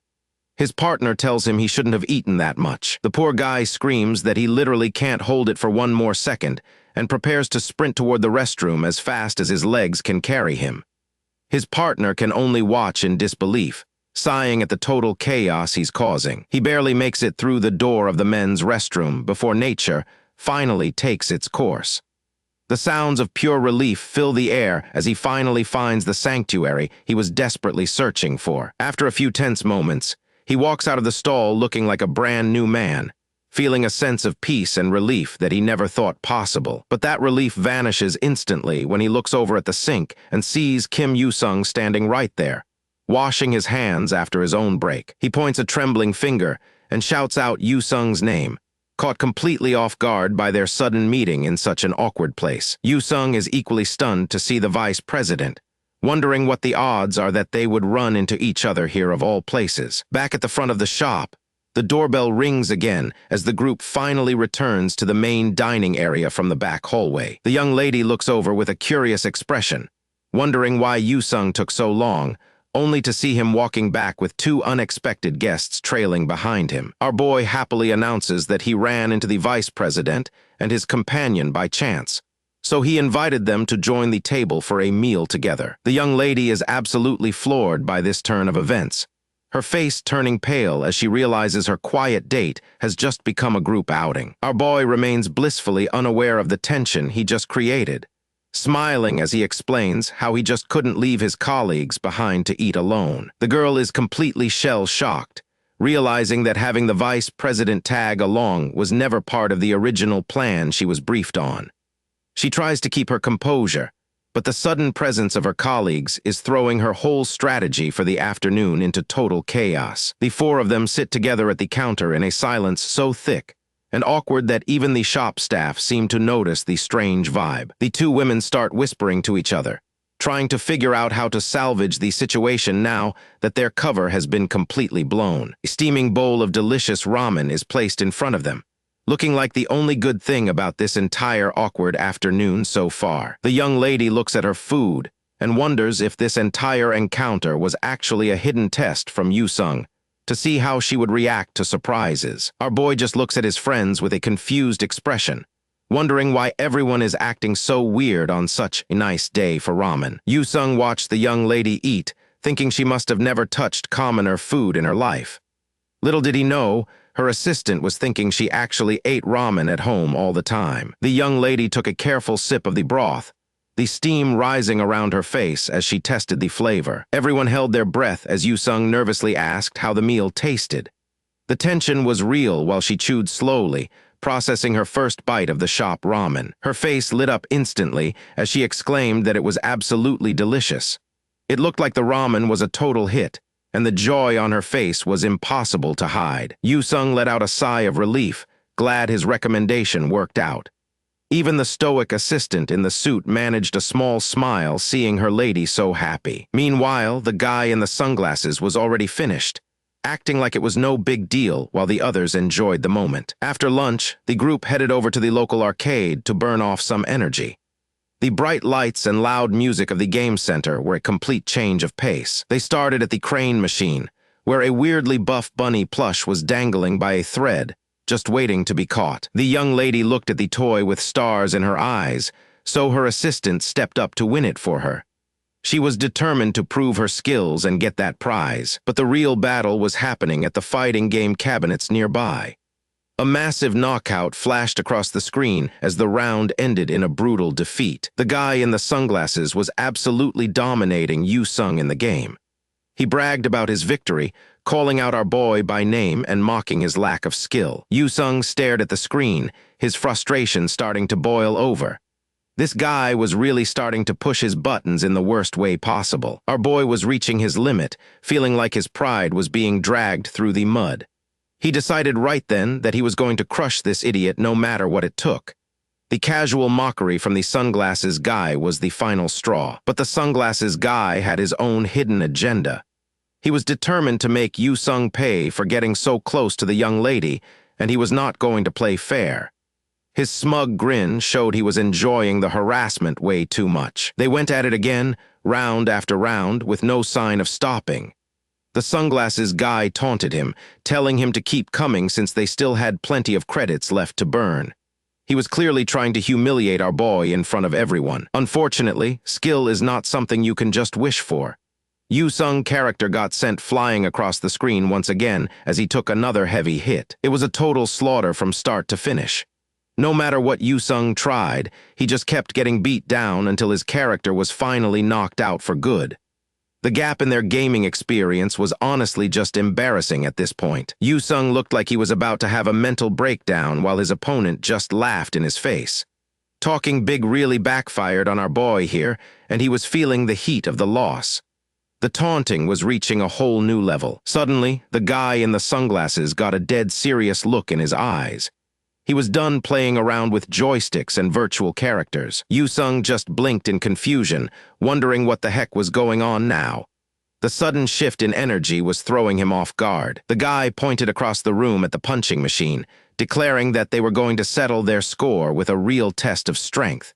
His partner tells him he shouldn't have eaten that much. The poor guy screams that he literally can't hold it for 1 more second and prepares to sprint toward the restroom as fast as his legs can carry him. His partner can only watch in disbelief, sighing at the total chaos he's causing. He barely makes it through the door of the men's restroom before nature finally takes its course. The sounds of pure relief fill the air as he finally finds the sanctuary he was desperately searching for. After a few tense moments, he walks out of the stall looking like a brand new man, feeling a sense of peace and relief that he never thought possible. But that relief vanishes instantly when he looks over at the sink and sees Kim Yu-sung standing right there, washing his hands after his own break. He points a trembling finger and shouts out Yu-sung's name, caught completely off guard by their sudden meeting in such an awkward place. Yu-sung is equally stunned to see the vice president, wondering what the odds are that they would run into each other here of all places. Back at the front of the shop, the doorbell rings again as the group finally returns to the main dining area from the back hallway. The young lady looks over with a curious expression, wondering why Yu-sung took so long, only to see him walking back with 2 unexpected guests trailing behind him. Our boy happily announces that he ran into the vice president and his companion by chance, so he invited them to join the table for a meal together. The young lady is absolutely floored by this turn of events, her face turning pale as she realizes her quiet date has just become a group outing. Our boy remains blissfully unaware of the tension he just created, smiling as he explains how he just couldn't leave his colleagues behind to eat alone. The girl is completely shell-shocked, realizing that having the vice president tag along was never part of the original plan she was briefed on. She tries to keep her composure, but the sudden presence of her colleagues is throwing her whole strategy for the afternoon into total chaos. The 4 of them sit together at the counter in a silence so thick and awkward that even the shop staff seem to notice the strange vibe. The 2 women start whispering to each other, trying to figure out how to salvage the situation now that their cover has been completely blown. A steaming bowl of delicious ramen is placed in front of them, looking like the only good thing about this entire awkward afternoon so far. The young lady looks at her food and wonders if this entire encounter was actually a hidden test from Yu-sung to see how she would react to surprises. Our boy just looks at his friends with a confused expression, wondering why everyone is acting so weird on such a nice day for ramen. Yu-sung watched the young lady eat, thinking she must have never touched commoner food in her life. Little did he know, her assistant was thinking she actually ate ramen at home all the time. The young lady took a careful sip of the broth, the steam rising around her face as she tested the flavor. Everyone held their breath as Yoo-sung nervously asked how the meal tasted. The tension was real while she chewed slowly, processing her first bite of the shop ramen. Her face lit up instantly as she exclaimed that it was absolutely delicious. It looked like the ramen was a total hit, and the joy on her face was impossible to hide. Yoo-sung let out a sigh of relief, glad his recommendation worked out. Even the stoic assistant in the suit managed a small smile seeing her lady so happy. Meanwhile, the guy in the sunglasses was already finished, acting like it was no big deal while the others enjoyed the moment. After lunch, the group headed over to the local arcade to burn off some energy. The bright lights and loud music of the game center were a complete change of pace. They started at the crane machine, where a weirdly buff bunny plush was dangling by a thread, just waiting to be caught. The young lady looked at the toy with stars in her eyes, so her assistant stepped up to win it for her. She was determined to prove her skills and get that prize, but the real battle was happening at the fighting game cabinets nearby. A massive knockout flashed across the screen as the round ended in a brutal defeat. The guy in the sunglasses was absolutely dominating Yoo-sung in the game. He bragged about his victory, calling out our boy by name and mocking his lack of skill. Yoo-sung stared at the screen, his frustration starting to boil over. This guy was really starting to push his buttons in the worst way possible. Our boy was reaching his limit, feeling like his pride was being dragged through the mud. He decided right then that he was going to crush this idiot no matter what it took. The casual mockery from the sunglasses guy was the final straw, but the sunglasses guy had his own hidden agenda. He was determined to make Yoo-sung pay for getting so close to the young lady, and he was not going to play fair. His smug grin showed he was enjoying the harassment way too much. They went at it again, round after round, with no sign of stopping. The sunglasses guy taunted him, telling him to keep coming since they still had plenty of credits left to burn. He was clearly trying to humiliate our boy in front of everyone. Unfortunately, skill is not something you can just wish for. Yoo-sung's character got sent flying across the screen once again as he took another heavy hit. It was a total slaughter from start to finish. No matter what Yoo-sung tried, he just kept getting beat down until his character was finally knocked out for good. The gap in their gaming experience was honestly just embarrassing at this point. Yoo-sung looked like he was about to have a mental breakdown while his opponent just laughed in his face. Talking big really backfired on our boy here, and he was feeling the heat of the loss. The taunting was reaching a whole new level. Suddenly, the guy in the sunglasses got a dead serious look in his eyes. He was done playing around with joysticks and virtual characters. Yoo-sung just blinked in confusion, wondering what the heck was going on now. The sudden shift in energy was throwing him off guard. The guy pointed across the room at the punching machine, declaring that they were going to settle their score with a real test of strength.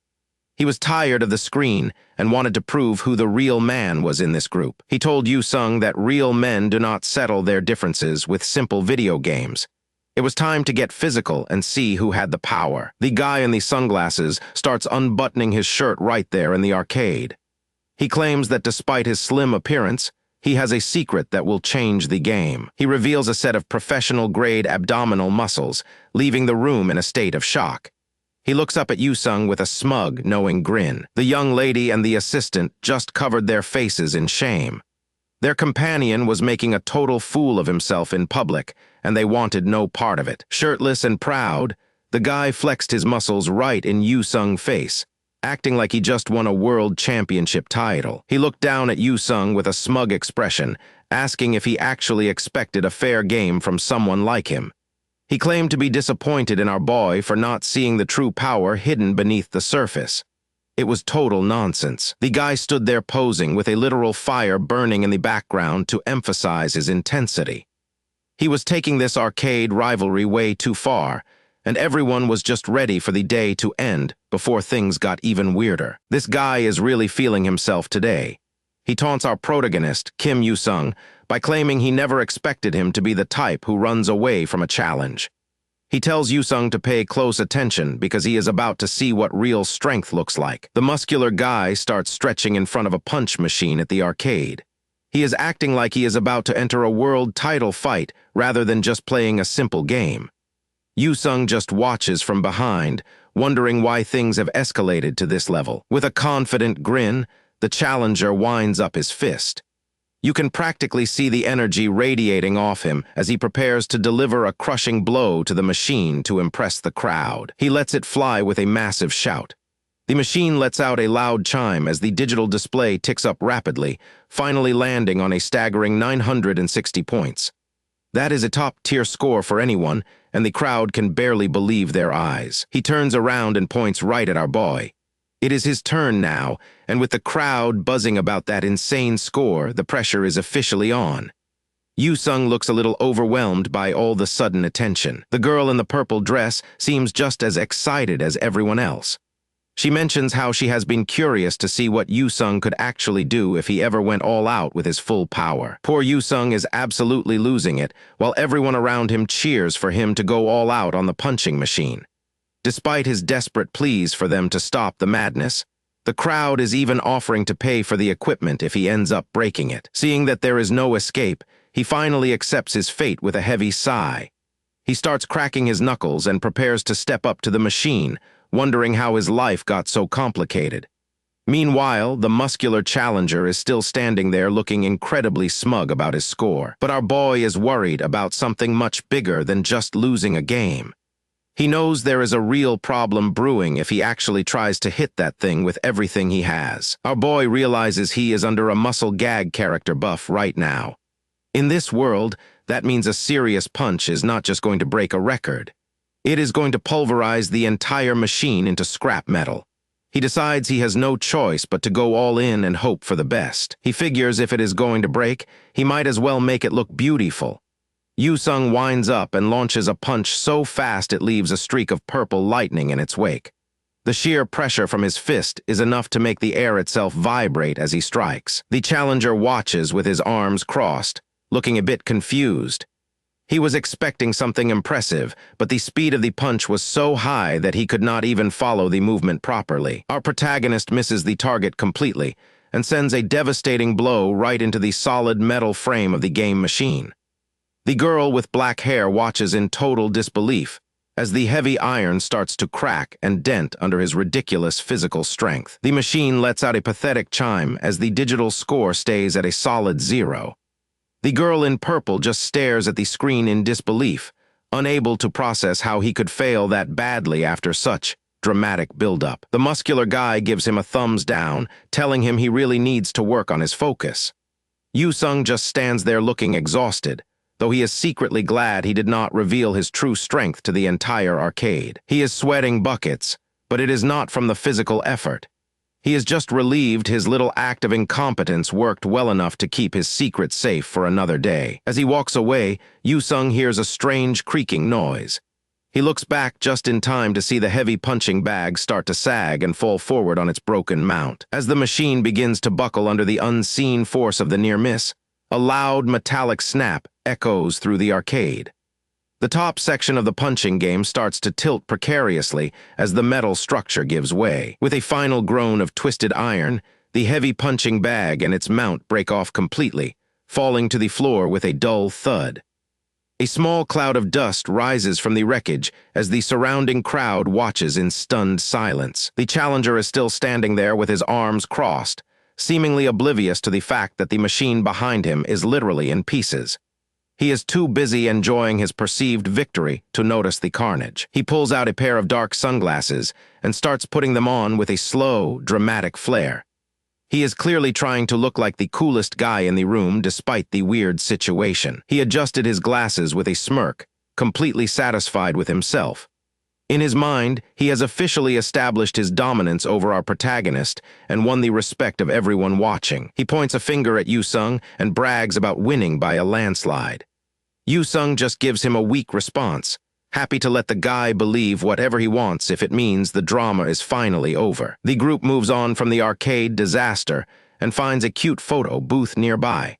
He was tired of the screen and wanted to prove who the real man was in this group. He told Yoo-sung that real men do not settle their differences with simple video games. It was time to get physical and see who had the power. The guy in the sunglasses starts unbuttoning his shirt right there in the arcade. He claims that despite his slim appearance, he has a secret that will change the game. He reveals a set of professional-grade abdominal muscles, leaving the room in a state of shock. He looks up at Yoo-sung with a smug, knowing grin. The young lady and the assistant just covered their faces in shame. Their companion was making a total fool of himself in public, and they wanted no part of it. Shirtless and proud, the guy flexed his muscles right in Yoo-sung's face, acting like he just won a world championship title. He looked down at Yoo-sung with a smug expression, asking if he actually expected a fair game from someone like him. He claimed to be disappointed in our boy for not seeing the true power hidden beneath the surface. It was total nonsense. The guy stood there posing with a literal fire burning in the background to emphasize his intensity. He was taking this arcade rivalry way too far, and everyone was just ready for the day to end before things got even weirder. This guy is really feeling himself today. He taunts our protagonist, Kim Yoo-sung, by claiming he never expected him to be the type who runs away from a challenge. He tells Yoo-sung to pay close attention because he is about to see what real strength looks like. The muscular guy starts stretching in front of a punch machine at the arcade. He is acting like he is about to enter a world title fight rather than just playing a simple game. Yoo-sung just watches from behind, wondering why things have escalated to this level. With a confident grin, the challenger winds up his fist. You can practically see the energy radiating off him as he prepares to deliver a crushing blow to the machine to impress the crowd. He lets it fly with a massive shout. The machine lets out a loud chime as the digital display ticks up rapidly, finally landing on a staggering 960 points. That is a top-tier score for anyone, and the crowd can barely believe their eyes. He turns around and points right at our boy. It is his turn now, and with the crowd buzzing about that insane score, the pressure is officially on. Yu-sung looks a little overwhelmed by all the sudden attention. The girl in the purple dress seems just as excited as everyone else. She mentions how she has been curious to see what Yu-sung could actually do if he ever went all out with his full power. Poor Yu-sung is absolutely losing it, while everyone around him cheers for him to go all out on the punching machine. Despite his desperate pleas for them to stop the madness, the crowd is even offering to pay for the equipment if he ends up breaking it. Seeing that there is no escape, he finally accepts his fate with a heavy sigh. He starts cracking his knuckles and prepares to step up to the machine, wondering how his life got so complicated. Meanwhile, the muscular challenger is still standing there looking incredibly smug about his score. But our boy is worried about something much bigger than just losing a game. He knows there is a real problem brewing if he actually tries to hit that thing with everything he has. Our boy realizes he is under a muscle gag character buff right now. In this world, that means a serious punch is not just going to break a record. It is going to pulverize the entire machine into scrap metal. He decides he has no choice but to go all in and hope for the best. He figures if it is going to break, he might as well make it look beautiful. Yu-sung winds up and launches a punch so fast it leaves a streak of purple lightning in its wake. The sheer pressure from his fist is enough to make the air itself vibrate as he strikes. The challenger watches with his arms crossed, looking a bit confused. He was expecting something impressive, but the speed of the punch was so high that he could not even follow the movement properly. Our protagonist misses the target completely and sends a devastating blow right into the solid metal frame of the game machine. The girl with black hair watches in total disbelief as the heavy iron starts to crack and dent under his ridiculous physical strength. The machine lets out a pathetic chime as the digital score stays at a solid 0. The girl in purple just stares at the screen in disbelief, unable to process how he could fail that badly after such dramatic buildup. The muscular guy gives him a thumbs down, telling him he really needs to work on his focus. Yu-sung just stands there looking exhausted, though he is secretly glad he did not reveal his true strength to the entire arcade. He is sweating buckets, but it is not from the physical effort. He is just relieved his little act of incompetence worked well enough to keep his secret safe for another day. As he walks away, Yu-sung hears a strange creaking noise. He looks back just in time to see the heavy punching bag start to sag and fall forward on its broken mount. As the machine begins to buckle under the unseen force of the near miss, a loud metallic snap echoes through the arcade. The top section of the punching game starts to tilt precariously as the metal structure gives way. With a final groan of twisted iron, the heavy punching bag and its mount break off completely, falling to the floor with a dull thud. A small cloud of dust rises from the wreckage as the surrounding crowd watches in stunned silence. The challenger is still standing there with his arms crossed, seemingly oblivious to the fact that the machine behind him is literally in pieces. He is too busy enjoying his perceived victory to notice the carnage. He pulls out a pair of dark sunglasses and starts putting them on with a slow, dramatic flair. He is clearly trying to look like the coolest guy in the room despite the weird situation. He adjusted his glasses with a smirk, completely satisfied with himself. In his mind, he has officially established his dominance over our protagonist and won the respect of everyone watching. He points a finger at Yu-sung and brags about winning by a landslide. Yu-sung just gives him a weak response, happy to let the guy believe whatever he wants if it means the drama is finally over. The group moves on from the arcade disaster and finds a cute photo booth nearby.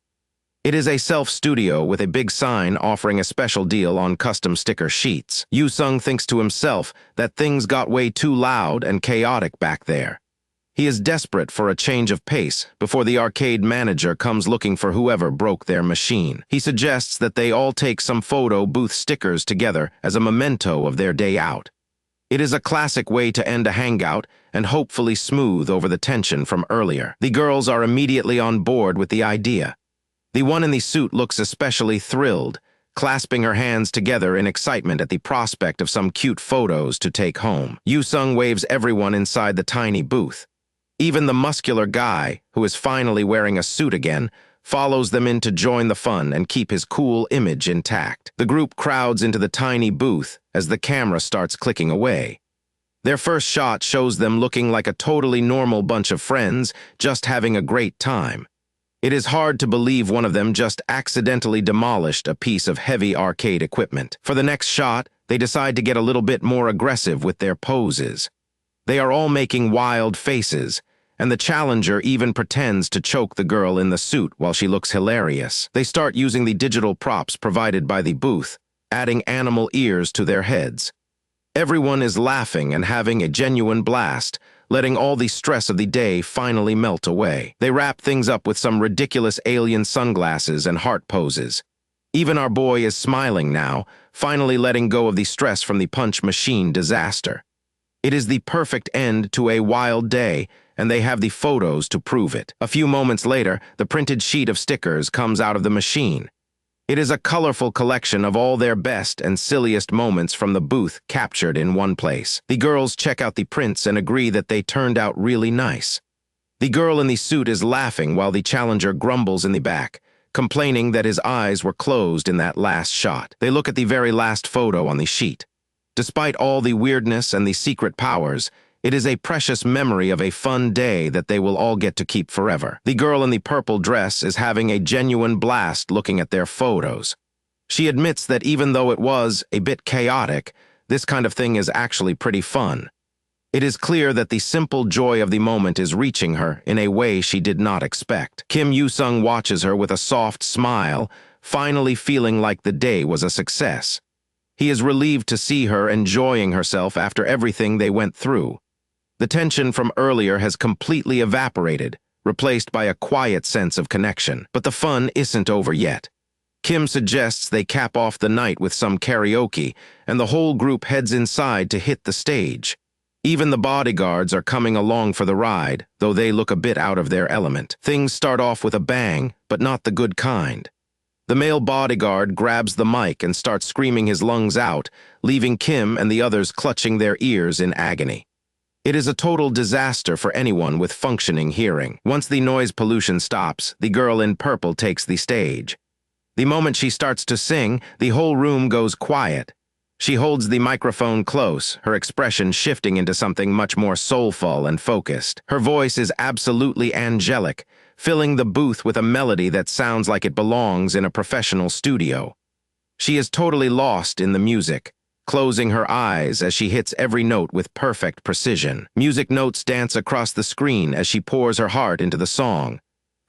It is a self-studio with a big sign offering a special deal on custom sticker sheets. Yu-sung thinks to himself that things got way too loud and chaotic back there. He is desperate for a change of pace before the arcade manager comes looking for whoever broke their machine. He suggests that they all take some photo booth stickers together as a memento of their day out. It is a classic way to end a hangout and hopefully smooth over the tension from earlier. The girls are immediately on board with the idea. The one in the suit looks especially thrilled, clasping her hands together in excitement at the prospect of some cute photos to take home. Yoo-sung waves everyone inside the tiny booth. Even the muscular guy, who is finally wearing a suit again, follows them in to join the fun and keep his cool image intact. The group crowds into the tiny booth as the camera starts clicking away. Their first shot shows them looking like a totally normal bunch of friends, just having a great time. It is hard to believe one of them just accidentally demolished a piece of heavy arcade equipment. For the next shot, they decide to get a little bit more aggressive with their poses. They are all making wild faces, and the challenger even pretends to choke the girl in the suit while she looks hilarious. They start using the digital props provided by the booth, adding animal ears to their heads. Everyone is laughing and having a genuine blast, letting all the stress of the day finally melt away. They wrap things up with some ridiculous alien sunglasses and heart poses. Even our boy is smiling now, finally letting go of the stress from the punch machine disaster. It is the perfect end to a wild day, and they have the photos to prove it. A few moments later, the printed sheet of stickers comes out of the machine. It is a colorful collection of all their best and silliest moments from the booth captured in one place. The girls check out the prints and agree that they turned out really nice. The girl in the suit is laughing while the challenger grumbles in the back, complaining that his eyes were closed in that last shot. They look at the very last photo on the sheet. Despite all the weirdness and the secret powers, it is a precious memory of a fun day that they will all get to keep forever. The girl in the purple dress is having a genuine blast looking at their photos. She admits that even though it was a bit chaotic, this kind of thing is actually pretty fun. It is clear that the simple joy of the moment is reaching her in a way she did not expect. Kim Yoo-sung watches her with a soft smile, finally feeling like the day was a success. He is relieved to see her enjoying herself after everything they went through. The tension from earlier has completely evaporated, replaced by a quiet sense of connection. But the fun isn't over yet. Kim suggests they cap off the night with some karaoke, and the whole group heads inside to hit the stage. Even the bodyguards are coming along for the ride, though they look a bit out of their element. Things start off with a bang, but not the good kind. The male bodyguard grabs the mic and starts screaming his lungs out, leaving Kim and the others clutching their ears in agony. It is a total disaster for anyone with functioning hearing. Once the noise pollution stops, the girl in purple takes the stage. The moment she starts to sing, the whole room goes quiet. She holds the microphone close, her expression shifting into something much more soulful and focused. Her voice is absolutely angelic, filling the booth with a melody that sounds like it belongs in a professional studio. She is totally lost in the music, closing her eyes as she hits every note with perfect precision. Music notes dance across the screen as she pours her heart into the song,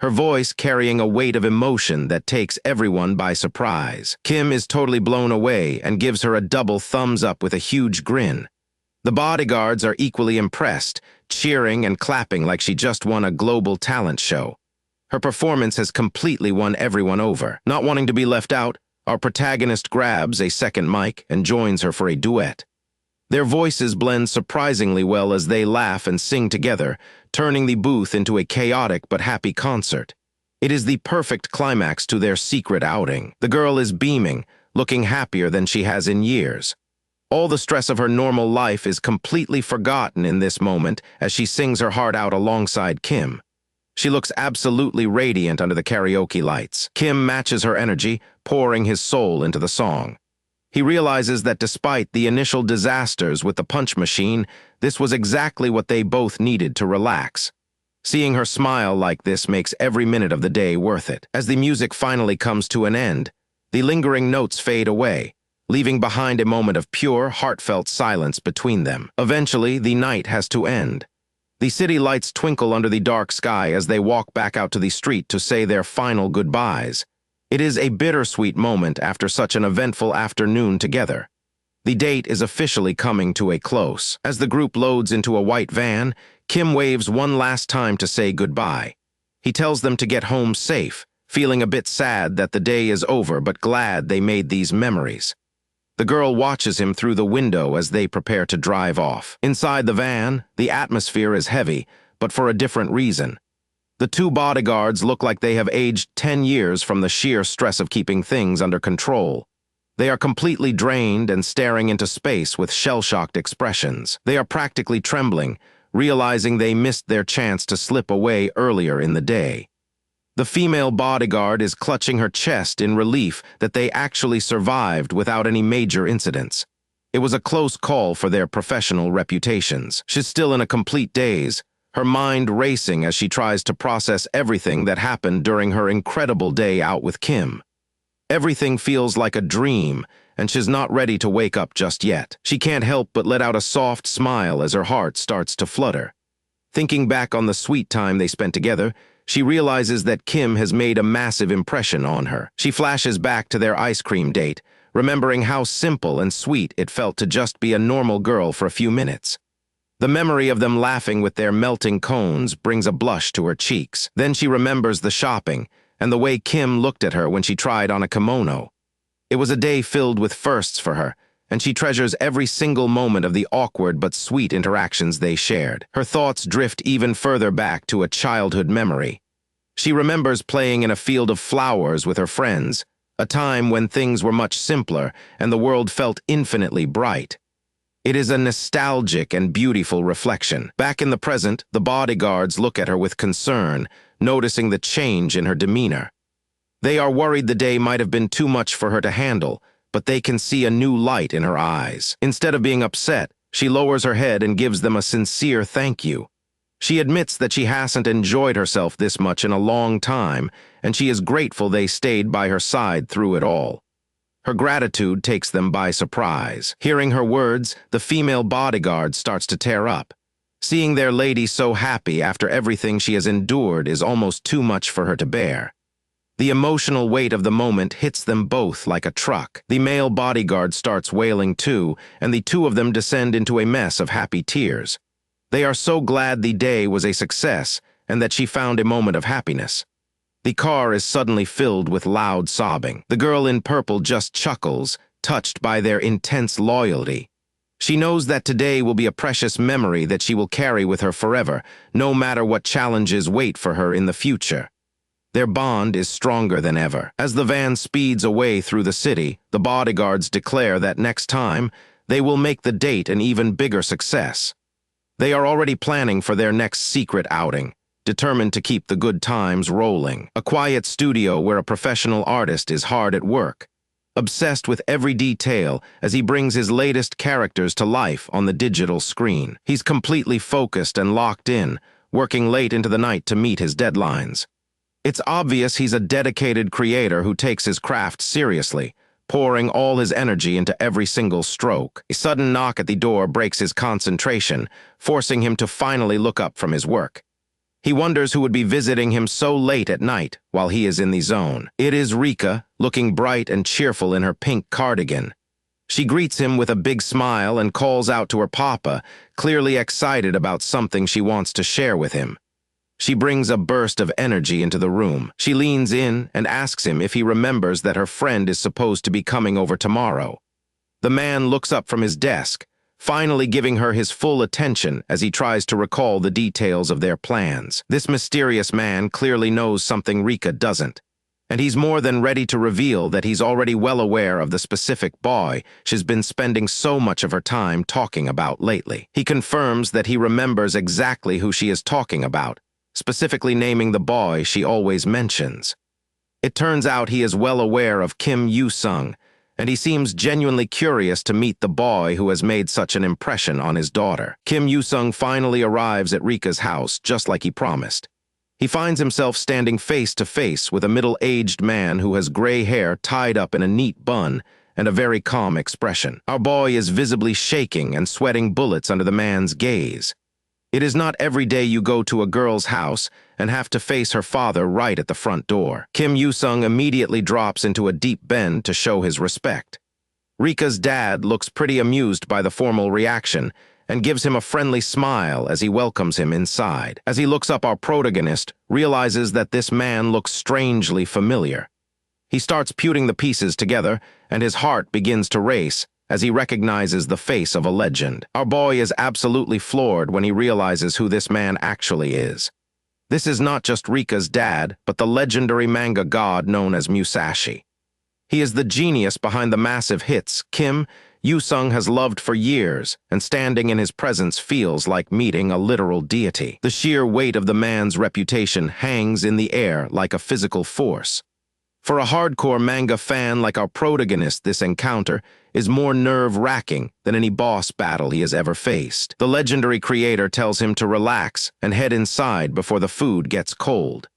her voice carrying a weight of emotion that takes everyone by surprise. Kim is totally blown away and gives her a double thumbs up with a huge grin. The bodyguards are equally impressed, cheering and clapping like she just won a global talent show. Her performance has completely won everyone over. Not wanting to be left out, our protagonist grabs a second mic and joins her for a duet. Their voices blend surprisingly well as they laugh and sing together, turning the booth into a chaotic but happy concert. It is the perfect climax to their secret outing. The girl is beaming, looking happier than she has in years. All the stress of her normal life is completely forgotten in this moment as she sings her heart out alongside Kim. She looks absolutely radiant under the karaoke lights. Kim matches her energy, pouring his soul into the song. He realizes that despite the initial disasters with the punch machine, this was exactly what they both needed to relax. Seeing her smile like this makes every minute of the day worth it. As the music finally comes to an end, the lingering notes fade away, leaving behind a moment of pure, heartfelt silence between them. Eventually, the night has to end. The city lights twinkle under the dark sky as they walk back out to the street to say their final goodbyes. It is a bittersweet moment after such an eventful afternoon together. The date is officially coming to a close. As the group loads into a white van, Kim waves one last time to say goodbye. He tells them to get home safe, feeling a bit sad that the day is over but glad they made these memories. The girl watches him through the window as they prepare to drive off. Inside the van, the atmosphere is heavy, but for a different reason. The two bodyguards look like they have aged 10 years from the sheer stress of keeping things under control. They are completely drained and staring into space with shell-shocked expressions. They are practically trembling, realizing they missed their chance to slip away earlier in the day. The female bodyguard is clutching her chest in relief that they actually survived without any major incidents. It was a close call for their professional reputations. She's still in a complete daze, her mind racing as she tries to process everything that happened during her incredible day out with Kim. Everything feels like a dream, and she's not ready to wake up just yet. She can't help but let out a soft smile as her heart starts to flutter. Thinking back on the sweet time they spent together, she realizes that Kim has made a massive impression on her. She flashes back to their ice cream date, remembering how simple and sweet it felt to just be a normal girl for a few minutes. The memory of them laughing with their melting cones brings a blush to her cheeks. Then she remembers the shopping and the way Kim looked at her when she tried on a kimono. It was a day filled with firsts for her, and she treasures every single moment of the awkward but sweet interactions they shared. Her thoughts drift even further back to a childhood memory. She remembers playing in a field of flowers with her friends, a time when things were much simpler and the world felt infinitely bright. It is a nostalgic and beautiful reflection. Back in the present, the bodyguards look at her with concern, noticing the change in her demeanor. They are worried the day might have been too much for her to handle, but they can see a new light in her eyes. Instead of being upset, she lowers her head and gives them a sincere thank you. She admits that she hasn't enjoyed herself this much in a long time, and she is grateful they stayed by her side through it all. Her gratitude takes them by surprise. Hearing her words, the female bodyguard starts to tear up. Seeing their lady so happy after everything she has endured is almost too much for her to bear. The emotional weight of the moment hits them both like a truck. The male bodyguard starts wailing too, and the two of them descend into a mess of happy tears. They are so glad the day was a success and that she found a moment of happiness. The car is suddenly filled with loud sobbing. The girl in purple just chuckles, touched by their intense loyalty. She knows that today will be a precious memory that she will carry with her forever, no matter what challenges wait for her in the future. Their bond is stronger than ever. As the van speeds away through the city, the bodyguards declare that next time, they will make the date an even bigger success. They are already planning for their next secret outing, determined to keep the good times rolling. A quiet studio where a professional artist is hard at work, obsessed with every detail as he brings his latest characters to life on the digital screen. He's completely focused and locked in, working late into the night to meet his deadlines. It's obvious he's a dedicated creator who takes his craft seriously, pouring all his energy into every single stroke. A sudden knock at the door breaks his concentration, forcing him to finally look up from his work. He wonders who would be visiting him so late at night while he is in the zone. It is Rika, looking bright and cheerful in her pink cardigan. She greets him with a big smile and calls out to her papa, clearly excited about something she wants to share with him. She brings a burst of energy into the room. She leans in and asks him if he remembers that her friend is supposed to be coming over tomorrow. The man looks up from his desk, finally giving her his full attention as he tries to recall the details of their plans. This mysterious man clearly knows something Rika doesn't, and he's more than ready to reveal that he's already well aware of the specific boy she's been spending so much of her time talking about lately. He confirms that he remembers exactly who she is talking about, specifically naming the boy she always mentions. It turns out he is well aware of Kim Yoo-sung, and he seems genuinely curious to meet the boy who has made such an impression on his daughter. Kim Yoo-sung finally arrives at Rika's house, just like he promised. He finds himself standing face to face with a middle-aged man who has gray hair tied up in a neat bun and a very calm expression. Our boy is visibly shaking and sweating bullets under the man's gaze. It is not every day you go to a girl's house and have to face her father right at the front door. Kim Yoo-sung immediately drops into a deep bend to show his respect. Rika's dad looks pretty amused by the formal reaction and gives him a friendly smile as he welcomes him inside. As he looks up, our protagonist realizes that this man looks strangely familiar. He starts putting the pieces together, and his heart begins to race as he recognizes the face of a legend. Our boy is absolutely floored when he realizes who this man actually is. This is not just Rika's dad, but the legendary manga god known as Musashi. He is the genius behind the massive hits Kim Yoo-sung has loved for years, and standing in his presence feels like meeting a literal deity. The sheer weight of the man's reputation hangs in the air like a physical force. For a hardcore manga fan like our protagonist, this encounter is more nerve-wracking than any boss battle he has ever faced. The legendary creator tells him to relax and head inside before the food gets cold.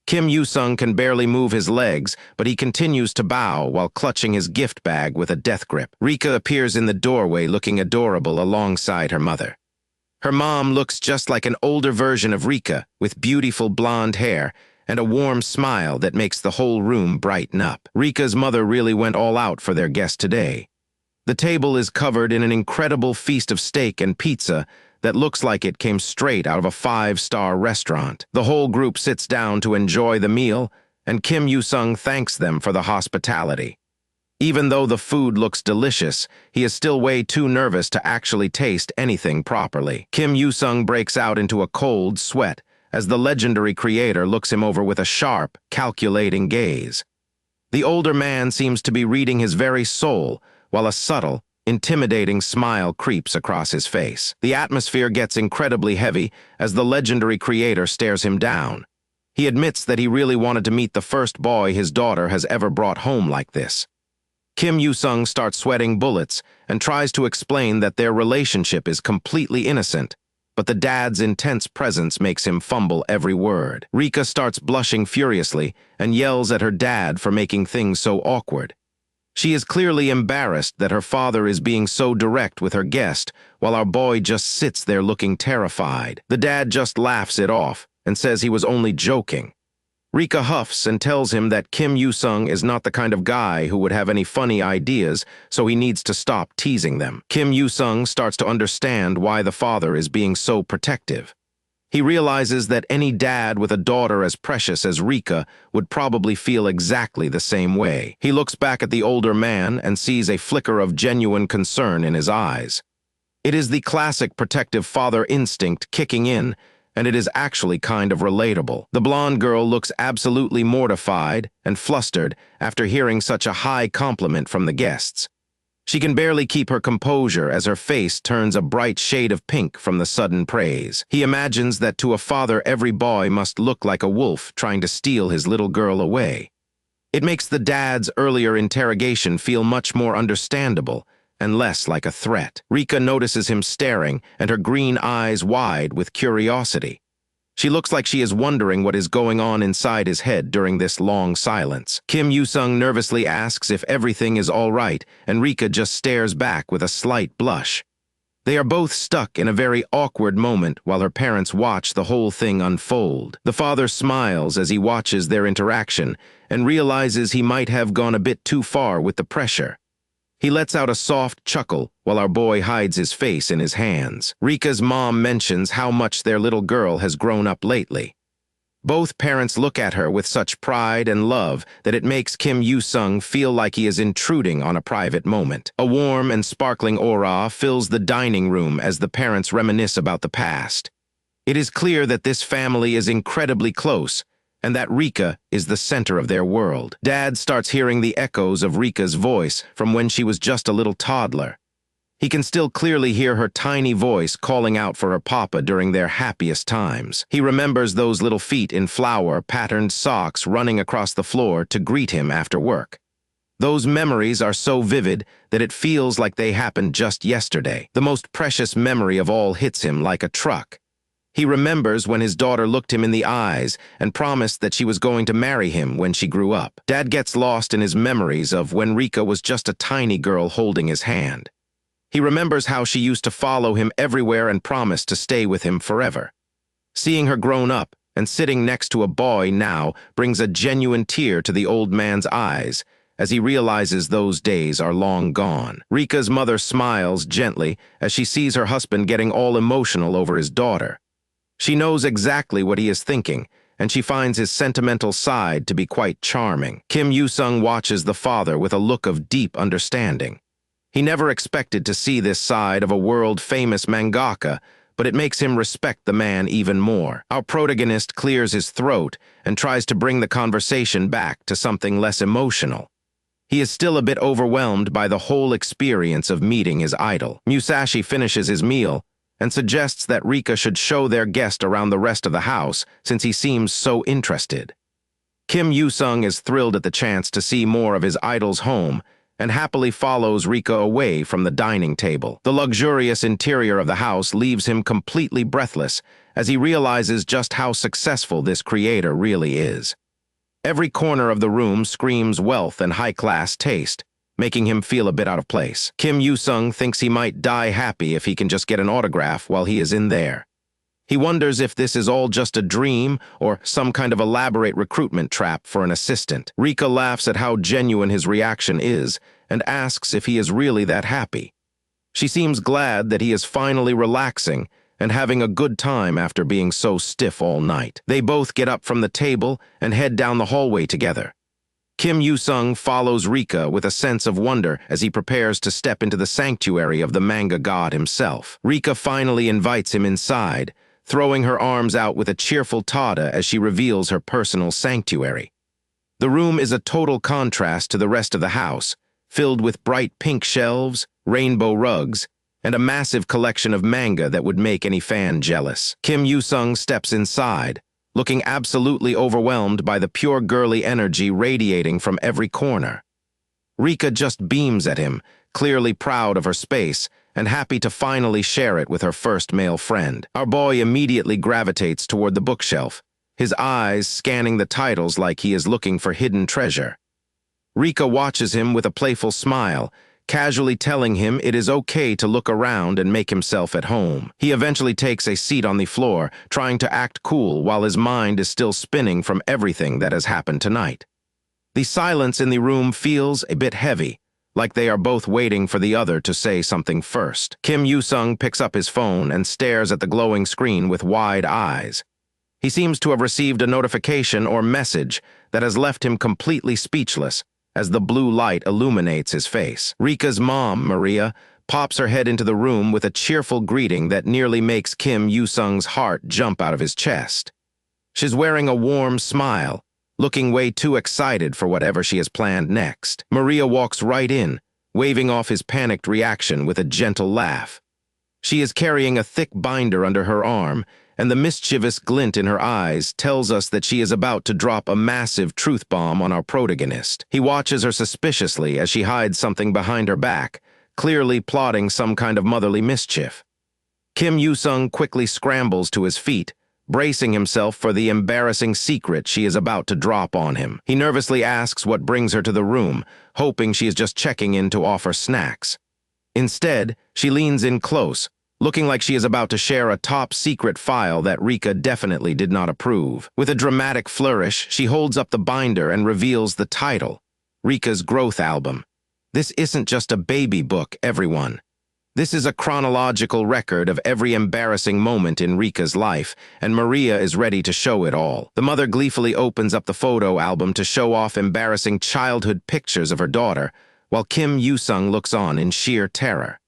Kim Yoo-sung can barely move his legs, but he continues to bow while clutching his gift bag with a death grip. Rika appears in the doorway looking adorable alongside her mother. Her mom looks just like an older version of Rika, with beautiful blonde hair and a warm smile that makes the whole room brighten up. Rika's mother really went all out for their guest today. The table is covered in an incredible feast of steak and pizza that looks like it came straight out of a 5-star restaurant. The whole group sits down to enjoy the meal, and Kim Yoo-sung thanks them for the hospitality. Even though the food looks delicious, he is still way too nervous to actually taste anything properly. Kim Yoo-sung breaks out into a cold sweat as the legendary creator looks him over with a sharp, calculating gaze. The older man seems to be reading his very soul, while a subtle, intimidating smile creeps across his face. The atmosphere gets incredibly heavy as the legendary creator stares him down. He admits that he really wanted to meet the first boy his daughter has ever brought home like this. Kim Yoo-sung starts sweating bullets and tries to explain that their relationship is completely innocent, but the dad's intense presence makes him fumble every word. Rika starts blushing furiously and yells at her dad for making things so awkward. She is clearly embarrassed that her father is being so direct with her guest, while our boy just sits there looking terrified. The dad just laughs it off and says he was only joking. Rika huffs and tells him that Kim Yoo-sung is not the kind of guy who would have any funny ideas, so he needs to stop teasing them. Kim Yoo-sung starts to understand why the father is being so protective. He realizes that any dad with a daughter as precious as Rika would probably feel exactly the same way. He looks back at the older man and sees a flicker of genuine concern in his eyes. It is the classic protective father instinct kicking in, and it is actually kind of relatable. The blonde girl looks absolutely mortified and flustered after hearing such a high compliment from the guests. She can barely keep her composure as her face turns a bright shade of pink from the sudden praise. He imagines that to a father every boy must look like a wolf trying to steal his little girl away. It makes the dad's earlier interrogation feel much more understandable and less like a threat. Rika notices him staring and her green eyes wide with curiosity. She looks like she is wondering what is going on inside his head during this long silence. Kim Yoo-sung nervously asks if everything is all right, and Rika just stares back with a slight blush. They are both stuck in a very awkward moment while her parents watch the whole thing unfold. The father smiles as he watches their interaction and realizes he might have gone a bit too far with the pressure. He lets out a soft chuckle while our boy hides his face in his hands. Rika's mom mentions how much their little girl has grown up lately. Both parents look at her with such pride and love that it makes Kim Yoo-sung feel like he is intruding on a private moment. A warm and sparkling aura fills the dining room as the parents reminisce about the past. It is clear that this family is incredibly close, and that Rika is the center of their world. Dad starts hearing the echoes of Rika's voice from when she was just a little toddler. He can still clearly hear her tiny voice calling out for her papa during their happiest times. He remembers those little feet in flower-patterned socks running across the floor to greet him after work. Those memories are so vivid that it feels like they happened just yesterday. The most precious memory of all hits him like a truck. He remembers when his daughter looked him in the eyes and promised that she was going to marry him when she grew up. Dad gets lost in his memories of when Rika was just a tiny girl holding his hand. He remembers how she used to follow him everywhere and promise to stay with him forever. Seeing her grown up and sitting next to a boy now brings a genuine tear to the old man's eyes as he realizes those days are long gone. Rika's mother smiles gently as she sees her husband getting all emotional over his daughter. She knows exactly what he is thinking, and she finds his sentimental side to be quite charming. Kim Yoo-sung watches the father with a look of deep understanding. He never expected to see this side of a world-famous mangaka, but it makes him respect the man even more. Our protagonist clears his throat and tries to bring the conversation back to something less emotional. He is still a bit overwhelmed by the whole experience of meeting his idol. Musashi finishes his meal and suggests that Rika should show their guest around the rest of the house since he seems so interested. Kim Yoo-sung is thrilled at the chance to see more of his idol's home and happily follows Rika away from the dining table. The luxurious interior of the house leaves him completely breathless as he realizes just how successful this creator really is. Every corner of the room screams wealth and high-class taste, making him feel a bit out of place. Kim Yoo-sung thinks he might die happy if he can just get an autograph while he is in there. He wonders if this is all just a dream or some kind of elaborate recruitment trap for an assistant. Rika laughs at how genuine his reaction is and asks if he is really that happy. She seems glad that he is finally relaxing and having a good time after being so stiff all night. They both get up from the table and head down the hallway together. Kim Yoo-sung follows Rika with a sense of wonder as he prepares to step into the sanctuary of the manga god himself. Rika finally invites him inside, throwing her arms out with a cheerful tada as she reveals her personal sanctuary. The room is a total contrast to the rest of the house, filled with bright pink shelves, rainbow rugs, and a massive collection of manga that would make any fan jealous. Kim Yoo-sung steps inside, looking absolutely overwhelmed by the pure girly energy radiating from every corner. Rika just beams at him, clearly proud of her space, and happy to finally share it with her first male friend. Our boy immediately gravitates toward the bookshelf, his eyes scanning the titles like he is looking for hidden treasure. Rika watches him with a playful smile, casually telling him it is okay to look around and make himself at home. He eventually takes a seat on the floor, trying to act cool while his mind is still spinning from everything that has happened tonight. The silence in the room feels a bit heavy, like they are both waiting for the other to say something first. Kim Yoo-sung picks up his phone and stares at the glowing screen with wide eyes. He seems to have received a notification or message that has left him completely speechless as the blue light illuminates his face. Rika's mom, Maria, pops her head into the room with a cheerful greeting that nearly makes Kim Yoo-sung's heart jump out of his chest. She's wearing a warm smile, looking way too excited for whatever she has planned next. Maria walks right in, waving off his panicked reaction with a gentle laugh. She is carrying a thick binder under her arm, and the mischievous glint in her eyes tells us that she is about to drop a massive truth bomb on our protagonist. He watches her suspiciously as she hides something behind her back, clearly plotting some kind of motherly mischief. Kim Yoo-sung quickly scrambles to his feet, bracing himself for the embarrassing secret she is about to drop on him. He nervously asks what brings her to the room, hoping she is just checking in to offer snacks. Instead, she leans in close, looking like she is about to share a top-secret file that Rika definitely did not approve. With a dramatic flourish, she holds up the binder and reveals the title, Rika's Growth Album. This isn't just a baby book, everyone. This is a chronological record of every embarrassing moment in Rika's life, and Maria is ready to show it all. The mother gleefully opens up the photo album to show off embarrassing childhood pictures of her daughter, while Kim Yoo-sung looks on in sheer terror.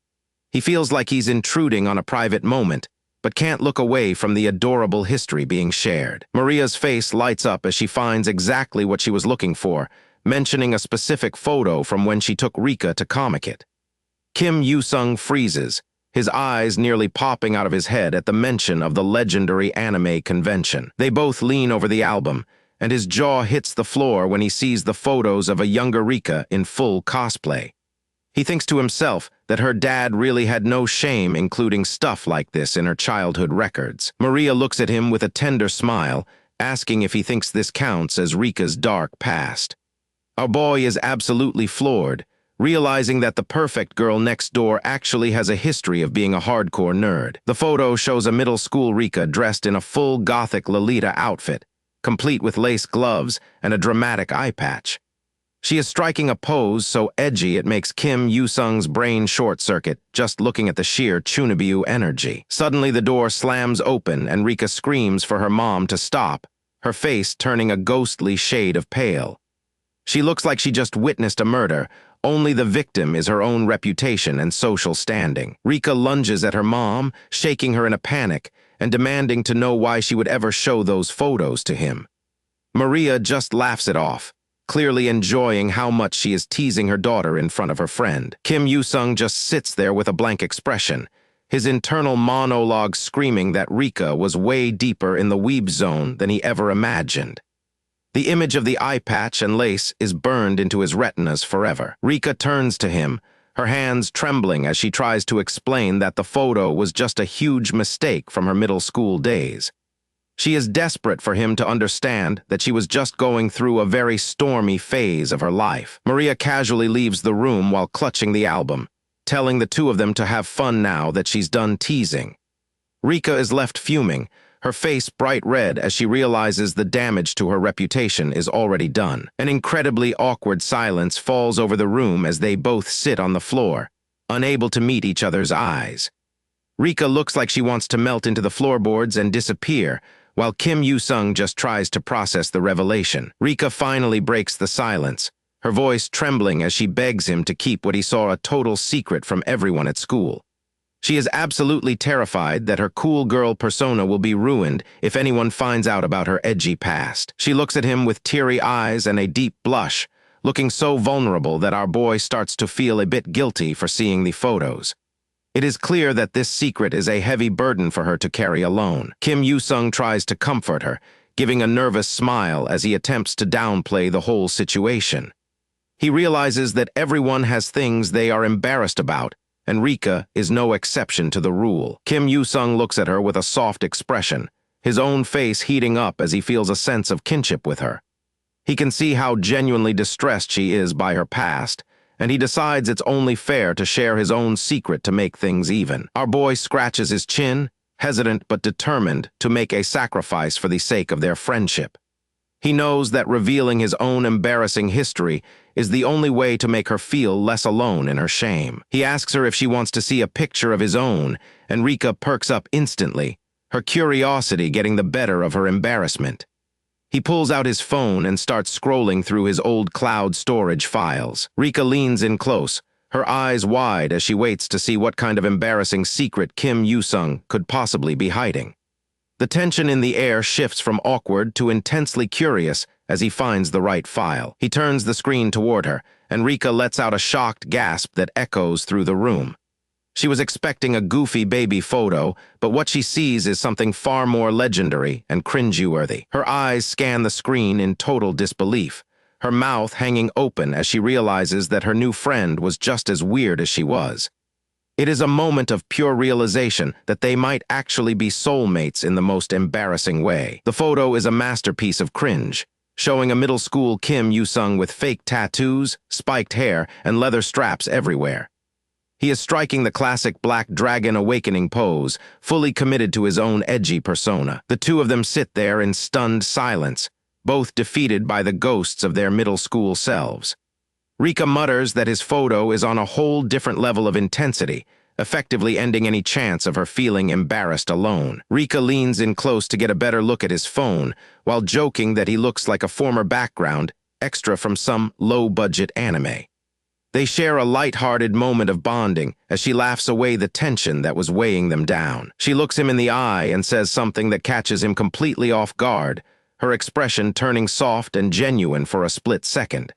He feels like he's intruding on a private moment, but can't look away from the adorable history being shared. Maria's face lights up as she finds exactly what she was looking for, mentioning a specific photo from when she took Rika to comic it. Kim Yoo-sung freezes, his eyes nearly popping out of his head at the mention of the legendary anime convention. They both lean over the album, and his jaw hits the floor when he sees the photos of a younger Rika in full cosplay. He thinks to himself that her dad really had no shame including stuff like this in her childhood records. Maria looks at him with a tender smile, asking if he thinks this counts as Rika's dark past. Our boy is absolutely floored, realizing that the perfect girl next door actually has a history of being a hardcore nerd. The photo shows a middle school Rika dressed in a full gothic Lolita outfit, complete with lace gloves and a dramatic eye patch. She is striking a pose so edgy it makes Kim Yoo-sung's brain short-circuit just looking at the sheer Chunibyo energy. Suddenly the door slams open and Rika screams for her mom to stop, her face turning a ghostly shade of pale. She looks like she just witnessed a murder. Only the victim is her own reputation and social standing. Rika lunges at her mom, shaking her in a panic and demanding to know why she would ever show those photos to him. Maria just laughs it off, clearly enjoying how much she is teasing her daughter in front of her friend. Kim Yoo-sung just sits there with a blank expression, his internal monologue screaming that Rika was way deeper in the weeb zone than he ever imagined. The image of the eye patch and lace is burned into his retinas forever. Rika turns to him, her hands trembling as she tries to explain that the photo was just a huge mistake from her middle school days. She is desperate for him to understand that she was just going through a very stormy phase of her life. Maria casually leaves the room while clutching the album, telling the two of them to have fun now that she's done teasing. Rika is left fuming, her face bright red as she realizes the damage to her reputation is already done. An incredibly awkward silence falls over the room as they both sit on the floor, unable to meet each other's eyes. Rika looks like she wants to melt into the floorboards and disappear, while Kim Yoo-sung just tries to process the revelation. Rika finally breaks the silence, her voice trembling as she begs him to keep what he saw a total secret from everyone at school. She is absolutely terrified that her cool girl persona will be ruined if anyone finds out about her edgy past. She looks at him with teary eyes and a deep blush, looking so vulnerable that our boy starts to feel a bit guilty for seeing the photos. It is clear that this secret is a heavy burden for her to carry alone. Kim Yoo-sung tries to comfort her, giving a nervous smile as he attempts to downplay the whole situation. He realizes that everyone has things they are embarrassed about, and Rika is no exception to the rule. Kim Yoo-sung looks at her with a soft expression, his own face heating up as he feels a sense of kinship with her. He can see how genuinely distressed she is by her past, and he decides it's only fair to share his own secret to make things even. Our boy scratches his chin, hesitant but determined to make a sacrifice for the sake of their friendship. He knows that revealing his own embarrassing history is the only way to make her feel less alone in her shame. He asks her if she wants to see a picture of his own, and Rika perks up instantly, her curiosity getting the better of her embarrassment. He pulls out his phone and starts scrolling through his old cloud storage files. Rika leans in close, her eyes wide as she waits to see what kind of embarrassing secret Kim Yoo-sung could possibly be hiding. The tension in the air shifts from awkward to intensely curious as he finds the right file. He turns the screen toward her, and Rika lets out a shocked gasp that echoes through the room. She was expecting a goofy baby photo, but what she sees is something far more legendary and cringe-worthy. Her eyes scan the screen in total disbelief, her mouth hanging open as she realizes that her new friend was just as weird as she was. It is a moment of pure realization that they might actually be soulmates in the most embarrassing way. The photo is a masterpiece of cringe, showing a middle school Kim Yoo-sung with fake tattoos, spiked hair, and leather straps everywhere. He is striking the classic Black Dragon Awakening pose, fully committed to his own edgy persona. The two of them sit there in stunned silence, both defeated by the ghosts of their middle school selves. Rika mutters that his photo is on a whole different level of intensity, effectively ending any chance of her feeling embarrassed alone. Rika leans in close to get a better look at his phone, while joking that he looks like a former background extra from some low-budget anime. They share a light-hearted moment of bonding as she laughs away the tension that was weighing them down. She looks him in the eye and says something that catches him completely off guard, her expression turning soft and genuine for a split second.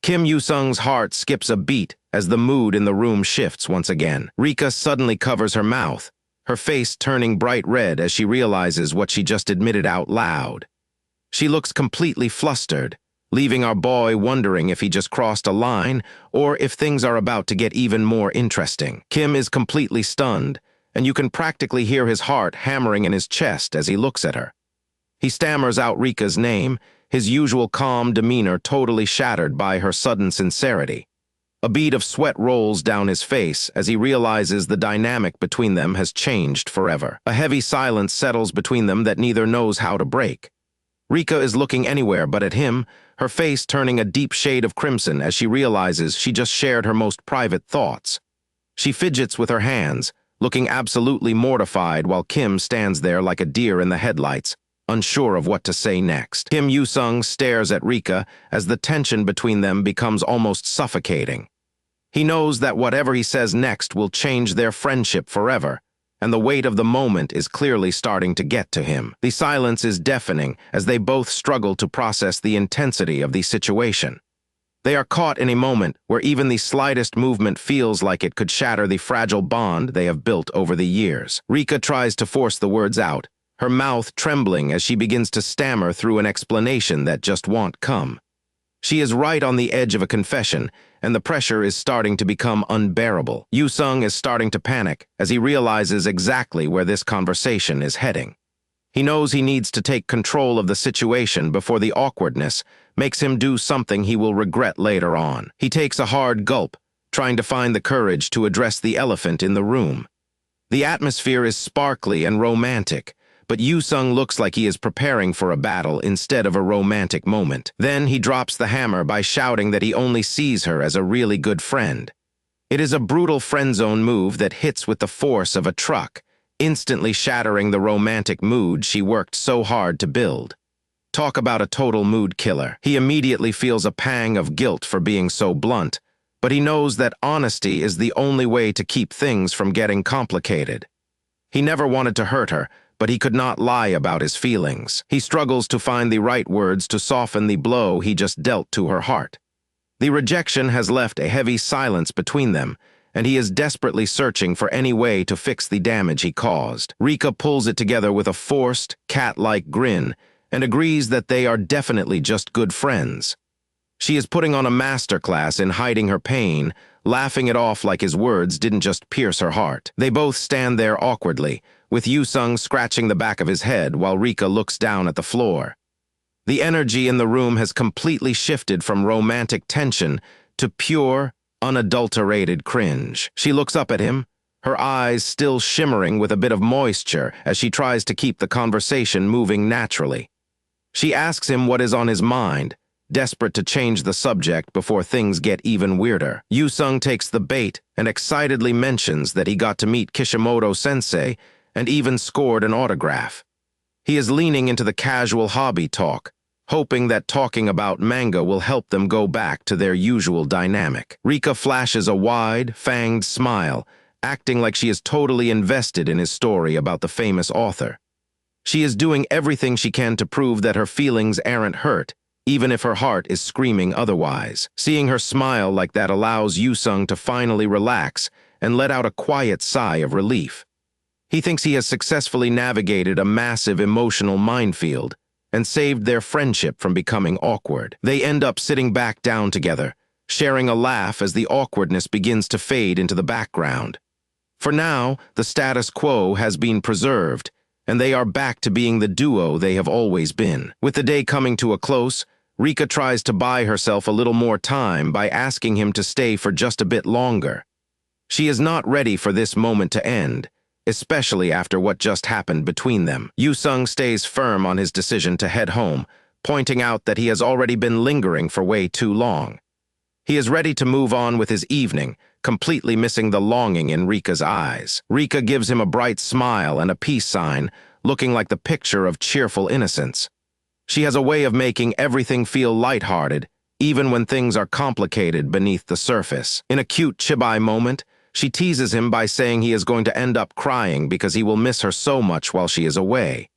Kim Yoo-sung's heart skips a beat as the mood in the room shifts once again. Rika suddenly covers her mouth, her face turning bright red as she realizes what she just admitted out loud. She looks completely flustered, leaving our boy wondering if he just crossed a line or if things are about to get even more interesting. Kim is completely stunned, and you can practically hear his heart hammering in his chest as he looks at her. He stammers out Rika's name, his usual calm demeanor totally shattered by her sudden sincerity. A bead of sweat rolls down his face as he realizes the dynamic between them has changed forever. A heavy silence settles between them that neither knows how to break. Rika is looking anywhere but at him, her face turning a deep shade of crimson as she realizes she just shared her most private thoughts. She fidgets with her hands, looking absolutely mortified while Kim stands there like a deer in the headlights, unsure of what to say next. Kim Yoo-sung stares at Rika as the tension between them becomes almost suffocating. He knows that whatever he says next will change their friendship forever, and the weight of the moment is clearly starting to get to him. The silence is deafening as they both struggle to process the intensity of the situation. They are caught in a moment where even the slightest movement feels like it could shatter the fragile bond they have built over the years. Rika tries to force the words out, her mouth trembling as she begins to stammer through an explanation that just won't come. She is right on the edge of a confession, and the pressure is starting to become unbearable. Yoo-sung is starting to panic as he realizes exactly where this conversation is heading. He knows he needs to take control of the situation before the awkwardness makes him do something he will regret later on. He takes a hard gulp, trying to find the courage to address the elephant in the room. The atmosphere is sparkly and romantic, but Yoo-sung looks like he is preparing for a battle instead of a romantic moment. Then he drops the hammer by shouting that he only sees her as a really good friend. It is a brutal friend-zone move that hits with the force of a truck, instantly shattering the romantic mood she worked so hard to build. Talk about a total mood killer. He immediately feels a pang of guilt for being so blunt, but he knows that honesty is the only way to keep things from getting complicated. He never wanted to hurt her, but he could not lie about his feelings. He struggles to find the right words to soften the blow he just dealt to her heart. The rejection has left a heavy silence between them, and he is desperately searching for any way to fix the damage he caused. Rika pulls it together with a forced, cat-like grin and agrees that they are definitely just good friends. She is putting on a masterclass in hiding her pain, laughing it off like his words didn't just pierce her heart. They both stand there awkwardly, with Yoo-sung scratching the back of his head while Rika looks down at the floor. The energy in the room has completely shifted from romantic tension to pure, unadulterated cringe. She looks up at him, her eyes still shimmering with a bit of moisture as she tries to keep the conversation moving naturally. She asks him what is on his mind, desperate to change the subject before things get even weirder. Yoo-sung takes the bait and excitedly mentions that he got to meet Kishimoto-sensei and even scored an autograph. He is leaning into the casual hobby talk, hoping that talking about manga will help them go back to their usual dynamic. Rika flashes a wide, fanged smile, acting like she is totally invested in his story about the famous author. She is doing everything she can to prove that her feelings aren't hurt, even if her heart is screaming otherwise. Seeing her smile like that allows Yoo-sung to finally relax and let out a quiet sigh of relief. He thinks he has successfully navigated a massive emotional minefield and saved their friendship from becoming awkward. They end up sitting back down together, sharing a laugh as the awkwardness begins to fade into the background. For now, the status quo has been preserved, and they are back to being the duo they have always been. With the day coming to a close, Rika tries to buy herself a little more time by asking him to stay for just a bit longer. She is not ready for this moment to end, especially after what just happened between them. Yoo-sung stays firm on his decision to head home, pointing out that he has already been lingering for way too long. He is ready to move on with his evening, completely missing the longing in Rika's eyes. Rika gives him a bright smile and a peace sign, looking like the picture of cheerful innocence. She has a way of making everything feel lighthearted, even when things are complicated beneath the surface. In a cute chibai moment, she teases him by saying he is going to end up crying because he will miss her so much while she is away.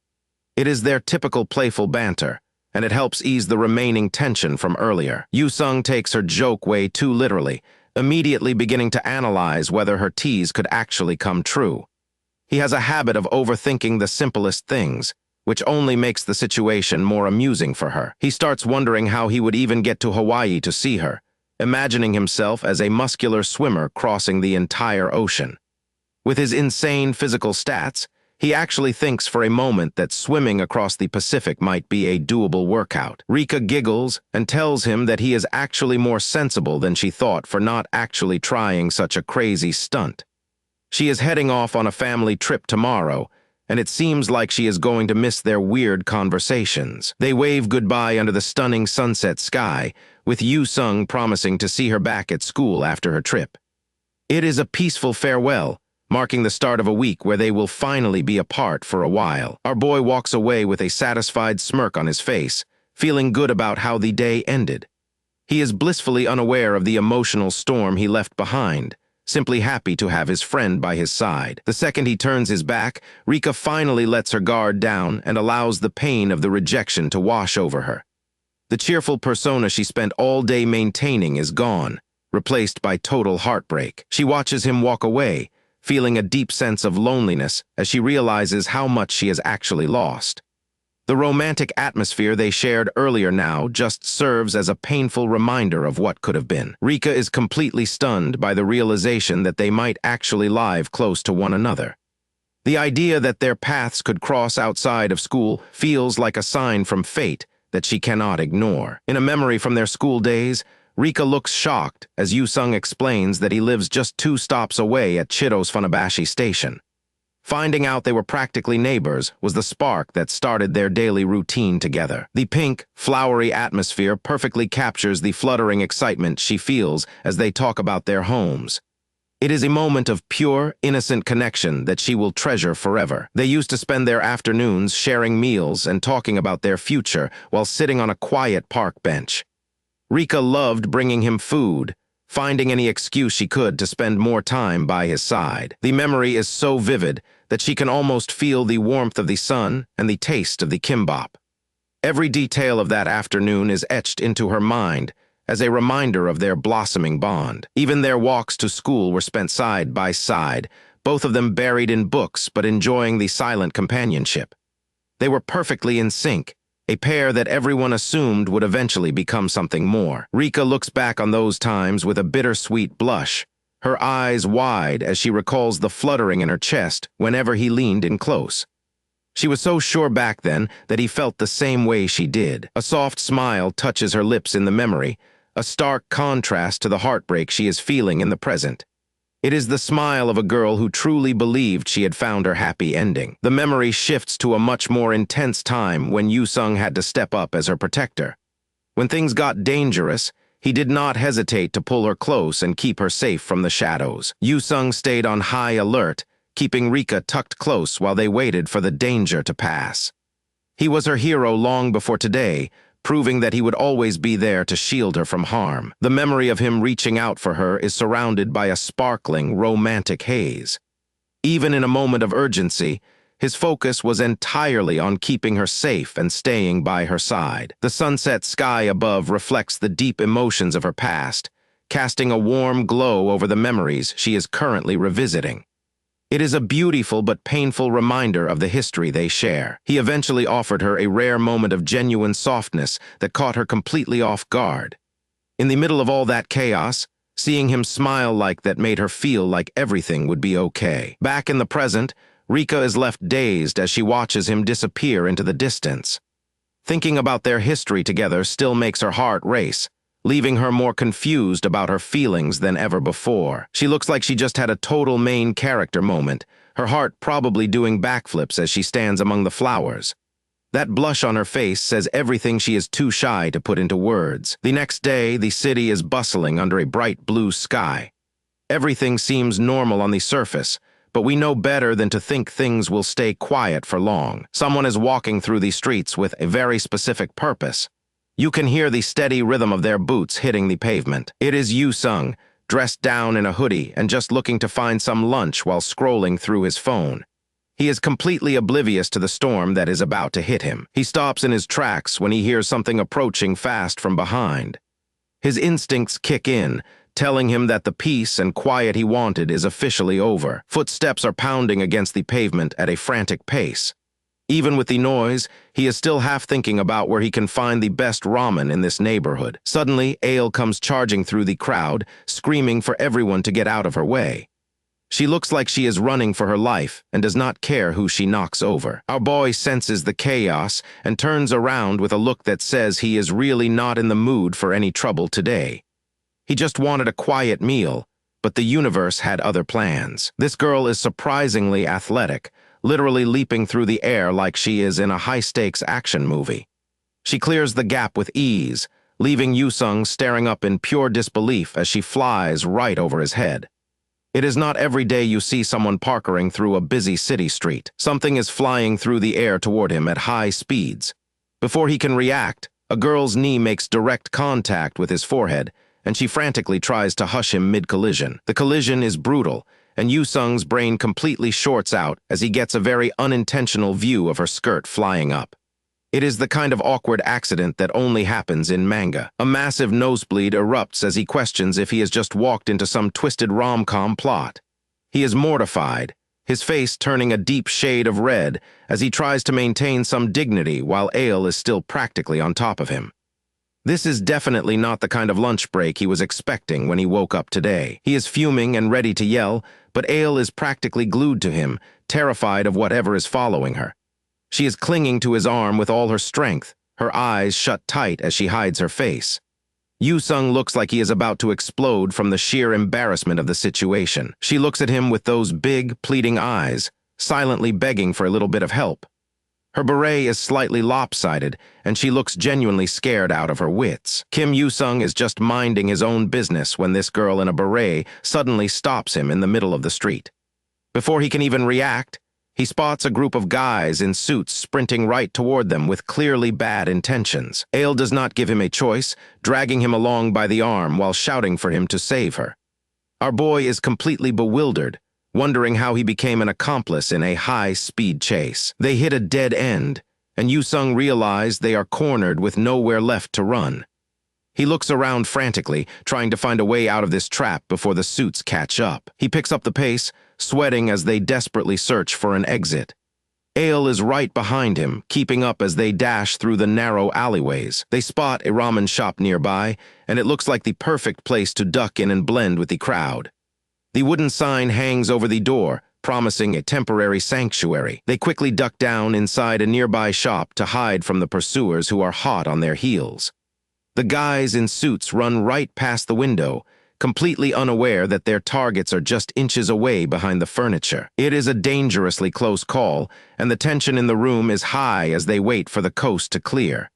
It is their typical playful banter, and it helps ease the remaining tension from earlier. Yoo-sung takes her joke way too literally, immediately beginning to analyze whether her tease could actually come true. He has a habit of overthinking the simplest things, which only makes the situation more amusing for her. He starts wondering how he would even get to Hawaii to see her, imagining himself as a muscular swimmer crossing the entire ocean. With his insane physical stats, he actually thinks for a moment that swimming across the Pacific might be a doable workout. Rika giggles and tells him that he is actually more sensible than she thought for not actually trying such a crazy stunt. She is heading off on a family trip tomorrow, and it seems like she is going to miss their weird conversations. They wave goodbye under the stunning sunset sky, with Yoo-sung promising to see her back at school after her trip. It is a peaceful farewell, marking the start of a week where they will finally be apart for a while. Our boy walks away with a satisfied smirk on his face, feeling good about how the day ended. He is blissfully unaware of the emotional storm he left behind, simply happy to have his friend by his side. The second he turns his back, Rika finally lets her guard down and allows the pain of the rejection to wash over her. The cheerful persona she spent all day maintaining is gone, replaced by total heartbreak. She watches him walk away, feeling a deep sense of loneliness as she realizes how much she has actually lost. The romantic atmosphere they shared earlier now just serves as a painful reminder of what could have been. Rika is completely stunned by the realization that they might actually live close to one another. The idea that their paths could cross outside of school feels like a sign from fate that she cannot ignore. In a memory from their school days, Rika looks shocked as Yu-sung explains that he lives just 2 stops away at Chido's Funabashi station. Finding out they were practically neighbors was the spark that started their daily routine together. The pink, flowery atmosphere perfectly captures the fluttering excitement she feels as they talk about their homes. It is a moment of pure, innocent connection that she will treasure forever. They used to spend their afternoons sharing meals and talking about their future while sitting on a quiet park bench. Rika loved bringing him food, finding any excuse she could to spend more time by his side. The memory is so vivid that she can almost feel the warmth of the sun and the taste of the kimbap. Every detail of that afternoon is etched into her mind as a reminder of their blossoming bond. Even their walks to school were spent side by side, both of them buried in books but enjoying the silent companionship. They were perfectly in sync, a pair that everyone assumed would eventually become something more. Rika looks back on those times with a bittersweet blush, her eyes wide as she recalls the fluttering in her chest whenever he leaned in close. She was so sure back then that he felt the same way she did. A soft smile touches her lips in the memory, a stark contrast to the heartbreak she is feeling in the present. It is the smile of a girl who truly believed she had found her happy ending. The memory shifts to a much more intense time when Yu-sung had to step up as her protector. When things got dangerous, he did not hesitate to pull her close and keep her safe from the shadows. Yu-sung stayed on high alert, keeping Rika tucked close while they waited for the danger to pass. He was her hero long before today, proving that he would always be there to shield her from harm. The memory of him reaching out for her is surrounded by a sparkling, romantic haze. Even in a moment of urgency, his focus was entirely on keeping her safe and staying by her side. The sunset sky above reflects the deep emotions of her past, casting a warm glow over the memories she is currently revisiting. It is a beautiful but painful reminder of the history they share. He eventually offered her a rare moment of genuine softness that caught her completely off guard. In the middle of all that chaos, seeing him smile like that made her feel like everything would be okay. Back in the present, Rika is left dazed as she watches him disappear into the distance. Thinking about their history together still makes her heart race, leaving her more confused about her feelings than ever before. She looks like she just had a total main character moment, her heart probably doing backflips as she stands among the flowers. That blush on her face says everything she is too shy to put into words. The next day, the city is bustling under a bright blue sky. Everything seems normal on the surface, but we know better than to think things will stay quiet for long. Someone is walking through the streets with a very specific purpose. You can hear the steady rhythm of their boots hitting the pavement. It is Yu-sung, dressed down in a hoodie and just looking to find some lunch while scrolling through his phone. He is completely oblivious to the storm that is about to hit him. He stops in his tracks when he hears something approaching fast from behind. His instincts kick in, telling him that the peace and quiet he wanted is officially over. Footsteps are pounding against the pavement at a frantic pace. Even with the noise, he is still half thinking about where he can find the best ramen in this neighborhood. Suddenly, Ale comes charging through the crowd, screaming for everyone to get out of her way. She looks like she is running for her life and does not care who she knocks over. Our boy senses the chaos and turns around with a look that says he is really not in the mood for any trouble today. He just wanted a quiet meal, but the universe had other plans. This girl is surprisingly athletic, literally leaping through the air like she is in a high-stakes action movie. She clears the gap with ease, leaving Yu-sung staring up in pure disbelief as she flies right over his head. It is not every day you see someone parkering through a busy city street. Something is flying through the air toward him at high speeds. Before he can react, a girl's knee makes direct contact with his forehead, and she frantically tries to hush him mid-collision. The collision is brutal, and Yu-sung's brain completely shorts out as he gets a very unintentional view of her skirt flying up. It is the kind of awkward accident that only happens in manga. A massive nosebleed erupts as he questions if he has just walked into some twisted rom-com plot. He is mortified, his face turning a deep shade of red as he tries to maintain some dignity while Ale is still practically on top of him. This is definitely not the kind of lunch break he was expecting when he woke up today. He is fuming and ready to yell, but Ale is practically glued to him, terrified of whatever is following her. She is clinging to his arm with all her strength, her eyes shut tight as she hides her face. Yu-sung looks like he is about to explode from the sheer embarrassment of the situation. She looks at him with those big, pleading eyes, silently begging for a little bit of help. Her beret is slightly lopsided, and she looks genuinely scared out of her wits. Kim Yu-sung is just minding his own business when this girl in a beret suddenly stops him in the middle of the street. Before he can even react, he spots a group of guys in suits sprinting right toward them with clearly bad intentions. Ale does not give him a choice, dragging him along by the arm while shouting for him to save her. Our boy is completely bewildered, wondering how he became an accomplice in a high-speed chase. They hit a dead end, and Yu-sung realizes they are cornered with nowhere left to run. He looks around frantically, trying to find a way out of this trap before the suits catch up. He picks up the pace, sweating as they desperately search for an exit. Ale is right behind him, keeping up as they dash through the narrow alleyways. They spot a ramen shop nearby, and it looks like the perfect place to duck in and blend with the crowd. The wooden sign hangs over the door, promising a temporary sanctuary. They quickly duck down inside a nearby shop to hide from the pursuers who are hot on their heels. The guys in suits run right past the window, completely unaware that their targets are just inches away behind the furniture. It is a dangerously close call, and the tension in the room is high as they wait for the coast to clear.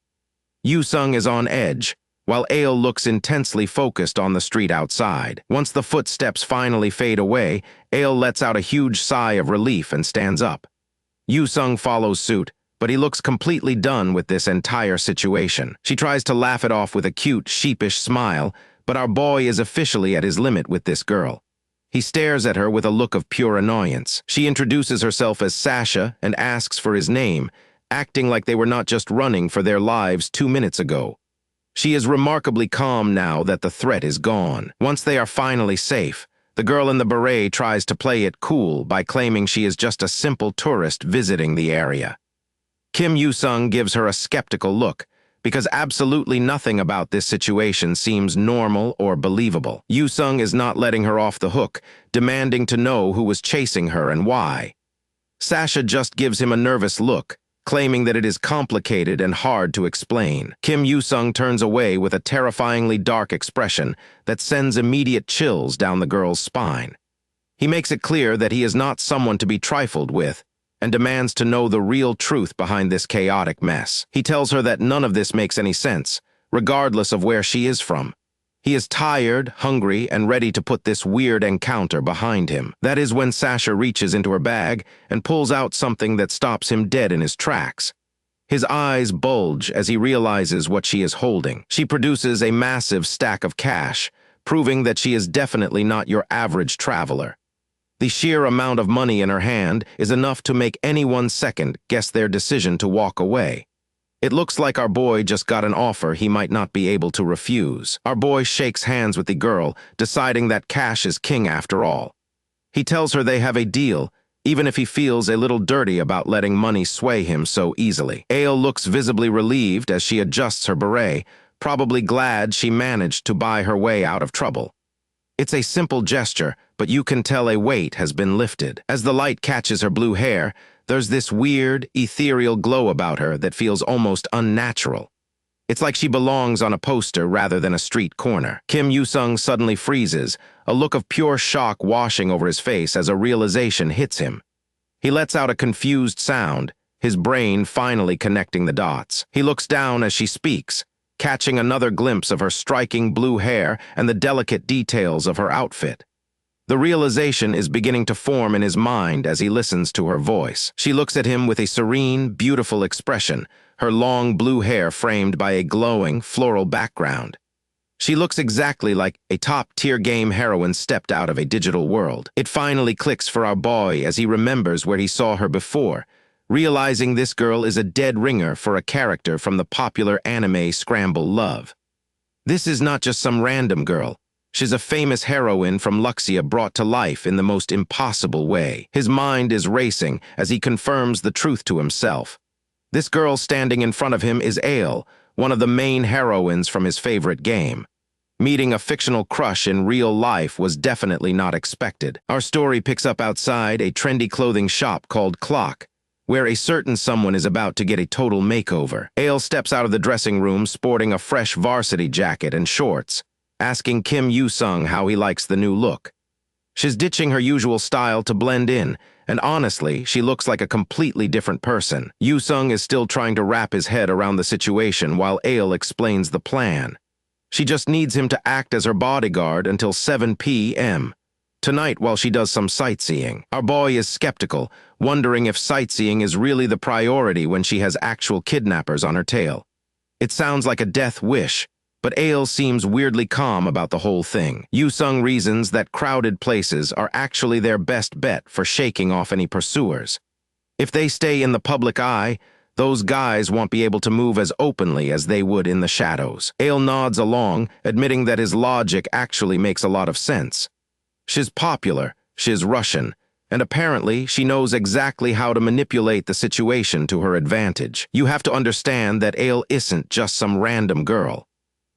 Yu-sung is on edge, while Ale looks intensely focused on the street outside. Once the footsteps finally fade away, Ale lets out a huge sigh of relief and stands up. Yu-sung follows suit, but he looks completely done with this entire situation. She tries to laugh it off with a cute, sheepish smile, but our boy is officially at his limit with this girl. He stares at her with a look of pure annoyance. She introduces herself as Sasha and asks for his name, acting like they were not just running for their lives 2 minutes ago. She is remarkably calm now that the threat is gone. Once they are finally safe, the girl in the beret tries to play it cool by claiming she is just a simple tourist visiting the area. Kim Yu-sung gives her a skeptical look, because absolutely nothing about this situation seems normal or believable. Yu-sung is not letting her off the hook, demanding to know who was chasing her and why. Sasha just gives him a nervous look, claiming that it is complicated and hard to explain. Kim Yu-sung turns away with a terrifyingly dark expression that sends immediate chills down the girl's spine. He makes it clear that he is not someone to be trifled with, and demands to know the real truth behind this chaotic mess. He tells her that none of this makes any sense, regardless of where she is from. He is tired, hungry, and ready to put this weird encounter behind him. That is when Sasha reaches into her bag and pulls out something that stops him dead in his tracks. His eyes bulge as he realizes what she is holding. She produces a massive stack of cash, proving that she is definitely not your average traveler. The sheer amount of money in her hand is enough to make anyone second guess their decision to walk away. It looks like our boy just got an offer he might not be able to refuse. Our boy shakes hands with the girl, deciding that cash is king after all. He tells her they have a deal, even if he feels a little dirty about letting money sway him so easily. Ale looks visibly relieved as she adjusts her beret, probably glad she managed to buy her way out of trouble. It's a simple gesture, but you can tell a weight has been lifted. As the light catches her blue hair, there's this weird, ethereal glow about her that feels almost unnatural. It's like she belongs on a poster rather than a street corner. Kim Yu-sung suddenly freezes, a look of pure shock washing over his face as a realization hits him. He lets out a confused sound, his brain finally connecting the dots. He looks down as she speaks, catching another glimpse of her striking blue hair and the delicate details of her outfit. The realization is beginning to form in his mind as he listens to her voice. She looks at him with a serene, beautiful expression, her long blue hair framed by a glowing, floral background. She looks exactly like a top-tier game heroine stepped out of a digital world. It finally clicks for our boy as he remembers where he saw her before, realizing this girl is a dead ringer for a character from the popular anime Scramble Love. This is not just some random girl. She's a famous heroine from Luxia brought to life in the most impossible way. His mind is racing as he confirms the truth to himself. This girl standing in front of him is Ale, one of the main heroines from his favorite game. Meeting a fictional crush in real life was definitely not expected. Our story picks up outside a trendy clothing shop called Clock, where a certain someone is about to get a total makeover. Ale steps out of the dressing room sporting a fresh varsity jacket and shorts, asking Kim Yoo-sung how he likes the new look. She's ditching her usual style to blend in, and honestly, she looks like a completely different person. Yoo-sung is still trying to wrap his head around the situation while Ale explains the plan. She just needs him to act as her bodyguard until 7 p.m. tonight while she does some sightseeing. Our boy is skeptical, wondering if sightseeing is really the priority when she has actual kidnappers on her tail. It sounds like a death wish, but Ale seems weirdly calm about the whole thing. Yoo-sung reasons that crowded places are actually their best bet for shaking off any pursuers. If they stay in the public eye, those guys won't be able to move as openly as they would in the shadows. Ale nods along, admitting that his logic actually makes a lot of sense. She's popular, she's Russian, and apparently she knows exactly how to manipulate the situation to her advantage. You have to understand that Ale isn't just some random girl.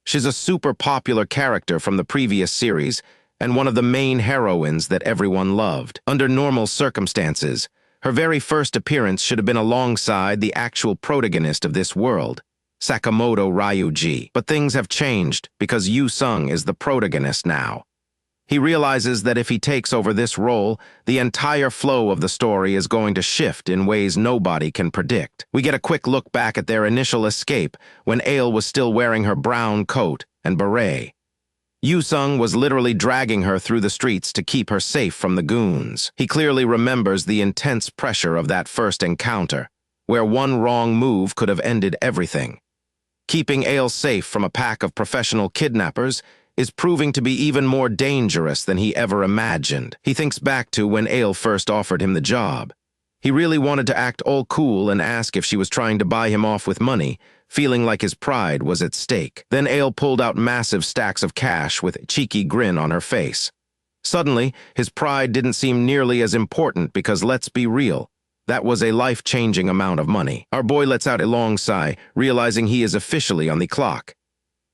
She's a super popular character from the previous series and one of the main heroines that everyone loved. Under normal circumstances, her very first appearance should have been alongside the actual protagonist of this world, Sakamoto Ryuji. But things have changed because Yoo-sung is the protagonist now. He realizes that if he takes over this role, the entire flow of the story is going to shift in ways nobody can predict. We get a quick look back at their initial escape when Ale was still wearing her brown coat and beret. Yoo-sung was literally dragging her through the streets to keep her safe from the goons. He clearly remembers the intense pressure of that first encounter, where one wrong move could have ended everything. Keeping Ale safe from a pack of professional kidnappers is proving to be even more dangerous than he ever imagined. He thinks back to when Ale first offered him the job. He really wanted to act all cool and ask if she was trying to buy him off with money, feeling like his pride was at stake. Then Ale pulled out massive stacks of cash with a cheeky grin on her face. Suddenly, his pride didn't seem nearly as important because, let's be real, that was a life-changing amount of money. Our boy lets out a long sigh, realizing he is officially on the clock.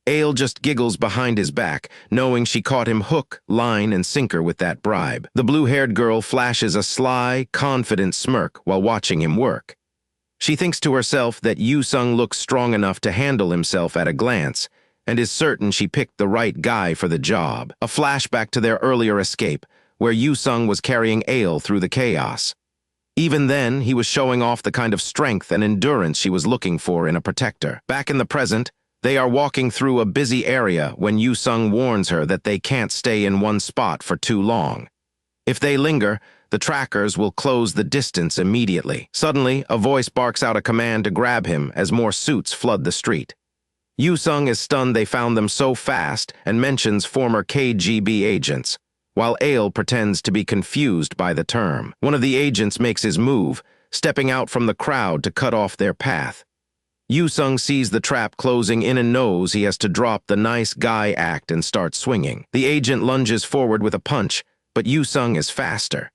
Ale just giggles behind his back, knowing she caught him hook, line, and sinker with that bribe. The blue-haired girl flashes a sly, confident smirk while watching him work. She thinks to herself that Yoo-sung looks strong enough to handle himself at a glance, and is certain she picked the right guy for the job. A flashback to their earlier escape, where Yoo-sung was carrying Ale through the chaos. Even then, he was showing off the kind of strength and endurance she was looking for in a protector. Back in the present, they are walking through a busy area when Yoo-sung warns her that they can't stay in one spot for too long. If they linger, the trackers will close the distance immediately. Suddenly, a voice barks out a command to grab him as more suits flood the street. Yoo-sung is stunned they found them so fast and mentions former KGB agents, while Ale pretends to be confused by the term. One of the agents makes his move, stepping out from the crowd to cut off their path. Yoo-sung sees the trap closing in and knows he has to drop the nice guy act and start swinging. The agent lunges forward with a punch, but Yoo-sung is faster.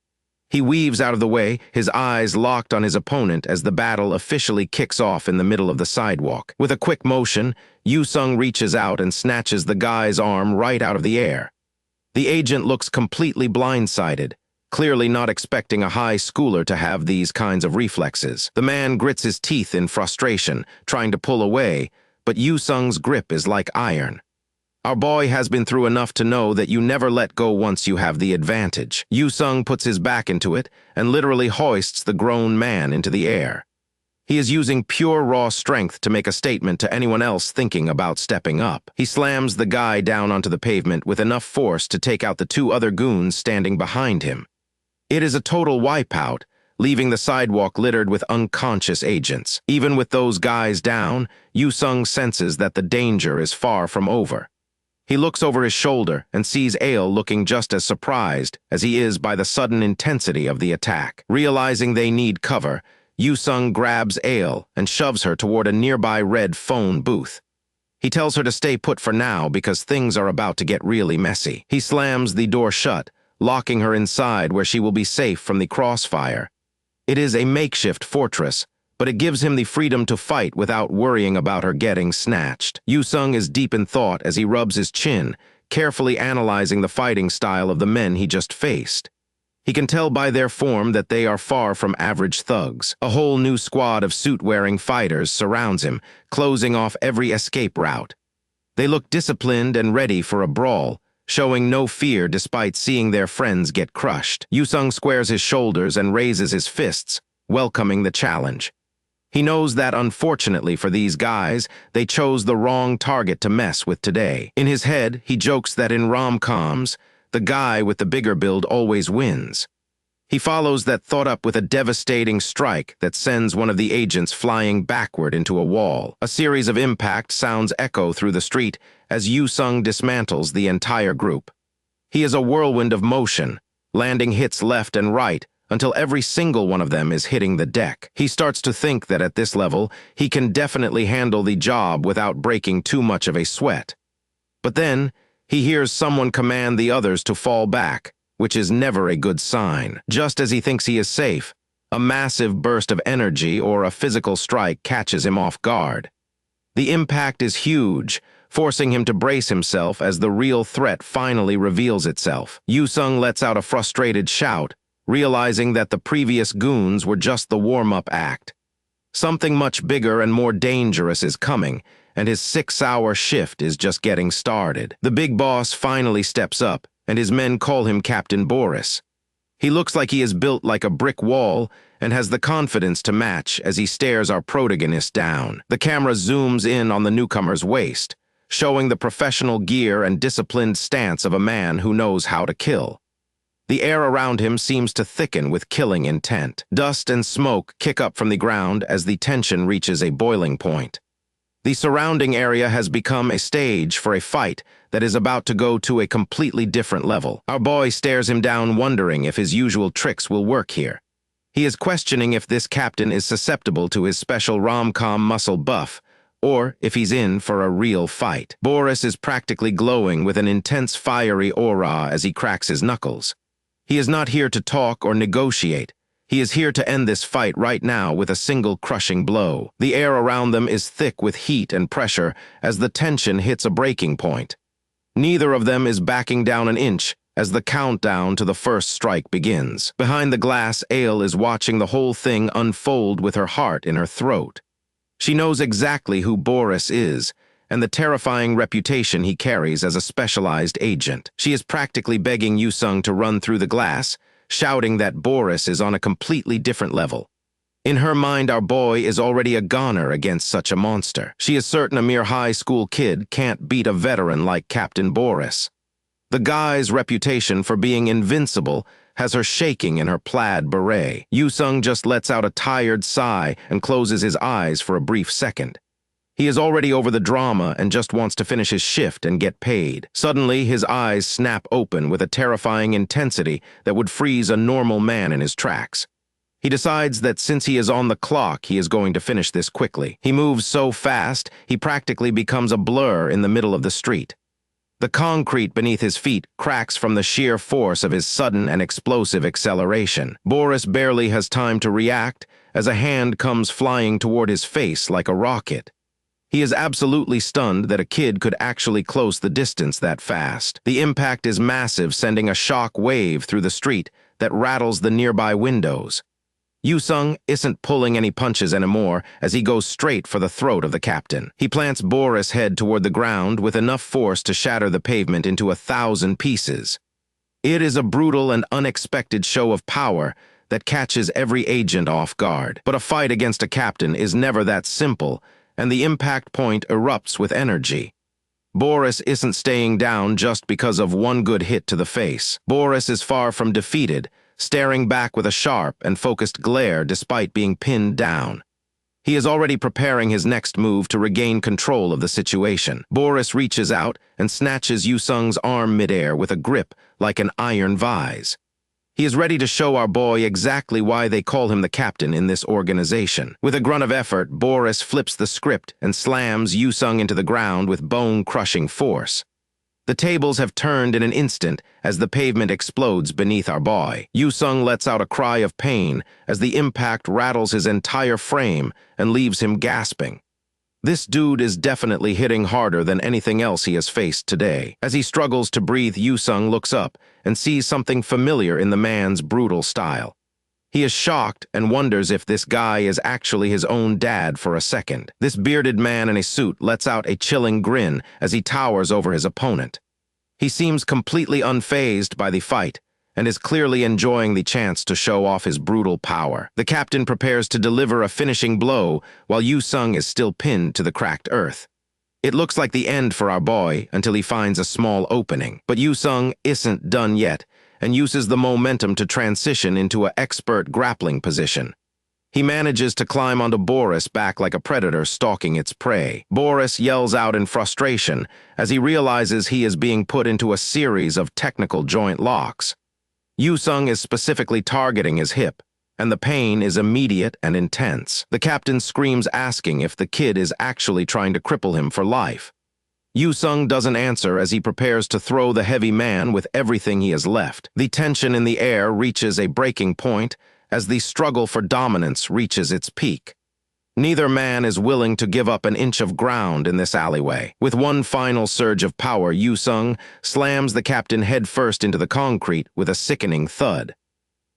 He weaves out of the way, his eyes locked on his opponent as the battle officially kicks off in the middle of the sidewalk. With a quick motion, Yoo-sung reaches out and snatches the guy's arm right out of the air. The agent looks completely blindsided, clearly not expecting a high schooler to have these kinds of reflexes. The man grits his teeth in frustration, trying to pull away, but Yoo-sung's grip is like iron. Our boy has been through enough to know that you never let go once you have the advantage. Yoo-sung puts his back into it and literally hoists the grown man into the air. He is using pure raw strength to make a statement to anyone else thinking about stepping up. He slams the guy down onto the pavement with enough force to take out the two other goons standing behind him. It is a total wipeout, leaving the sidewalk littered with unconscious agents. Even with those guys down, Yu-sung senses that the danger is far from over. He looks over his shoulder and sees Ale looking just as surprised as he is by the sudden intensity of the attack. Realizing they need cover, Yu-sung grabs Ale and shoves her toward a nearby red phone booth. He tells her to stay put for now because things are about to get really messy. He slams the door shut, locking her inside where she will be safe from the crossfire. It is a makeshift fortress, but it gives him the freedom to fight without worrying about her getting snatched. Yu-sung is deep in thought as he rubs his chin, carefully analyzing the fighting style of the men he just faced. He can tell by their form that they are far from average thugs. A whole new squad of suit-wearing fighters surrounds him, closing off every escape route. They look disciplined and ready for a brawl, showing no fear despite seeing their friends get crushed. Yu-sung squares his shoulders and raises his fists, welcoming the challenge. He knows that, unfortunately for these guys, they chose the wrong target to mess with today. In his head, he jokes that in rom-coms, the guy with the bigger build always wins. He follows that thought up with a devastating strike that sends one of the agents flying backward into a wall. A series of impact sounds echo through the street as Yu-sung dismantles the entire group. He is a whirlwind of motion, landing hits left and right until every single one of them is hitting the deck. He starts to think that at this level, he can definitely handle the job without breaking too much of a sweat. But then, he hears someone command the others to fall back, which is never a good sign. Just as he thinks he is safe, a massive burst of energy or a physical strike catches him off guard. The impact is huge, forcing him to brace himself as the real threat finally reveals itself. Yu-sung lets out a frustrated shout, realizing that the previous goons were just the warm-up act. Something much bigger and more dangerous is coming, and his 6-hour shift is just getting started. The big boss finally steps up, and his men call him Captain Boris. He looks like he is built like a brick wall and has the confidence to match as he stares our protagonist down. The camera zooms in on the newcomer's waist, showing the professional gear and disciplined stance of a man who knows how to kill. The air around him seems to thicken with killing intent. Dust and smoke kick up from the ground as the tension reaches a boiling point. The surrounding area has become a stage for a fight that is about to go to a completely different level. Our boy stares him down, wondering if his usual tricks will work here. He is questioning if this captain is susceptible to his special rom-com muscle buff, or if he's in for a real fight. Boris is practically glowing with an intense fiery aura as he cracks his knuckles. He is not here to talk or negotiate. He is here to end this fight right now with a single crushing blow. The air around them is thick with heat and pressure as the tension hits a breaking point. Neither of them is backing down an inch as the countdown to the first strike begins. Behind the glass, Ale is watching the whole thing unfold with her heart in her throat. She knows exactly who Boris is and the terrifying reputation he carries as a specialized agent. She is practically begging Yu-sung to run through the glass, shouting that Boris is on a completely different level. In her mind, our boy is already a goner against such a monster. She is certain a mere high school kid can't beat a veteran like Captain Boris. The guy's reputation for being invincible has her shaking in her plaid beret. Yu-sung just lets out a tired sigh and closes his eyes for a brief second. He is already over the drama and just wants to finish his shift and get paid. Suddenly, his eyes snap open with a terrifying intensity that would freeze a normal man in his tracks. He decides that since he is on the clock, he is going to finish this quickly. He moves so fast, he practically becomes a blur in the middle of the street. The concrete beneath his feet cracks from the sheer force of his sudden and explosive acceleration. Boris barely has time to react as a hand comes flying toward his face like a rocket. He is absolutely stunned that a kid could actually close the distance that fast. The impact is massive, sending a shock wave through the street that rattles the nearby windows. Yu-sung isn't pulling any punches anymore as he goes straight for the throat of the captain. He plants Boris' head toward the ground with enough force to shatter the pavement into 1,000 pieces. It is a brutal and unexpected show of power that catches every agent off guard. But a fight against a captain is never that simple, and the impact point erupts with energy. Boris isn't staying down just because of one good hit to the face. Boris is far from defeated, staring back with a sharp and focused glare despite being pinned down. He is already preparing his next move to regain control of the situation. Boris reaches out and snatches Yusung's arm midair with a grip like an iron vise. He is ready to show our boy exactly why they call him the captain in this organization. With a grunt of effort, Boris flips the script and slams Yusung into the ground with bone-crushing force. The tables have turned in an instant as the pavement explodes beneath our boy. Yusung lets out a cry of pain as the impact rattles his entire frame and leaves him gasping. This dude is definitely hitting harder than anything else he has faced today. As he struggles to breathe, Yusung looks up and sees something familiar in the man's brutal style. He is shocked and wonders if this guy is actually his own dad for a second. This bearded man in a suit lets out a chilling grin as he towers over his opponent. He seems completely unfazed by the fight and is clearly enjoying the chance to show off his brutal power. The captain prepares to deliver a finishing blow while Yusung is still pinned to the cracked earth. It looks like the end for our boy until he finds a small opening. But Yusung isn't done yet and uses the momentum to transition into an expert grappling position. He manages to climb onto Boris' back like a predator stalking its prey. Boris yells out in frustration as he realizes he is being put into a series of technical joint locks. Yusung is specifically targeting his hip, and the pain is immediate and intense. The captain screams, asking if the kid is actually trying to cripple him for life. Yusung doesn't answer as he prepares to throw the heavy man with everything he has left. The tension in the air reaches a breaking point as the struggle for dominance reaches its peak. Neither man is willing to give up an inch of ground in this alleyway. With one final surge of power, Yusung slams the captain headfirst into the concrete with a sickening thud.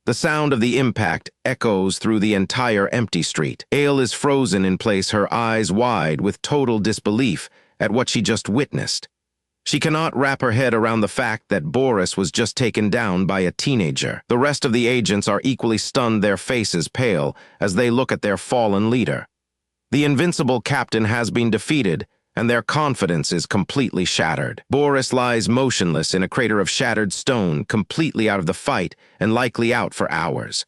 The sound of the impact echoes through the entire empty street. Ale is frozen in place, her eyes wide with total disbelief at what she just witnessed. She cannot wrap her head around the fact that Boris was just taken down by a teenager. The rest of the agents are equally stunned, their faces pale, as they look at their fallen leader. The invincible captain has been defeated, and their confidence is completely shattered. Boris lies motionless in a crater of shattered stone, completely out of the fight and likely out for hours.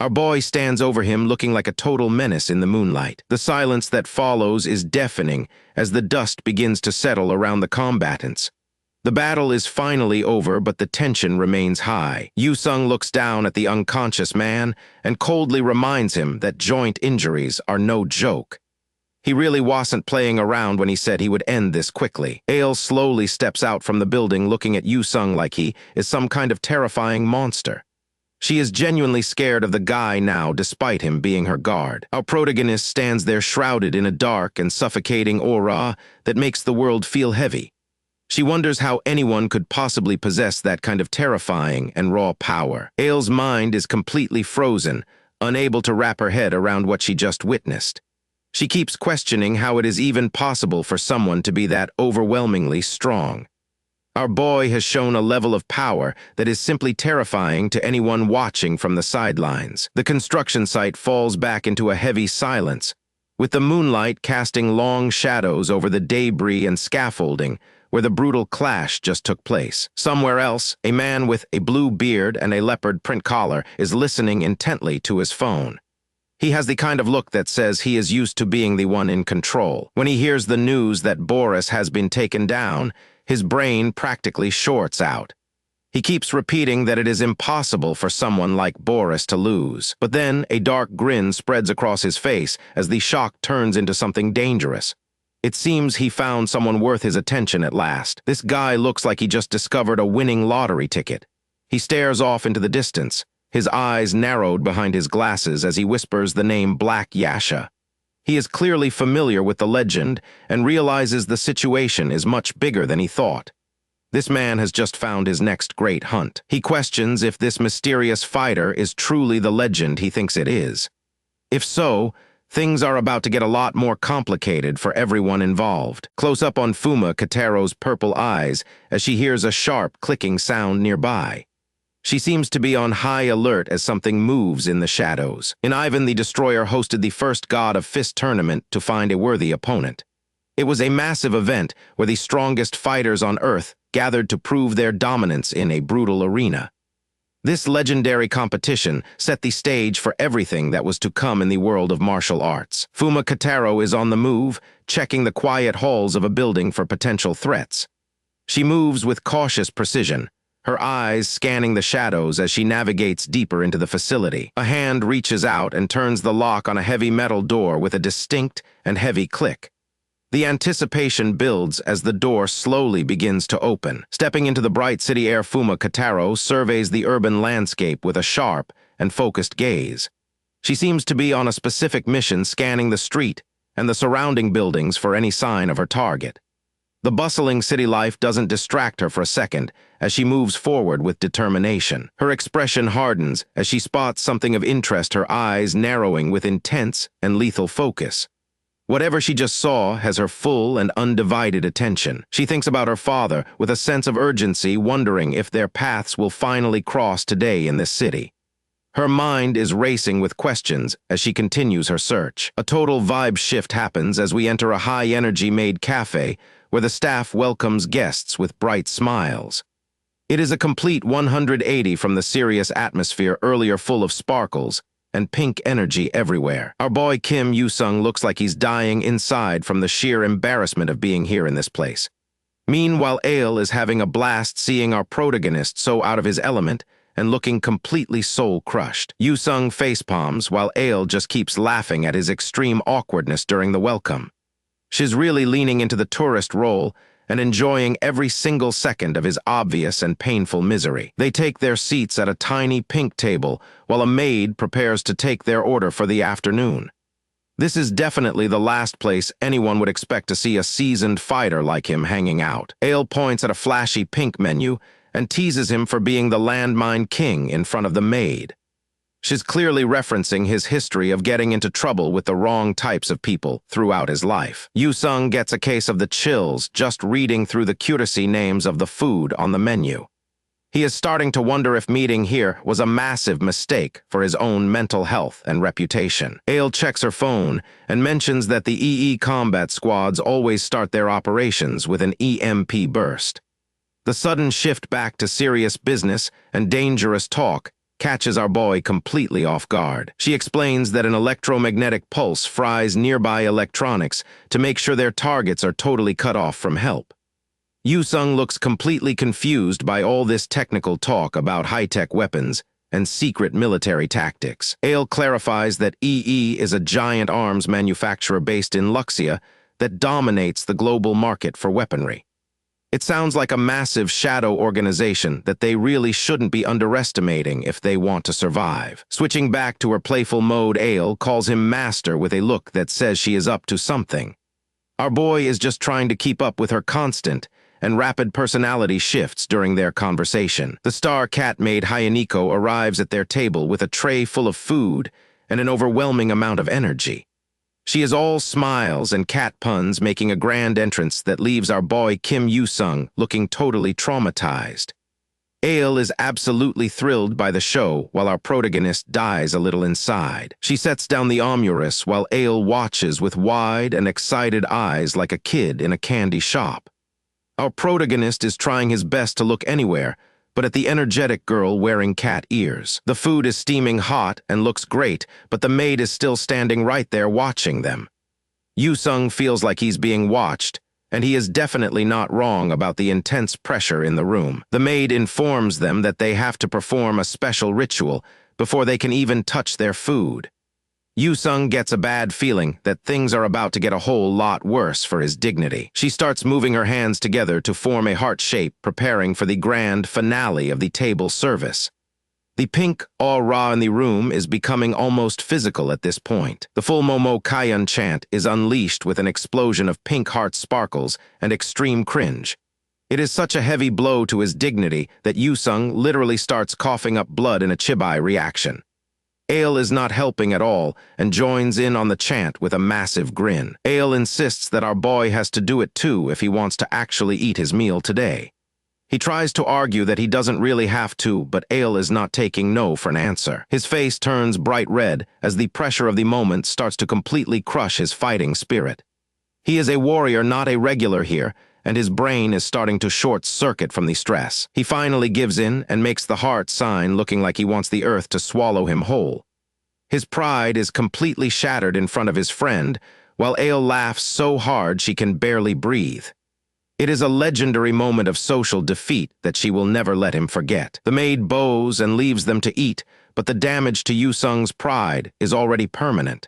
Our boy stands over him looking like a total menace in the moonlight. The silence that follows is deafening as the dust begins to settle around the combatants. The battle is finally over, but the tension remains high. Yusung looks down at the unconscious man and coldly reminds him that joint injuries are no joke. He really wasn't playing around when he said he would end this quickly. Ale slowly steps out from the building looking at Yusung like he is some kind of terrifying monster. She is genuinely scared of the guy now, despite him being her guard. Our protagonist stands there shrouded in a dark and suffocating aura that makes the world feel heavy. She wonders how anyone could possibly possess that kind of terrifying and raw power. Ale's mind is completely frozen, unable to wrap her head around what she just witnessed. She keeps questioning how it is even possible for someone to be that overwhelmingly strong. Our boy has shown a level of power that is simply terrifying to anyone watching from the sidelines. The construction site falls back into a heavy silence, with the moonlight casting long shadows over the debris and scaffolding where the brutal clash just took place. Somewhere else, a man with a blue beard and a leopard print collar is listening intently to his phone. He has the kind of look that says he is used to being the one in control. When he hears the news that Boris has been taken down, his brain practically shorts out. He keeps repeating that it is impossible for someone like Boris to lose. But then a dark grin spreads across his face as the shock turns into something dangerous. It seems he found someone worth his attention at last. This guy looks like he just discovered a winning lottery ticket. He stares off into the distance, his eyes narrowed behind his glasses as he whispers the name Black Yasha. He is clearly familiar with the legend and realizes the situation is much bigger than he thought. This man has just found his next great hunt. He questions if this mysterious fighter is truly the legend he thinks it is. If so, things are about to get a lot more complicated for everyone involved. Close up on Fuma Katero's purple eyes as she hears a sharp clicking sound nearby. She seems to be on high alert as something moves in the shadows. In Ivan the Destroyer hosted the first God of Fist tournament to find a worthy opponent. It was a massive event where the strongest fighters on Earth gathered to prove their dominance in a brutal arena. This legendary competition set the stage for everything that was to come in the world of martial arts. Fuma Kataro is on the move, checking the quiet halls of a building for potential threats. She moves with cautious precision, her eyes scanning the shadows as she navigates deeper into the facility. A hand reaches out and turns the lock on a heavy metal door with a distinct and heavy click. The anticipation builds as the door slowly begins to open. Stepping into the bright city air, Fuma Kataro surveys the urban landscape with a sharp and focused gaze. She seems to be on a specific mission, scanning the street and the surrounding buildings for any sign of her target. The bustling city life doesn't distract her for a second as she moves forward with determination. Her expression hardens as she spots something of interest, her eyes narrowing with intense and lethal focus. Whatever she just saw has her full and undivided attention. She thinks about her father with a sense of urgency, wondering if their paths will finally cross today in this city. Her mind is racing with questions as she continues her search. A total vibe shift happens as we enter a high-energy maid cafe where the staff welcomes guests with bright smiles. It is a complete 180 from the serious atmosphere earlier, full of sparkles and pink energy everywhere. Our boy Kim Yoo-sung looks like he's dying inside from the sheer embarrassment of being here in this place. Meanwhile, Ale is having a blast seeing our protagonist so out of his element and looking completely soul-crushed. Yoo-sung facepalms while Ale just keeps laughing at his extreme awkwardness during the welcome. She's really leaning into the tourist role and enjoying every single second of his obvious and painful misery. They take their seats at a tiny pink table while a maid prepares to take their order for the afternoon. This is definitely the last place anyone would expect to see a seasoned fighter like him hanging out. Ale points at a flashy pink menu and teases him for being the landmine king in front of the maid. She's clearly referencing his history of getting into trouble with the wrong types of people throughout his life. Yoo-sung gets a case of the chills just reading through the curacy names of the food on the menu. He is starting to wonder if meeting here was a massive mistake for his own mental health and reputation. Ale checks her phone and mentions that the EE combat squads always start their operations with an EMP burst. The sudden shift back to serious business and dangerous talk catches our boy completely off guard. She explains that an electromagnetic pulse fries nearby electronics to make sure their targets are totally cut off from help. Yoo-sung looks completely confused by all this technical talk about high-tech weapons and secret military tactics. Ale clarifies that EE is a giant arms manufacturer based in Luxia that dominates the global market for weaponry. It sounds like a massive shadow organization that they really shouldn't be underestimating if they want to survive. Switching back to her playful mode, Ale calls him master with a look that says she is up to something. Our boy is just trying to keep up with her constant and rapid personality shifts during their conversation. The star cat maid Hayaniko arrives at their table with a tray full of food and an overwhelming amount of energy. She is all smiles and cat puns, making a grand entrance that leaves our boy Kim Yoo-sung looking totally traumatized. Ale is absolutely thrilled by the show while our protagonist dies a little inside. She sets down the omurus while Ale watches with wide and excited eyes like a kid in a candy shop. Our protagonist is trying his best to look anywhere but at the energetic girl wearing cat ears. The food is steaming hot and looks great, but the maid is still standing right there watching them. Yoo-sung feels like he's being watched, and he is definitely not wrong about the intense pressure in the room. The maid informs them that they have to perform a special ritual before they can even touch their food. Yoo-sung gets a bad feeling that things are about to get a whole lot worse for his dignity. She starts moving her hands together to form a heart shape, preparing for the grand finale of the table service. The pink aura in the room is becoming almost physical at this point. The full Momo Kayan chant is unleashed with an explosion of pink heart sparkles and extreme cringe. It is such a heavy blow to his dignity that Yoo-sung literally starts coughing up blood in a chibai reaction. Ale is not helping at all and joins in on the chant with a massive grin. Ale insists that our boy has to do it too if he wants to actually eat his meal today. He tries to argue that he doesn't really have to, but Ale is not taking no for an answer. His face turns bright red as the pressure of the moment starts to completely crush his fighting spirit. He is a warrior, not a regular here, and his brain is starting to short-circuit from the stress. He finally gives in and makes the heart sign, looking like he wants the earth to swallow him whole. His pride is completely shattered in front of his friend, while Ale laughs so hard she can barely breathe. It is a legendary moment of social defeat that she will never let him forget. The maid bows and leaves them to eat, but the damage to Yu-sung's pride is already permanent.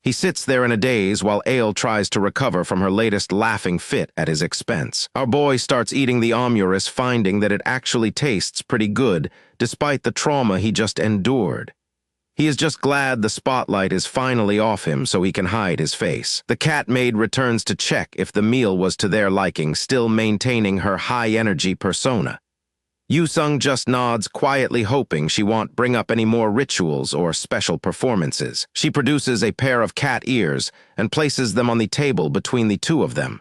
He sits there in a daze while Ale tries to recover from her latest laughing fit at his expense. Our boy starts eating the omurice, finding that it actually tastes pretty good, despite the trauma he just endured. He is just glad the spotlight is finally off him so he can hide his face. The cat maid returns to check if the meal was to their liking, still maintaining her high-energy persona. Yu-sung just nods, quietly hoping she won't bring up any more rituals or special performances. She produces a pair of cat ears and places them on the table between the two of them.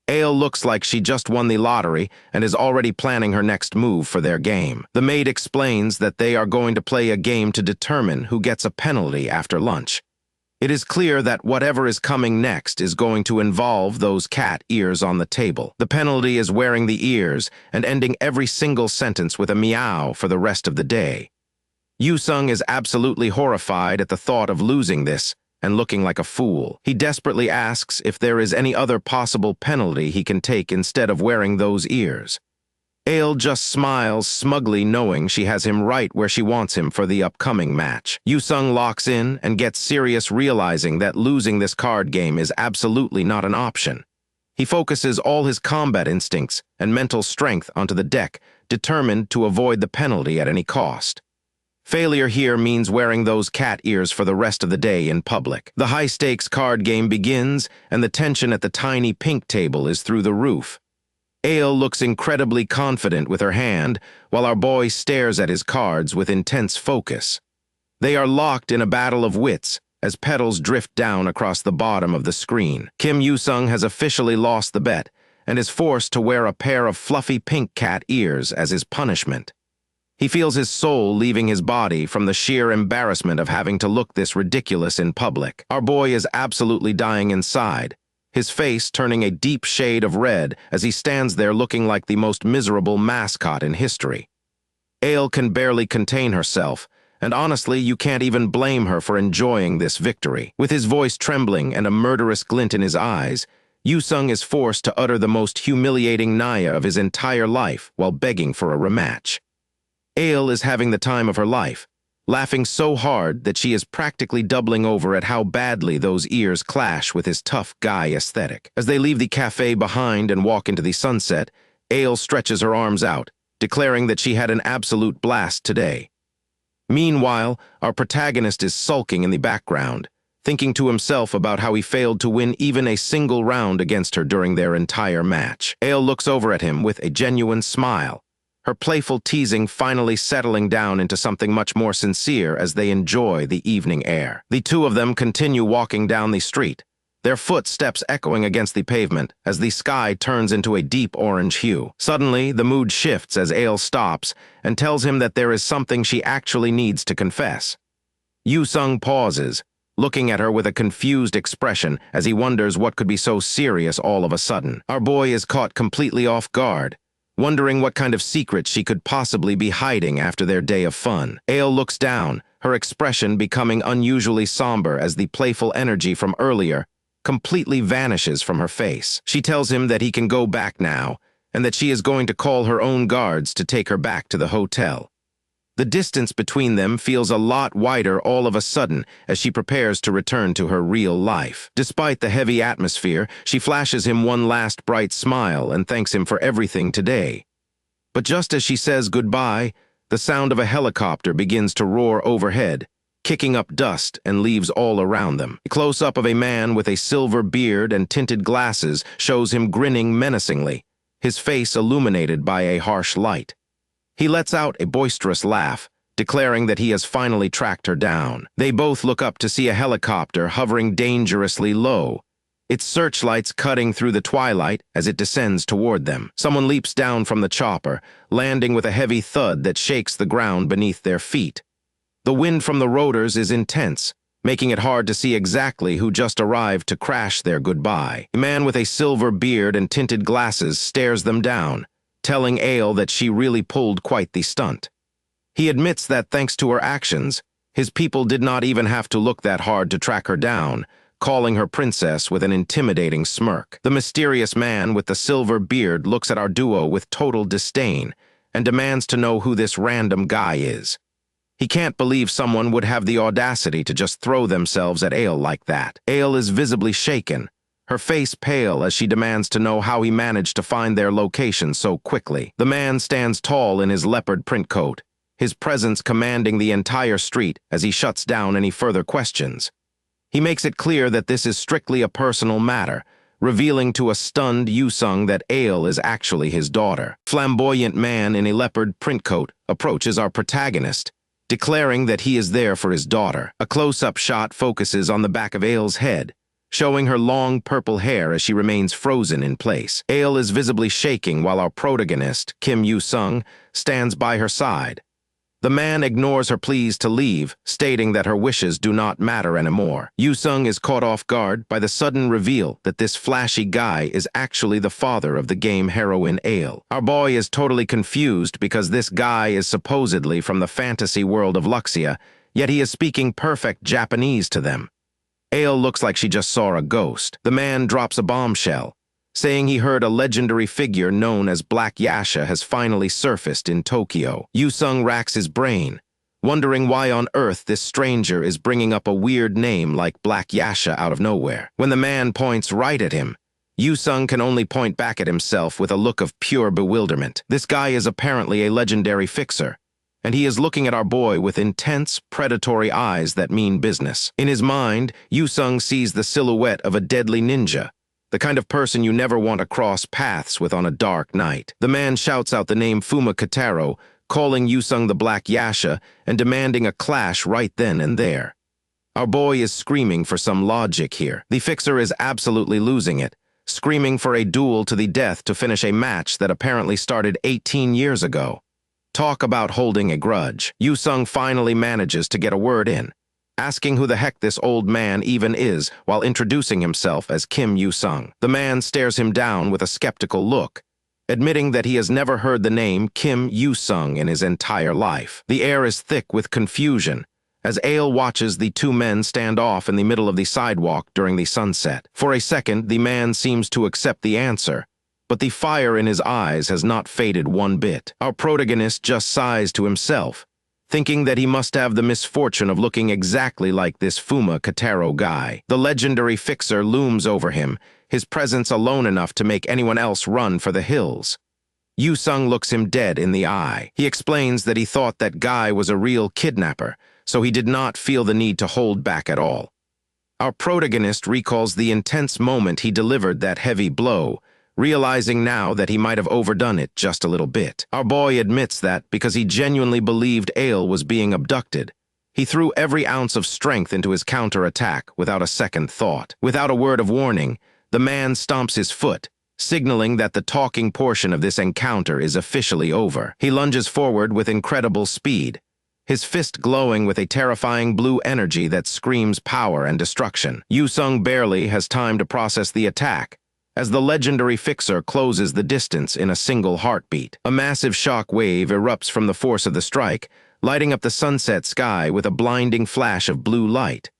Ale looks like she just won the lottery and is already planning her next move for their game. The maid explains that they are going to play a game to determine who gets a penalty after lunch. It is clear that whatever is coming next is going to involve those cat ears on the table. The penalty is wearing the ears and ending every single sentence with a meow for the rest of the day. Yu-sung is absolutely horrified at the thought of losing this and looking like a fool. He desperately asks if there is any other possible penalty he can take instead of wearing those ears. Ale just smiles smugly, knowing she has him right where she wants him for the upcoming match. Yu-sung locks in and gets serious, realizing that losing this card game is absolutely not an option. He focuses all his combat instincts and mental strength onto the deck, determined to avoid the penalty at any cost. Failure here means wearing those cat ears for the rest of the day in public. The high-stakes card game begins, and the tension at the tiny pink table is through the roof. Ale looks incredibly confident with her hand, while our boy stares at his cards with intense focus. They are locked in a battle of wits as petals drift down across the bottom of the screen. Kim Yu-sung has officially lost the bet and is forced to wear a pair of fluffy pink cat ears as his punishment. He feels his soul leaving his body from the sheer embarrassment of having to look this ridiculous in public. Our boy is absolutely dying inside, his face turning a deep shade of red as he stands there looking like the most miserable mascot in history. Ale can barely contain herself, and honestly, you can't even blame her for enjoying this victory. With his voice trembling and a murderous glint in his eyes, Yu-sung is forced to utter the most humiliating naya of his entire life while begging for a rematch. Ale is having the time of her life, laughing so hard that she is practically doubling over at how badly those ears clash with his tough guy aesthetic. As they leave the cafe behind and walk into the sunset, Ale stretches her arms out, declaring that she had an absolute blast today. Meanwhile, our protagonist is sulking in the background, thinking to himself about how he failed to win even a single round against her during their entire match. Ale looks over at him with a genuine smile, her playful teasing finally settling down into something much more sincere as they enjoy the evening air. The two of them continue walking down the street, their footsteps echoing against the pavement as the sky turns into a deep orange hue. Suddenly, the mood shifts as Ale stops and tells him that there is something she actually needs to confess. Yu-sung pauses, looking at her with a confused expression as he wonders what could be so serious all of a sudden. Our boy is caught completely off guard, wondering what kind of secret she could possibly be hiding after their day of fun. Ale looks down, her expression becoming unusually somber as the playful energy from earlier completely vanishes from her face. She tells him that he can go back now, and that she is going to call her own guards to take her back to the hotel. The distance between them feels a lot wider all of a sudden as she prepares to return to her real life. Despite the heavy atmosphere, she flashes him one last bright smile and thanks him for everything today. But just as she says goodbye, the sound of a helicopter begins to roar overhead, kicking up dust and leaves all around them. A close-up of a man with a silver beard and tinted glasses shows him grinning menacingly, his face illuminated by a harsh light. He lets out a boisterous laugh, declaring that he has finally tracked her down. They both look up to see a helicopter hovering dangerously low, its searchlights cutting through the twilight as it descends toward them. Someone leaps down from the chopper, landing with a heavy thud that shakes the ground beneath their feet. The wind from the rotors is intense, making it hard to see exactly who just arrived to crash their goodbye. A man with a silver beard and tinted glasses stares them down, telling Ale that she really pulled quite the stunt. He admits that thanks to her actions, his people did not even have to look that hard to track her down, calling her princess with an intimidating smirk. The mysterious man with the silver beard looks at our duo with total disdain and demands to know who this random guy is. He can't believe someone would have the audacity to just throw themselves at Ale like that. Ale is visibly shaken, her face pale as she demands to know how he managed to find their location so quickly. The man stands tall in his leopard print coat, his presence commanding the entire street as he shuts down any further questions. He makes it clear that this is strictly a personal matter, revealing to a stunned Yu-sung that Ale is actually his daughter. Flamboyant man in a leopard print coat approaches our protagonist, declaring that he is there for his daughter. A close-up shot focuses on the back of Ale's head, showing her long purple hair as she remains frozen in place. Ale is visibly shaking while our protagonist, Kim Yu-sung, stands by her side. The man ignores her pleas to leave, stating that her wishes do not matter anymore. Yu-sung is caught off guard by the sudden reveal that this flashy guy is actually the father of the game heroine Ale. Our boy is totally confused because this guy is supposedly from the fantasy world of Luxia, yet he is speaking perfect Japanese to them. Ale looks like she just saw a ghost. The man drops a bombshell, saying he heard a legendary figure known as Black Yasha has finally surfaced in Tokyo. Yu-sung racks his brain, wondering why on earth this stranger is bringing up a weird name like Black Yasha out of nowhere. When the man points right at him, Yu-sung can only point back at himself with a look of pure bewilderment. This guy is apparently a legendary fixer, and he is looking at our boy with intense, predatory eyes that mean business. In his mind, Yu-sung sees the silhouette of a deadly ninja, the kind of person you never want to cross paths with on a dark night. The man shouts out the name Fuma Kataro, calling Yu-sung the Black Yasha and demanding a clash right then and there. Our boy is screaming for some logic here. The fixer is absolutely losing it, screaming for a duel to the death to finish a match that apparently started 18 years ago. Talk about holding a grudge. Yu-sung finally manages to get a word in, asking who the heck this old man even is while introducing himself as Kim Yu-sung. The man stares him down with a skeptical look, admitting that he has never heard the name Kim Yu-sung in his entire life. The air is thick with confusion as Ale watches the two men stand off in the middle of the sidewalk during the sunset. For a second, the man seems to accept the answer, but the fire in his eyes has not faded one bit. Our protagonist just sighs to himself, thinking that he must have the misfortune of looking exactly like this Fuma Kataro guy. The legendary fixer looms over him, his presence alone enough to make anyone else run for the hills. Yu-sung looks him dead in the eye. He explains that he thought that guy was a real kidnapper, so he did not feel the need to hold back at all. Our protagonist recalls the intense moment he delivered that heavy blow, realizing now that he might have overdone it just a little bit. Our boy admits that because he genuinely believed Ale was being abducted, he threw every ounce of strength into his counterattack without a second thought. Without a word of warning, the man stomps his foot, signaling that the talking portion of this encounter is officially over. He lunges forward with incredible speed, his fist glowing with a terrifying blue energy that screams power and destruction. Yu-sung barely has time to process the attack, as the legendary fixer closes the distance in a single heartbeat. A massive shock wave erupts from the force of the strike, lighting up the sunset sky with a blinding flash of blue light.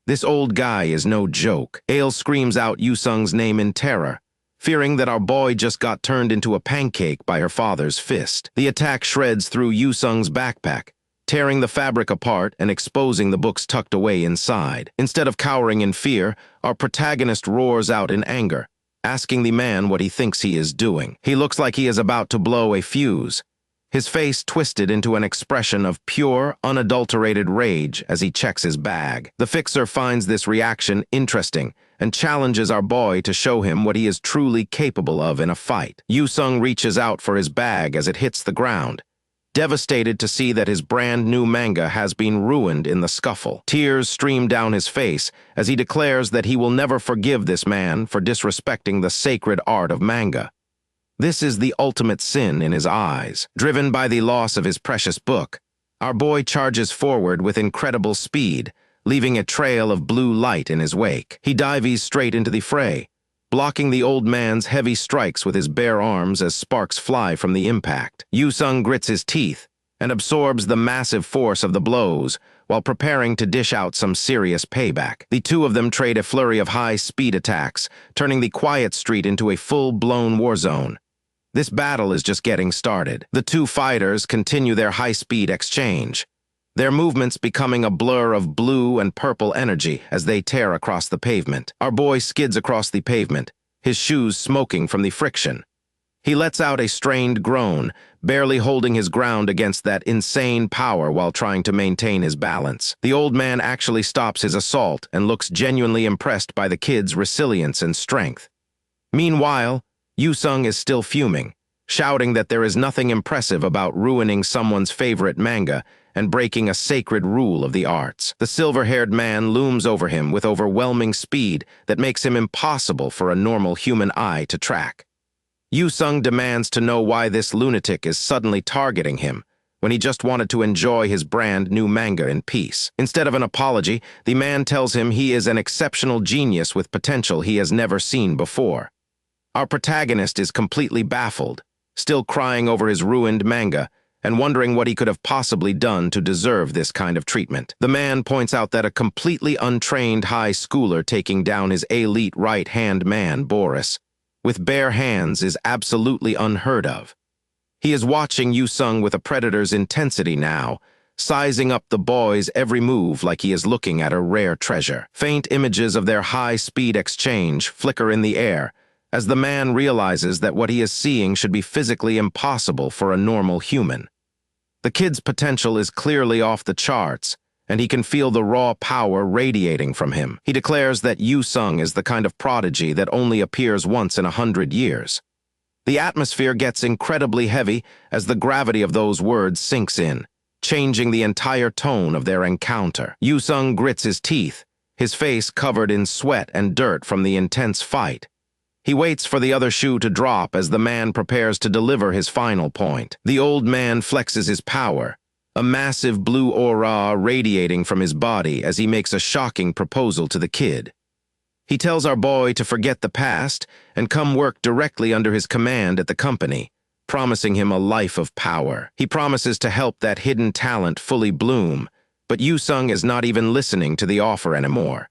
This old guy is no joke. Ale screams out Yu-sung's name in terror, fearing that our boy just got turned into a pancake by her father's fist. The attack shreds through Yu-sung's backpack, tearing the fabric apart and exposing the books tucked away inside. Instead of cowering in fear, our protagonist roars out in anger, asking the man what he thinks he is doing. He looks like he is about to blow a fuse, his face twisted into an expression of pure, unadulterated rage as he checks his bag. The fixer finds this reaction interesting and challenges our boy to show him what he is truly capable of in a fight. Yu-sung reaches out for his bag as it hits the ground, devastated to see that his brand new manga has been ruined in the scuffle. Tears stream down his face as he declares that he will never forgive this man for disrespecting the sacred art of manga. This is the ultimate sin in his eyes. Driven by the loss of his precious book, our boy charges forward with incredible speed, leaving a trail of blue light in his wake. He dives straight into the fray, blocking the old man's heavy strikes with his bare arms as sparks fly from the impact. Yu-sung grits his teeth and absorbs the massive force of the blows while preparing to dish out some serious payback. The two of them trade a flurry of high-speed attacks, turning the quiet street into a full-blown war zone. This battle is just getting started. The two fighters continue their high-speed exchange, their movements becoming a blur of blue and purple energy as they tear across the pavement. Our boy skids across the pavement, his shoes smoking from the friction. He lets out a strained groan, barely holding his ground against that insane power while trying to maintain his balance. The old man actually stops his assault and looks genuinely impressed by the kid's resilience and strength. Meanwhile, Yu-sung is still fuming, shouting that there is nothing impressive about ruining someone's favorite manga and breaking a sacred rule of the arts. The silver-haired man looms over him with overwhelming speed that makes him impossible for a normal human eye to track. Yu-sung demands to know why this lunatic is suddenly targeting him when he just wanted to enjoy his brand new manga in peace. Instead of an apology, the man tells him he is an exceptional genius with potential he has never seen before. Our protagonist is completely baffled, still crying over his ruined manga and wondering what he could have possibly done to deserve this kind of treatment. The man points out that a completely untrained high schooler taking down his elite right-hand man, Boris, with bare hands is absolutely unheard of. He is watching Yu-sung with a predator's intensity now, sizing up the boy's every move like he is looking at a rare treasure. Faint images of their high-speed exchange flicker in the air, as the man realizes that what he is seeing should be physically impossible for a normal human. The kid's potential is clearly off the charts, and he can feel the raw power radiating from him. He declares that Yu-sung is the kind of prodigy that only appears once in 100 years. The atmosphere gets incredibly heavy as the gravity of those words sinks in, changing the entire tone of their encounter. Yu-sung grits his teeth, his face covered in sweat and dirt from the intense fight. He waits for the other shoe to drop as the man prepares to deliver his final point. The old man flexes his power, a massive blue aura radiating from his body as he makes a shocking proposal to the kid. He tells our boy to forget the past and come work directly under his command at the company, promising him a life of power. He promises to help that hidden talent fully bloom, but Yu-sung is not even listening to the offer anymore.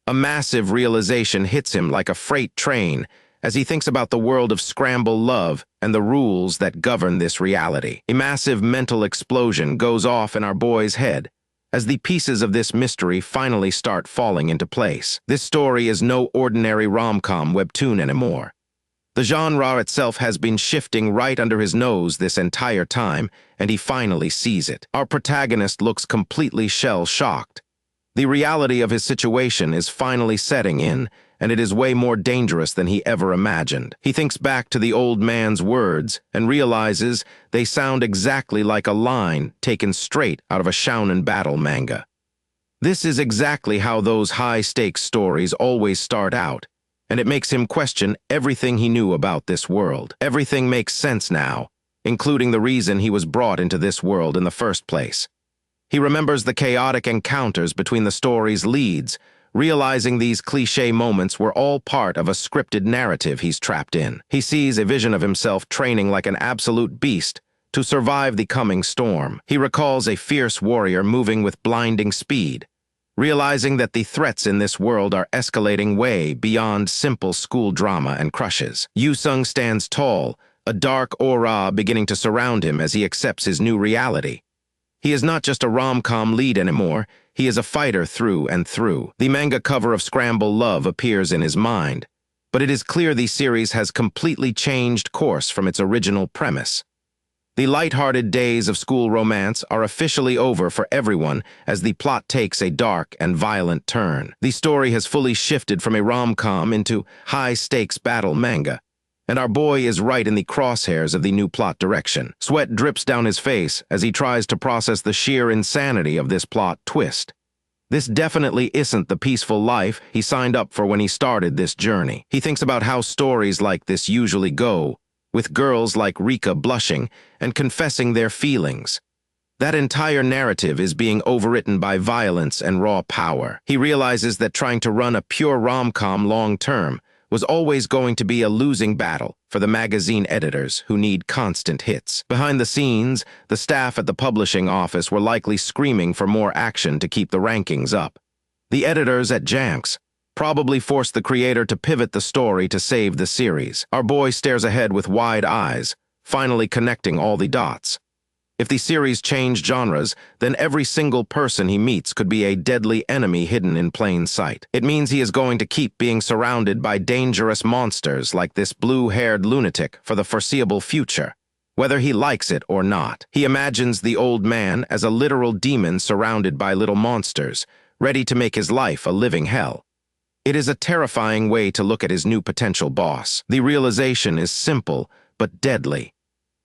A massive realization hits him like a freight train as he thinks about the world of scramble love and the rules that govern this reality. A massive mental explosion goes off in our boy's head as the pieces of this mystery finally start falling into place. This story is no ordinary rom-com webtoon anymore. The genre itself has been shifting right under his nose this entire time, and he finally sees it. Our protagonist looks completely shell-shocked. The reality of his situation is finally setting in, and it is way more dangerous than he ever imagined. He thinks back to the old man's words and realizes they sound exactly like a line taken straight out of a shounen battle manga. This is exactly how those high-stakes stories always start out, and it makes him question everything he knew about this world. Everything makes sense now, including the reason he was brought into this world in the first place. He remembers the chaotic encounters between the story's leads, realizing these cliché moments were all part of a scripted narrative he's trapped in. He sees a vision of himself training like an absolute beast to survive the coming storm. He recalls a fierce warrior moving with blinding speed, realizing that the threats in this world are escalating way beyond simple school drama and crushes. Yu-sung stands tall, a dark aura beginning to surround him as he accepts his new reality. He is not just a rom-com lead anymore, he is a fighter through and through. The manga cover of Scramble Love appears in his mind, but it is clear the series has completely changed course from its original premise. The light-hearted days of school romance are officially over for everyone as the plot takes a dark and violent turn. The story has fully shifted from a rom-com into high-stakes battle manga, And our boy is right in the crosshairs of the new plot direction. Sweat drips down his face as he tries to process the sheer insanity of this plot twist. This definitely isn't the peaceful life he signed up for when he started this journey. He thinks about how stories like this usually go, with girls like Rika blushing and confessing their feelings. That entire narrative is being overwritten by violence and raw power. He realizes that trying to run a pure rom-com long-term was always going to be a losing battle for the magazine editors who need constant hits. Behind the scenes, the staff at the publishing office were likely screaming for more action to keep the rankings up. The editors at Janks probably forced the creator to pivot the story to save the series. Our boy stares ahead with wide eyes, finally connecting all the dots. If the series changed genres, then every single person he meets could be a deadly enemy hidden in plain sight. It means he is going to keep being surrounded by dangerous monsters like this blue-haired lunatic for the foreseeable future, whether he likes it or not. He imagines the old man as a literal demon surrounded by little monsters, ready to make his life a living hell. It is a terrifying way to look at his new potential boss. The realization is simple, but deadly.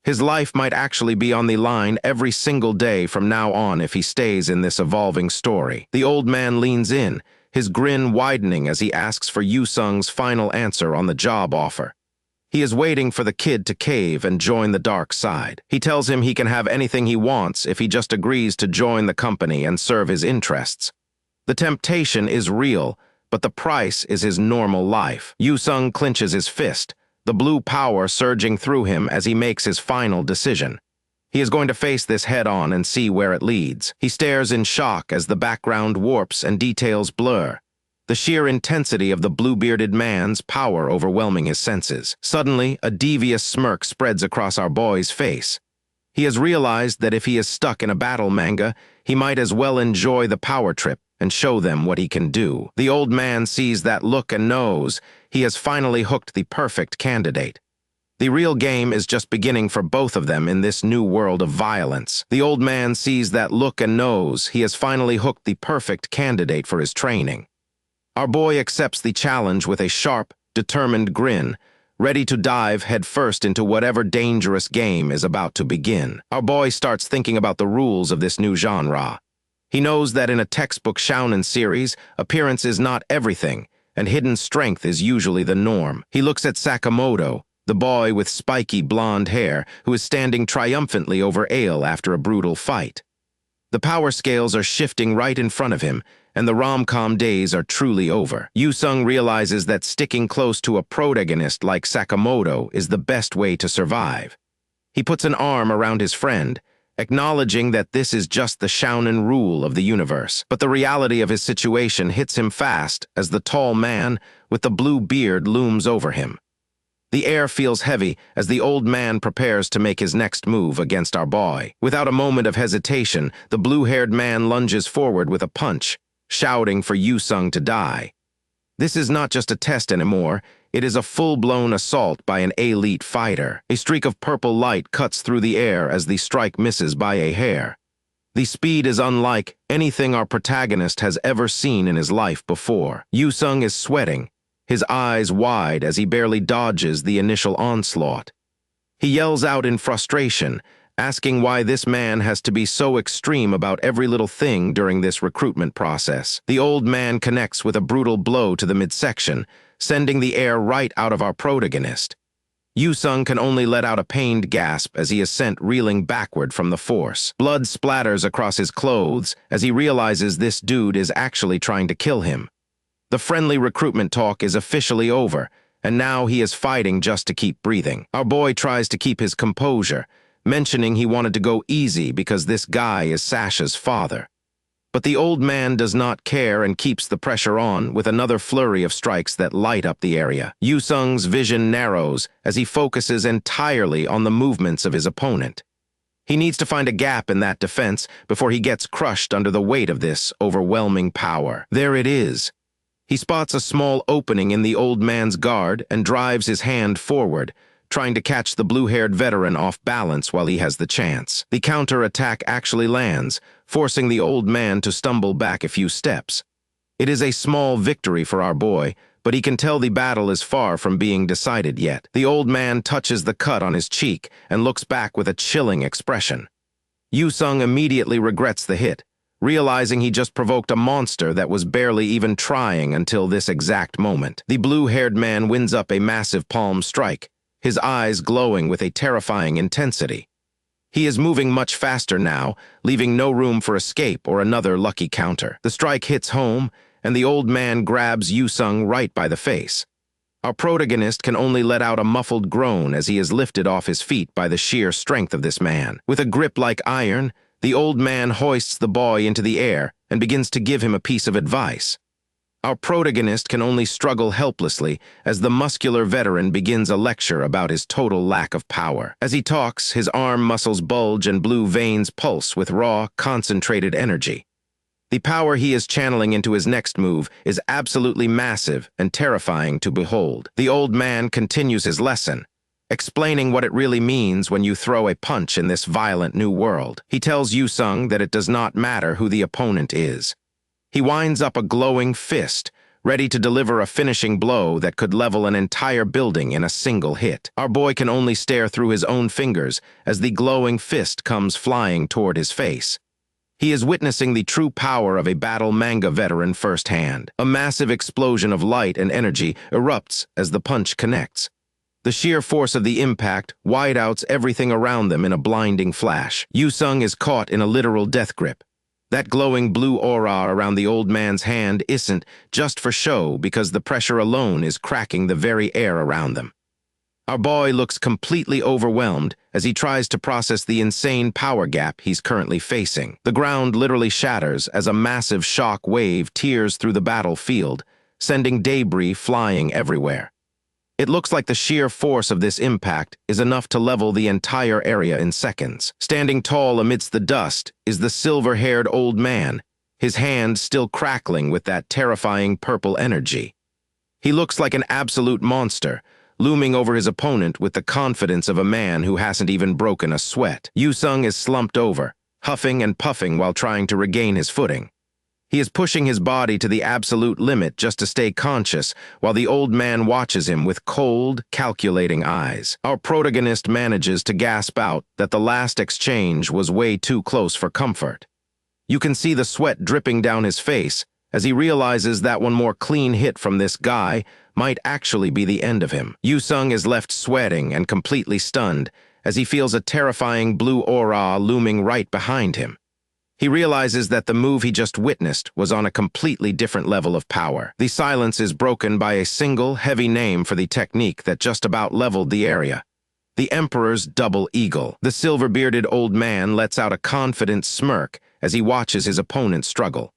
His life might actually be on the line every single day from now on if he stays in this evolving story. The old man leans in, his grin widening as he asks for Yu-sung's final answer on the job offer. He is waiting for the kid to cave and join the dark side. He tells him he can have anything he wants if he just agrees to join the company and serve his interests. The temptation is real, but the price is his normal life. Yu-sung clenches his fist, the blue power surging through him as he makes his final decision. He is going to face this head-on and see where it leads. He stares in shock as the background warps and details blur, the sheer intensity of the blue-bearded man's power overwhelming his senses. Suddenly, a devious smirk spreads across our boy's face. He has realized that if he is stuck in a battle manga, he might as well enjoy the power trip and show them what he can do. The old man sees that look and knows he has finally hooked the perfect candidate. The real game is just beginning for both of them in this new world of violence. The old man sees that look and knows he has finally hooked the perfect candidate for his training. Our boy accepts the challenge with a sharp, determined grin, ready to dive headfirst into whatever dangerous game is about to begin. Our boy starts thinking about the rules of this new genre. He knows that in a textbook shounen series, appearance is not everything, and hidden strength is usually the norm. He looks at Sakamoto, the boy with spiky blonde hair who is standing triumphantly over ale after a brutal fight. The power scales are shifting right in front of him, and the rom-com days are truly over. Yu-sung realizes that sticking close to a protagonist like Sakamoto is the best way to survive. He puts an arm around his friend, acknowledging that this is just the shounen rule of the universe. But the reality of his situation hits him fast as the tall man with the blue beard looms over him. The air feels heavy as the old man prepares to make his next move against our boy. Without a moment of hesitation, the blue-haired man lunges forward with a punch, shouting for Yu-sung to die. This is not just a test anymore. It is a full-blown assault by an elite fighter. A streak of purple light cuts through the air as the strike misses by a hair. The speed is unlike anything our protagonist has ever seen in his life before. Yu-sung is sweating, his eyes wide as he barely dodges the initial onslaught. He yells out in frustration, asking why this man has to be so extreme about every little thing during this recruitment process. The old man connects with a brutal blow to the midsection, sending the air right out of our protagonist. Yu-sung can only let out a pained gasp as he is sent reeling backward from the force. Blood splatters across his clothes as he realizes this dude is actually trying to kill him. The friendly recruitment talk is officially over, and now he is fighting just to keep breathing. Our boy tries to keep his composure, mentioning he wanted to go easy because this guy is Sasha's father. But the old man does not care and keeps the pressure on with another flurry of strikes that light up the area. Yu-sung's vision narrows as he focuses entirely on the movements of his opponent. He needs to find a gap in that defense before he gets crushed under the weight of this overwhelming power. There it is. He spots a small opening in the old man's guard and drives his hand forward, trying to catch the blue-haired veteran off balance while he has the chance. The counter-attack actually lands, forcing the old man to stumble back a few steps. It is a small victory for our boy, but he can tell the battle is far from being decided yet. The old man touches the cut on his cheek and looks back with a chilling expression. Yu-sung immediately regrets the hit, realizing he just provoked a monster that was barely even trying until this exact moment. The blue-haired man wins up a massive palm strike, his eyes glowing with a terrifying intensity. He is moving much faster now, leaving no room for escape or another lucky counter. The strike hits home, and the old man grabs Yu-sung right by the face. Our protagonist can only let out a muffled groan as he is lifted off his feet by the sheer strength of this man. With a grip like iron, the old man hoists the boy into the air and begins to give him a piece of advice. Our protagonist can only struggle helplessly as the muscular veteran begins a lecture about his total lack of power. As he talks, his arm muscles bulge and blue veins pulse with raw, concentrated energy. The power he is channeling into his next move is absolutely massive and terrifying to behold. The old man continues his lesson, explaining what it really means when you throw a punch in this violent new world. He tells Yu-sung that it does not matter who the opponent is. He winds up a glowing fist, ready to deliver a finishing blow that could level an entire building in a single hit. Our boy can only stare through his own fingers as the glowing fist comes flying toward his face. He is witnessing the true power of a battle manga veteran firsthand. A massive explosion of light and energy erupts as the punch connects. The sheer force of the impact whiteouts everything around them in a blinding flash. Yu-sung is caught in a literal death grip. That glowing blue aura around the old man's hand isn't just for show because the pressure alone is cracking the very air around them. Our boy looks completely overwhelmed as he tries to process the insane power gap he's currently facing. The ground literally shatters as a massive shock wave tears through the battlefield, sending debris flying everywhere. It looks like the sheer force of this impact is enough to level the entire area in seconds. Standing tall amidst the dust is the silver-haired old man, his hand still crackling with that terrifying purple energy. He looks like an absolute monster, looming over his opponent with the confidence of a man who hasn't even broken a sweat. Yu-sung is slumped over, huffing and puffing while trying to regain his footing. He is pushing his body to the absolute limit just to stay conscious, while the old man watches him with cold, calculating eyes. Our protagonist manages to gasp out that the last exchange was way too close for comfort. You can see the sweat dripping down his face as he realizes that one more clean hit from this guy might actually be the end of him. Yu-sung is left sweating and completely stunned as he feels a terrifying blue aura looming right behind him. He realizes that the move he just witnessed was on a completely different level of power. The silence is broken by a single, heavy name for the technique that just about leveled the area. The Emperor's Double Eagle. The silver-bearded old man lets out a confident smirk as he watches his opponent struggle.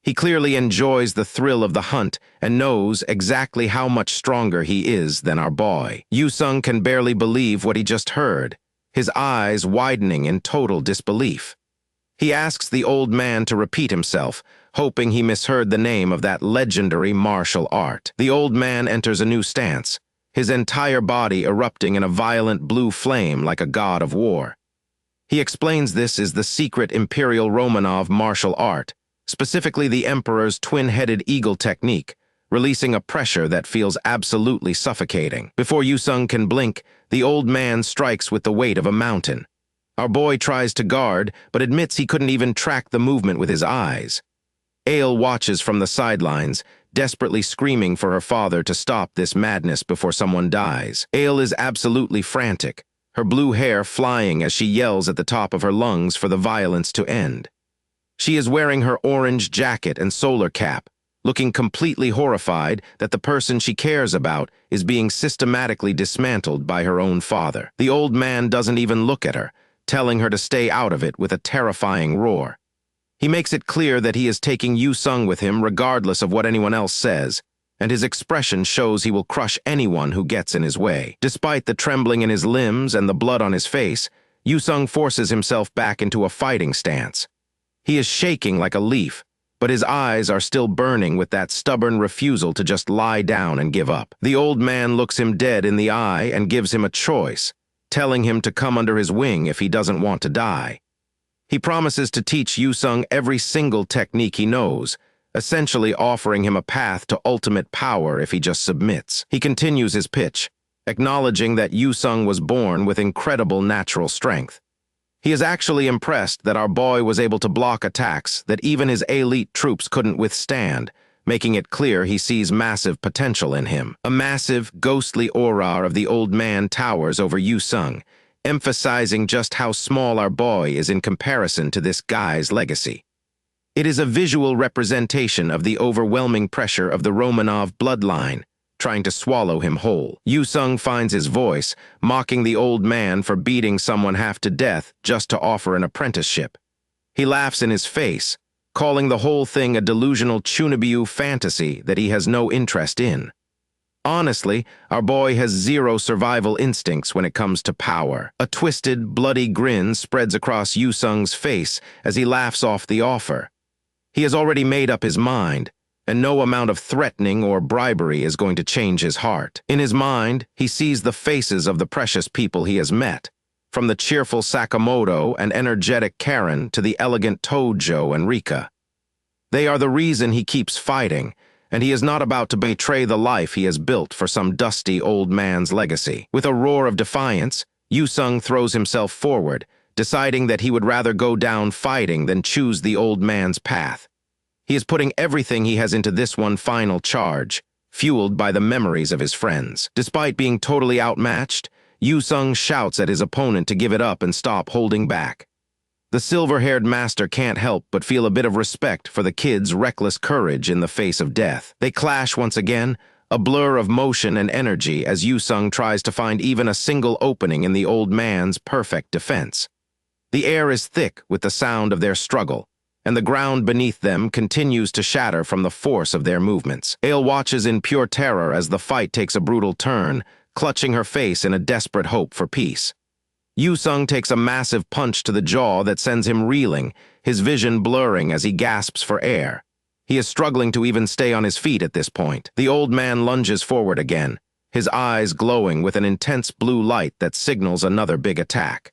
He clearly enjoys the thrill of the hunt and knows exactly how much stronger he is than our boy. Yu-sung can barely believe what he just heard, his eyes widening in total disbelief. He asks the old man to repeat himself, hoping he misheard the name of that legendary martial art. The old man enters a new stance, his entire body erupting in a violent blue flame like a god of war. He explains this is the secret Imperial Romanov martial art, specifically the Emperor's twin-headed eagle technique, releasing a pressure that feels absolutely suffocating. Before Yu-sung can blink, the old man strikes with the weight of a mountain. Our boy tries to guard, but admits he couldn't even track the movement with his eyes. Ale watches from the sidelines, desperately screaming for her father to stop this madness before someone dies. Ale is absolutely frantic, her blue hair flying as she yells at the top of her lungs for the violence to end. She is wearing her orange jacket and solar cap, looking completely horrified that the person she cares about is being systematically dismantled by her own father. The old man doesn't even look at her, telling her to stay out of it with a terrifying roar. He makes it clear that he is taking Yu-sung with him regardless of what anyone else says, and his expression shows he will crush anyone who gets in his way. Despite the trembling in his limbs and the blood on his face, Yu-sung forces himself back into a fighting stance. He is shaking like a leaf, but his eyes are still burning with that stubborn refusal to just lie down and give up. The old man looks him dead in the eye and gives him a choice, telling him to come under his wing if he doesn't want to die. He promises to teach Yu-sung every single technique he knows, essentially offering him a path to ultimate power if he just submits. He continues his pitch, acknowledging that Yu-sung was born with incredible natural strength. He is actually impressed that our boy was able to block attacks that even his elite troops couldn't withstand, making it clear he sees massive potential in him. A massive, ghostly aura of the old man towers over Yu-sung, emphasizing just how small our boy is in comparison to this guy's legacy. It is a visual representation of the overwhelming pressure of the Romanov bloodline, trying to swallow him whole. Yu-sung finds his voice, mocking the old man for beating someone half to death just to offer an apprenticeship. He laughs in his face, calling the whole thing a delusional Chunibyo fantasy that he has no interest in. Honestly, our boy has zero survival instincts when it comes to power. A twisted, bloody grin spreads across Yu-sung's face as he laughs off the offer. He has already made up his mind, and no amount of threatening or bribery is going to change his heart. In his mind, he sees the faces of the precious people he has met, from the cheerful Sakamoto and energetic Karen to the elegant Tojo and Rika. They are the reason he keeps fighting, and he is not about to betray the life he has built for some dusty old man's legacy. With a roar of defiance, Yu-sung throws himself forward, deciding that he would rather go down fighting than choose the old man's path. He is putting everything he has into this one final charge, fueled by the memories of his friends. Despite being totally outmatched, Yu-sung shouts at his opponent to give it up and stop holding back. The silver-haired master can't help but feel a bit of respect for the kid's reckless courage in the face of death. They clash once again, a blur of motion and energy as Yu-sung tries to find even a single opening in the old man's perfect defense. The air is thick with the sound of their struggle, and the ground beneath them continues to shatter from the force of their movements. Ale watches in pure terror as the fight takes a brutal turn, clutching her face in a desperate hope for peace. Yu-sung takes a massive punch to the jaw that sends him reeling, his vision blurring as he gasps for air. He is struggling to even stay on his feet at this point. The old man lunges forward again, his eyes glowing with an intense blue light that signals another big attack.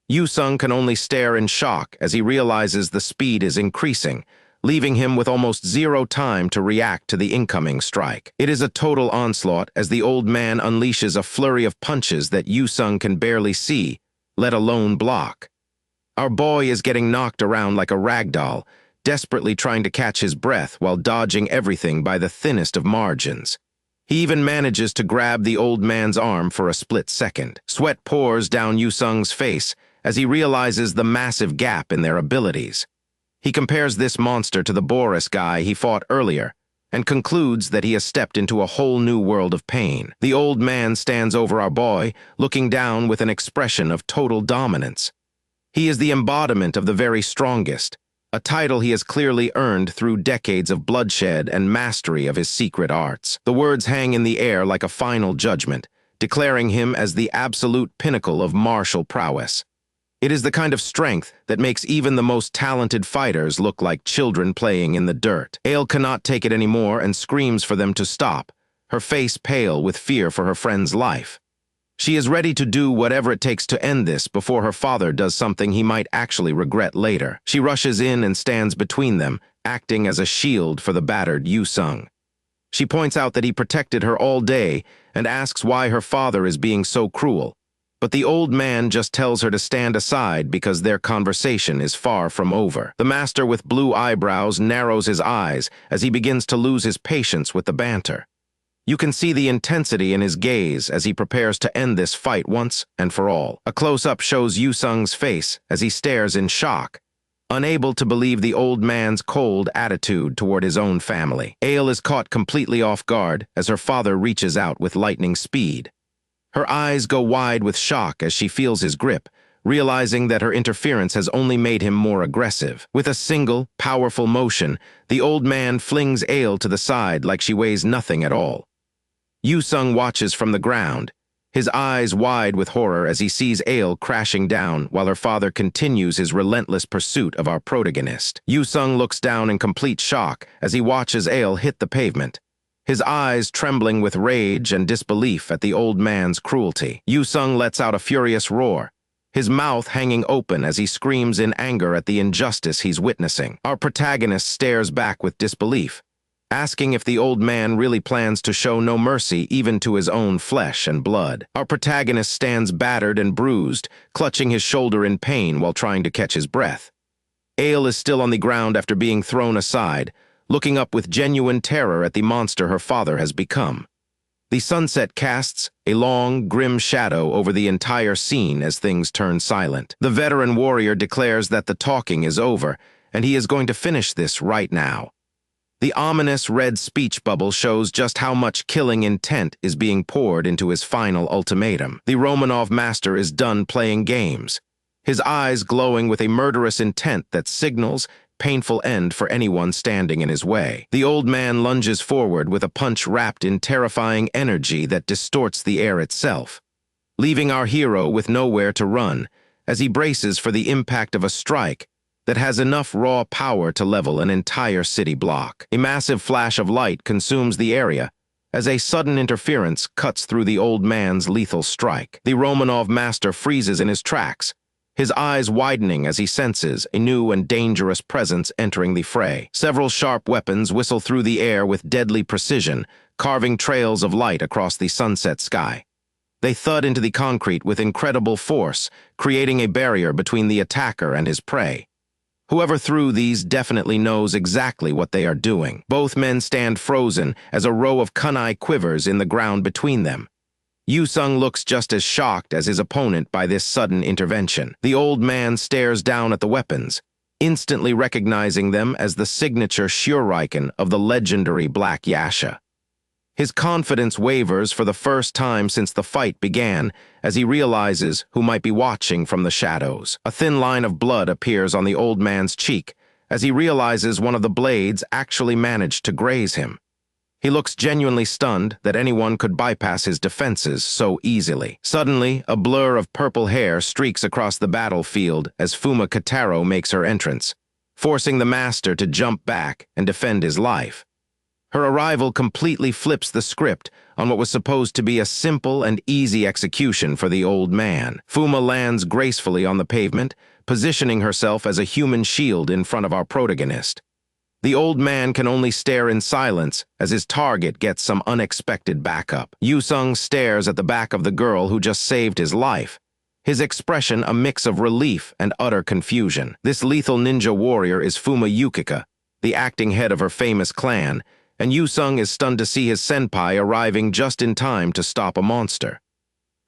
Yu-sung can only stare in shock as he realizes the speed is increasing, leaving him with almost zero time to react to the incoming strike. It is a total onslaught as the old man unleashes a flurry of punches that Yu-sung can barely see, let alone block. Our boy is getting knocked around like a rag doll, desperately trying to catch his breath while dodging everything by the thinnest of margins. He even manages to grab the old man's arm for a split second. Sweat pours down Yu-sung's face as he realizes the massive gap in their abilities. He compares this monster to the Boris guy he fought earlier, and concludes that he has stepped into a whole new world of pain. The old man stands over our boy, looking down with an expression of total dominance. He is the embodiment of the very strongest, a title he has clearly earned through decades of bloodshed and mastery of his secret arts. The words hang in the air like a final judgment, declaring him as the absolute pinnacle of martial prowess. It is the kind of strength that makes even the most talented fighters look like children playing in the dirt. Ale cannot take it anymore and screams for them to stop, her face pale with fear for her friend's life. She is ready to do whatever it takes to end this before her father does something he might actually regret later. She rushes in and stands between them, acting as a shield for the battered Yu-sung. She points out that he protected her all day and asks why her father is being so cruel. But the old man just tells her to stand aside because their conversation is far from over. The master with blue eyebrows narrows his eyes as he begins to lose his patience with the banter. You can see the intensity in his gaze as he prepares to end this fight once and for all. A close-up shows Yu-sung's face as he stares in shock, unable to believe the old man's cold attitude toward his own family. Ale is caught completely off guard as her father reaches out with lightning speed. Her eyes go wide with shock as she feels his grip, realizing that her interference has only made him more aggressive. With a single, powerful motion, the old man flings Ale to the side like she weighs nothing at all. Yu-sung watches from the ground, his eyes wide with horror as he sees Ale crashing down while her father continues his relentless pursuit of our protagonist. Yu-sung looks down in complete shock as he watches Ale hit the pavement, his eyes trembling with rage and disbelief at the old man's cruelty. Yu-sung lets out a furious roar, his mouth hanging open as he screams in anger at the injustice he's witnessing. Our protagonist stares back with disbelief, asking if the old man really plans to show no mercy even to his own flesh and blood. Our protagonist stands battered and bruised, clutching his shoulder in pain while trying to catch his breath. Ale is still on the ground after being thrown aside, looking up with genuine terror at the monster her father has become. The sunset casts a long, grim shadow over the entire scene as things turn silent. The veteran warrior declares that the talking is over, and he is going to finish this right now. The ominous red speech bubble shows just how much killing intent is being poured into his final ultimatum. The Romanov master is done playing games, his eyes glowing with a murderous intent that signals painful end for anyone standing in his way. The old man lunges forward with a punch wrapped in terrifying energy that distorts the air itself, leaving our hero with nowhere to run as he braces for the impact of a strike that has enough raw power to level an entire city block. A massive flash of light consumes the area as a sudden interference cuts through the old man's lethal strike. The Romanov master freezes in his tracks, his eyes widening as he senses a new and dangerous presence entering the fray. Several sharp weapons whistle through the air with deadly precision, carving trails of light across the sunset sky. They thud into the concrete with incredible force, creating a barrier between the attacker and his prey. Whoever threw these definitely knows exactly what they are doing. Both men stand frozen as a row of kunai quivers in the ground between them. Yu-sung looks just as shocked as his opponent by this sudden intervention. The old man stares down at the weapons, instantly recognizing them as the signature shuriken of the legendary Black Yasha. His confidence wavers for the first time since the fight began as he realizes who might be watching from the shadows. A thin line of blood appears on the old man's cheek as he realizes one of the blades actually managed to graze him. He looks genuinely stunned that anyone could bypass his defenses so easily. Suddenly, a blur of purple hair streaks across the battlefield as Fuma Kataro makes her entrance, forcing the master to jump back and defend his life. Her arrival completely flips the script on what was supposed to be a simple and easy execution for the old man. Fuma lands gracefully on the pavement, positioning herself as a human shield in front of our protagonist. The old man can only stare in silence as his target gets some unexpected backup. Yu-sung stares at the back of the girl who just saved his life, his expression a mix of relief and utter confusion. This lethal ninja warrior is Fuma Yukika, the acting head of her famous clan, and Yu-sung is stunned to see his senpai arriving just in time to stop a monster.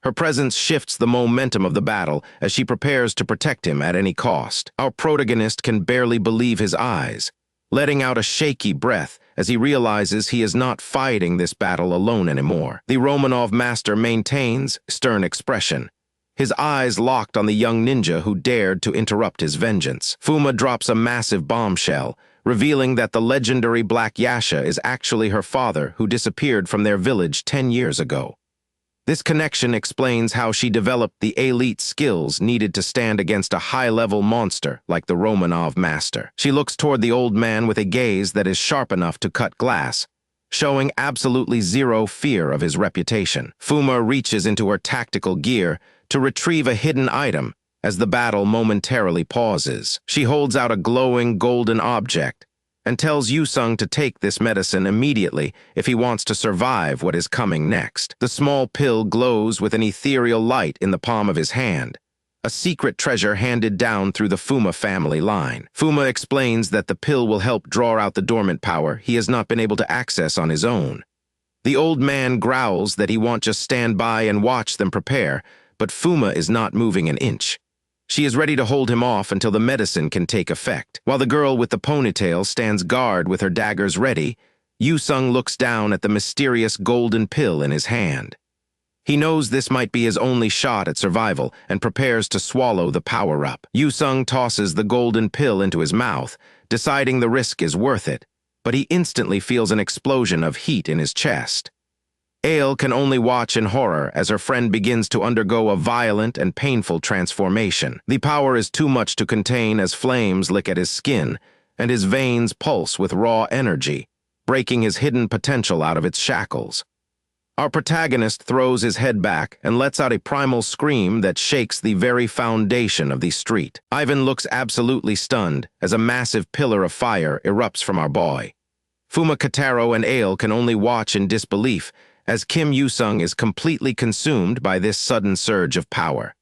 Her presence shifts the momentum of the battle as she prepares to protect him at any cost. Our protagonist can barely believe his eyes, letting out a shaky breath as he realizes he is not fighting this battle alone anymore. The Romanov master maintains stern expression, his eyes locked on the young ninja who dared to interrupt his vengeance. Fuma drops a massive bombshell, revealing that the legendary Black Yasha is actually her father who disappeared from their village 10 years ago. This connection explains how she developed the elite skills needed to stand against a high-level monster like the Romanov master. She looks toward the old man with a gaze that is sharp enough to cut glass, showing absolutely zero fear of his reputation. Fuma reaches into her tactical gear to retrieve a hidden item as the battle momentarily pauses. She holds out a glowing golden object and tells Yu-sung to take this medicine immediately if he wants to survive what is coming next. The small pill glows with an ethereal light in the palm of his hand, a secret treasure handed down through the Fuma family line. Fuma explains that the pill will help draw out the dormant power he has not been able to access on his own. The old man growls that he won't just stand by and watch them prepare, but Fuma is not moving an inch. She is ready to hold him off until the medicine can take effect. While the girl with the ponytail stands guard with her daggers ready, Yu-sung looks down at the mysterious golden pill in his hand. He knows this might be his only shot at survival and prepares to swallow the power-up. Yu-sung tosses the golden pill into his mouth, deciding the risk is worth it, but he instantly feels an explosion of heat in his chest. Ale can only watch in horror as her friend begins to undergo a violent and painful transformation. The power is too much to contain as flames lick at his skin, and his veins pulse with raw energy, breaking his hidden potential out of its shackles. Our protagonist throws his head back and lets out a primal scream that shakes the very foundation of the street. Ivan looks absolutely stunned as a massive pillar of fire erupts from our boy. Fuma Kataro and Ale can only watch in disbelief as Kim Yoo-sung is completely consumed by this sudden surge of power.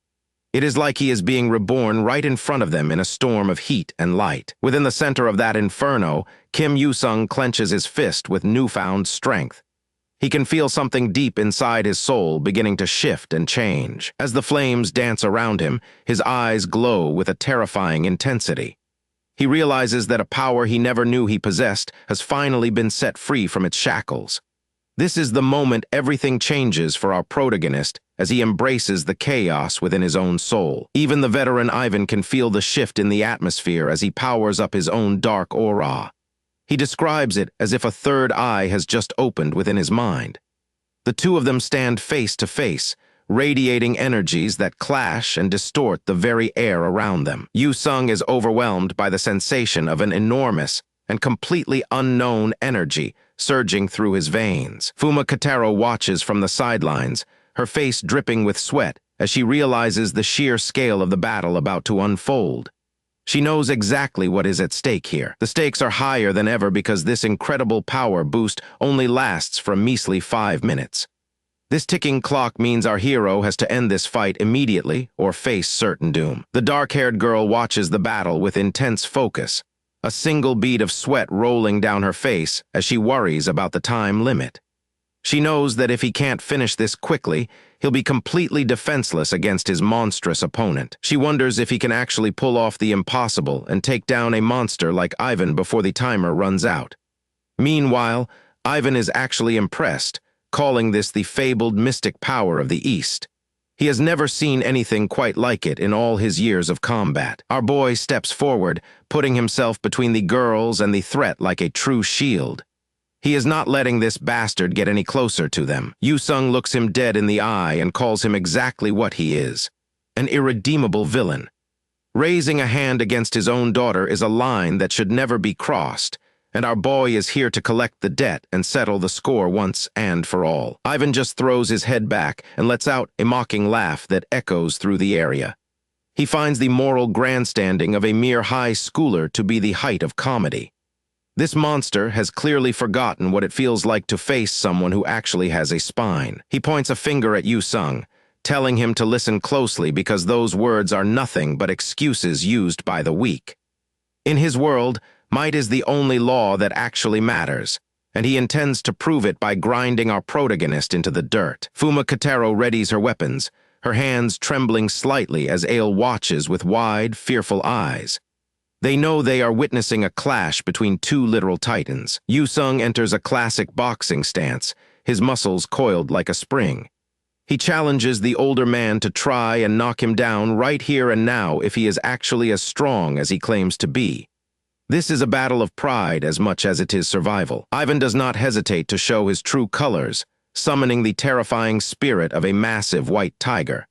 It is like he is being reborn right in front of them in a storm of heat and light. Within the center of that inferno, Kim Yoo-sung clenches his fist with newfound strength. He can feel something deep inside his soul beginning to shift and change. As the flames dance around him, his eyes glow with a terrifying intensity. He realizes that a power he never knew he possessed has finally been set free from its shackles. This is the moment everything changes for our protagonist as he embraces the chaos within his own soul. Even the veteran Ivan can feel the shift in the atmosphere as he powers up his own dark aura. He describes it as if a third eye has just opened within his mind. The two of them stand face to face, radiating energies that clash and distort the very air around them. Yoo-sung is overwhelmed by the sensation of an enormous and completely unknown energy surging through his veins. Fuma Kataro watches from the sidelines, her face dripping with sweat as she realizes the sheer scale of the battle about to unfold. She knows exactly what is at stake here. The stakes are higher than ever because this incredible power boost only lasts for a measly 5 minutes. This ticking clock means our hero has to end this fight immediately or face certain doom. The dark-haired girl watches the battle with intense focus, a single bead of sweat rolling down her face as she worries about the time limit. She knows that if he can't finish this quickly, he'll be completely defenseless against his monstrous opponent. She wonders if he can actually pull off the impossible and take down a monster like Ivan before the timer runs out. Meanwhile, Ivan is actually impressed, calling this the fabled mystic power of the East. He has never seen anything quite like it in all his years of combat. Our boy steps forward, putting himself between the girls and the threat like a true shield. He is not letting this bastard get any closer to them. Yoo-sung looks him dead in the eye and calls him exactly what he is, an irredeemable villain. Raising a hand against his own daughter is a line that should never be crossed, and our boy is here to collect the debt and settle the score once and for all. Ivan just throws his head back and lets out a mocking laugh that echoes through the area. He finds the moral grandstanding of a mere high schooler to be the height of comedy. This monster has clearly forgotten what it feels like to face someone who actually has a spine. He points a finger at Yoo-sung, telling him to listen closely because those words are nothing but excuses used by the weak. In his world, might is the only law that actually matters, and he intends to prove it by grinding our protagonist into the dirt. Fuma Kataro readies her weapons, her hands trembling slightly as Ale watches with wide, fearful eyes. They know they are witnessing a clash between two literal titans. Yoo-sung enters a classic boxing stance, his muscles coiled like a spring. He challenges the older man to try and knock him down right here and now if he is actually as strong as he claims to be. This is a battle of pride as much as it is survival. Ivan does not hesitate to show his true colors, summoning the terrifying spirit of a massive white tiger.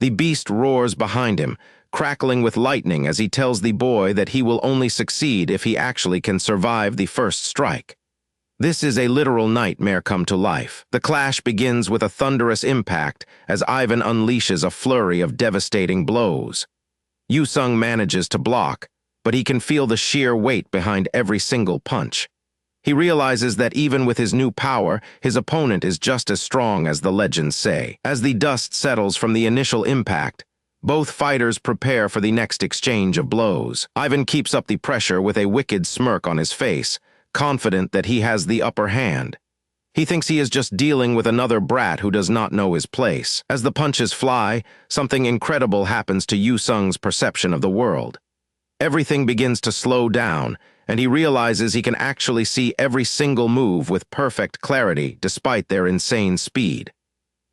The beast roars behind him, crackling with lightning as he tells the boy that he will only succeed if he actually can survive the first strike. This is a literal nightmare come to life. The clash begins with a thunderous impact as Ivan unleashes a flurry of devastating blows. Yoo-sung manages to block, but he can feel the sheer weight behind every single punch. He realizes that even with his new power, his opponent is just as strong as the legends say. As the dust settles from the initial impact, both fighters prepare for the next exchange of blows. Ivan keeps up the pressure with a wicked smirk on his face, confident that he has the upper hand. He thinks he is just dealing with another brat who does not know his place. As the punches fly, something incredible happens to Yoo-sung's perception of the world. Everything begins to slow down, and he realizes he can actually see every single move with perfect clarity despite their insane speed.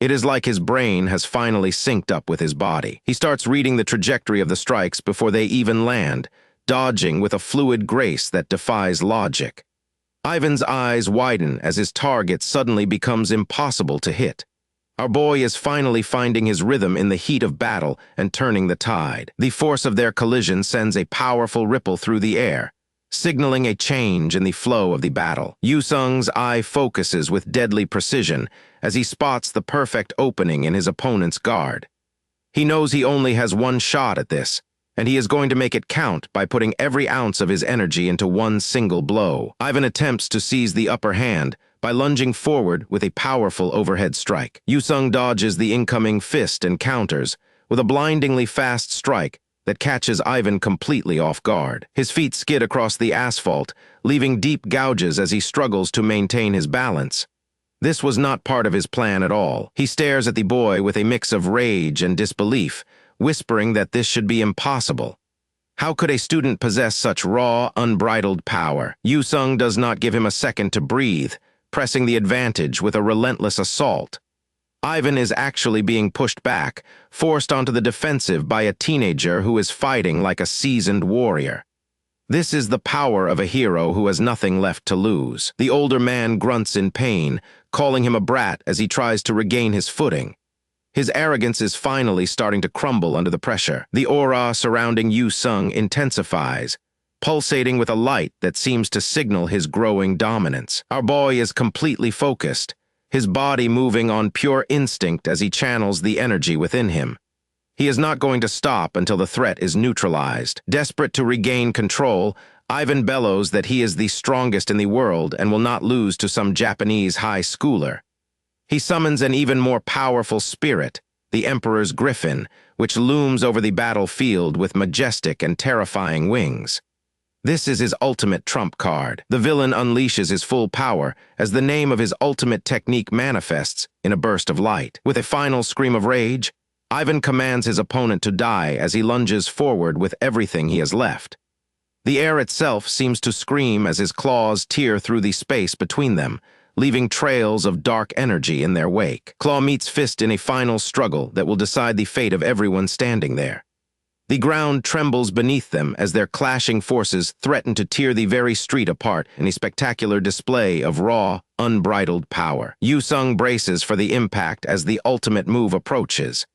It is like his brain has finally synced up with his body. He starts reading the trajectory of the strikes before they even land, dodging with a fluid grace that defies logic. Ivan's eyes widen as his target suddenly becomes impossible to hit. Our boy is finally finding his rhythm in the heat of battle and turning the tide. The force of their collision sends a powerful ripple through the air, signaling a change in the flow of the battle. Yoo-sung's eye focuses with deadly precision as he spots the perfect opening in his opponent's guard. He knows he only has one shot at this, and he is going to make it count by putting every ounce of his energy into one single blow. Ivan attempts to seize the upper hand by lunging forward with a powerful overhead strike. Yu-sung dodges the incoming fist and counters with a blindingly fast strike that catches Ivan completely off guard. His feet skid across the asphalt, leaving deep gouges as he struggles to maintain his balance. This was not part of his plan at all. He stares at the boy with a mix of rage and disbelief, whispering that this should be impossible. How could a student possess such raw, unbridled power? Yu-sung does not give him a second to breathe, pressing the advantage with a relentless assault. Ivan is actually being pushed back, forced onto the defensive by a teenager who is fighting like a seasoned warrior. This is the power of a hero who has nothing left to lose. The older man grunts in pain, calling him a brat as he tries to regain his footing. His arrogance is finally starting to crumble under the pressure. The aura surrounding Yu-sung intensifies, pulsating with a light that seems to signal his growing dominance. Our boy is completely focused, his body moving on pure instinct as he channels the energy within him. He is not going to stop until the threat is neutralized. Desperate to regain control, Ivan bellows that he is the strongest in the world and will not lose to some Japanese high schooler. He summons an even more powerful spirit, the Emperor's Griffin, which looms over the battlefield with majestic and terrifying wings. This is his ultimate trump card. The villain unleashes his full power as the name of his ultimate technique manifests in a burst of light. With a final scream of rage, Ivan commands his opponent to die as he lunges forward with everything he has left. The air itself seems to scream as his claws tear through the space between them, leaving trails of dark energy in their wake. Claw meets fist in a final struggle that will decide the fate of everyone standing there. The ground trembles beneath them as their clashing forces threaten to tear the very street apart in a spectacular display of raw, unbridled power. Yu-sung braces for the impact as the ultimate move approaches.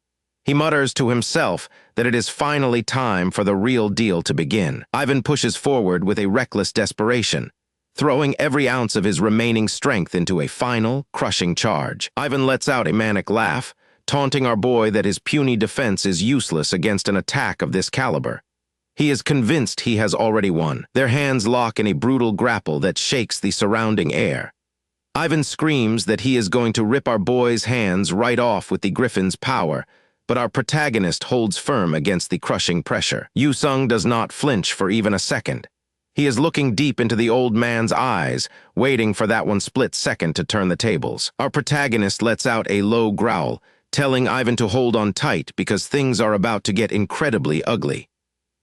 He mutters to himself that it is finally time for the real deal to begin. Ivan pushes forward with a reckless desperation, throwing every ounce of his remaining strength into a final, crushing charge. Ivan lets out a manic laugh, taunting our boy that his puny defense is useless against an attack of this caliber. He is convinced he has already won. Their hands lock in a brutal grapple that shakes the surrounding air. Ivan screams that he is going to rip our boy's hands right off with the Griffin's power, but our protagonist holds firm against the crushing pressure. Yu-sung does not flinch for even a second. He is looking deep into the old man's eyes, waiting for that one split second to turn the tables. Our protagonist lets out a low growl, telling Ivan to hold on tight because things are about to get incredibly ugly.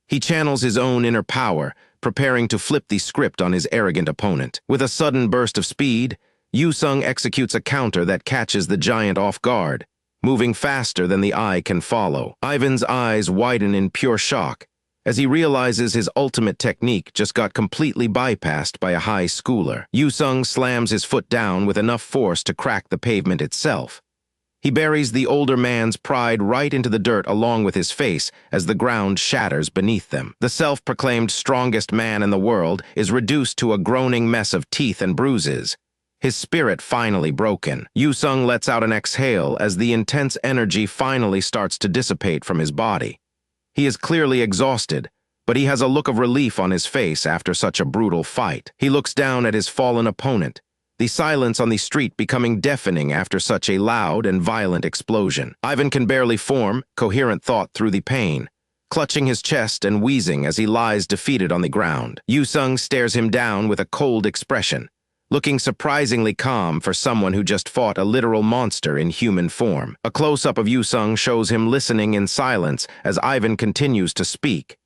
He channels his own inner power, preparing to flip the script on his arrogant opponent. With a sudden burst of speed, Yu-sung executes a counter that catches the giant off guard, moving faster than the eye can follow. Ivan's eyes widen in pure shock as he realizes his ultimate technique just got completely bypassed by a high schooler. Yu-sung slams his foot down with enough force to crack the pavement itself. He buries the older man's pride right into the dirt along with his face as the ground shatters beneath them. The self-proclaimed strongest man in the world is reduced to a groaning mess of teeth and bruises, his spirit finally broken. Yu-sung lets out an exhale as the intense energy finally starts to dissipate from his body. He is clearly exhausted, but he has a look of relief on his face after such a brutal fight. He looks down at his fallen opponent, the silence on the street becoming deafening after such a loud and violent explosion. Ivan can barely form coherent thought through the pain, clutching his chest and wheezing as he lies defeated on the ground. Yu-sung stares him down with a cold expression, looking surprisingly calm for someone who just fought a literal monster in human form. A close-up of Yu-sung shows him listening in silence as Ivan continues to speak.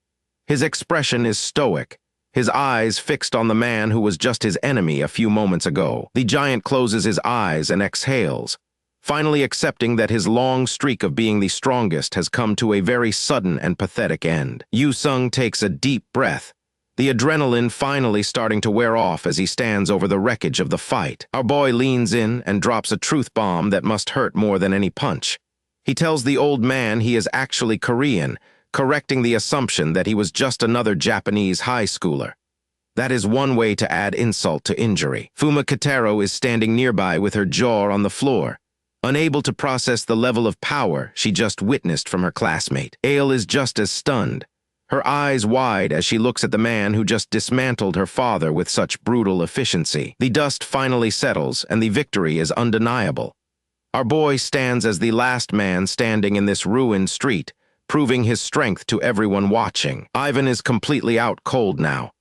His expression is stoic, his eyes fixed on the man who was just his enemy a few moments ago. The giant closes his eyes and exhales, finally accepting that his long streak of being the strongest has come to a very sudden and pathetic end. Yu-sung takes a deep breath, the adrenaline finally starting to wear off as he stands over the wreckage of the fight. Our boy leans in and drops a truth bomb that must hurt more than any punch. He tells the old man he is actually Korean, correcting the assumption that he was just another Japanese high schooler. That is one way to add insult to injury. Fuma Katero is standing nearby with her jaw on the floor, unable to process the level of power she just witnessed from her classmate. Ale is just as stunned, her eyes wide as she looks at the man who just dismantled her father with such brutal efficiency. The dust finally settles, and the victory is undeniable. Our boy stands as the last man standing in this ruined street, proving his strength to everyone watching. Ivan is completely out cold now.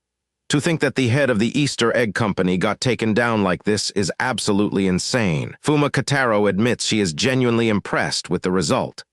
To think that the head of the Easter Egg Company got taken down like this is absolutely insane. Fuma Kataro admits she is genuinely impressed with the result.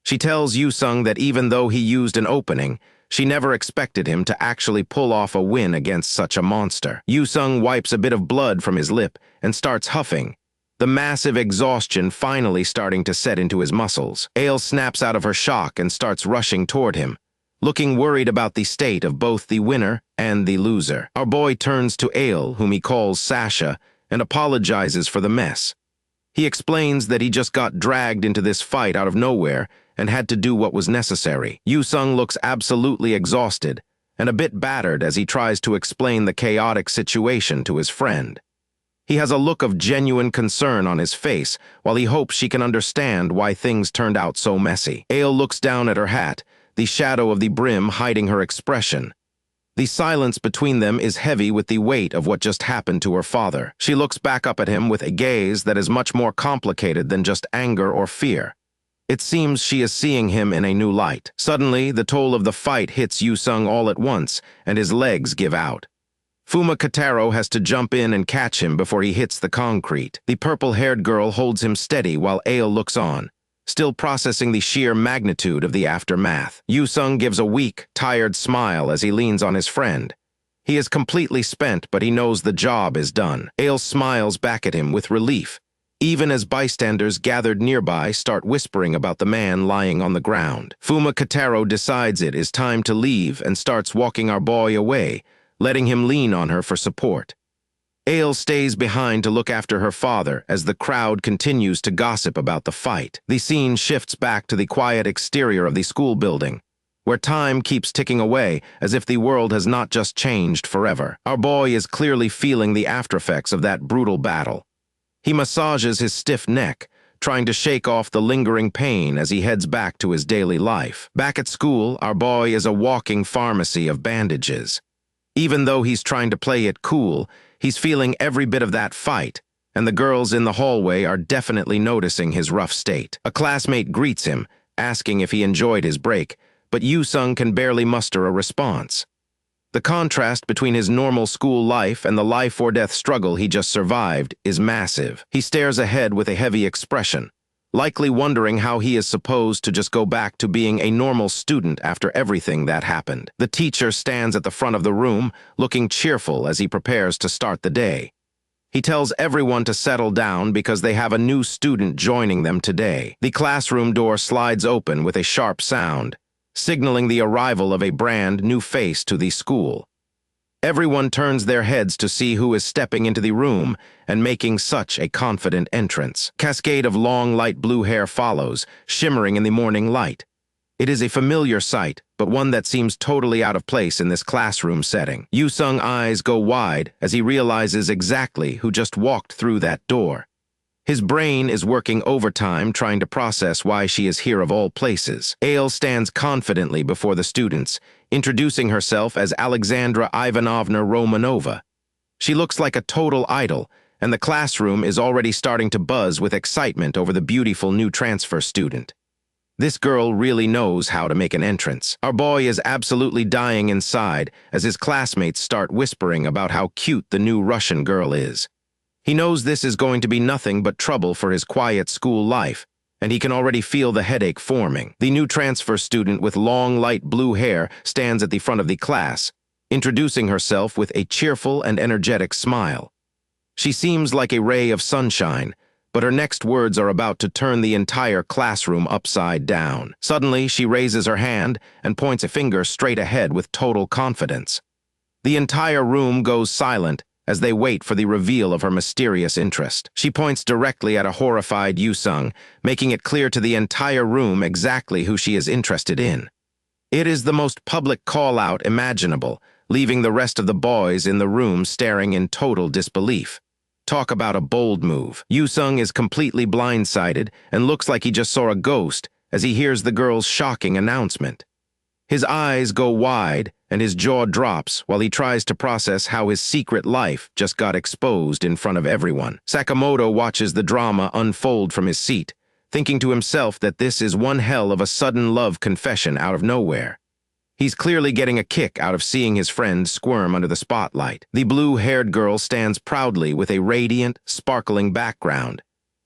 She tells Yusung that even though he used an opening, she never expected him to actually pull off a win against such a monster. Yusung wipes a bit of blood from his lip and starts huffing, the massive exhaustion finally starting to set into his muscles. Ale snaps out of her shock and starts rushing toward him, looking worried about the state of both the winner and the loser. Our boy turns to Ale, whom he calls Sasha, and apologizes for the mess. He explains that he just got dragged into this fight out of nowhere and had to do what was necessary. Yusung looks absolutely exhausted and a bit battered as he tries to explain the chaotic situation to his friend. He has a look of genuine concern on his face while he hopes she can understand why things turned out so messy. Ale looks down at her hat, the shadow of the brim hiding her expression. The silence between them is heavy with the weight of what just happened to her father. She looks back up at him with a gaze that is much more complicated than just anger or fear. It seems she is seeing him in a new light. Suddenly, the toll of the fight hits Yusung all at once, and his legs give out. Fuma Kataro has to jump in and catch him before he hits the concrete. The purple-haired girl holds him steady while Ale looks on, still processing the sheer magnitude of the aftermath. Yusung gives a weak, tired smile as he leans on his friend. He is completely spent, but he knows the job is done. Ale smiles back at him with relief, even as bystanders gathered nearby start whispering about the man lying on the ground. Fuma Kataro decides it is time to leave and starts walking our boy away, letting him lean on her for support. Ale stays behind to look after her father as the crowd continues to gossip about the fight. The scene shifts back to the quiet exterior of the school building, where time keeps ticking away as if the world has not just changed forever. Our boy is clearly feeling the aftereffects of that brutal battle. He massages his stiff neck, trying to shake off the lingering pain as he heads back to his daily life. Back at school, our boy is a walking pharmacy of bandages. Even though he's trying to play it cool, he's feeling every bit of that fight, and the girls in the hallway are definitely noticing his rough state. A classmate greets him, asking if he enjoyed his break, but Yusung can barely muster a response. The contrast between his normal school life and the life-or-death struggle he just survived is massive. He stares ahead with a heavy expression, likely wondering how he is supposed to just go back to being a normal student after everything that happened. The teacher stands at the front of the room, looking cheerful as he prepares to start the day. He tells everyone to settle down because they have a new student joining them today. The classroom door slides open with a sharp sound, signaling the arrival of a brand new face to the school. Everyone turns their heads to see who is stepping into the room and making such a confident entrance. Cascade of long light blue hair follows, shimmering in the morning light. It is a familiar sight, but one that seems totally out of place in this classroom setting. Yusung's eyes go wide as he realizes exactly who just walked through that door. His brain is working overtime trying to process why she is here of all places. Ale stands confidently before the students, introducing herself as Alexandra Ivanovna Romanova. She looks like a total idol, and the classroom is already starting to buzz with excitement over the beautiful new transfer student. This girl really knows how to make an entrance. Our boy is absolutely dying inside as his classmates start whispering about how cute the new Russian girl is. He knows this is going to be nothing but trouble for his quiet school life, and he can already feel the headache forming. The new transfer student with long, light blue hair stands at the front of the class, introducing herself with a cheerful and energetic smile. She seems like a ray of sunshine, but her next words are about to turn the entire classroom upside down. Suddenly, she raises her hand and points a finger straight ahead with total confidence. The entire room goes silent as they wait for the reveal of her mysterious interest. She points directly at a horrified Yusung, making it clear to the entire room exactly who she is interested in. It is the most public call-out imaginable, leaving the rest of the boys in the room staring in total disbelief. Talk about a bold move. Yu-sung is completely blindsided and looks like he just saw a ghost as he hears the girl's shocking announcement. His eyes go wide and his jaw drops while he tries to process how his secret life just got exposed in front of everyone. Sakamoto watches the drama unfold from his seat, thinking to himself that this is one hell of a sudden love confession out of nowhere. He's clearly getting a kick out of seeing his friend squirm under the spotlight. The blue-haired girl stands proudly with a radiant, sparkling background,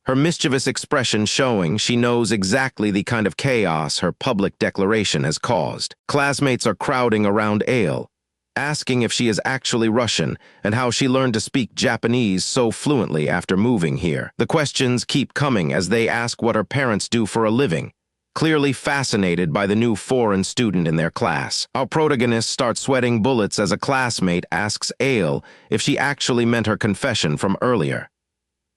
her mischievous expression showing she knows exactly the kind of chaos her public declaration has caused. Classmates are crowding around Ale, asking if she is actually Russian and how she learned to speak Japanese so fluently after moving here. The questions keep coming as they ask what her parents do for a living, clearly fascinated by the new foreign student in their class. Our protagonist starts sweating bullets as a classmate asks Ale if she actually meant her confession from earlier.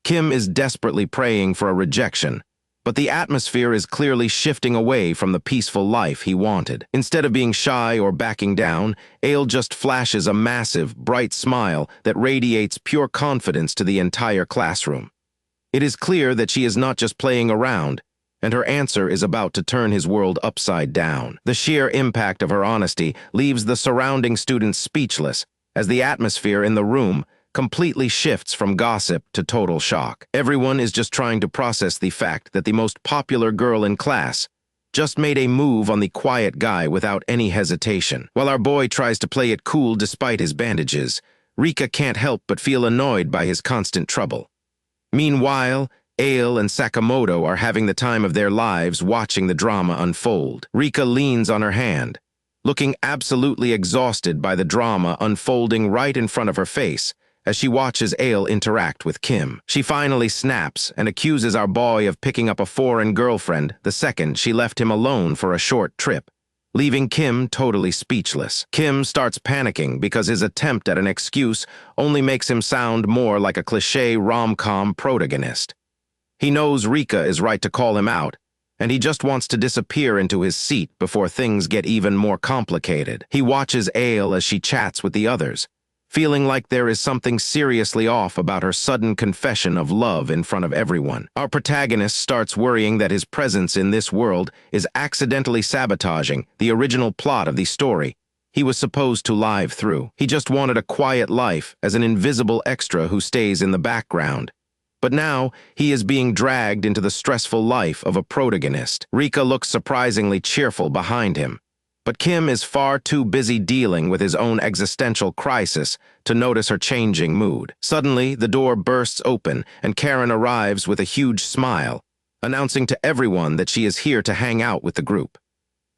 Kim is desperately praying for a rejection, but the atmosphere is clearly shifting away from the peaceful life he wanted. Instead of being shy or backing down, Ale just flashes a massive, bright smile that radiates pure confidence to the entire classroom. It is clear that she is not just playing around, and her answer is about to turn his world upside down. The sheer impact of her honesty leaves the surrounding students speechless as the atmosphere in the room completely shifts from gossip to total shock. Everyone is just trying to process the fact that the most popular girl in class just made a move on the quiet guy without any hesitation. While our boy tries to play it cool despite his bandages, Rika can't help but feel annoyed by his constant trouble. Meanwhile, Ale and Sakamoto are having the time of their lives watching the drama unfold. Rika leans on her hand, looking absolutely exhausted by the drama unfolding right in front of her face as she watches Ale interact with Kim. She finally snaps and accuses our boy of picking up a foreign girlfriend the second she left him alone for a short trip, leaving Kim totally speechless. Kim starts panicking because his attempt at an excuse only makes him sound more like a cliché rom-com protagonist. He knows Rika is right to call him out, and he just wants to disappear into his seat before things get even more complicated. He watches Ale as she chats with the others, feeling like there is something seriously off about her sudden confession of love in front of everyone. Our protagonist starts worrying that his presence in this world is accidentally sabotaging the original plot of the story he was supposed to live through. He just wanted a quiet life as an invisible extra who stays in the background. But now, he is being dragged into the stressful life of a protagonist. Rika looks surprisingly cheerful behind him, but Kim is far too busy dealing with his own existential crisis to notice her changing mood. Suddenly, the door bursts open and Karen arrives with a huge smile, announcing to everyone that she is here to hang out with the group.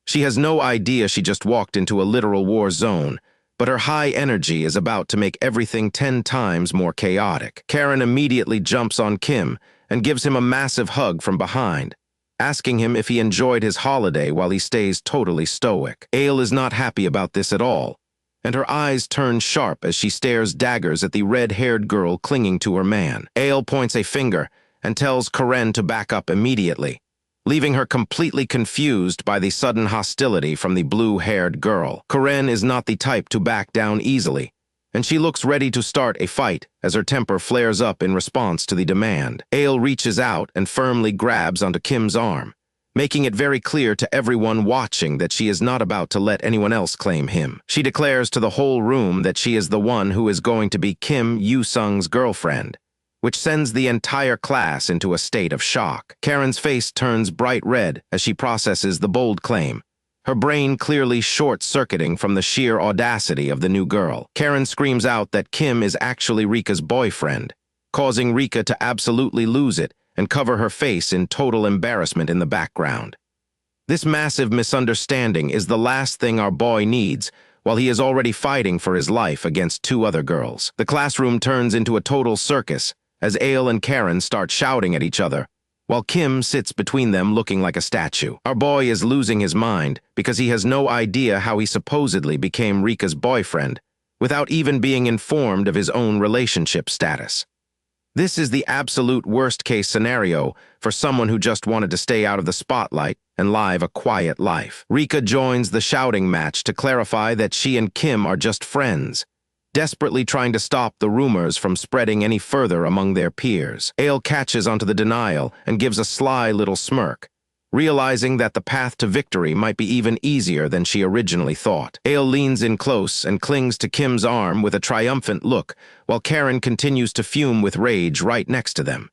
She has no idea she just walked into a literal war zone, but her high energy is about to make everything 10 times more chaotic. Karen immediately jumps on Kim and gives him a massive hug from behind, asking him if he enjoyed his holiday while he stays totally stoic. Ale is not happy about this at all, and her eyes turn sharp as she stares daggers at the red-haired girl clinging to her man. Ale points a finger and tells Karen to back up immediately, leaving her completely confused by the sudden hostility from the blue-haired girl. Karen is not the type to back down easily, and she looks ready to start a fight as her temper flares up in response to the demand. Ale reaches out and firmly grabs onto Kim's arm, making it very clear to everyone watching that she is not about to let anyone else claim him. She declares to the whole room that she is the one who is going to be Kim Yu-sung's girlfriend, which sends the entire class into a state of shock. Karen's face turns bright red as she processes the bold claim, her brain clearly short-circuiting from the sheer audacity of the new girl. Karen screams out that Kim is actually Rika's boyfriend, causing Rika to absolutely lose it and cover her face in total embarrassment in the background. This massive misunderstanding is the last thing our boy needs, while he is already fighting for his life against 2 other girls. The classroom turns into a total circus as Ale and Karen start shouting at each other, while Kim sits between them looking like a statue. Our boy is losing his mind because he has no idea how he supposedly became Rika's boyfriend without even being informed of his own relationship status. This is the absolute worst-case scenario for someone who just wanted to stay out of the spotlight and live a quiet life. Rika joins the shouting match to clarify that she and Kim are just friends, desperately trying to stop the rumors from spreading any further among their peers. Ale catches onto the denial and gives a sly little smirk, realizing that the path to victory might be even easier than she originally thought. Ale leans in close and clings to Kim's arm with a triumphant look, while Karen continues to fume with rage right next to them.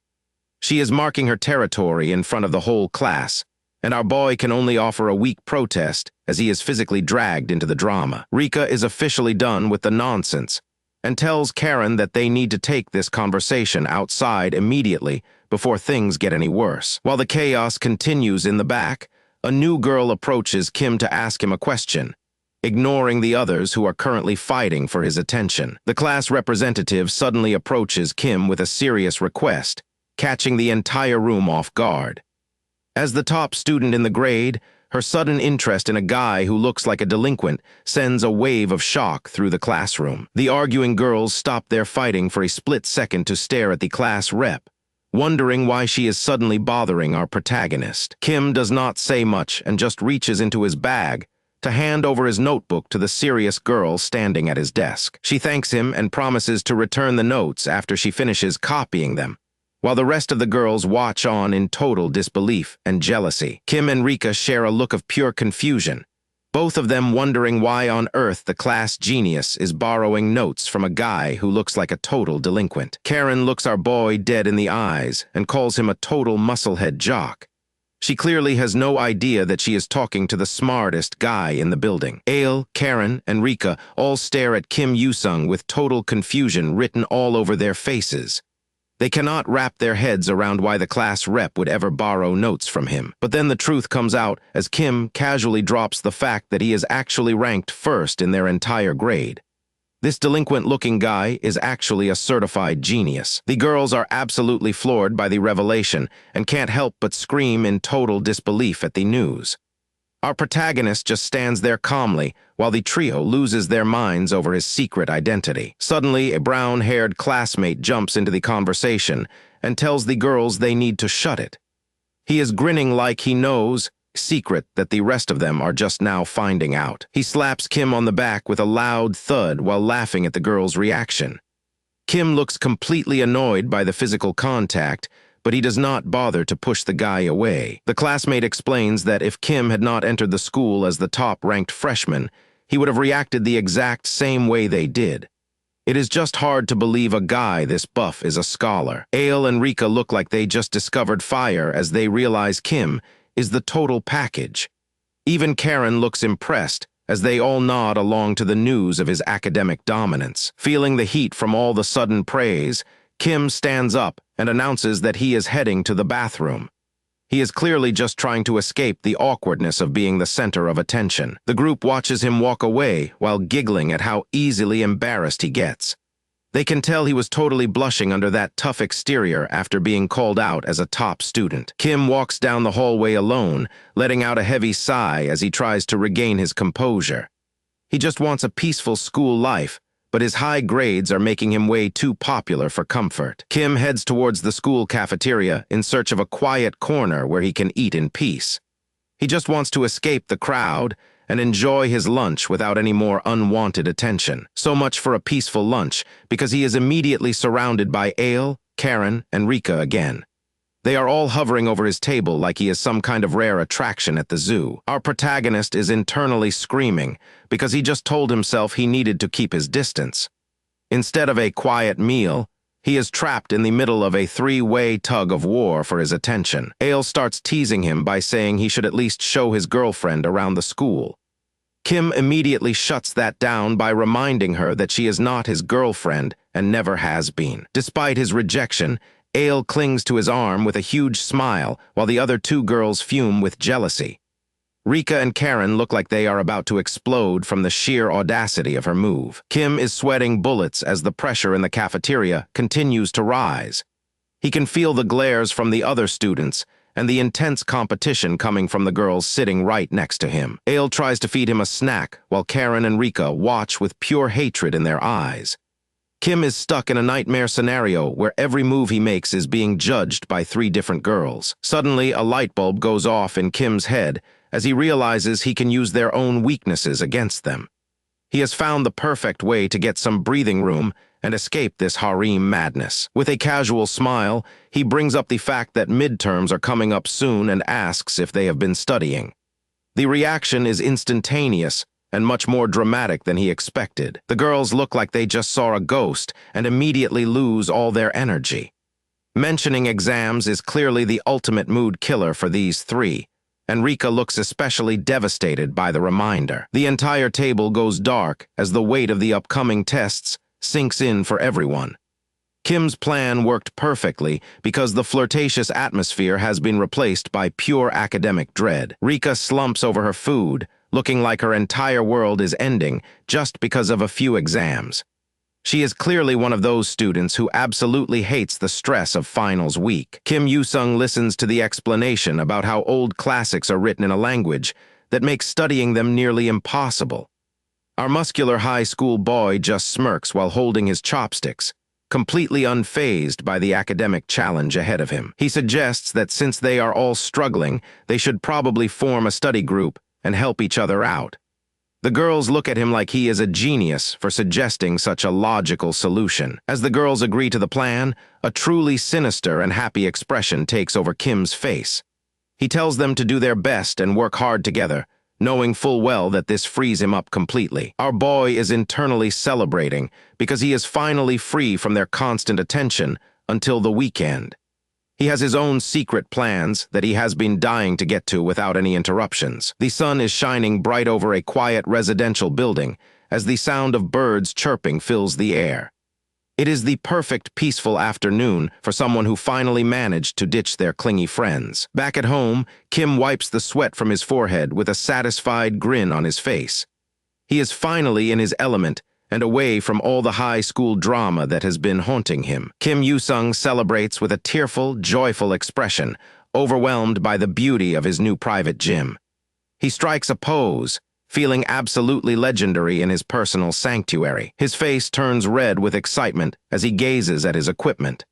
She is marking her territory in front of the whole class, and our boy can only offer a weak protest as he is physically dragged into the drama. Rika is officially done with the nonsense and tells Karen that they need to take this conversation outside immediately before things get any worse. While the chaos continues in the back, a new girl approaches Kim to ask him a question, ignoring the others who are currently fighting for his attention. The class representative suddenly approaches Kim with a serious request, catching the entire room off guard. As the top student in the grade, her sudden interest in a guy who looks like a delinquent sends a wave of shock through the classroom. The arguing girls stop their fighting for a split second to stare at the class rep, wondering why she is suddenly bothering our protagonist. Kim does not say much and just reaches into his bag to hand over his notebook to the serious girl standing at his desk. She thanks him and promises to return the notes after she finishes copying them, while the rest of the girls watch on in total disbelief and jealousy. Kim and Rika share a look of pure confusion, both of them wondering why on earth the class genius is borrowing notes from a guy who looks like a total delinquent. Karen looks our boy dead in the eyes and calls him a total musclehead jock. She clearly has no idea that she is talking to the smartest guy in the building. Ale, Karen, and Rika all stare at Kim Yusung with total confusion written all over their faces. They cannot wrap their heads around why the class rep would ever borrow notes from him. But then the truth comes out as Kim casually drops the fact that he is actually ranked first in their entire grade. This delinquent-looking guy is actually a certified genius. The girls are absolutely floored by the revelation and can't help but scream in total disbelief at the news. Our protagonist just stands there calmly while the trio loses their minds over his secret identity. Suddenly, a brown-haired classmate jumps into the conversation and tells the girls they need to shut it. He is grinning like he knows secret that the rest of them are just now finding out. He slaps Kim on the back with a loud thud while laughing at the girl's reaction. Kim looks completely annoyed by the physical contact, but he does not bother to push the guy away. The classmate explains that if Kim had not entered the school as the top-ranked freshman, he would have reacted the exact same way they did. It is just hard to believe a guy this buff is a scholar. Ale and Rika look like they just discovered fire as they realize Kim is the total package. Even Karen looks impressed as they all nod along to the news of his academic dominance. Feeling the heat from all the sudden praise, Kim stands up and announces that he is heading to the bathroom. He is clearly just trying to escape the awkwardness of being the center of attention. The group watches him walk away while giggling at how easily embarrassed he gets. They can tell he was totally blushing under that tough exterior after being called out as a top student. Kim walks down the hallway alone, letting out a heavy sigh as he tries to regain his composure. He just wants a peaceful school life, but his high grades are making him way too popular for comfort. Kim heads towards the school cafeteria in search of a quiet corner where he can eat in peace. He just wants to escape the crowd and enjoy his lunch without any more unwanted attention. So much for a peaceful lunch, because he is immediately surrounded by Ale, Karen, and Rika again. They are all hovering over his table like he is some kind of rare attraction at the zoo. Our protagonist is internally screaming because he just told himself he needed to keep his distance. Instead of a quiet meal, he is trapped in the middle of a three-way tug of war for his attention. Ale starts teasing him by saying he should at least show his girlfriend around the school. Kim immediately shuts that down by reminding her that she is not his girlfriend and never has been. Despite his rejection, Ale clings to his arm with a huge smile while the other two girls fume with jealousy. Rika and Karen look like they are about to explode from the sheer audacity of her move. Kim is sweating bullets as the pressure in the cafeteria continues to rise. He can feel the glares from the other students and the intense competition coming from the girls sitting right next to him. Ale tries to feed him a snack while Karen and Rika watch with pure hatred in their eyes. Kim is stuck in a nightmare scenario where every move he makes is being judged by three different girls. Suddenly, a light bulb goes off in Kim's head as he realizes he can use their own weaknesses against them. He has found the perfect way to get some breathing room and escape this harem madness. With a casual smile, he brings up the fact that midterms are coming up soon and asks if they have been studying. The reaction is instantaneous and much more dramatic than he expected. The girls look like they just saw a ghost and immediately lose all their energy. Mentioning exams is clearly the ultimate mood killer for these three, and Rika looks especially devastated by the reminder. The entire table goes dark as the weight of the upcoming tests sinks in for everyone. Kim's plan worked perfectly because the flirtatious atmosphere has been replaced by pure academic dread. Rika slumps over her food, looking like her entire world is ending just because of a few exams. She is clearly one of those students who absolutely hates the stress of finals week. Kim Yoo-sung listens to the explanation about how old classics are written in a language that makes studying them nearly impossible. Our muscular high school boy just smirks while holding his chopsticks, completely unfazed by the academic challenge ahead of him. He suggests that since they are all struggling, they should probably form a study group and help each other out. The girls look at him like he is a genius for suggesting such a logical solution. As the girls agree to the plan, a truly sinister and happy expression takes over Kim's face. He tells them to do their best and work hard together, knowing full well that this frees him up completely. Our boy is internally celebrating because he is finally free from their constant attention until the weekend. He has his own secret plans that he has been dying to get to without any interruptions. The sun is shining bright over a quiet residential building as the sound of birds chirping fills the air. It is the perfect peaceful afternoon for someone who finally managed to ditch their clingy friends. Back at home, Kim wipes the sweat from his forehead with a satisfied grin on his face. He is finally in his element and away from all the high school drama that has been haunting him. Kim Yoo-sung celebrates with a tearful, joyful expression, overwhelmed by the beauty of his new private gym. He strikes a pose, feeling absolutely legendary in his personal sanctuary. His face turns red with excitement as he gazes at his equipment.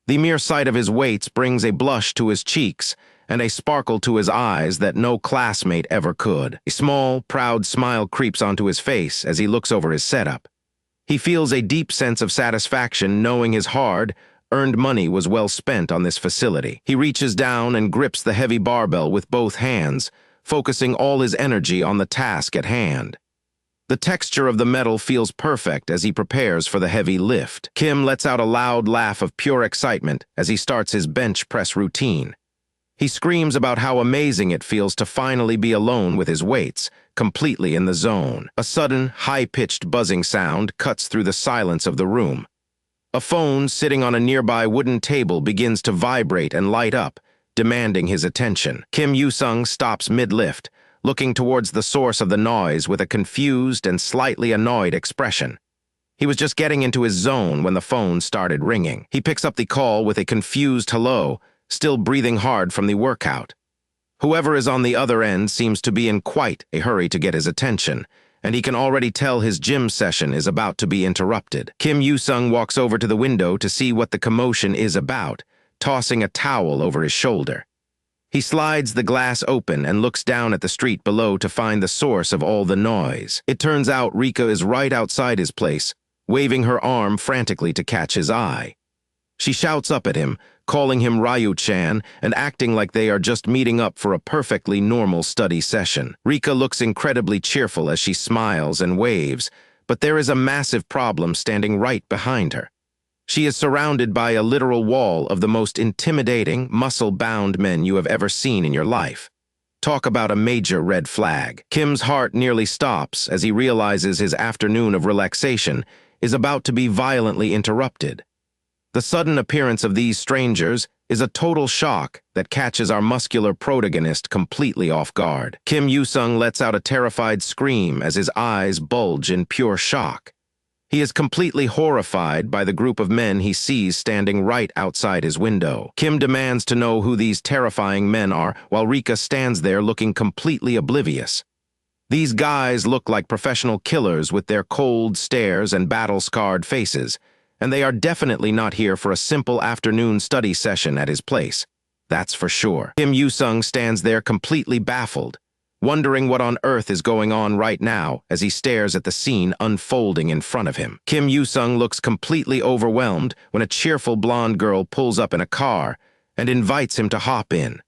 The mere sight of his weights brings a blush to his cheeks and a sparkle to his eyes that no classmate ever could. A small, proud smile creeps onto his face as he looks over his setup. He feels a deep sense of satisfaction knowing his hard-earned money was well spent on this facility. He reaches down and grips the heavy barbell with both hands, focusing all his energy on the task at hand. The texture of the metal feels perfect as he prepares for the heavy lift. Kim lets out a loud laugh of pure excitement as he starts his bench press routine. He screams about how amazing it feels to finally be alone with his weights, completely in the zone. A sudden, high-pitched buzzing sound cuts through the silence of the room. A phone sitting on a nearby wooden table begins to vibrate and light up, demanding his attention. Kim Yoo-sung stops mid-lift, looking towards the source of the noise with a confused and slightly annoyed expression. He was just getting into his zone when the phone started ringing. He picks up the call with a confused hello, still breathing hard from the workout. Whoever is on the other end seems to be in quite a hurry to get his attention, and he can already tell his gym session is about to be interrupted. Kim Yoo-sung walks over to the window to see what the commotion is about, tossing a towel over his shoulder. He slides the glass open and looks down at the street below to find the source of all the noise. It turns out Rika is right outside his place, waving her arm frantically to catch his eye. She shouts up at him, calling him Ryu-chan and acting like they are just meeting up for a perfectly normal study session. Rika looks incredibly cheerful as she smiles and waves, but there is a massive problem standing right behind her. She is surrounded by a literal wall of the most intimidating, muscle-bound men you have ever seen in your life. Talk about a major red flag. Kim's heart nearly stops as he realizes his afternoon of relaxation is about to be violently interrupted. The sudden appearance of these strangers is a total shock that catches our muscular protagonist completely off guard. Kim Yoo-sung lets out a terrified scream as his eyes bulge in pure shock. He is completely horrified by the group of men he sees standing right outside his window. Kim demands to know who these terrifying men are, while Rika stands there looking completely oblivious. These guys look like professional killers with their cold stares and battle-scarred faces, and they are definitely not here for a simple afternoon study session at his place. That's for sure. Kim Yoo-sung stands there completely baffled, wondering what on earth is going on right now as he stares at the scene unfolding in front of him. Kim Yoo-sung looks completely overwhelmed when a cheerful blonde girl pulls up in a car and invites him to hop in.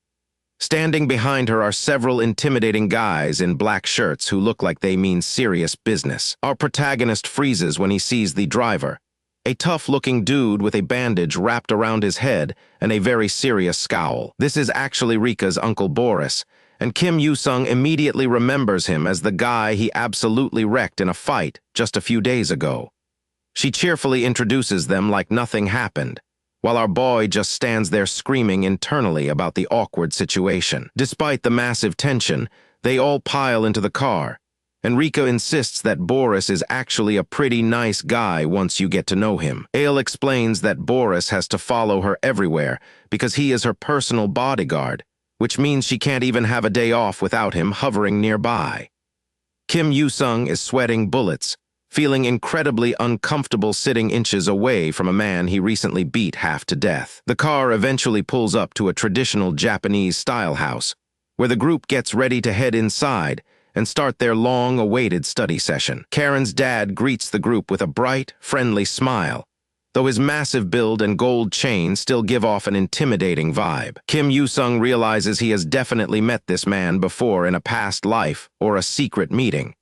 Standing behind her are several intimidating guys in black shirts who look like they mean serious business. Our protagonist freezes when he sees the driver, a tough-looking dude with a bandage wrapped around his head and a very serious scowl. This is actually Rika's uncle Boris, and Kim Yoo-sung immediately remembers him as the guy he absolutely wrecked in a fight just a few days ago. She cheerfully introduces them like nothing happened, while our boy just stands there screaming internally about the awkward situation. Despite the massive tension, they all pile into the car, and Rika insists that Boris is actually a pretty nice guy once you get to know him. Ale explains that Boris has to follow her everywhere because he is her personal bodyguard, which means she can't even have a day off without him hovering nearby. Kim Yoo-sung is sweating bullets, feeling incredibly uncomfortable sitting inches away from a man he recently beat half to death. The car eventually pulls up to a traditional Japanese-style house, where the group gets ready to head inside and start their long-awaited study session. Karen's dad greets the group with a bright, friendly smile, though his massive build and gold chain still give off an intimidating vibe. Kim Yoo-sung realizes he has definitely met this man before in a past life or a secret meeting,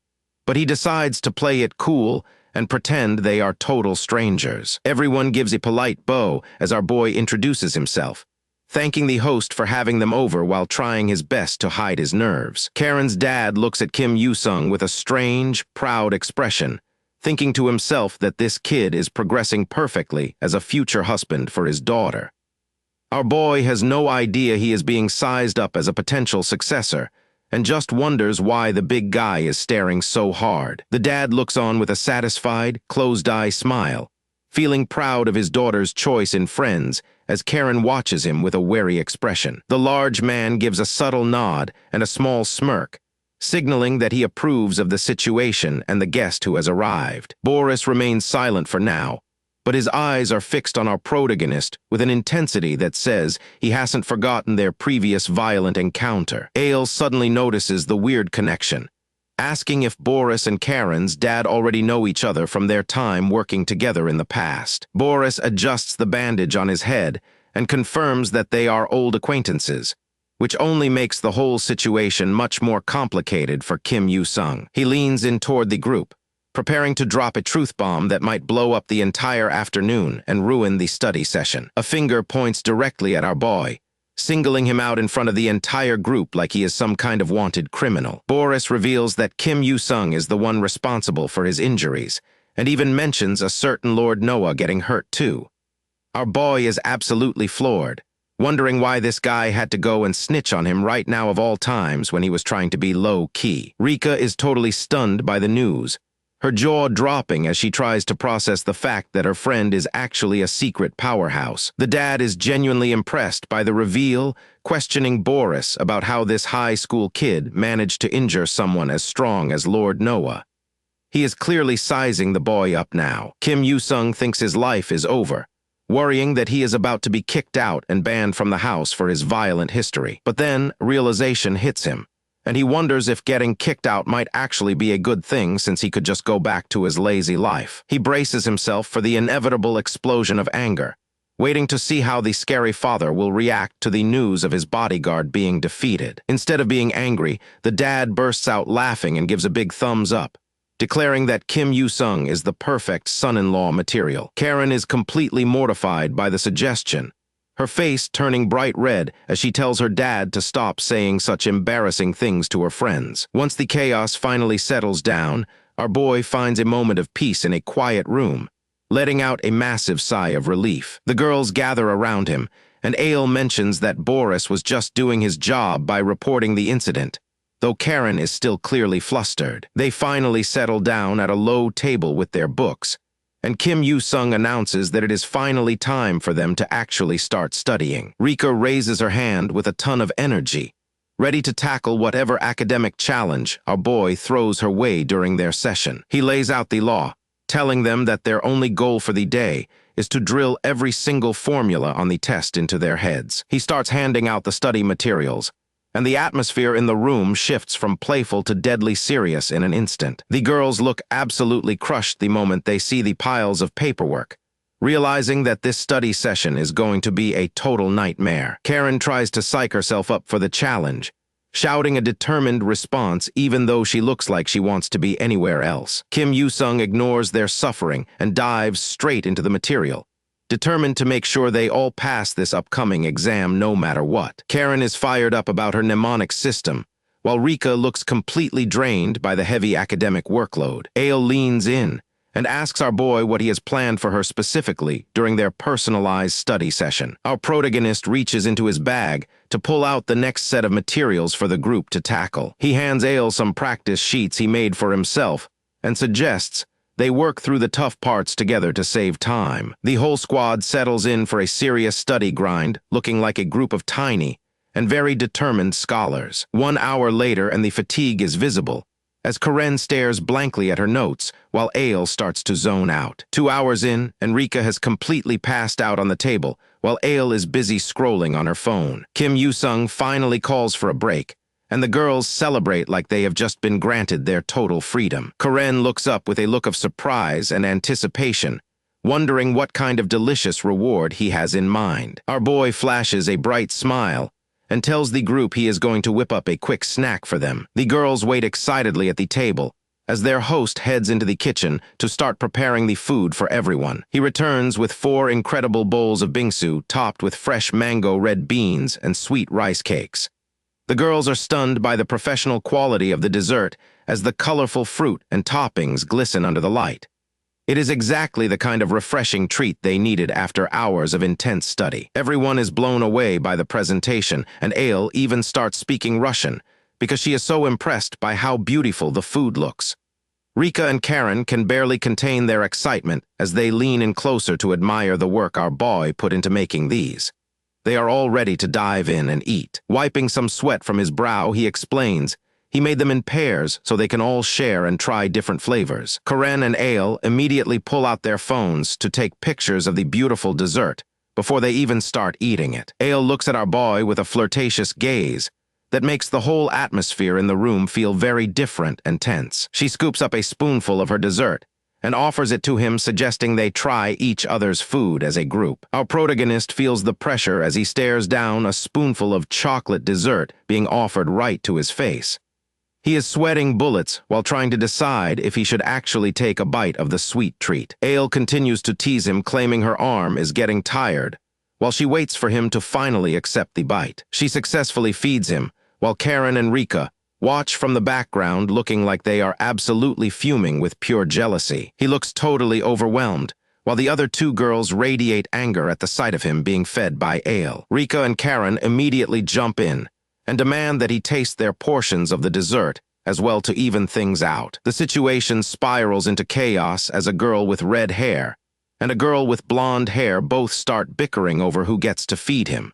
but he decides to play it cool and pretend they are total strangers. Everyone gives a polite bow as our boy introduces himself, thanking the host for having them over while trying his best to hide his nerves. Karen's dad looks at Kim Yoo-sung with a strange, proud expression, thinking to himself that this kid is progressing perfectly as a future husband for his daughter. Our boy has no idea he is being sized up as a potential successor, and just wonders why the big guy is staring so hard. The dad looks on with a satisfied, closed-eye smile, feeling proud of his daughter's choice in friends as Karen watches him with a wary expression. The large man gives a subtle nod and a small smirk, signaling that he approves of the situation and the guest who has arrived. Boris remains silent for now, but his eyes are fixed on our protagonist with an intensity that says he hasn't forgotten their previous violent encounter. Ale suddenly notices the weird connection, asking if Boris and Karen's dad already know each other from their time working together in the past. Boris adjusts the bandage on his head and confirms that they are old acquaintances, which only makes the whole situation much more complicated for Kim Yoo-sung. He leans in toward the group, preparing to drop a truth bomb that might blow up the entire afternoon and ruin the study session. A finger points directly at our boy, singling him out in front of the entire group like he is some kind of wanted criminal. Boris reveals that Kim Yoo-sung is the one responsible for his injuries, and even mentions a certain Lord Noah getting hurt too. Our boy is absolutely floored, wondering why this guy had to go and snitch on him right now of all times when he was trying to be low-key. Rika is totally stunned by the news, her jaw dropping as she tries to process the fact that her friend is actually a secret powerhouse. The dad is genuinely impressed by the reveal, questioning Boris about how this high school kid managed to injure someone as strong as Lord Noah. He is clearly sizing the boy up now. Kim Yoo-sung thinks his life is over, worrying that he is about to be kicked out and banned from the house for his violent history. But then realization hits him, and he wonders if getting kicked out might actually be a good thing since he could just go back to his lazy life. He braces himself for the inevitable explosion of anger, waiting to see how the scary father will react to the news of his bodyguard being defeated. Instead of being angry, the dad bursts out laughing and gives a big thumbs up, declaring that Kim Yoo-sung is the perfect son-in-law material. Karen is completely mortified by the suggestion, her face turning bright red as she tells her dad to stop saying such embarrassing things to her friends. Once the chaos finally settles down, our boy finds a moment of peace in a quiet room, letting out a massive sigh of relief. The girls gather around him, and Ale mentions that Boris was just doing his job by reporting the incident, though Karen is still clearly flustered. They finally settle down at a low table with their books, and Kim Yoo-sung announces that it is finally time for them to actually start studying. Rika raises her hand with a ton of energy, ready to tackle whatever academic challenge our boy throws her way during their session. He lays out the law, telling them that their only goal for the day is to drill every single formula on the test into their heads. He starts handing out the study materials, and the atmosphere in the room shifts from playful to deadly serious in an instant. The girls look absolutely crushed the moment they see the piles of paperwork, realizing that this study session is going to be a total nightmare. Karen tries to psych herself up for the challenge, shouting a determined response even though she looks like she wants to be anywhere else. Kim Yoo-sung ignores their suffering and dives straight into the material, determined to make sure they all pass this upcoming exam no matter what. Karen is fired up about her mnemonic system, while Rika looks completely drained by the heavy academic workload. Ale leans in and asks our boy what he has planned for her specifically during their personalized study session. Our protagonist reaches into his bag to pull out the next set of materials for the group to tackle. He hands Ale some practice sheets he made for himself and suggests they work through the tough parts together to save time. The whole squad settles in for a serious study grind, looking like a group of tiny and very determined scholars. 1 hour later and the fatigue is visible, as Karen stares blankly at her notes while Ale starts to zone out. 2 hours in, and Rika has completely passed out on the table while Ale is busy scrolling on her phone. Kim Yoo-sung finally calls for a break, and the girls celebrate like they have just been granted their total freedom. Karen looks up with a look of surprise and anticipation, wondering what kind of delicious reward he has in mind. Our boy flashes a bright smile and tells the group he is going to whip up a quick snack for them. The girls wait excitedly at the table as their host heads into the kitchen to start preparing the food for everyone. He returns with 4 incredible bowls of bingsu topped with fresh mango red beans and sweet rice cakes. The girls are stunned by the professional quality of the dessert as the colorful fruit and toppings glisten under the light. It is exactly the kind of refreshing treat they needed after hours of intense study. Everyone is blown away by the presentation, and Ale even starts speaking Russian because she is so impressed by how beautiful the food looks. Rika and Karen can barely contain their excitement as they lean in closer to admire the work our boy put into making these. They are all ready to dive in and eat. Wiping some sweat from his brow, he explains he made them in pairs so they can all share and try different flavors. Karen and Ale immediately pull out their phones to take pictures of the beautiful dessert before they even start eating it. Ale looks at our boy with a flirtatious gaze that makes the whole atmosphere in the room feel very different and tense. She scoops up a spoonful of her dessert and offers it to him, suggesting they try each other's food as a group. Our protagonist feels the pressure as he stares down a spoonful of chocolate dessert being offered right to his face. He is sweating bullets while trying to decide if he should actually take a bite of the sweet treat. Ale continues to tease him, claiming her arm is getting tired, while she waits for him to finally accept the bite. She successfully feeds him, while Karen and Rika watch from the background, looking like they are absolutely fuming with pure jealousy. He looks totally overwhelmed, while the other 2 girls radiate anger at the sight of him being fed by Ale. Rika and Karen immediately jump in and demand that he taste their portions of the dessert, as well to even things out. The situation spirals into chaos as a girl with red hair and a girl with blonde hair both start bickering over who gets to feed him.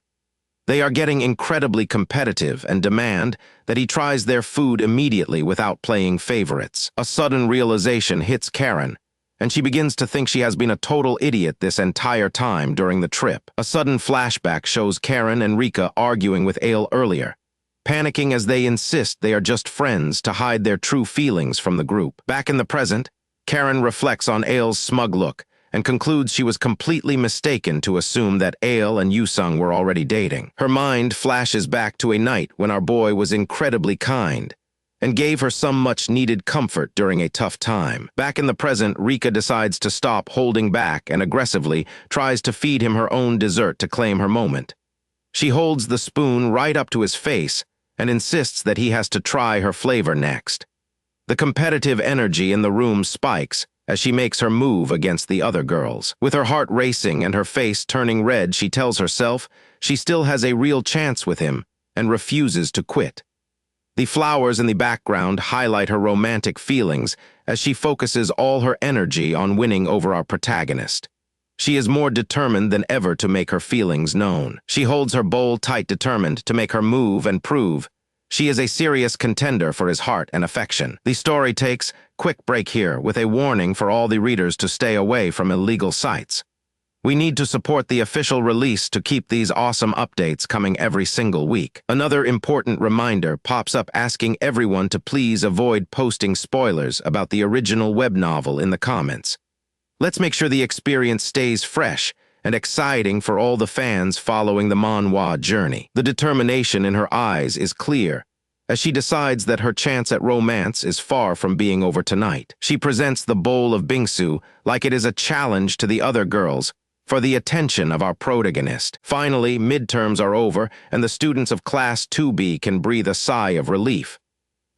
They are getting incredibly competitive and demand that he tries their food immediately without playing favorites. A sudden realization hits Karen, and she begins to think she has been a total idiot this entire time during the trip. A sudden flashback shows Karen and Rika arguing with Ale earlier, panicking as they insist they are just friends to hide their true feelings from the group. Back in the present, Karen reflects on Ale's smug look and concludes she was completely mistaken to assume that Ale and Yoo-sung were already dating. Her mind flashes back to a night when our boy was incredibly kind and gave her some much-needed comfort during a tough time. Back in the present, Rika decides to stop holding back and aggressively tries to feed him her own dessert to claim her moment. She holds the spoon right up to his face and insists that he has to try her flavor next. The competitive energy in the room spikes as she makes her move against the other girls. With her heart racing and her face turning red, she tells herself she still has a real chance with him and refuses to quit. The flowers in the background highlight her romantic feelings as she focuses all her energy on winning over our protagonist. She is more determined than ever to make her feelings known. She holds her bowl tight, determined to make her move and prove she is a serious contender for his heart and affection. The story takes quick break here with a warning for all the readers to stay away from illegal sites. We need to support the official release to keep these awesome updates coming every single week. Another important reminder pops up asking everyone to please avoid posting spoilers about the original web novel in the comments. Let's make sure the experience stays fresh and exciting for all the fans following the manhwa journey. The determination in her eyes is clear, as she decides that her chance at romance is far from being over tonight. She presents the bowl of bingsu like it is a challenge to the other girls for the attention of our protagonist. Finally, midterms are over, and the students of Class 2B can breathe a sigh of relief.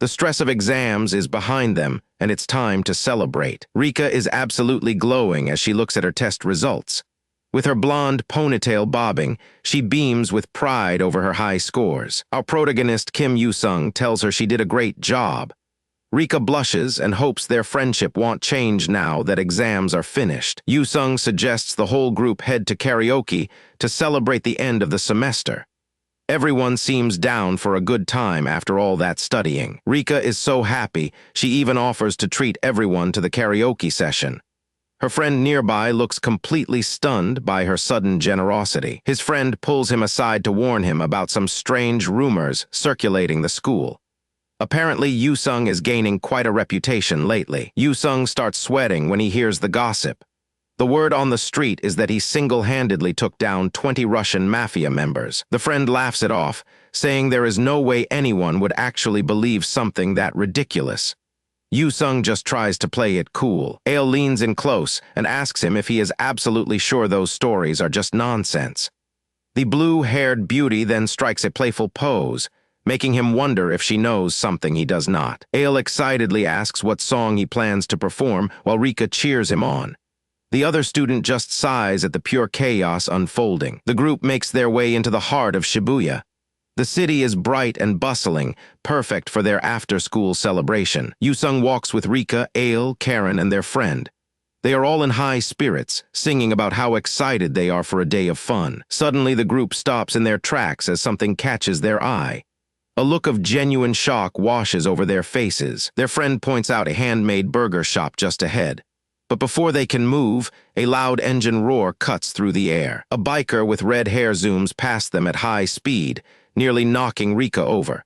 The stress of exams is behind them, and it's time to celebrate. Rika is absolutely glowing as she looks at her test results. With her blonde ponytail bobbing, she beams with pride over her high scores. Our protagonist Kim Yoo-sung tells her she did a great job. Rika blushes and hopes their friendship won't change now that exams are finished. Yoo-sung suggests the whole group head to karaoke to celebrate the end of the semester. Everyone seems down for a good time after all that studying. Rika is so happy, she even offers to treat everyone to the karaoke session. Her friend nearby looks completely stunned by her sudden generosity. His friend pulls him aside to warn him about some strange rumors circulating the school. Apparently, Yoo-sung is gaining quite a reputation lately. Yoo-sung starts sweating when he hears the gossip. The word on the street is that he single-handedly took down 20 Russian mafia members. The friend laughs it off, saying there is no way anyone would actually believe something that ridiculous. Yoo-sung just tries to play it cool. Ale leans in close and asks him if he is absolutely sure those stories are just nonsense. The blue-haired beauty then strikes a playful pose, making him wonder if she knows something he does not. Ale excitedly asks what song he plans to perform while Rika cheers him on. The other student just sighs at the pure chaos unfolding. The group makes their way into the heart of Shibuya. The city is bright and bustling, perfect for their after-school celebration. Yoo-sung walks with Rika, Ale, Karen, and their friend. They are all in high spirits, singing about how excited they are for a day of fun. Suddenly, the group stops in their tracks as something catches their eye. A look of genuine shock washes over their faces. Their friend points out a handmade burger shop just ahead. But before they can move, a loud engine roar cuts through the air. A biker with red hair zooms past them at high speed, nearly knocking Rika over.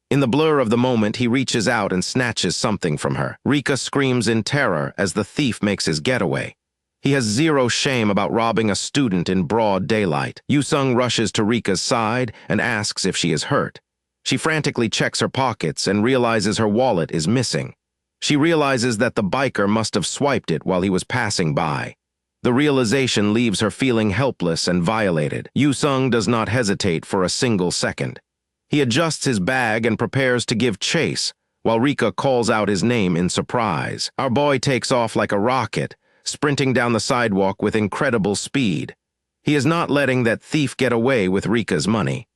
In the blur of the moment, he reaches out and snatches something from her. Rika screams in terror as the thief makes his getaway. He has zero shame about robbing a student in broad daylight. Yoo-sung rushes to Rika's side and asks if she is hurt. She frantically checks her pockets and realizes her wallet is missing. She realizes that the biker must have swiped it while he was passing by. The realization leaves her feeling helpless and violated. Yoo-sung does not hesitate for a single second. He adjusts his bag and prepares to give chase, while Rika calls out his name in surprise. Our boy takes off like a rocket, sprinting down the sidewalk with incredible speed. He is not letting that thief get away with Rika's money.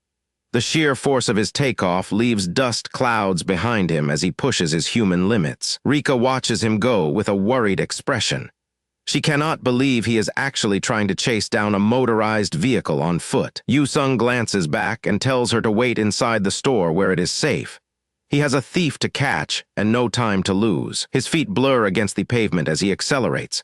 The sheer force of his takeoff leaves dust clouds behind him as he pushes his human limits. Rika watches him go with a worried expression. She cannot believe he is actually trying to chase down a motorized vehicle on foot. Yoo-sung glances back and tells her to wait inside the store where it is safe. He has a thief to catch and no time to lose. His feet blur against the pavement as he accelerates.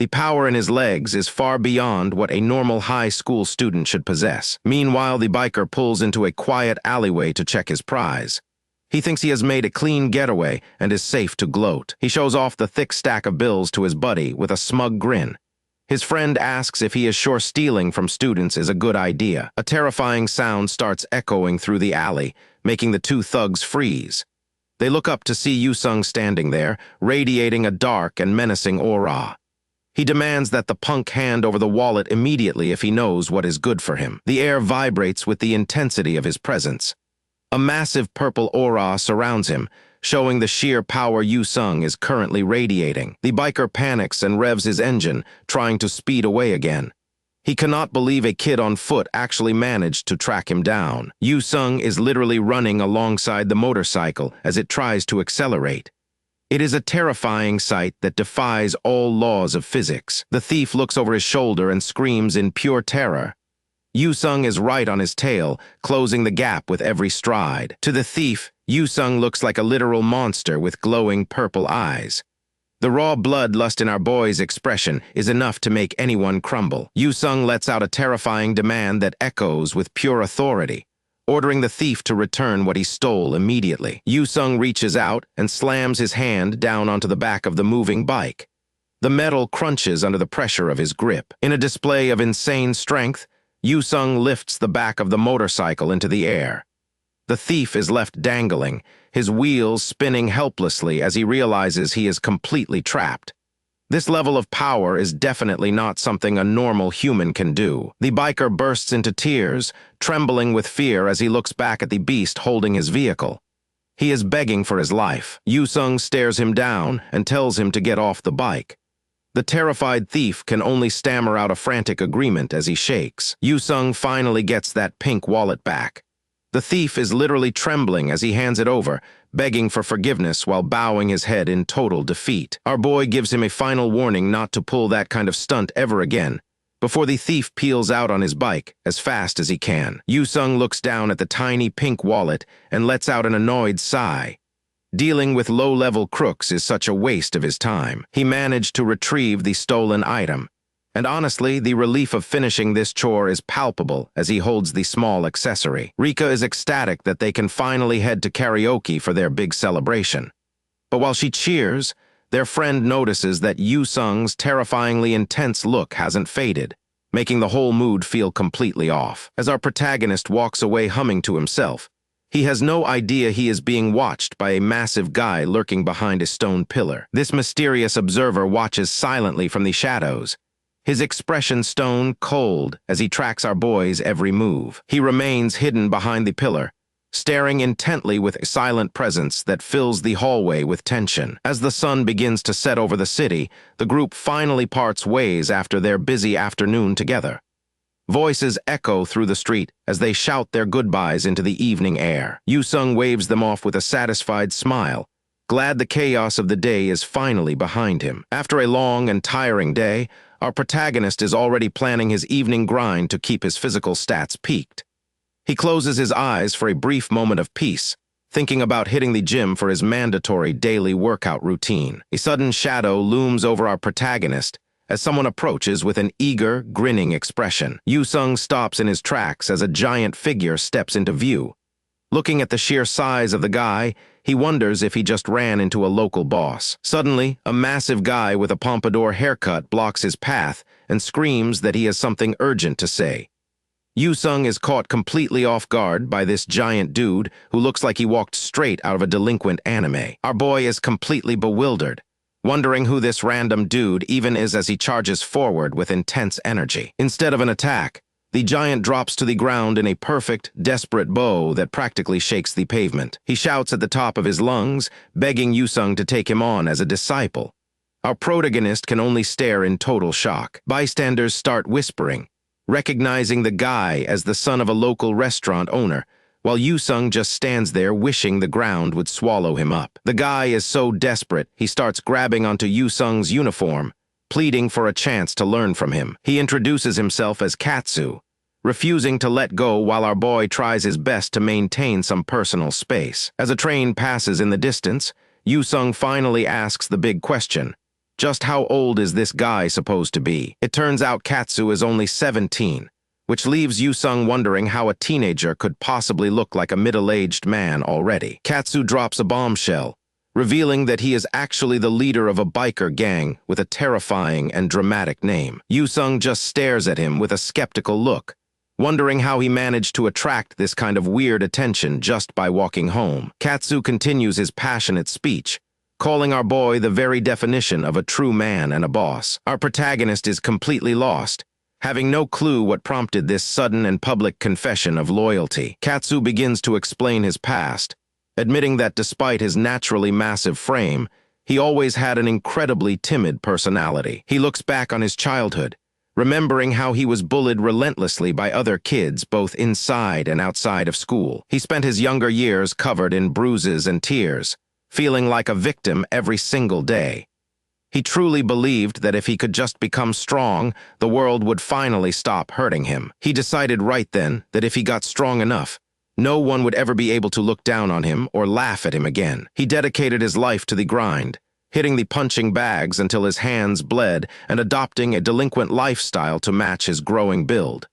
The power in his legs is far beyond what a normal high school student should possess. Meanwhile, the biker pulls into a quiet alleyway to check his prize. He thinks he has made a clean getaway and is safe to gloat. He shows off the thick stack of bills to his buddy with a smug grin. His friend asks if he is sure stealing from students is a good idea. A terrifying sound starts echoing through the alley, making the two thugs freeze. They look up to see Yoo-sung standing there, radiating a dark and menacing aura. He demands that the punk hand over the wallet immediately if he knows what is good for him. The air vibrates with the intensity of his presence. A massive purple aura surrounds him, showing the sheer power Yoo-sung is currently radiating. The biker panics and revs his engine, trying to speed away again. He cannot believe a kid on foot actually managed to track him down. Yoo-sung is literally running alongside the motorcycle as it tries to accelerate. It is a terrifying sight that defies all laws of physics. The thief looks over his shoulder and screams in pure terror. Yoo-sung is right on his tail, closing the gap with every stride. To the thief, Yoo-sung looks like a literal monster with glowing purple eyes. The raw bloodlust in our boy's expression is enough to make anyone crumble. Yu-sung lets out a terrifying demand that echoes with pure authority, ordering the thief to return what he stole immediately. Yu-sung reaches out and slams his hand down onto the back of the moving bike. The metal crunches under the pressure of his grip. In a display of insane strength, Yu-sung lifts the back of the motorcycle into the air. The thief is left dangling, his wheels spinning helplessly as he realizes he is completely trapped. This level of power is definitely not something a normal human can do. The biker bursts into tears, trembling with fear as he looks back at the beast holding his vehicle. He is begging for his life. Yu-sung stares him down and tells him to get off the bike. The terrified thief can only stammer out a frantic agreement as he shakes. Yu-sung finally gets that pink wallet back. The thief is literally trembling as he hands it over, begging for forgiveness while bowing his head in total defeat. Our boy gives him a final warning not to pull that kind of stunt ever again, before the thief peels out on his bike as fast as he can. Yu-sung looks down at the tiny pink wallet and lets out an annoyed sigh. Dealing with low-level crooks is such a waste of his time. He managed to retrieve the stolen item, and honestly, the relief of finishing this chore is palpable as he holds the small accessory. Rika is ecstatic that they can finally head to karaoke for their big celebration. But while she cheers, their friend notices that Yu-sung's terrifyingly intense look hasn't faded, making the whole mood feel completely off. As our protagonist walks away humming to himself, he has no idea he is being watched by a massive guy lurking behind a stone pillar. This mysterious observer watches silently from the shadows, his expression stone cold as he tracks our boy's every move. He remains hidden behind the pillar, staring intently with a silent presence that fills the hallway with tension. As the sun begins to set over the city, the group finally parts ways after their busy afternoon together. Voices echo through the street as they shout their goodbyes into the evening air. Yu-sung waves them off with a satisfied smile, glad the chaos of the day is finally behind him. After a long and tiring day, our protagonist is already planning his evening grind to keep his physical stats peaked. He closes his eyes for a brief moment of peace, thinking about hitting the gym for his mandatory daily workout routine. A sudden shadow looms over our protagonist as someone approaches with an eager, grinning expression. Yu-sung stops in his tracks as a giant figure steps into view. Looking at the sheer size of the guy, he wonders if he just ran into a local boss. Suddenly, a massive guy with a pompadour haircut blocks his path and screams that he has something urgent to say. Yu-sung is caught completely off guard by this giant dude who looks like he walked straight out of a delinquent anime. Our boy is completely bewildered, wondering who this random dude even is as he charges forward with intense energy. Instead of an attack, the giant drops to the ground in a perfect, desperate bow that practically shakes the pavement. He shouts at the top of his lungs, begging Yu-sung to take him on as a disciple. Our protagonist can only stare in total shock. Bystanders start whispering, recognizing the guy as the son of a local restaurant owner, while Yu-sung just stands there wishing the ground would swallow him up. The guy is so desperate, he starts grabbing onto Yu-sung's uniform, pleading for a chance to learn from him. He introduces himself as Katsu, refusing to let go while our boy tries his best to maintain some personal space. As a train passes in the distance, Yu-sung finally asks the big question: just how old is this guy supposed to be? It turns out Katsu is only 17, which leaves Yu-sung wondering how a teenager could possibly look like a middle-aged man already. Katsu drops a bombshell, revealing that he is actually the leader of a biker gang with a terrifying and dramatic name. Yu-sung just stares at him with a skeptical look, wondering how he managed to attract this kind of weird attention just by walking home. Katsu continues his passionate speech, calling our boy the very definition of a true man and a boss. Our protagonist is completely lost, having no clue what prompted this sudden and public confession of loyalty. Katsu begins to explain his past, admitting that despite his naturally massive frame, he always had an incredibly timid personality. He looks back on his childhood, remembering how he was bullied relentlessly by other kids both inside and outside of school. He spent his younger years covered in bruises and tears, feeling like a victim every single day. He truly believed that if he could just become strong, the world would finally stop hurting him. He decided right then that if he got strong enough, no one would ever be able to look down on him or laugh at him again. He dedicated his life to the grind, hitting the punching bags until his hands bled and adopting a delinquent lifestyle to match his growing build.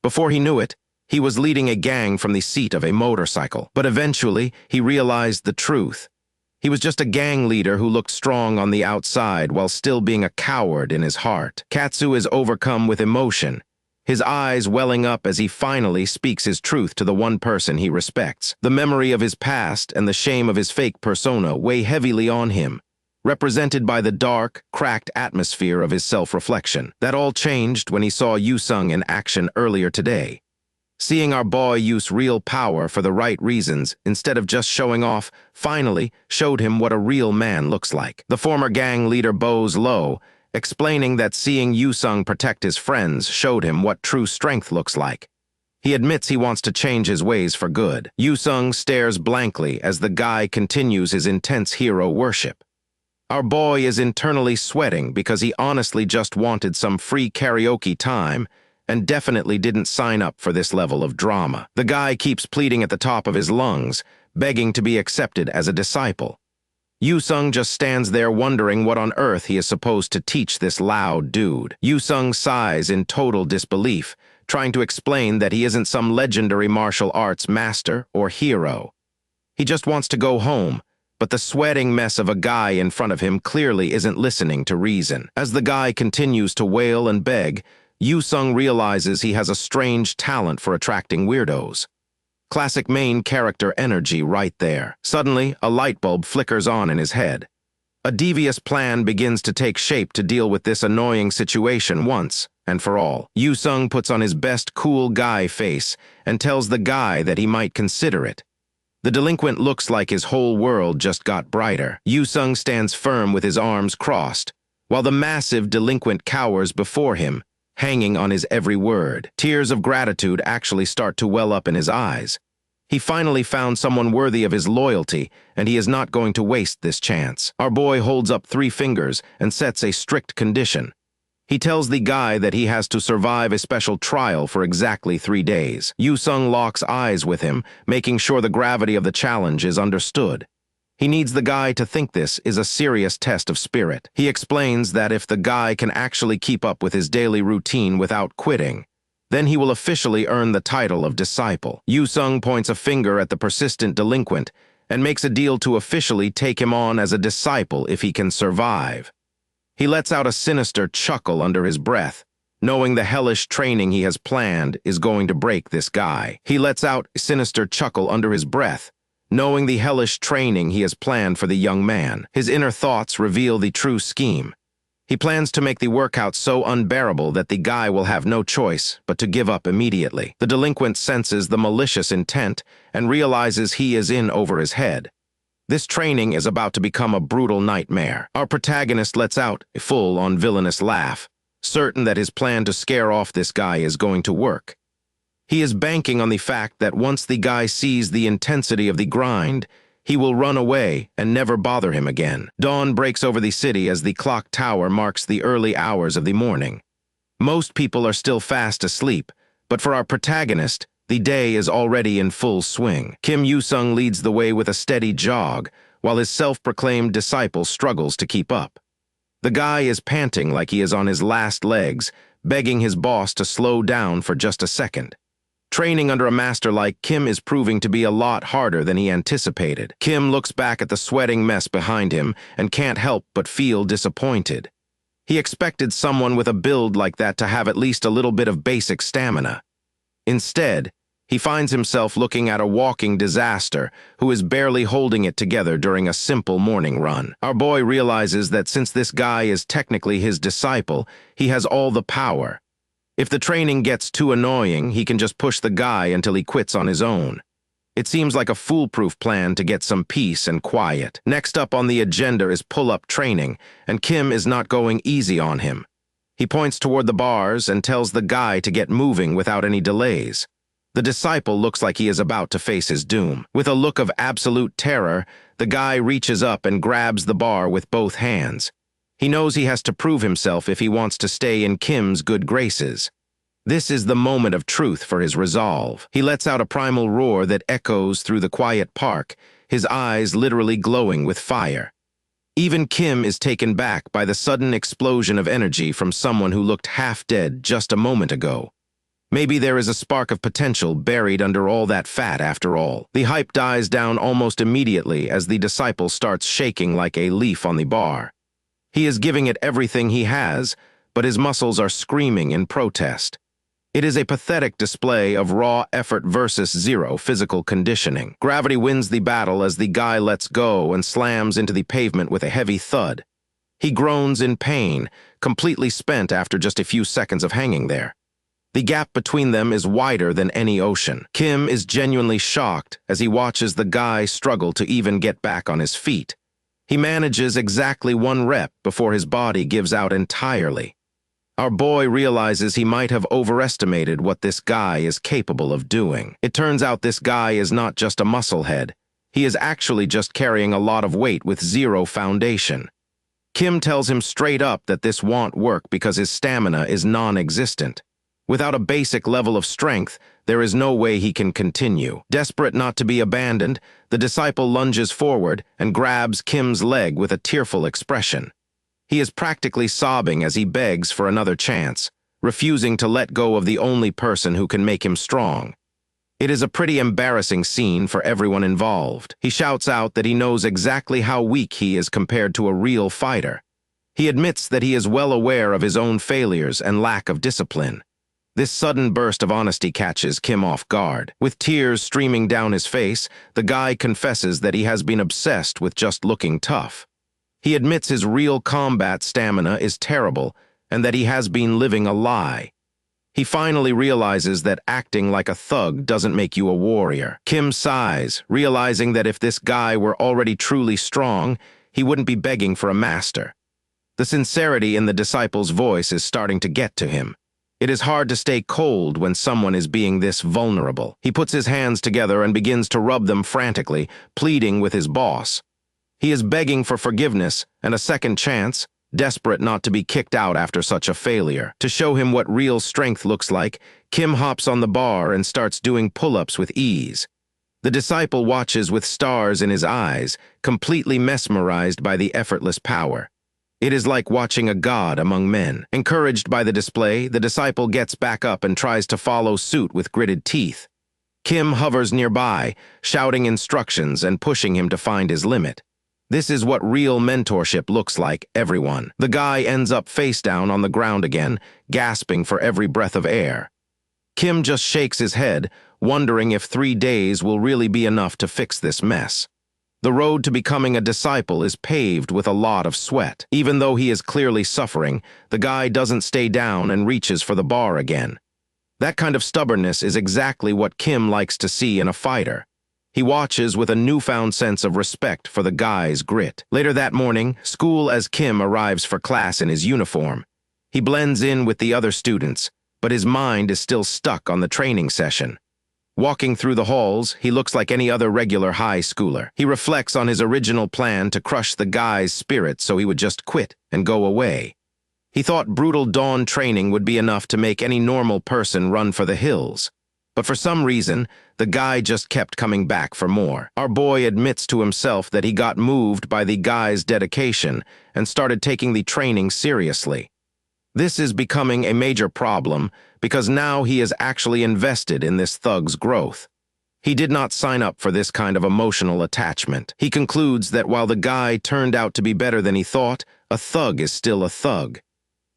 Before he knew it, he was leading a gang from the seat of a motorcycle. But eventually, he realized the truth. He was just a gang leader who looked strong on the outside while still being a coward in his heart. Katsu is overcome with emotion, his eyes welling up as he finally speaks his truth to the one person he respects. The memory of his past and the shame of his fake persona weigh heavily on him, represented by the dark, cracked atmosphere of his self-reflection. That all changed when he saw Yu-sung in action earlier today. Seeing our boy use real power for the right reasons instead of just showing off finally showed him what a real man looks like. The former gang leader bows low, explaining that seeing Yu-sung protect his friends showed him what true strength looks like. He admits he wants to change his ways for good. Yu-sung stares blankly as the guy continues his intense hero worship. Our boy is internally sweating because he honestly just wanted some free karaoke time and definitely didn't sign up for this level of drama. The guy keeps pleading at the top of his lungs, begging to be accepted as a disciple. Yu-sung just stands there wondering what on earth he is supposed to teach this loud dude. Yu-sung sighs in total disbelief, trying to explain that he isn't some legendary martial arts master or hero. He just wants to go home, but the sweating mess of a guy in front of him clearly isn't listening to reason. As the guy continues to wail and beg, Yu-sung realizes he has a strange talent for attracting weirdos. Classic main character energy right there. Suddenly, a light bulb flickers on in his head. A devious plan begins to take shape to deal with this annoying situation once and for all. Yu-sung puts on his best cool guy face and tells the guy that he might consider it. The delinquent looks like his whole world just got brighter. Yu-sung stands firm with his arms crossed, while the massive delinquent cowers before him, hanging on his every word. Tears of gratitude actually start to well up in his eyes. He finally found someone worthy of his loyalty, and he is not going to waste this chance. Our boy holds up 3 fingers and sets a strict condition. He tells the guy that he has to survive a special trial for exactly 3 days. Yu-sung locks eyes with him, making sure the gravity of the challenge is understood. He needs the guy to think this is a serious test of spirit. He explains that if the guy can actually keep up with his daily routine without quitting, then he will officially earn the title of disciple. Yu-sung points a finger at the persistent delinquent and makes a deal to officially take him on as a disciple if he can survive. He lets out a sinister chuckle under his breath, knowing the hellish training he has planned is going to break this guy. He lets out a sinister chuckle under his breath, knowing the hellish training he has planned for the young man. His inner thoughts reveal the true scheme. He plans to make the workout so unbearable that the guy will have no choice but to give up immediately. The delinquent senses the malicious intent and realizes he is in over his head. This training is about to become a brutal nightmare. Our protagonist lets out a full-on villainous laugh, certain that his plan to scare off this guy is going to work. He is banking on the fact that once the guy sees the intensity of the grind, he will run away and never bother him again. Dawn breaks over the city as the clock tower marks the early hours of the morning. Most people are still fast asleep, but for our protagonist, the day is already in full swing. Kim Yu-sung leads the way with a steady jog, while his self-proclaimed disciple struggles to keep up. The guy is panting like he is on his last legs, begging his boss to slow down for just a second. Training under a master like Kim is proving to be a lot harder than he anticipated. Kim looks back at the sweating mess behind him and can't help but feel disappointed. He expected someone with a build like that to have at least a little bit of basic stamina. Instead, he finds himself looking at a walking disaster who is barely holding it together during a simple morning run. Our boy realizes that since this guy is technically his disciple, he has all the power. If the training gets too annoying, he can just push the guy until he quits on his own. It seems like a foolproof plan to get some peace and quiet. Next up on the agenda is pull-up training, and Kim is not going easy on him. He points toward the bars and tells the guy to get moving without any delays. The disciple looks like he is about to face his doom. With a look of absolute terror, the guy reaches up and grabs the bar with both hands. He knows he has to prove himself if he wants to stay in Kim's good graces. This is the moment of truth for his resolve. He lets out a primal roar that echoes through the quiet park, his eyes literally glowing with fire. Even Kim is taken back by the sudden explosion of energy from someone who looked half dead just a moment ago. Maybe there is a spark of potential buried under all that fat after all. The hype dies down almost immediately as the disciple starts shaking like a leaf on the bar. He is giving it everything he has, but his muscles are screaming in protest. It is a pathetic display of raw effort versus zero physical conditioning. Gravity wins the battle as the guy lets go and slams into the pavement with a heavy thud. He groans in pain, completely spent after just a few seconds of hanging there. The gap between them is wider than any ocean. Kim is genuinely shocked as he watches the guy struggle to even get back on his feet. He manages exactly 1 rep before his body gives out entirely. Our boy realizes he might have overestimated what this guy is capable of doing. It turns out this guy is not just a musclehead. He is actually just carrying a lot of weight with zero foundation. Kim tells him straight up that this won't work because his stamina is non-existent. Without a basic level of strength, there is no way he can continue. Desperate not to be abandoned, the disciple lunges forward and grabs Kim's leg with a tearful expression. He is practically sobbing as he begs for another chance, refusing to let go of the only person who can make him strong. It is a pretty embarrassing scene for everyone involved. He shouts out that he knows exactly how weak he is compared to a real fighter. He admits that he is well aware of his own failures and lack of discipline. This sudden burst of honesty catches Kim off guard. With tears streaming down his face, the guy confesses that he has been obsessed with just looking tough. He admits his real combat stamina is terrible and that he has been living a lie. He finally realizes that acting like a thug doesn't make you a warrior. Kim sighs, realizing that if this guy were already truly strong, he wouldn't be begging for a master. The sincerity in the disciple's voice is starting to get to him. It is hard to stay cold when someone is being this vulnerable. He puts his hands together and begins to rub them frantically, pleading with his boss. He is begging for forgiveness and a second chance, desperate not to be kicked out after such a failure. To show him what real strength looks like, Kim hops on the bar and starts doing pull-ups with ease. The disciple watches with stars in his eyes, completely mesmerized by the effortless power. It is like watching a god among men. Encouraged by the display, the disciple gets back up and tries to follow suit with gritted teeth. Kim hovers nearby, shouting instructions and pushing him to find his limit. This is what real mentorship looks like, everyone. The guy ends up face down on the ground again, gasping for every breath of air. Kim just shakes his head, wondering if 3 days will really be enough to fix this mess. The road to becoming a disciple is paved with a lot of sweat. Even though he is clearly suffering, the guy doesn't stay down and reaches for the bar again. That kind of stubbornness is exactly what Kim likes to see in a fighter. He watches with a newfound sense of respect for the guy's grit. Later that morning, school as Kim arrives for class in his uniform. He blends in with the other students, but his mind is still stuck on the training session. Walking through the halls, he looks like any other regular high schooler. He reflects on his original plan to crush the guy's spirit so he would just quit and go away. He thought brutal dawn training would be enough to make any normal person run for the hills. But for some reason, the guy just kept coming back for more. Our boy admits to himself that he got moved by the guy's dedication and started taking the training seriously. This is becoming a major problem because now he is actually invested in this thug's growth. He did not sign up for this kind of emotional attachment. He concludes that while the guy turned out to be better than he thought, a thug is still a thug.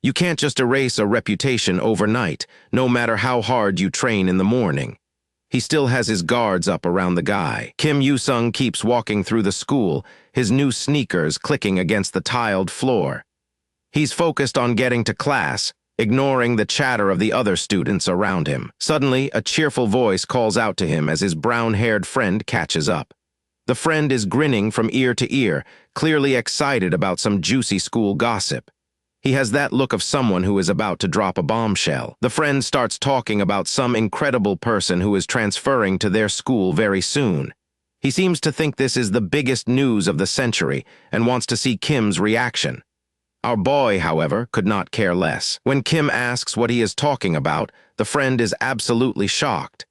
You can't just erase a reputation overnight, no matter how hard you train in the morning. He still has his guards up around the guy. Kim Yoo-sung keeps walking through the school, his new sneakers clicking against the tiled floor. He's focused on getting to class, ignoring the chatter of the other students around him. Suddenly, a cheerful voice calls out to him as his brown-haired friend catches up. The friend is grinning from ear to ear, clearly excited about some juicy school gossip. He has that look of someone who is about to drop a bombshell. The friend starts talking about some incredible person who is transferring to their school very soon. He seems to think this is the biggest news of the century and wants to see Kim's reaction. Our boy, however, could not care less. When Kim asks what he is talking about, the friend is absolutely shocked.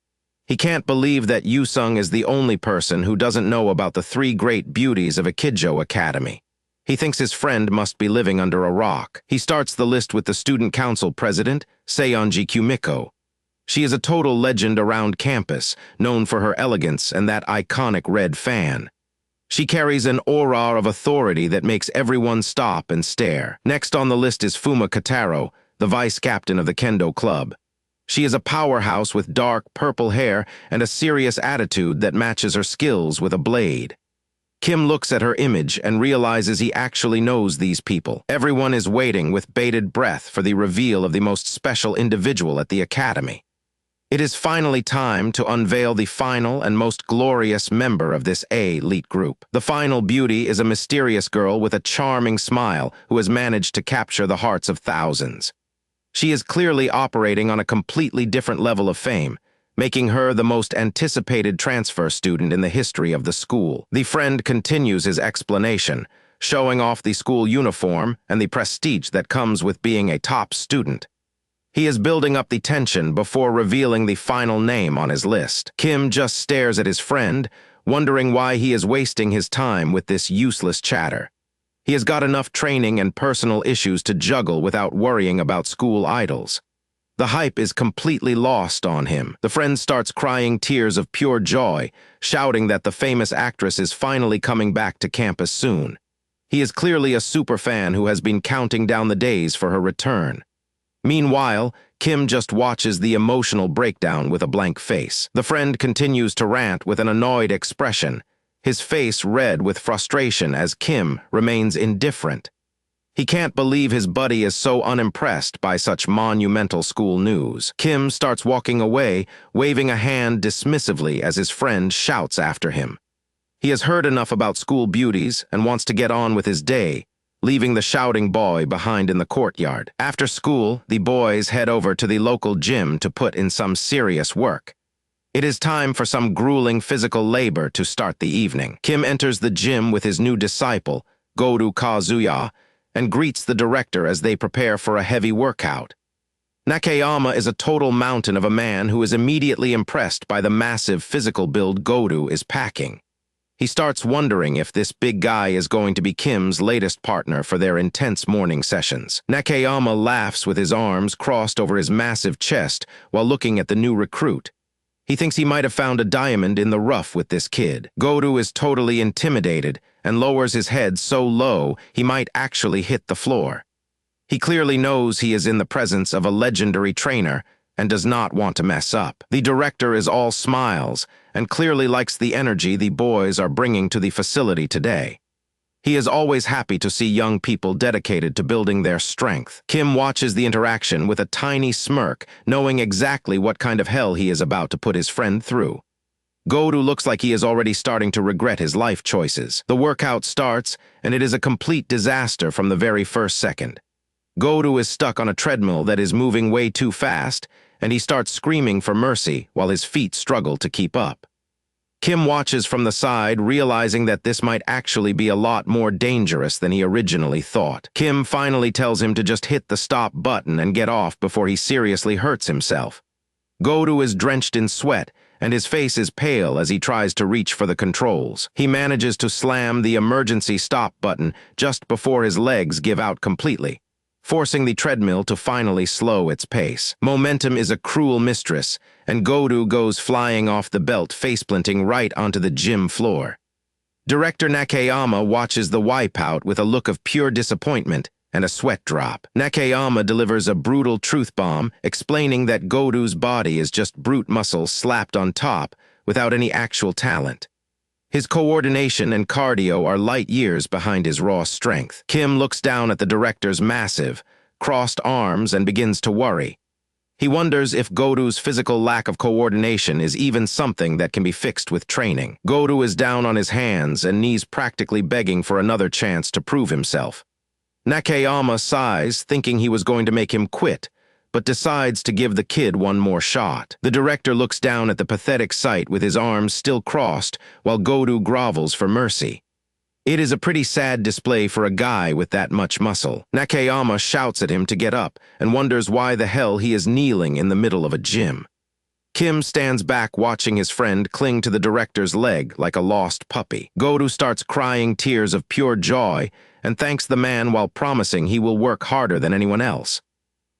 He can't believe that Yoo-sung is the only person who doesn't know about the 3 great beauties of Isekai'd Academy. He thinks his friend must be living under a rock. He starts the list with the student council president, Seonji Kumiko. She is a total legend around campus, known for her elegance and that iconic red fan. She carries an aura of authority that makes everyone stop and stare. Next on the list is Fuma Kataro, the vice captain of the Kendo Club. She is a powerhouse with dark purple hair and a serious attitude that matches her skills with a blade. Kim looks at her image and realizes he actually knows these people. Everyone is waiting with bated breath for the reveal of the most special individual at the academy. It is finally time to unveil the final and most glorious member of this elite group. The final beauty is a mysterious girl with a charming smile who has managed to capture the hearts of thousands. She is clearly operating on a completely different level of fame, making her the most anticipated transfer student in the history of the school. The friend continues his explanation, showing off the school uniform and the prestige that comes with being a top student. He is building up the tension before revealing the final name on his list. Kim just stares at his friend, wondering why he is wasting his time with this useless chatter. He has got enough training and personal issues to juggle without worrying about school idols. The hype is completely lost on him. The friend starts crying tears of pure joy, shouting that the famous actress is finally coming back to campus soon. He is clearly a superfan who has been counting down the days for her return. Meanwhile, Kim just watches the emotional breakdown with a blank face. The friend continues to rant with an annoyed expression, his face red with frustration as Kim remains indifferent. He can't believe his buddy is so unimpressed by such monumental school news. Kim starts walking away, waving a hand dismissively as his friend shouts after him. He has heard enough about school beauties and wants to get on with his day, leaving the shouting boy behind in the courtyard. After school, the boys head over to the local gym to put in some serious work. It is time for some grueling physical labor to start the evening. Kim enters the gym with his new disciple, Goru Kazuya, and greets the director as they prepare for a heavy workout. Nakayama is a total mountain of a man who is immediately impressed by the massive physical build Goru is packing. He starts wondering if this big guy is going to be Kim's latest partner for their intense morning sessions. Nakayama laughs with his arms crossed over his massive chest while looking at the new recruit. He thinks he might have found a diamond in the rough with this kid. Goru is totally intimidated and lowers his head so low he might actually hit the floor. He clearly knows he is in the presence of a legendary trainer and does not want to mess up. The director is all smiles and clearly likes the energy the boys are bringing to the facility today. He is always happy to see young people dedicated to building their strength. Kim watches the interaction with a tiny smirk, knowing exactly what kind of hell he is about to put his friend through. Goru looks like he is already starting to regret his life choices. The workout starts, and it is a complete disaster from the very first second. Goru is stuck on a treadmill that is moving way too fast, and he starts screaming for mercy while his feet struggle to keep up. Kim watches from the side, realizing that this might actually be a lot more dangerous than he originally thought. Kim finally tells him to just hit the stop button and get off before he seriously hurts himself. Goru is drenched in sweat, and his face is pale as he tries to reach for the controls. He manages to slam the emergency stop button just before his legs give out completely, forcing the treadmill to finally slow its pace. Momentum is a cruel mistress, and Goru goes flying off the belt, faceplanting right onto the gym floor. Director Nakayama watches the wipeout with a look of pure disappointment and a sweat drop. Nakayama delivers a brutal truth bomb, explaining that Goru's body is just brute muscle slapped on top without any actual talent. His coordination and cardio are light years behind his raw strength. Kim looks down at the director's massive, crossed arms and begins to worry. He wonders if Goru's physical lack of coordination is even something that can be fixed with training. Goru is down on his hands and knees, practically begging for another chance to prove himself. Nakayama sighs, thinking he was going to make him quit, but decides to give the kid one more shot. The director looks down at the pathetic sight with his arms still crossed while Goru grovels for mercy. It is a pretty sad display for a guy with that much muscle. Nakayama shouts at him to get up and wonders why the hell he is kneeling in the middle of a gym. Kim stands back watching his friend cling to the director's leg like a lost puppy. Goru starts crying tears of pure joy and thanks the man while promising he will work harder than anyone else.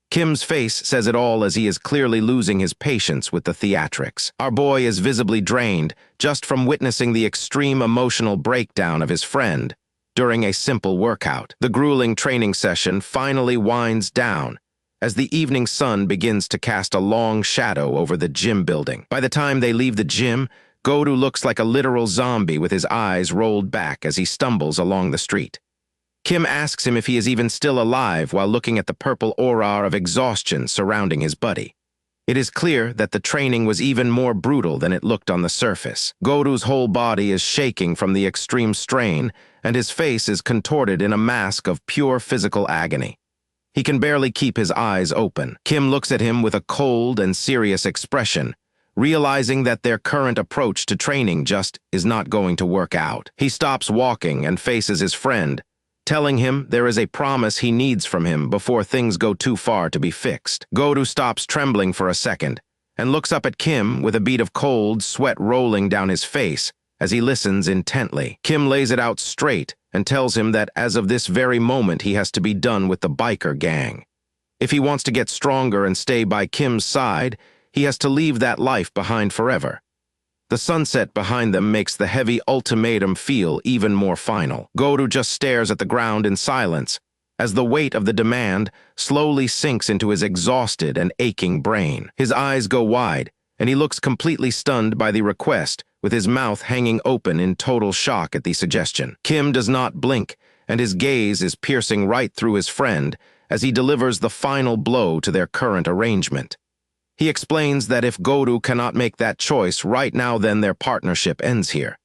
Kim's face says it all as he is clearly losing his patience with the theatrics. Our boy is visibly drained just from witnessing the extreme emotional breakdown of his friend during a simple workout. The grueling training session finally winds down as the evening sun begins to cast a long shadow over the gym building. By the time they leave the gym, Godu looks like a literal zombie with his eyes rolled back as he stumbles along the street. Kim asks him if he is even still alive while looking at the purple aura of exhaustion surrounding his buddy. It is clear that the training was even more brutal than it looked on the surface. Goru's whole body is shaking from the extreme strain, and his face is contorted in a mask of pure physical agony. He can barely keep his eyes open. Kim looks at him with a cold and serious expression, realizing that their current approach to training just is not going to work out. He stops walking and faces his friend, telling him there is a promise he needs from him before things go too far to be fixed. Godu stops trembling for a second and looks up at Kim with a bead of cold sweat rolling down his face as he listens intently. Kim lays it out straight and tells him that as of this very moment he has to be done with the biker gang. If he wants to get stronger and stay by Kim's side, he has to leave that life behind forever. The sunset behind them makes the heavy ultimatum feel even more final. Godu just stares at the ground in silence as the weight of the demand slowly sinks into his exhausted and aching brain. His eyes go wide, and he looks completely stunned by the request, with his mouth hanging open in total shock at the suggestion. Kim does not blink, and his gaze is piercing right through his friend as he delivers the final blow to their current arrangement. He explains that if Godu cannot make that choice right now, then their partnership ends here.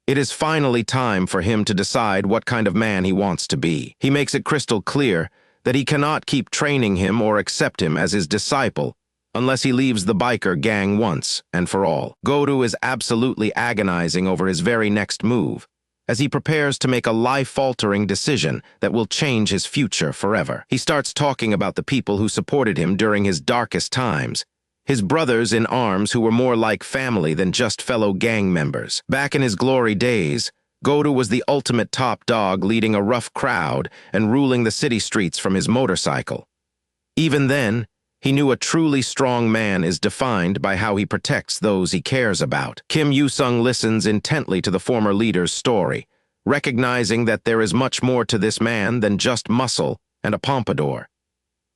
It is finally time for him to decide what kind of man he wants to be. He makes it crystal clear that he cannot keep training him or accept him as his disciple unless he leaves the biker gang once and for all. Godu is absolutely agonizing over his very next move as he prepares to make a life-altering decision that will change his future forever. He starts talking about the people who supported him during his darkest times, his brothers in arms who were more like family than just fellow gang members. Back in his glory days, Godu was the ultimate top dog, leading a rough crowd and ruling the city streets from his motorcycle. Even then, he knew a truly strong man is defined by how he protects those he cares about. Kim Yoo-sung listens intently to the former leader's story, recognizing that there is much more to this man than just muscle and a pompadour.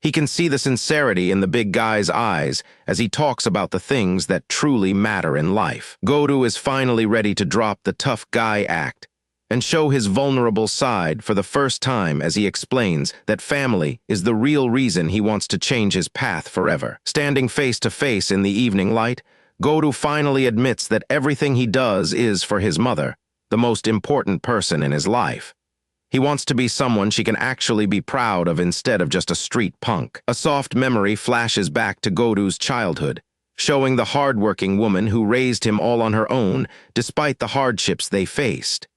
He can see the sincerity in the big guy's eyes as he talks about the things that truly matter in life. Godu is finally ready to drop the tough guy act and show his vulnerable side for the first time as he explains that family is the real reason he wants to change his path forever. Standing face to face in the evening light, Godu finally admits that everything he does is for his mother, the most important person in his life. He wants to be someone she can actually be proud of instead of just a street punk. A soft memory flashes back to Godu's childhood, showing the hardworking woman who raised him all on her own despite the hardships they faced.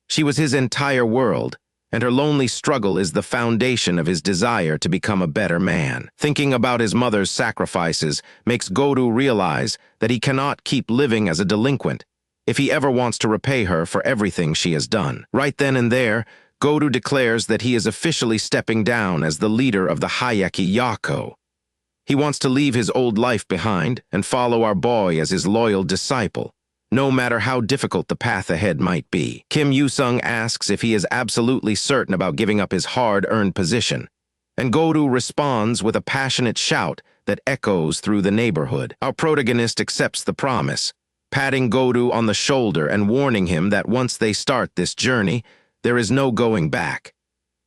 She was his entire world, and her lonely struggle is the foundation of his desire to become a better man. Thinking about his mother's sacrifices makes Godu realize that he cannot keep living as a delinquent if he ever wants to repay her for everything she has done. Right then and there, Godu declares that he is officially stepping down as the leader of the Hayeki Yako. He wants to leave his old life behind and follow our boy as his loyal disciple, no matter how difficult the path ahead might be. Kim Yoo-sung asks if he is absolutely certain about giving up his hard-earned position, and Godu responds with a passionate shout that echoes through the neighborhood. Our protagonist accepts the promise, patting Godu on the shoulder and warning him that once they start this journey, there is no going back.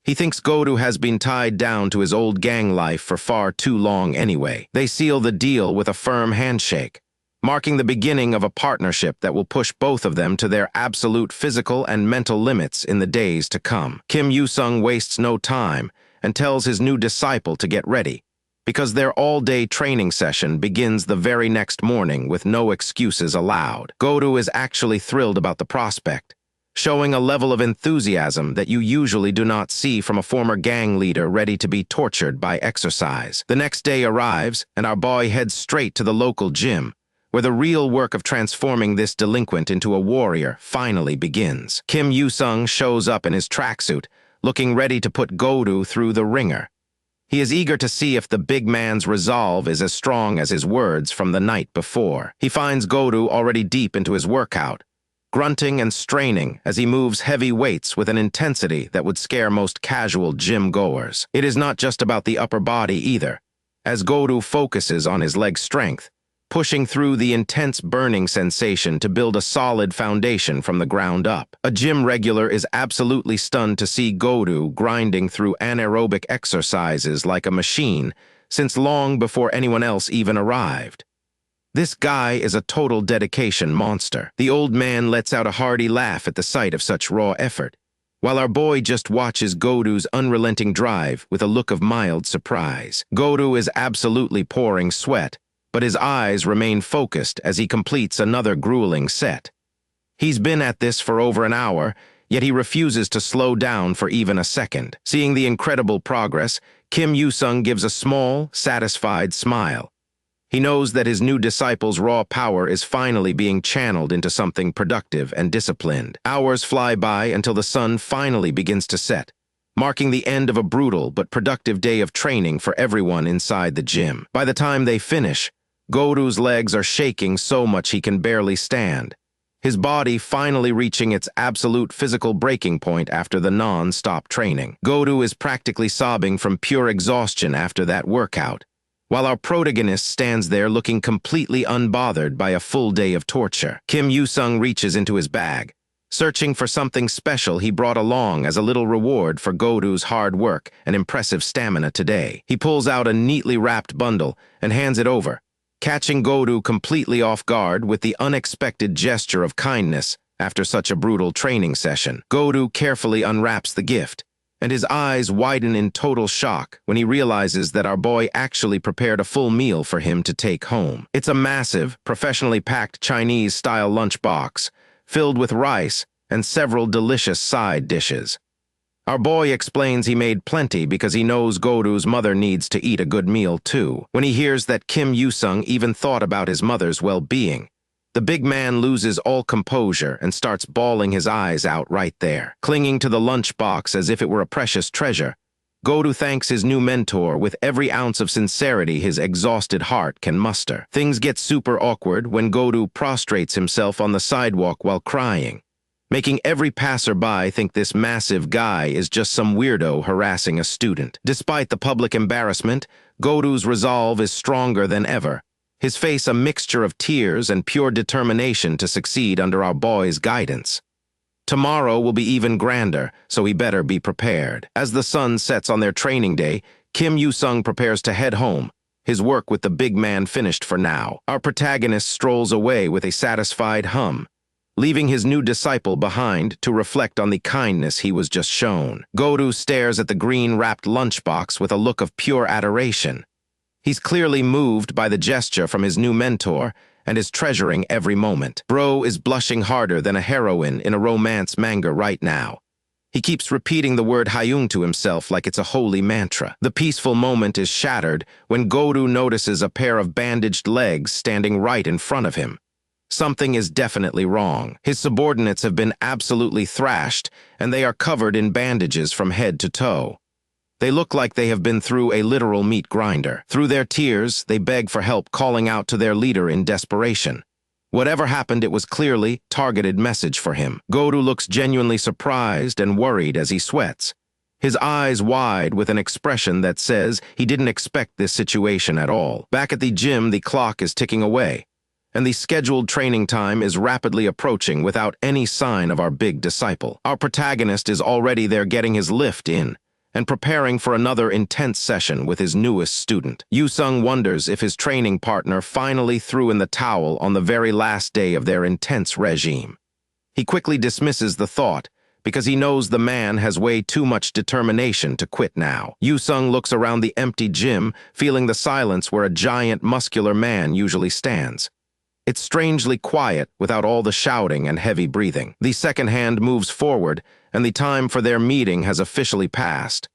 He thinks Godu has been tied down to his old gang life for far too long anyway. They seal the deal with a firm handshake, marking the beginning of a partnership that will push both of them to their absolute physical and mental limits in the days to come. Kim Yoo-sung wastes no time and tells his new disciple to get ready, because their all-day training session begins the very next morning with no excuses allowed. Godu is actually thrilled about the prospect, showing a level of enthusiasm that you usually do not see from a former gang leader ready to be tortured by exercise. The next day arrives, and our boy heads straight to the local gym, where the real work of transforming this delinquent into a warrior finally begins. Kim Yoo-sung shows up in his tracksuit, looking ready to put Goru through the ringer. He is eager to see if the big man's resolve is as strong as his words from the night before. He finds Goru already deep into his workout, grunting and straining as he moves heavy weights with an intensity that would scare most casual gym goers. It is not just about the upper body either, as Goru focuses on his leg strength, pushing through the intense burning sensation to build a solid foundation from the ground up. A gym regular is absolutely stunned to see Goru grinding through anaerobic exercises like a machine, since long before anyone else even arrived. This guy is a total dedication monster. The old man lets out a hearty laugh at the sight of such raw effort, while our boy just watches Goru's unrelenting drive with a look of mild surprise. Goru is absolutely pouring sweat, but his eyes remain focused as he completes another grueling set. He's been at this for over an hour, yet he refuses to slow down for even a second. Seeing the incredible progress, Kim Yoo-sung gives a small, satisfied smile. He knows that his new disciple's raw power is finally being channeled into something productive and disciplined. Hours fly by until the sun finally begins to set, marking the end of a brutal but productive day of training for everyone inside the gym. By the time they finish, Goru's legs are shaking so much he can barely stand, his body finally reaching its absolute physical breaking point after the non-stop training. Goru is practically sobbing from pure exhaustion after that workout, while our protagonist stands there looking completely unbothered by a full day of torture. Kim Yoo-sung reaches into his bag, searching for something special he brought along as a little reward for Goru's hard work and impressive stamina today. He pulls out a neatly wrapped bundle and hands it over, catching Goru completely off guard with the unexpected gesture of kindness after such a brutal training session. Goru carefully unwraps the gift, and his eyes widen in total shock when he realizes that our boy actually prepared a full meal for him to take home. It's a massive, professionally packed Chinese-style lunchbox, filled with rice and several delicious side dishes. Our boy explains he made plenty because he knows Goru's mother needs to eat a good meal too. When he hears that Kim Yoo-sung even thought about his mother's well-being, the big man loses all composure and starts bawling his eyes out right there. Clinging to the lunchbox as if it were a precious treasure, Goru thanks his new mentor with every ounce of sincerity his exhausted heart can muster. Things get super awkward when Goru prostrates himself on the sidewalk while crying, making every passerby think this massive guy is just some weirdo harassing a student. Despite the public embarrassment, Goru's resolve is stronger than ever, his face a mixture of tears and pure determination to succeed under our boy's guidance. Tomorrow will be even grander, so he better be prepared. As the sun sets on their training day, Kim Yoo-sung prepares to head home, his work with the big man finished for now. Our protagonist strolls away with a satisfied hum, leaving his new disciple behind to reflect on the kindness he was just shown. Goru stares at the green-wrapped lunchbox with a look of pure adoration. He's clearly moved by the gesture from his new mentor and is treasuring every moment. Bro is blushing harder than a heroine in a romance manga right now. He keeps repeating the word Hyung to himself like it's a holy mantra. The peaceful moment is shattered when Goru notices a pair of bandaged legs standing right in front of him. Something is definitely wrong. His subordinates have been absolutely thrashed, and they are covered in bandages from head to toe. They look like they have been through a literal meat grinder. Through their tears, they beg for help, calling out to their leader in desperation. Whatever happened, it was clearly targeted message for him. Goru looks genuinely surprised and worried as he sweats, his eyes wide with an expression that says he didn't expect this situation at all. Back at the gym, the clock is ticking away, and the scheduled training time is rapidly approaching without any sign of our big disciple. Our protagonist is already there getting his lift in and preparing for another intense session with his newest student. Yoo-sung wonders if his training partner finally threw in the towel on the very last day of their intense regime. He quickly dismisses the thought because he knows the man has way too much determination to quit now. Yoo-sung looks around the empty gym, feeling the silence where a giant, muscular man usually stands. It's strangely quiet without all the shouting and heavy breathing. The second hand moves forward, and the time for their meeting has officially passed.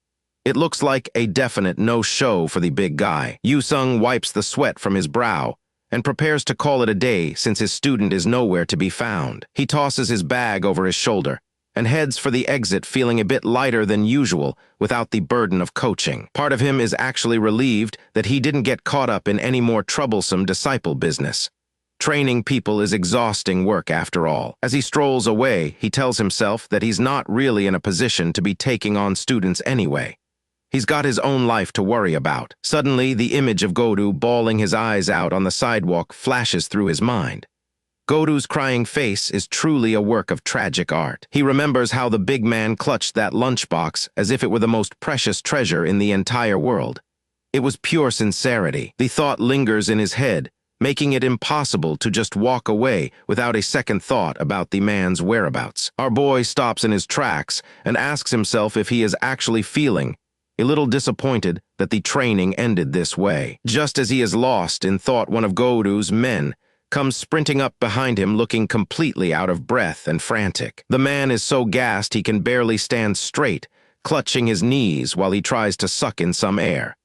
It looks like a definite no-show for the big guy. Yoo-sung wipes the sweat from his brow and prepares to call it a day since his student is nowhere to be found. He tosses his bag over his shoulder and heads for the exit feeling a bit lighter than usual without the burden of coaching. Part of him is actually relieved that he didn't get caught up in any more troublesome disciple business. Training people is exhausting work after all. As he strolls away, he tells himself that he's not really in a position to be taking on students anyway. He's got his own life to worry about. Suddenly, the image of Godu bawling his eyes out on the sidewalk flashes through his mind. Godu's crying face is truly a work of tragic art. He remembers how the big man clutched that lunchbox as if it were the most precious treasure in the entire world. It was pure sincerity. The thought lingers in his head, making it impossible to just walk away without a second thought about the man's whereabouts. Our boy stops in his tracks and asks himself if he is actually feeling a little disappointed that the training ended this way. Just as he is lost in thought, one of Godu's men comes sprinting up behind him looking completely out of breath and frantic. The man is so gassed he can barely stand straight, clutching his knees while he tries to suck in some air.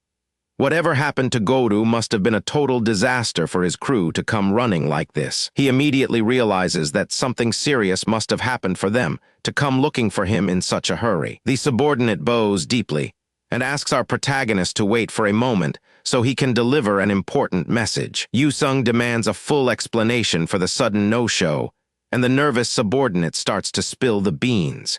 Whatever happened to Godu must have been a total disaster for his crew to come running like this. He immediately realizes that something serious must have happened for them to come looking for him in such a hurry. The subordinate bows deeply and asks our protagonist to wait for a moment so he can deliver an important message. Yu-sung demands a full explanation for the sudden no-show, and the nervous subordinate starts to spill the beans.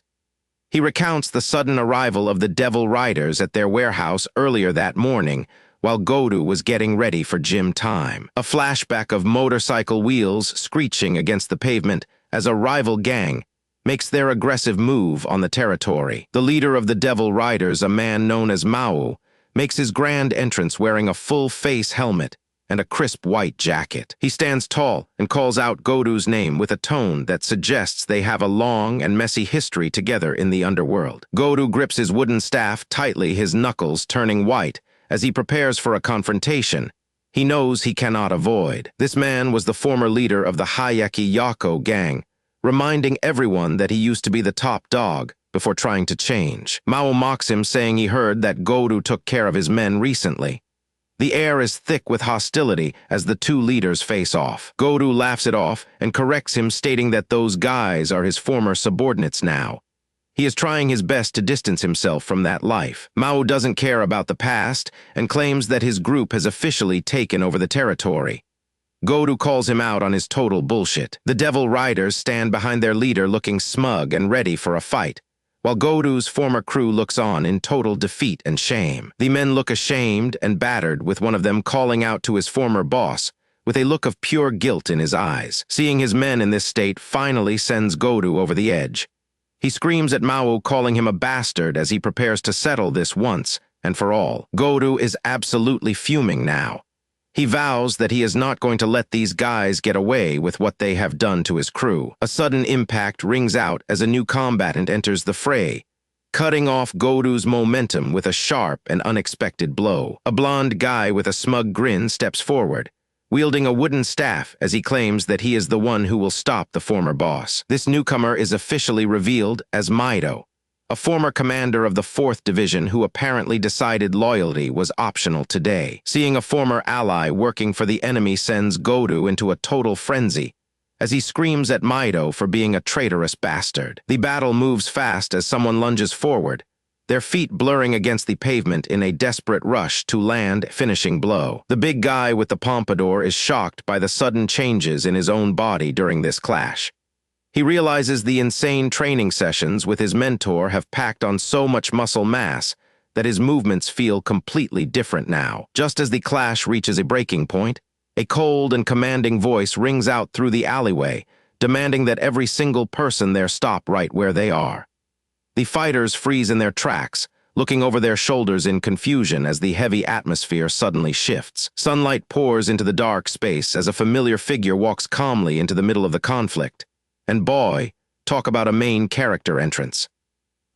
He recounts the sudden arrival of the Devil Riders at their warehouse earlier that morning while Godu was getting ready for gym time. A flashback of motorcycle wheels screeching against the pavement as a rival gang makes their aggressive move on the territory. The leader of the Devil Riders, a man known as Mao, makes his grand entrance wearing a full-face helmet and a crisp white jacket. He stands tall and calls out Godu's name with a tone that suggests they have a long and messy history together in the underworld. Godu grips his wooden staff tightly, his knuckles turning white as he prepares for a confrontation he knows he cannot avoid. This man was the former leader of the Hayeki Yako gang, reminding everyone that he used to be the top dog before trying to change. Mao mocks him, saying he heard that Godu took care of his men recently. The air is thick with hostility as the two leaders face off. Godu laughs it off and corrects him, stating that those guys are his former subordinates now. He is trying his best to distance himself from that life. Mao doesn't care about the past and claims that his group has officially taken over the territory. Godu calls him out on his total bullshit. The Devil Riders stand behind their leader looking smug and ready for a fight, while Godu's former crew looks on in total defeat and shame. The men look ashamed and battered, with one of them calling out to his former boss with a look of pure guilt in his eyes. Seeing his men in this state finally sends Godu over the edge. He screams at Mao, calling him a bastard as he prepares to settle this once and for all. Godu is absolutely fuming now. He vows that he is not going to let these guys get away with what they have done to his crew. A sudden impact rings out as a new combatant enters the fray, cutting off Godu's momentum with a sharp and unexpected blow. A blonde guy with a smug grin steps forward, wielding a wooden staff as he claims that he is the one who will stop the former boss. This newcomer is officially revealed as Maido, a former commander of the 4th Division who apparently decided loyalty was optional today. Seeing a former ally working for the enemy sends Godu into a total frenzy as he screams at Maido for being a traitorous bastard. The battle moves fast as someone lunges forward, their feet blurring against the pavement in a desperate rush to land a finishing blow. The big guy with the pompadour is shocked by the sudden changes in his own body during this clash. He realizes the insane training sessions with his mentor have packed on so much muscle mass that his movements feel completely different now. Just as the clash reaches a breaking point, a cold and commanding voice rings out through the alleyway, demanding that every single person there stop right where they are. The fighters freeze in their tracks, looking over their shoulders in confusion as the heavy atmosphere suddenly shifts. Sunlight pours into the dark space as a familiar figure walks calmly into the middle of the conflict. And boy, talk about a main character entrance.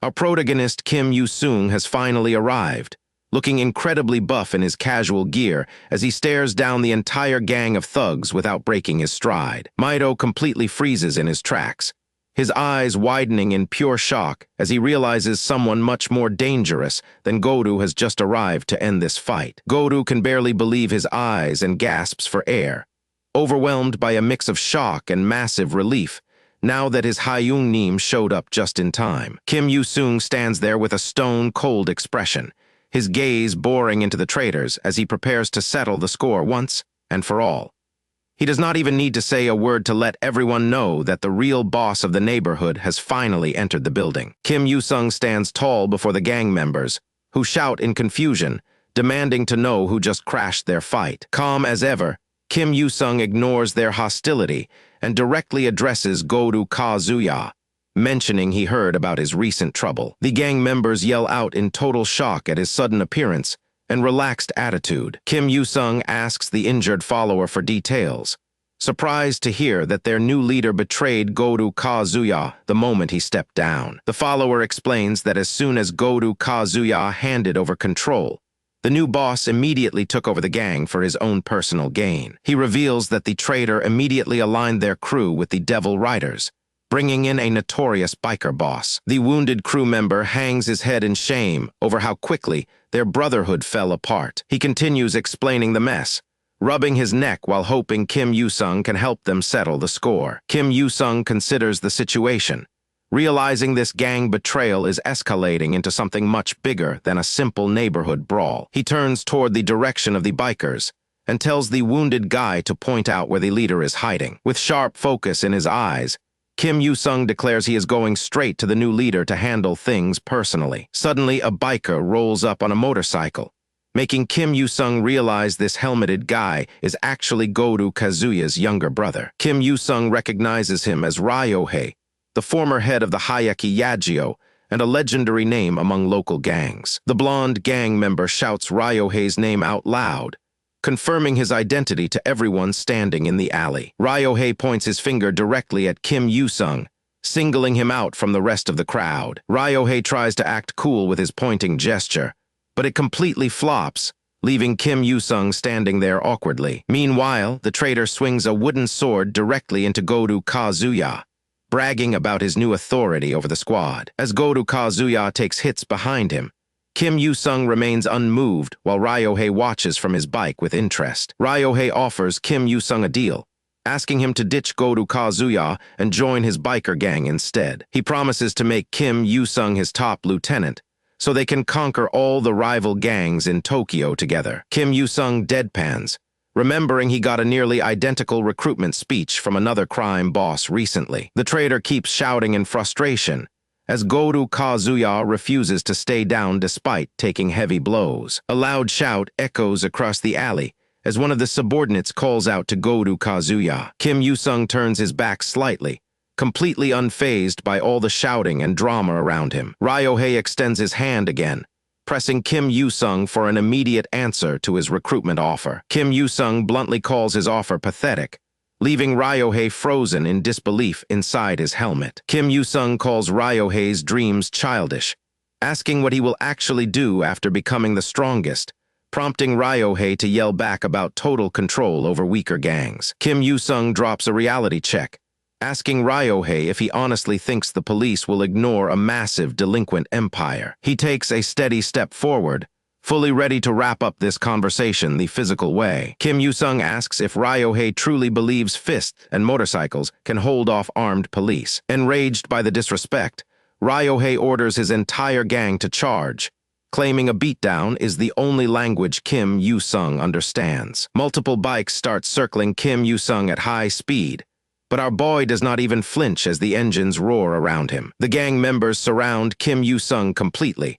Our protagonist Kim Yu-sung has finally arrived, looking incredibly buff in his casual gear as he stares down the entire gang of thugs without breaking his stride. Maido completely freezes in his tracks, his eyes widening in pure shock as he realizes someone much more dangerous than Godu has just arrived to end this fight. Godu can barely believe his eyes and gasps for air, overwhelmed by a mix of shock and massive relief, now that his Hyung-nim showed up just in time. Kim Yu-sung stands there with a stone-cold expression, his gaze boring into the traders as he prepares to settle the score once and for all. He does not even need to say a word to let everyone know that the real boss of the neighborhood has finally entered the building. Kim Yu-sung stands tall before the gang members, who shout in confusion, demanding to know who just crashed their fight. Calm as ever, Kim Yu-sung ignores their hostility and directly addresses Goru Kazuya, mentioning he heard about his recent trouble. The gang members yell out in total shock at his sudden appearance and relaxed attitude. Kim Yu-sung asks the injured follower for details, surprised to hear that their new leader betrayed Goru Kazuya the moment he stepped down. The follower explains that as soon as Goru Kazuya handed over control, the new boss immediately took over the gang for his own personal gain. He reveals that the traitor immediately aligned their crew with the Devil Riders, bringing in a notorious biker boss. The wounded crew member hangs his head in shame over how quickly their brotherhood fell apart. He continues explaining the mess, rubbing his neck while hoping Kim Yu-sung can help them settle the score. Kim Yu-sung considers the situation, realizing this gang betrayal is escalating into something much bigger than a simple neighborhood brawl. He turns toward the direction of the bikers and tells the wounded guy to point out where the leader is hiding. With sharp focus in his eyes, Kim Yu-sung declares he is going straight to the new leader to handle things personally. Suddenly, a biker rolls up on a motorcycle, making Kim Yu-sung realize this helmeted guy is actually Goru Kazuya's younger brother. Kim Yu-sung recognizes him as Ryohei, the former head of the Hayaki Yagyo, and a legendary name among local gangs. The blonde gang member shouts Ryohei's name out loud, confirming his identity to everyone standing in the alley. Ryohei points his finger directly at Kim Yu-sung, singling him out from the rest of the crowd. Ryohei tries to act cool with his pointing gesture, but it completely flops, leaving Kim Yu-sung standing there awkwardly. Meanwhile, the traitor swings a wooden sword directly into Goru Kazuya, bragging about his new authority over the squad. As Goru Kazuya takes hits behind him, Kim Yu-sung remains unmoved while Ryohei watches from his bike with interest. Ryohei offers Kim Yu-sung a deal, asking him to ditch Goru Kazuya and join his biker gang instead. He promises to make Kim Yu-sung his top lieutenant, so they can conquer all the rival gangs in Tokyo together. Kim Yu-sung deadpans, remembering he got a nearly identical recruitment speech from another crime boss recently. The traitor keeps shouting in frustration, as Goru Kazuya refuses to stay down despite taking heavy blows. A loud shout echoes across the alley as one of the subordinates calls out to Goru Kazuya. Kim Yu-sung turns his back slightly, completely unfazed by all the shouting and drama around him. Ryohei extends his hand again, pressing Kim Yu-sung for an immediate answer to his recruitment offer. Kim Yu-sung bluntly calls his offer pathetic, leaving Ryohei frozen in disbelief inside his helmet. Kim Yu-sung calls Ryohei's dreams childish, asking what he will actually do after becoming the strongest, prompting Ryohei to yell back about total control over weaker gangs. Kim Yu-sung drops a reality check, asking Ryohei if he honestly thinks the police will ignore a massive delinquent empire. He takes a steady step forward, fully ready to wrap up this conversation the physical way. Kim Yu-sung asks if Ryohei truly believes fists and motorcycles can hold off armed police. Enraged by the disrespect, Ryohei orders his entire gang to charge, claiming a beatdown is the only language Kim Yu-sung understands. Multiple bikes start circling Kim Yu-sung at high speed, but our boy does not even flinch as the engines roar around him. The gang members surround Kim Yu-sung completely,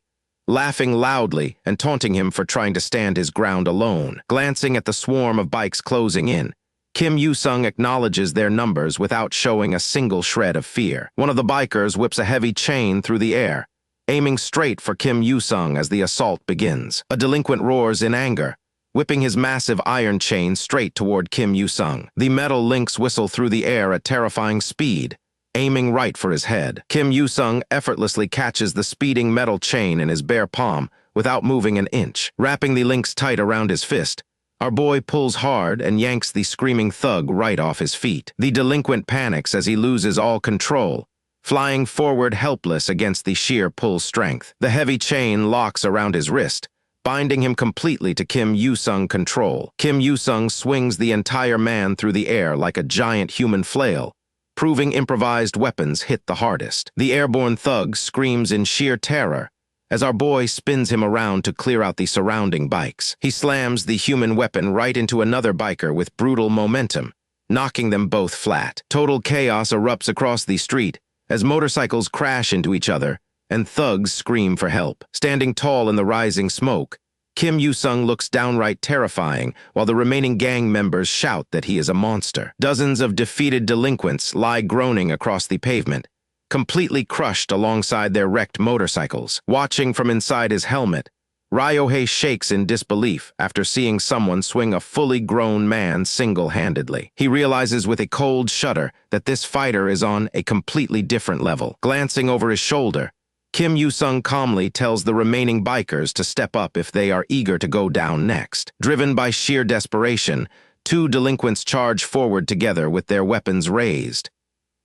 laughing loudly and taunting him for trying to stand his ground alone. Glancing at the swarm of bikes closing in, Kim Yu-sung acknowledges their numbers without showing a single shred of fear. One of the bikers whips a heavy chain through the air, aiming straight for Kim Yu-sung as the assault begins. A delinquent roars in anger, whipping his massive iron chain straight toward Kim Yu-sung. The metal links whistle through the air at terrifying speed, aiming right for his head. Kim Yu-sung effortlessly catches the speeding metal chain in his bare palm without moving an inch. Wrapping the links tight around his fist, our boy pulls hard and yanks the screaming thug right off his feet. The delinquent panics as he loses all control, flying forward helpless against the sheer pull strength. The heavy chain locks around his wrist, binding him completely to Kim Yu-sung control. Kim Yu-sung swings the entire man through the air like a giant human flail, proving improvised weapons hit the hardest. The airborne thug screams in sheer terror as our boy spins him around to clear out the surrounding bikes. He slams the human weapon right into another biker with brutal momentum, knocking them both flat. Total chaos erupts across the street as motorcycles crash into each other and thugs scream for help. Standing tall in the rising smoke, Kim Yoo-sung looks downright terrifying while the remaining gang members shout that he is a monster. Dozens of defeated delinquents lie groaning across the pavement, completely crushed alongside their wrecked motorcycles. Watching from inside his helmet, Ryohei shakes in disbelief after seeing someone swing a fully grown man single-handedly. He realizes with a cold shudder that this fighter is on a completely different level. Glancing over his shoulder, Kim Yoo-sung calmly tells the remaining bikers to step up if they are eager to go down next. Driven by sheer desperation, two delinquents charge forward together with their weapons raised.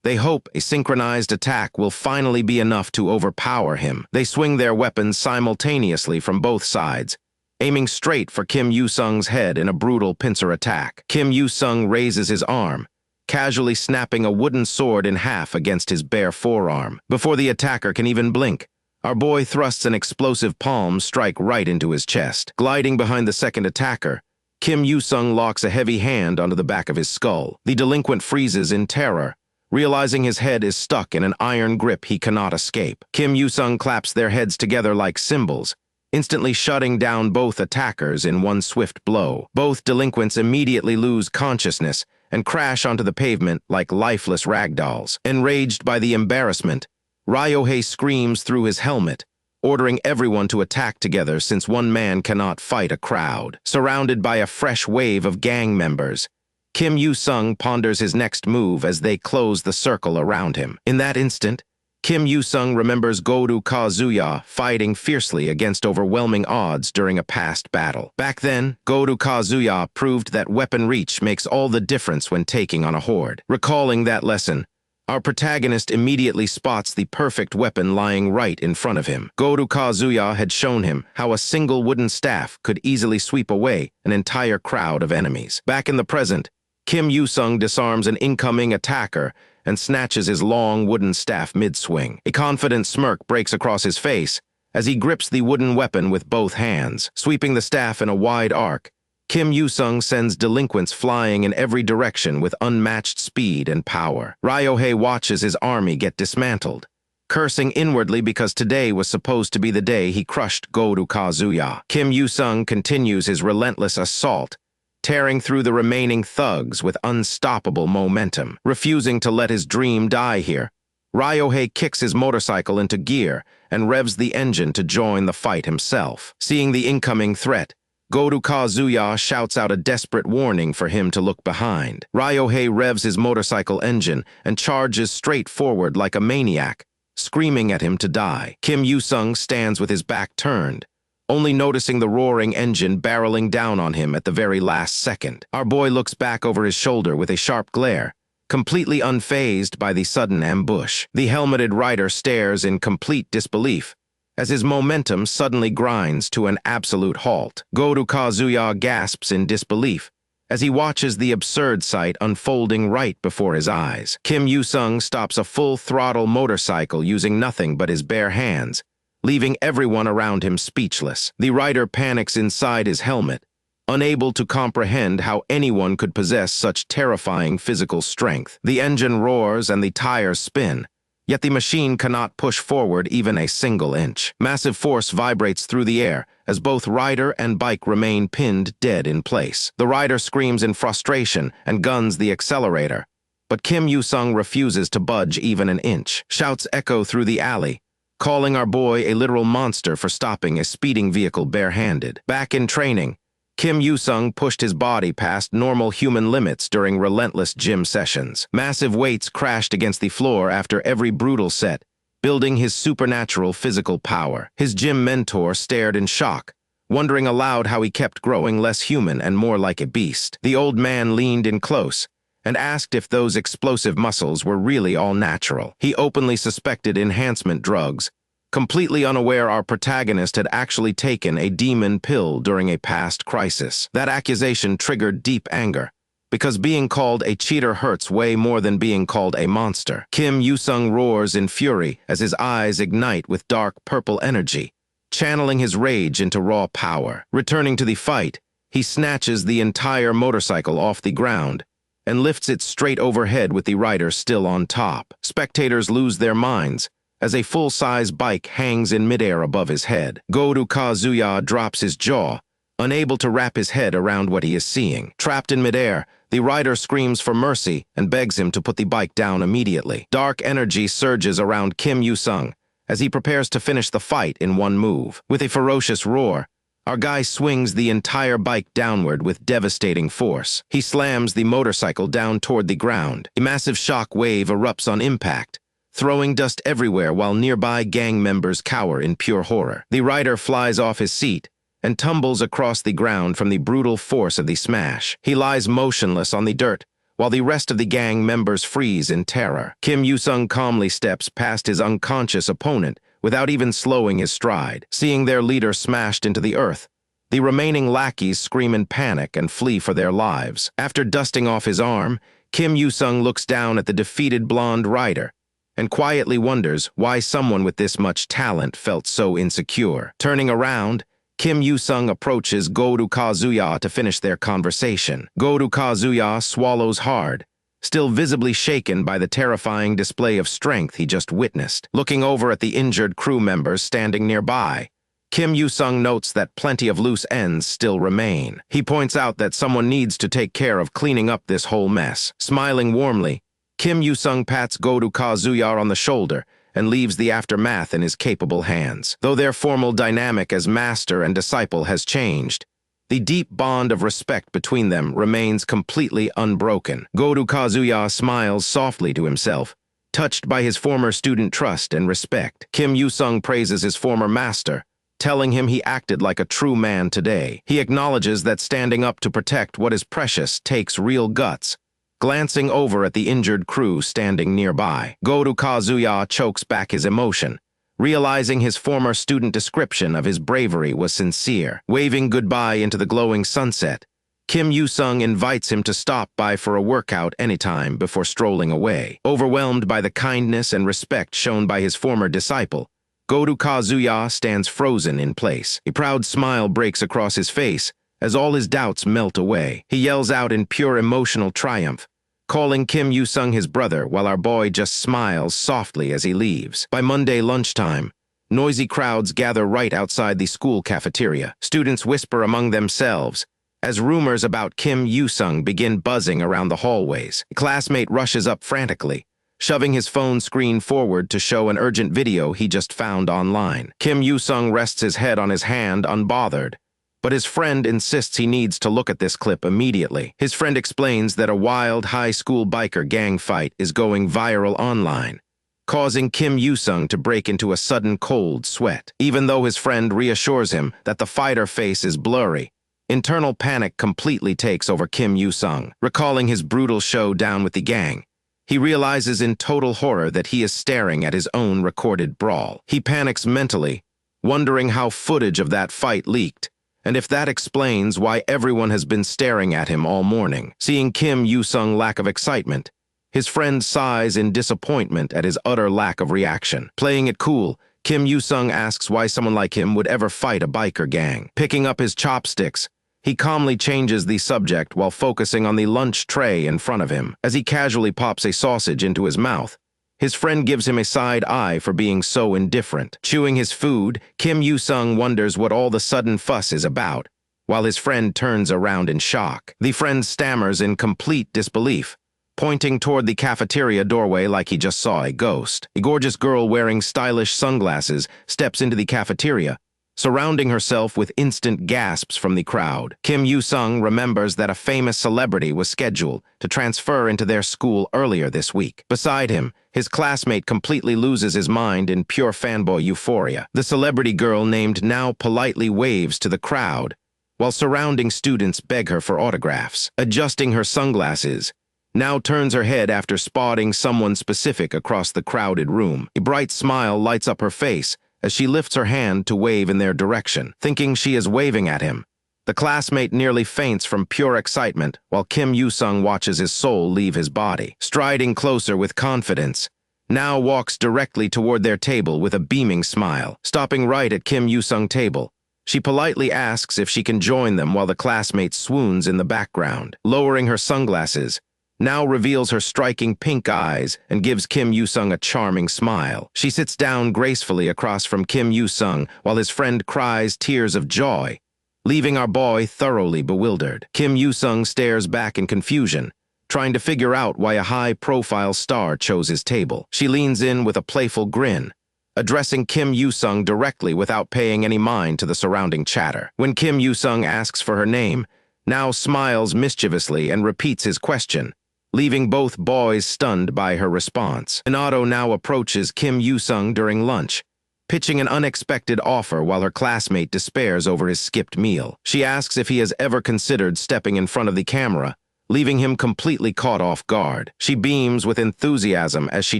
They hope a synchronized attack will finally be enough to overpower him. They swing their weapons simultaneously from both sides, aiming straight for Kim Yoo-sung's head in a brutal pincer attack. Kim Yoo-sung raises his arm, casually snapping a wooden sword in half against his bare forearm. Before the attacker can even blink, our boy thrusts an explosive palm strike right into his chest. Gliding behind the second attacker, Kim Yoo-sung locks a heavy hand onto the back of his skull. The delinquent freezes in terror, realizing his head is stuck in an iron grip he cannot escape. Kim Yoo-sung claps their heads together like cymbals, instantly shutting down both attackers in one swift blow. Both delinquents immediately lose consciousness and crash onto the pavement like lifeless ragdolls. Enraged by the embarrassment, Ryohei screams through his helmet, ordering everyone to attack together since one man cannot fight a crowd. Surrounded by a fresh wave of gang members, Kim Yoo-sung ponders his next move as they close the circle around him. In that instant, Kim Yoo-sung remembers Goru Kazuya fighting fiercely against overwhelming odds during a past battle. Back then, Goru Kazuya proved that weapon reach makes all the difference when taking on a horde. Recalling that lesson, our protagonist immediately spots the perfect weapon lying right in front of him. Goru Kazuya had shown him how a single wooden staff could easily sweep away an entire crowd of enemies. Back in the present, Kim Yoo-sung disarms an incoming attacker and snatches his long wooden staff mid-swing. A confident smirk breaks across his face as he grips the wooden weapon with both hands. Sweeping the staff in a wide arc, Kim Yoo-sung sends delinquents flying in every direction with unmatched speed and power. Ryohei watches his army get dismantled, cursing inwardly because today was supposed to be the day he crushed Goru Kazuya. Kim Yoo-sung continues his relentless assault, tearing through the remaining thugs with unstoppable momentum. Refusing to let his dream die here, Ryohei kicks his motorcycle into gear and revs the engine to join the fight himself. Seeing the incoming threat, Goru Kazuya shouts out a desperate warning for him to look behind. Ryohei revs his motorcycle engine and charges straight forward like a maniac, screaming at him to die. Kim Yoo-sung stands with his back turned, only noticing the roaring engine barreling down on him at the very last second. Our boy looks back over his shoulder with a sharp glare, completely unfazed by the sudden ambush. The helmeted rider stares in complete disbelief as his momentum suddenly grinds to an absolute halt. Goru Kazuya gasps in disbelief as he watches the absurd sight unfolding right before his eyes. Kim Yoo-sung stops a full-throttle motorcycle using nothing but his bare hands, leaving everyone around him speechless. The rider panics inside his helmet, unable to comprehend how anyone could possess such terrifying physical strength. The engine roars and the tires spin, yet the machine cannot push forward even a single inch. Massive force vibrates through the air as both rider and bike remain pinned dead in place. The rider screams in frustration and guns the accelerator, but Kim Yoo-sung refuses to budge even an inch. Shouts echo through the alley, calling our boy a literal monster for stopping a speeding vehicle barehanded. Back in training, Kim Yoo-sung pushed his body past normal human limits during relentless gym sessions. Massive weights crashed against the floor after every brutal set, building his supernatural physical power. His gym mentor stared in shock, wondering aloud how he kept growing less human and more like a beast. The old man leaned in close and asked if those explosive muscles were really all natural. He openly suspected enhancement drugs, completely unaware our protagonist had actually taken a demon pill during a past crisis. That accusation triggered deep anger, because being called a cheater hurts way more than being called a monster. Kim Yoo-sung roars in fury as his eyes ignite with dark purple energy, channeling his rage into raw power. Returning to the fight, he snatches the entire motorcycle off the ground and lifts it straight overhead with the rider still on top. Spectators lose their minds as a full-size bike hangs in midair above his head. Goru Kazuya drops his jaw, unable to wrap his head around what he is seeing. Trapped in midair, the rider screams for mercy and begs him to put the bike down immediately. Dark energy surges around Kim Yoo-sung as he prepares to finish the fight in one move. With a ferocious roar, our guy swings the entire bike downward with devastating force. He slams the motorcycle down toward the ground. A massive shock wave erupts on impact, throwing dust everywhere while nearby gang members cower in pure horror. The rider flies off his seat and tumbles across the ground from the brutal force of the smash. He lies motionless on the dirt, while the rest of the gang members freeze in terror. Kim Yoo-sung calmly steps past his unconscious opponent without even slowing his stride. Seeing their leader smashed into the earth, the remaining lackeys scream in panic and flee for their lives. After dusting off his arm, Kim Yoo-sung looks down at the defeated blonde rider and quietly wonders why someone with this much talent felt so insecure. Turning around, Kim Yoo-sung approaches Goru Kazuya to finish their conversation. Goru Kazuya swallows hard, still visibly shaken by the terrifying display of strength he just witnessed. Looking over at the injured crew members standing nearby, Kim Yoo-sung notes that plenty of loose ends still remain. He points out that someone needs to take care of cleaning up this whole mess. Smiling warmly, Kim Yoo-sung pats Goru Kazuya on the shoulder and leaves the aftermath in his capable hands. Though their formal dynamic as master and disciple has changed, the deep bond of respect between them remains completely unbroken. Goru Kazuya smiles softly to himself, touched by his former student trust and respect. Kim Yoo-sung praises his former master, telling him he acted like a true man today. He acknowledges that standing up to protect what is precious takes real guts, glancing over at the injured crew standing nearby. Goru Kazuya chokes back his emotion, realizing his former student description of his bravery was sincere. Waving goodbye into the glowing sunset, Kim Yoo-sung invites him to stop by for a workout anytime before strolling away. Overwhelmed by the kindness and respect shown by his former disciple, Goru Kazuya stands frozen in place. A proud smile breaks across his face as all his doubts melt away. He yells out in pure emotional triumph, calling Kim Yoo-sung his brother, while our boy just smiles softly as he leaves. By Monday lunchtime, noisy crowds gather right outside the school cafeteria. Students whisper among themselves as rumors about Kim Yoo-sung begin buzzing around the hallways. A classmate rushes up frantically, shoving his phone screen forward to show an urgent video he just found online. Kim Yoo-sung rests his head on his hand unbothered, but his friend insists he needs to look at this clip immediately. His friend explains that a wild high school biker gang fight is going viral online, causing Kim Yoo-sung to break into a sudden cold sweat. Even though his friend reassures him that the fighter face is blurry, internal panic completely takes over Kim Yoo-sung. Recalling his brutal showdown with the gang, he realizes in total horror that he is staring at his own recorded brawl. He panics mentally, wondering how footage of that fight leaked, and if that explains why everyone has been staring at him all morning. Seeing Kim Yoo-sung's lack of excitement, his friend sighs in disappointment at his utter lack of reaction. Playing it cool, Kim Yoo-sung asks why someone like him would ever fight a biker gang. Picking up his chopsticks, he calmly changes the subject while focusing on the lunch tray in front of him. As he casually pops a sausage into his mouth, his friend gives him a side eye for being so indifferent. Chewing his food, Kim Yoo-sung wonders what all the sudden fuss is about, while his friend turns around in shock. The friend stammers in complete disbelief, pointing toward the cafeteria doorway like he just saw a ghost. A gorgeous girl wearing stylish sunglasses steps into the cafeteria, surrounding herself with instant gasps from the crowd. Kim Yoo-sung remembers that a famous celebrity was scheduled to transfer into their school earlier this week. Beside him, his classmate completely loses his mind in pure fanboy euphoria. The celebrity girl named now politely waves to the crowd, while surrounding students beg her for autographs. Adjusting her sunglasses, now turns her head after spotting someone specific across the crowded room. A bright smile lights up her face as she lifts her hand to wave in their direction. Thinking she is waving at him, The classmate nearly faints from pure excitement while Kim Yoo-sung watches his soul leave his body. Striding closer with confidence, now walks directly toward their table with a beaming smile. Stopping right at Kim Yoo-sung's table, she politely asks if she can join them while the classmate swoons in the background. Lowering her sunglasses, now reveals her striking pink eyes and gives Kim Yoo-sung a charming smile. She sits down gracefully across from Kim Yoo-sung while his friend cries tears of joy, leaving our boy thoroughly bewildered. Kim Yoo-sung stares back in confusion, trying to figure out why a high-profile star chose his table. She leans in with a playful grin, addressing Kim Yoo-sung directly without paying any mind to the surrounding chatter. When Kim Yoo-sung asks for her name, now smiles mischievously and repeats his question, leaving both boys stunned by her response. Minato now approaches Kim Yoo-sung during lunch, pitching an unexpected offer while her classmate despairs over his skipped meal. She asks if he has ever considered stepping in front of the camera, leaving him completely caught off guard. She beams with enthusiasm as she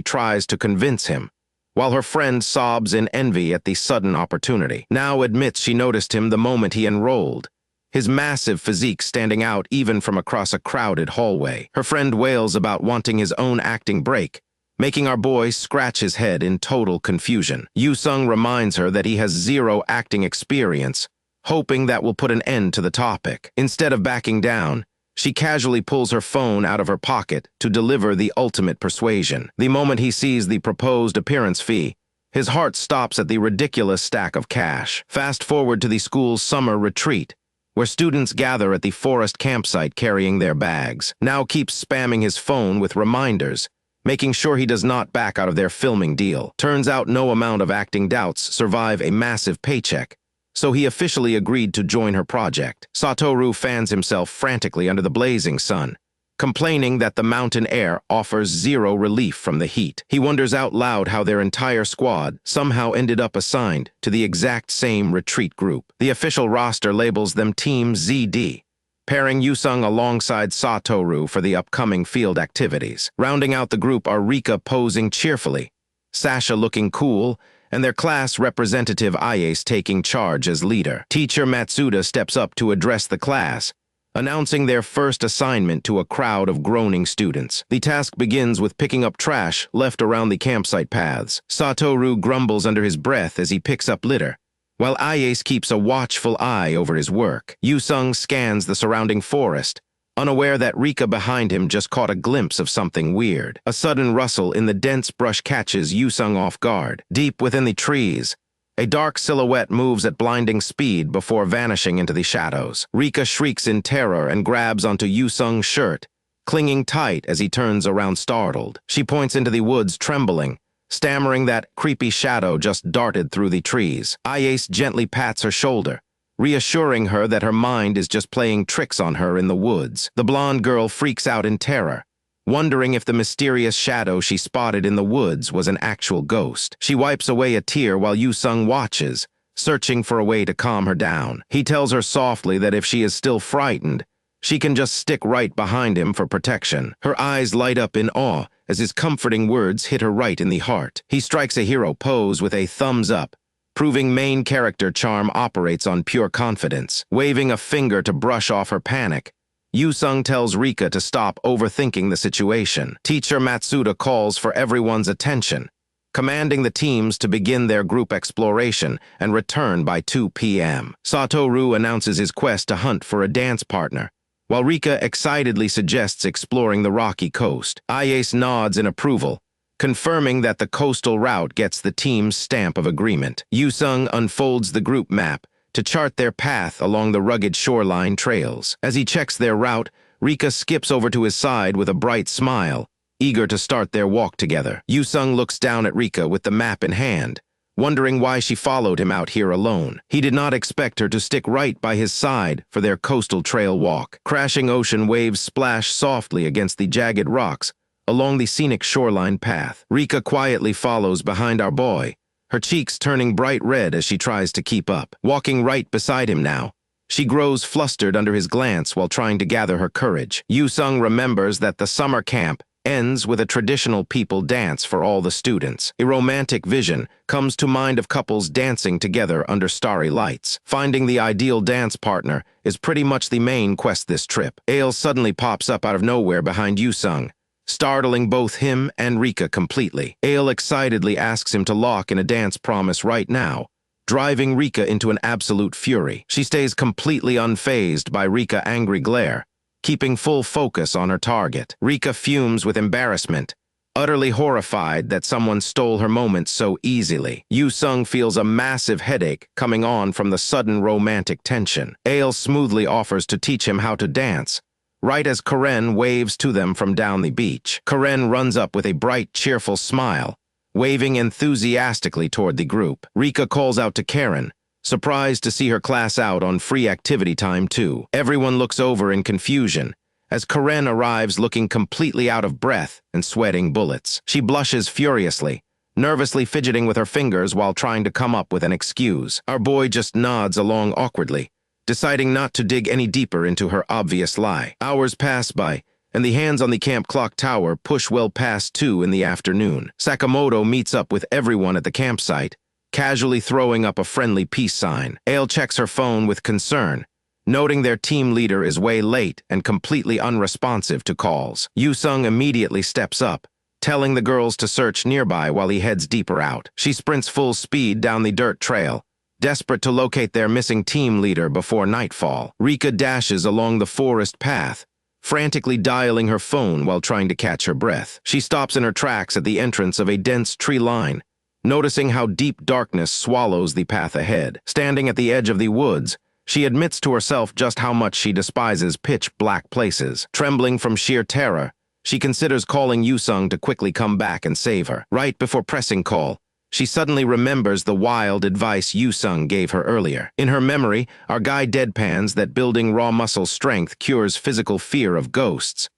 tries to convince him, while her friend sobs in envy at the sudden opportunity. Now admits she noticed him the moment he enrolled, his massive physique standing out even from across a crowded hallway. Her friend wails about wanting his own acting break, making our boy scratch his head in total confusion. Yoo-sung reminds her that he has zero acting experience, hoping that will put an end to the topic. Instead of backing down, she casually pulls her phone out of her pocket to deliver the ultimate persuasion. The moment he sees the proposed appearance fee, his heart stops at the ridiculous stack of cash. Fast forward to the school's summer retreat, where students gather at the forest campsite carrying their bags. Now keeps spamming his phone with reminders, making sure he does not back out of their filming deal. Turns out no amount of acting doubts survive a massive paycheck, so he officially agreed to join her project. Satoru fans himself frantically under the blazing sun, complaining that the mountain air offers zero relief from the heat. He wonders out loud how their entire squad somehow ended up assigned to the exact same retreat group. The official roster labels them Team ZD, pairing Yoo-sung alongside Satoru for the upcoming field activities. Rounding out the group are Rika posing cheerfully, Sasha looking cool, and their class representative Isekai'd taking charge as leader. Teacher Matsuda steps up to address the class, announcing their first assignment to a crowd of groaning students. The task begins with picking up trash left around the campsite paths. Satoru grumbles under his breath as he picks up litter, while Isekai'd keeps a watchful eye over his work. Yoo-sung scans the surrounding forest, unaware that Rika behind him just caught a glimpse of something weird. A sudden rustle in the dense brush catches Yoo-sung off guard. Deep within the trees, a dark silhouette moves at blinding speed before vanishing into the shadows. Rika shrieks in terror and grabs onto Yoo-sung's shirt, clinging tight as he turns around startled. She points into the woods trembling, stammering that creepy shadow just darted through the trees. Isekai'd gently pats her shoulder, reassuring her that her mind is just playing tricks on her in the woods. The blonde girl freaks out in terror, wondering if the mysterious shadow she spotted in the woods was an actual ghost. She wipes away a tear while Yoo-sung watches, searching for a way to calm her down. He tells her softly that if she is still frightened, she can just stick right behind him for protection. Her eyes light up in awe as his comforting words hit her right in the heart. He strikes a hero pose with a thumbs up, proving main character charm operates on pure confidence. Waving a finger to brush off her panic, Yoo-sung tells Rika to stop overthinking the situation. Teacher Matsuda calls for everyone's attention, commanding the teams to begin their group exploration and return by 2 p.m. Satoru announces his quest to hunt for a dance partner, while Rika excitedly suggests exploring the rocky coast. Isekai'd nods in approval, confirming that the coastal route gets the team's stamp of agreement. Yoo-sung unfolds the group map to chart their path along the rugged shoreline trails. As he checks their route, Rika skips over to his side with a bright smile, eager to start their walk together. Yoo-sung looks down at Rika with the map in hand, wondering why she followed him out here alone. He did not expect her to stick right by his side for their coastal trail walk. Crashing ocean waves splash softly against the jagged rocks along the scenic shoreline path. Rika quietly follows behind our boy, her cheeks turning bright red as she tries to keep up. Walking right beside him now, she grows flustered under his glance while trying to gather her courage. Yoo-sung remembers that the summer camp ends with a traditional people dance for all the students. A romantic vision comes to mind of couples dancing together under starry lights. Finding the ideal dance partner is pretty much the main quest this trip. Ale suddenly pops up out of nowhere behind Yusung, startling both him and Rika completely. Ale excitedly asks him to lock in a dance promise right now, driving Rika into an absolute fury. She stays completely unfazed by Rika's angry glare, keeping full focus on her target. Rika fumes with embarrassment, utterly horrified that someone stole her moment so easily. Yusung feels a massive headache coming on from the sudden romantic tension. Ale smoothly offers to teach him how to dance, right as Karen waves to them from down the beach. Karen runs up with a bright, cheerful smile, waving enthusiastically toward the group. Rika calls out to Karen, surprised to see her class out on free activity time too. Everyone looks over in confusion as Karen arrives looking completely out of breath and sweating bullets. She blushes furiously, nervously fidgeting with her fingers while trying to come up with an excuse. Our boy just nods along awkwardly, deciding not to dig any deeper into her obvious lie. Hours pass by, and the hands on the camp clock tower push well past 2 in the afternoon. Sakamoto meets up with everyone at the campsite, casually throwing up a friendly peace sign. Ale checks her phone with concern, noting their team leader is way late and completely unresponsive to calls. Yusung immediately steps up, telling the girls to search nearby while he heads deeper out. She sprints full speed down the dirt trail, desperate to locate their missing team leader before nightfall. Rika dashes along the forest path, frantically dialing her phone while trying to catch her breath. She stops in her tracks at the entrance of a dense tree line, noticing how deep darkness swallows the path ahead. Standing at the edge of the woods, she admits to herself just how much she despises pitch-black places. Trembling from sheer terror, she considers calling Yusung to quickly come back and save her. Right before pressing call, she suddenly remembers the wild advice Yusung gave her earlier. In her memory, our guy deadpans that building raw muscle strength cures physical fear of ghosts,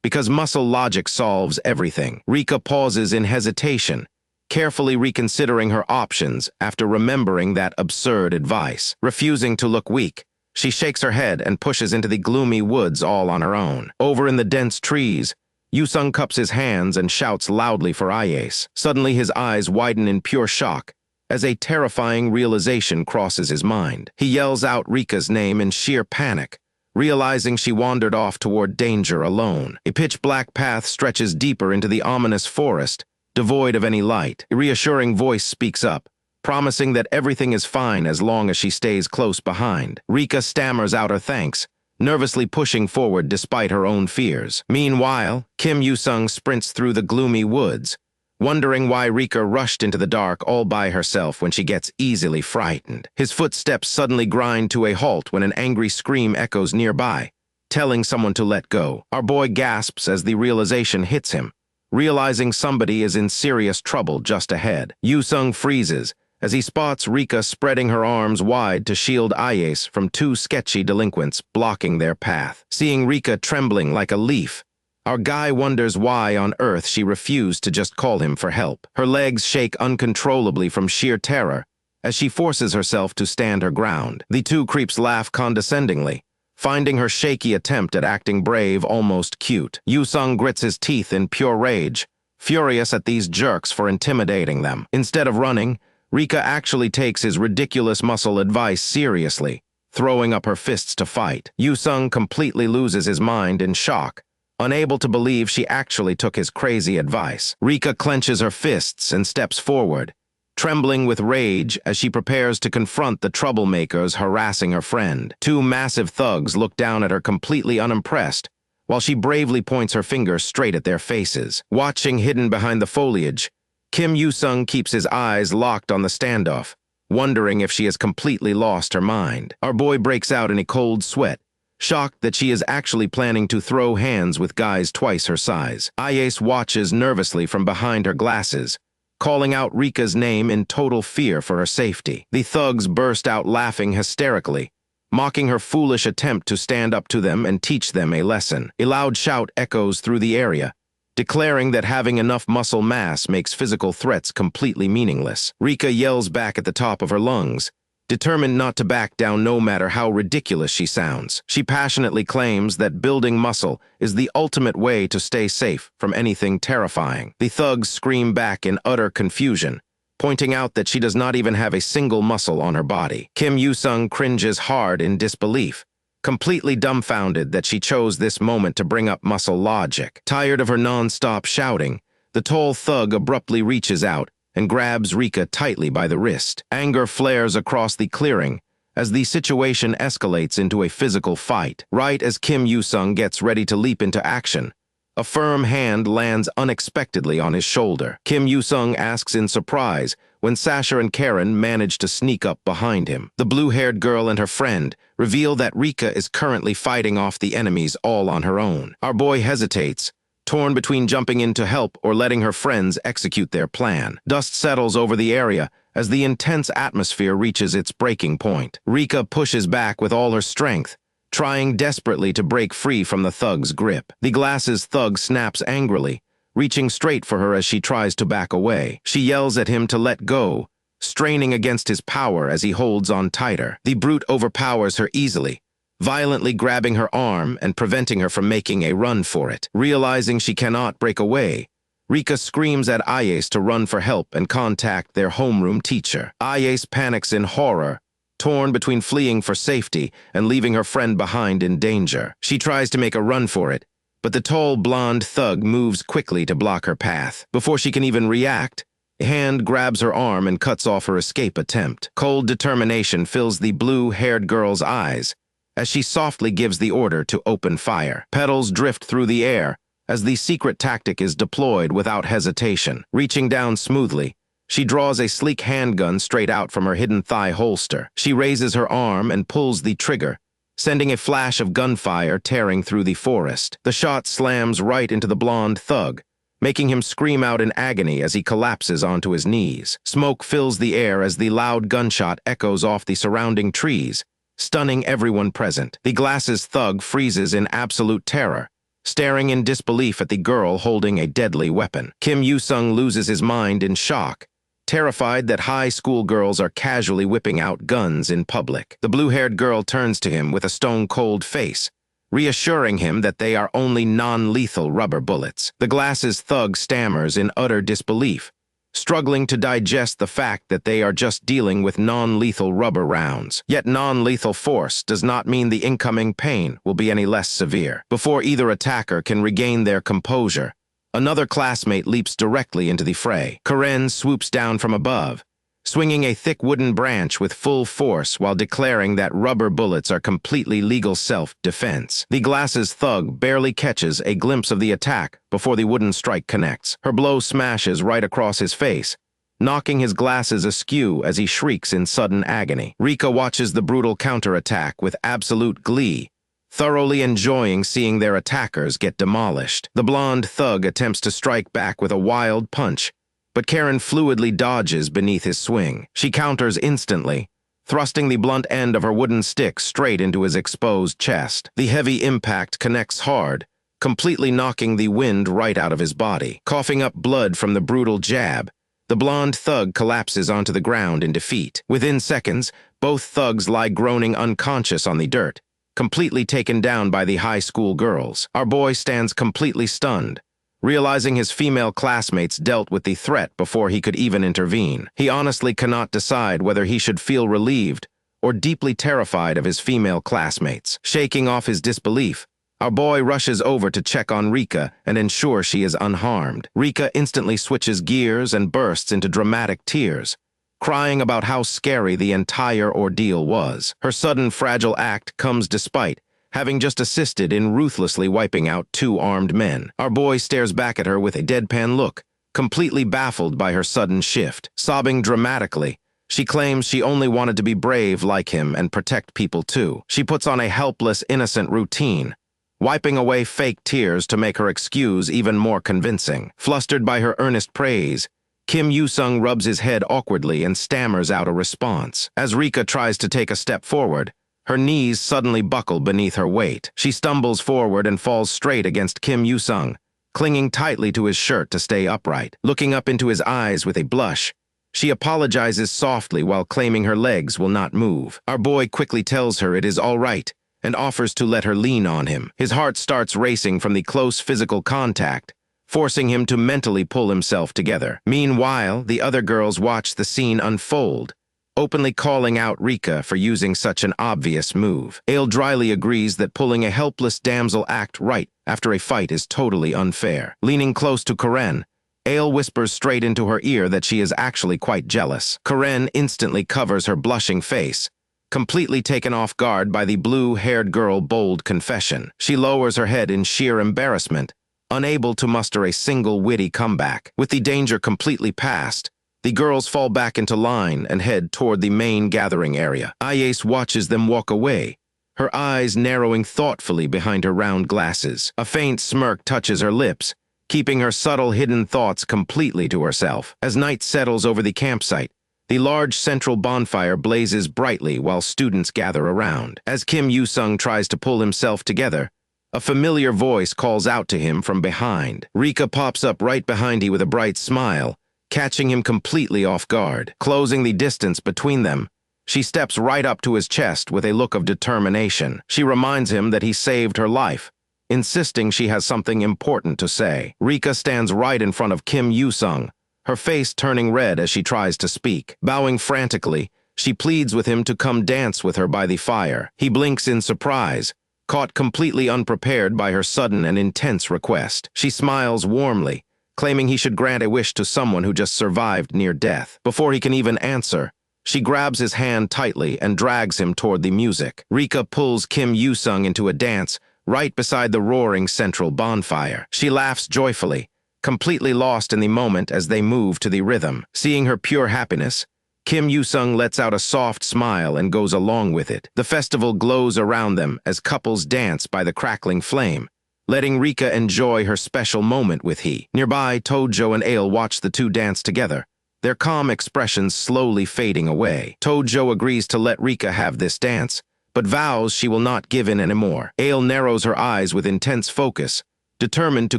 because muscle logic solves everything. Rika pauses in hesitation, carefully reconsidering her options after remembering that absurd advice. Refusing to look weak, she shakes her head and pushes into the gloomy woods all on her own. Over in the dense trees, Yusung cups his hands and shouts loudly for Iase. Suddenly his eyes widen in pure shock as a terrifying realization crosses his mind. He yells out Rika's name in sheer panic, realizing she wandered off toward danger alone. A pitch-black path stretches deeper into the ominous forest, devoid of any light. A reassuring voice speaks up, promising that everything is fine as long as she stays close behind. Rika stammers out her thanks, nervously pushing forward despite her own fears. Meanwhile, Kim Yusung sprints through the gloomy woods, wondering why Rika rushed into the dark all by herself when she gets easily frightened. His footsteps suddenly grind to a halt when an angry scream echoes nearby, telling someone to let go. Our boy gasps as the realization hits him, realizing somebody is in serious trouble just ahead. Yusung freezes as he spots Rika spreading her arms wide to shield Iase from 2 sketchy delinquents blocking their path. Seeing Rika trembling like a leaf, our guy wonders why on earth she refused to just call him for help. Her legs shake uncontrollably from sheer terror as she forces herself to stand her ground. The 2 creeps laugh condescendingly, finding her shaky attempt at acting brave almost cute. Yusung grits his teeth in pure rage, furious at these jerks for intimidating them. Instead of running, Rika actually takes his ridiculous muscle advice seriously, throwing up her fists to fight. Yusung completely loses his mind in shock, unable to believe she actually took his crazy advice. Rika clenches her fists and steps forward, trembling with rage as she prepares to confront the troublemakers harassing her friend. 2 massive thugs look down at her completely unimpressed, while she bravely points her finger straight at their faces. Watching hidden behind the foliage, Kim Yusung keeps his eyes locked on the standoff, wondering if she has completely lost her mind. Our boy breaks out in a cold sweat, shocked that she is actually planning to throw hands with guys twice her size. Iase watches nervously from behind her glasses, calling out Rika's name in total fear for her safety. The thugs burst out laughing hysterically, mocking her foolish attempt to stand up to them and teach them a lesson. A loud shout echoes through the area, declaring that having enough muscle mass makes physical threats completely meaningless. Rika yells back at the top of her lungs, determined not to back down no matter how ridiculous she sounds. She passionately claims that building muscle is the ultimate way to stay safe from anything terrifying. The thugs scream back in utter confusion, pointing out that she does not even have a single muscle on her body. Kim Yoo-sung cringes hard in disbelief, completely dumbfounded that she chose this moment to bring up muscle logic. Tired of her non-stop shouting, the tall thug abruptly reaches out and grabs Rika tightly by the wrist. Anger flares across the clearing as the situation escalates into a physical fight. Right as Kim Yoo-sung gets ready to leap into action, a firm hand lands unexpectedly on his shoulder. Kim Yoo-sung asks in surprise when Sasha and Karen manage to sneak up behind him. The blue-haired girl and her friend reveal that Rika is currently fighting off the enemies all on her own. Our boy hesitates, torn between jumping in to help or letting her friends execute their plan. Dust settles over the area as the intense atmosphere reaches its breaking point. Rika pushes back with all her strength, trying desperately to break free from the thug's grip. The glasses thug snaps angrily, reaching straight for her as she tries to back away. She yells at him to let go, straining against his power as he holds on tighter. The brute overpowers her easily, violently grabbing her arm and preventing her from making a run for it. Realizing she cannot break away, Rika screams at Ayase to run for help and contact their homeroom teacher. Ayase panics in horror, torn between fleeing for safety and leaving her friend behind in danger. She tries to make a run for it, but the tall blonde thug moves quickly to block her path. Before she can even react, a hand grabs her arm and cuts off her escape attempt. Cold determination fills the blue-haired girl's eyes as she softly gives the order to open fire. Petals drift through the air as the secret tactic is deployed without hesitation. Reaching down smoothly, she draws a sleek handgun straight out from her hidden thigh holster. She raises her arm and pulls the trigger, sending a flash of gunfire tearing through the forest. The shot slams right into the blonde thug, making him scream out in agony as he collapses onto his knees. Smoke fills the air as the loud gunshot echoes off the surrounding trees, stunning everyone present. The glasses thug freezes in absolute terror, staring in disbelief at the girl holding a deadly weapon. Kim Yoo-sung loses his mind in shock, terrified that high school girls are casually whipping out guns in public. The blue-haired girl turns to him with a stone-cold face, reassuring him that they are only non-lethal rubber bullets. The glasses thug stammers in utter disbelief, struggling to digest the fact that they are just dealing with non-lethal rubber rounds. Yet non-lethal force does not mean the incoming pain will be any less severe. Before either attacker can regain their composure, another classmate leaps directly into the fray. Karen swoops down from above, swinging a thick wooden branch with full force while declaring that rubber bullets are completely legal self-defense. The glasses thug barely catches a glimpse of the attack before the wooden strike connects. Her blow smashes right across his face, knocking his glasses askew as he shrieks in sudden agony. Rika watches the brutal counterattack with absolute glee, thoroughly enjoying seeing their attackers get demolished. The blonde thug attempts to strike back with a wild punch, but Karen fluidly dodges beneath his swing. She counters instantly, thrusting the blunt end of her wooden stick straight into his exposed chest. The heavy impact connects hard, completely knocking the wind right out of his body. Coughing up blood from the brutal jab, the blonde thug collapses onto the ground in defeat. Within seconds, both thugs lie groaning unconscious on the dirt, completely taken down by the high school girls. Our boy stands completely stunned, realizing his female classmates dealt with the threat before he could even intervene. He honestly cannot decide whether he should feel relieved or deeply terrified of his female classmates. Shaking off his disbelief, our boy rushes over to check on Rika and ensure she is unharmed. Rika instantly switches gears and bursts into dramatic tears, crying about how scary the entire ordeal was. Her sudden fragile act comes despite having just assisted in ruthlessly wiping out 2 armed men. Our boy stares back at her with a deadpan look, completely baffled by her sudden shift. Sobbing dramatically, she claims she only wanted to be brave like him and protect people too. She puts on a helpless, innocent routine, wiping away fake tears to make her excuse even more convincing. Flustered by her earnest praise, Kim Yoo-sung rubs his head awkwardly and stammers out a response. As Rika tries to take a step forward, her knees suddenly buckle beneath her weight. She stumbles forward and falls straight against Kim Yoo-sung, clinging tightly to his shirt to stay upright. Looking up into his eyes with a blush, She apologizes softly while claiming her legs will not move. Our boy quickly tells her it is all right and offers to let her lean on him. His heart starts racing from the close physical contact, forcing him to mentally pull himself together. Meanwhile, the other girls watch the scene unfold, openly calling out Rika for using such an obvious move. Ale dryly agrees that pulling a helpless damsel act right after a fight is totally unfair. Leaning close to Karen, Ale whispers straight into her ear that she is actually quite jealous. Karen instantly covers her blushing face, completely taken off guard by the blue-haired girl's bold confession. She lowers her head in sheer embarrassment, unable to muster a single witty comeback. With the danger completely past, the girls fall back into line and head toward the main gathering area. Ayase watches them walk away, her eyes narrowing thoughtfully behind her round glasses. A faint smirk touches her lips, keeping her subtle hidden thoughts completely to herself. As night settles over the campsite, the large central bonfire blazes brightly while students gather around. As Kim Yoo-sung tries to pull himself together, a familiar voice calls out to him from behind. Rika pops up right behind him with a bright smile, catching him completely off guard. Closing the distance between them, she steps right up to his chest with a look of determination. She reminds him that he saved her life, insisting she has something important to say. Rika stands right in front of Kim Yoo-sung, her face turning red as she tries to speak. Bowing frantically, she pleads with him to come dance with her by the fire. He blinks in surprise, caught completely unprepared by her sudden and intense request. She smiles warmly, claiming he should grant a wish to someone who just survived near death. Before he can even answer, she grabs his hand tightly and drags him toward the music. Rika pulls Kim Yoo-sung into a dance right beside the roaring central bonfire. She laughs joyfully, completely lost in the moment as they move to the rhythm. Seeing her pure happiness, Kim Yoo-sung lets out a soft smile and goes along with it. The festival glows around them as couples dance by the crackling flame, letting Rika enjoy her special moment with he. Nearby, Tojo and Ale watch the two dance together, their calm expressions slowly fading away. Tojo agrees to let Rika have this dance, but vows she will not give in anymore. Ale narrows her eyes with intense focus, determined to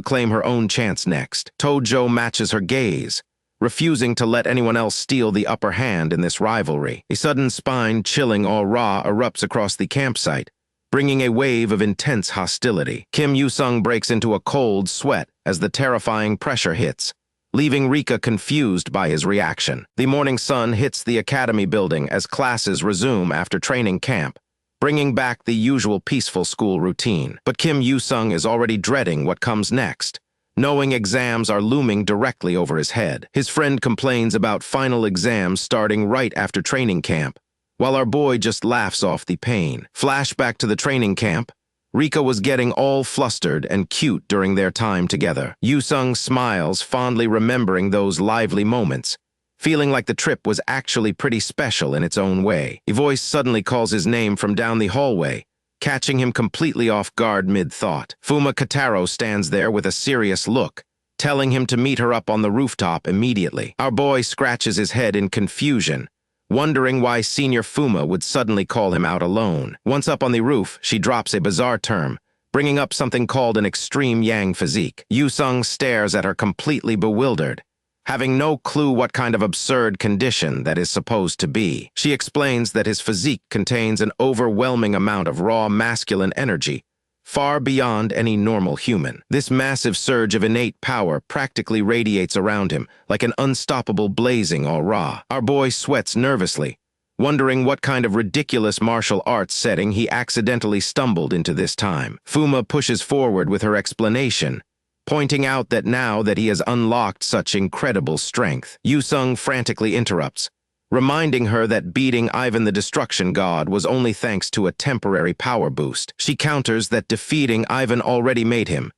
claim her own chance next. Tojo matches her gaze, refusing to let anyone else steal the upper hand in this rivalry. A sudden spine-chilling aura erupts across the campsite, bringing a wave of intense hostility. Kim Yoo-sung breaks into a cold sweat as the terrifying pressure hits, leaving Rika confused by his reaction. The morning sun hits the academy building as classes resume after training camp, bringing back the usual peaceful school routine. But Kim Yoo-sung is already dreading what comes next, knowing exams are looming directly over his head. His friend complains about final exams starting right after training camp, while our boy just laughs off the pain. Flashback to the training camp, Rika was getting all flustered and cute during their time together. Yoo-sung smiles, fondly remembering those lively moments, feeling like the trip was actually pretty special in its own way. A voice suddenly calls his name from down the hallway, catching him completely off guard mid-thought. Fuma Kataro stands there with a serious look, telling him to meet her up on the rooftop immediately. Our boy scratches his head in confusion, wondering why Senior Fuma would suddenly call him out alone. Once up on the roof, she drops a bizarre term, bringing up something called an extreme yang physique. Yoo-sung stares at her completely bewildered, having no clue what kind of absurd condition that is supposed to be. She explains that his physique contains an overwhelming amount of raw masculine energy, far beyond any normal human. This massive surge of innate power practically radiates around him like an unstoppable blazing aura. Our boy sweats nervously, wondering what kind of ridiculous martial arts setting he accidentally stumbled into this time. Fuma pushes forward with her explanation, pointing out that now that he has unlocked such incredible strength. Yoo-sung frantically interrupts, reminding her that beating Ivan the Destruction God was only thanks to a temporary power boost. She counters that defeating Ivan already made him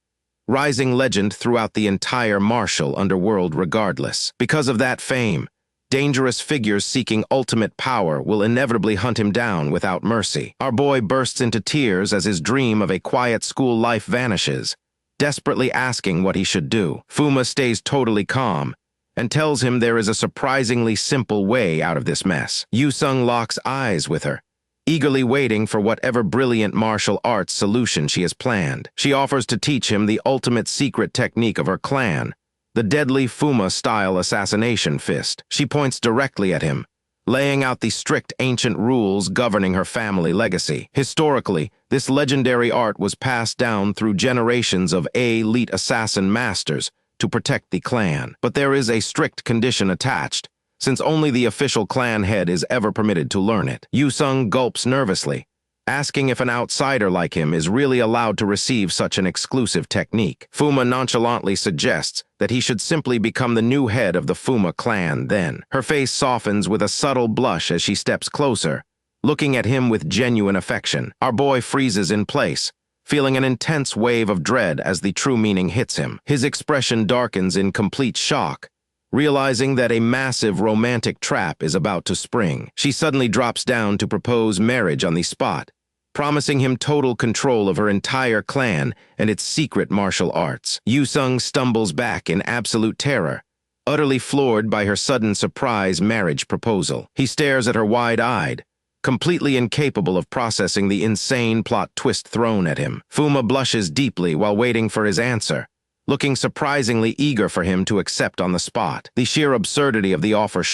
rising legend throughout the entire martial underworld regardless. Because of that fame, dangerous figures seeking ultimate power will inevitably hunt him down without mercy. Our boy bursts into tears as his dream of a quiet school life vanishes, desperately asking what he should do. Fuma stays totally calm and tells him there is a surprisingly simple way out of this mess. Yoo-sung locks eyes with her, eagerly waiting for whatever brilliant martial arts solution she has planned. She offers to teach him the ultimate secret technique of her clan, the deadly Fuma-style assassination fist. She points directly at him, laying out the strict ancient rules governing her family legacy. Historically, this legendary art was passed down through generations of elite assassin masters to protect the clan. But there is a strict condition attached, since only the official clan head is ever permitted to learn it. Yu-sung gulps nervously, asking if an outsider like him is really allowed to receive such an exclusive technique. Fuma nonchalantly suggests that he should simply become the new head of the Fuma clan then. Her face softens with a subtle blush as she steps closer, looking at him with genuine affection. Our boy freezes in place, feeling an intense wave of dread as the true meaning hits him. His expression darkens in complete shock, realizing that a massive romantic trap is about to spring. She suddenly drops down to propose marriage on the spot, promising him total control of her entire clan and its secret martial arts. Yu-sung stumbles back in absolute terror, utterly floored by her sudden surprise marriage proposal. He stares at her wide-eyed, completely incapable of processing the insane plot twist thrown at him. Fuma blushes deeply while waiting for his answer, looking surprisingly eager for him to accept on the spot. The sheer absurdity of the offer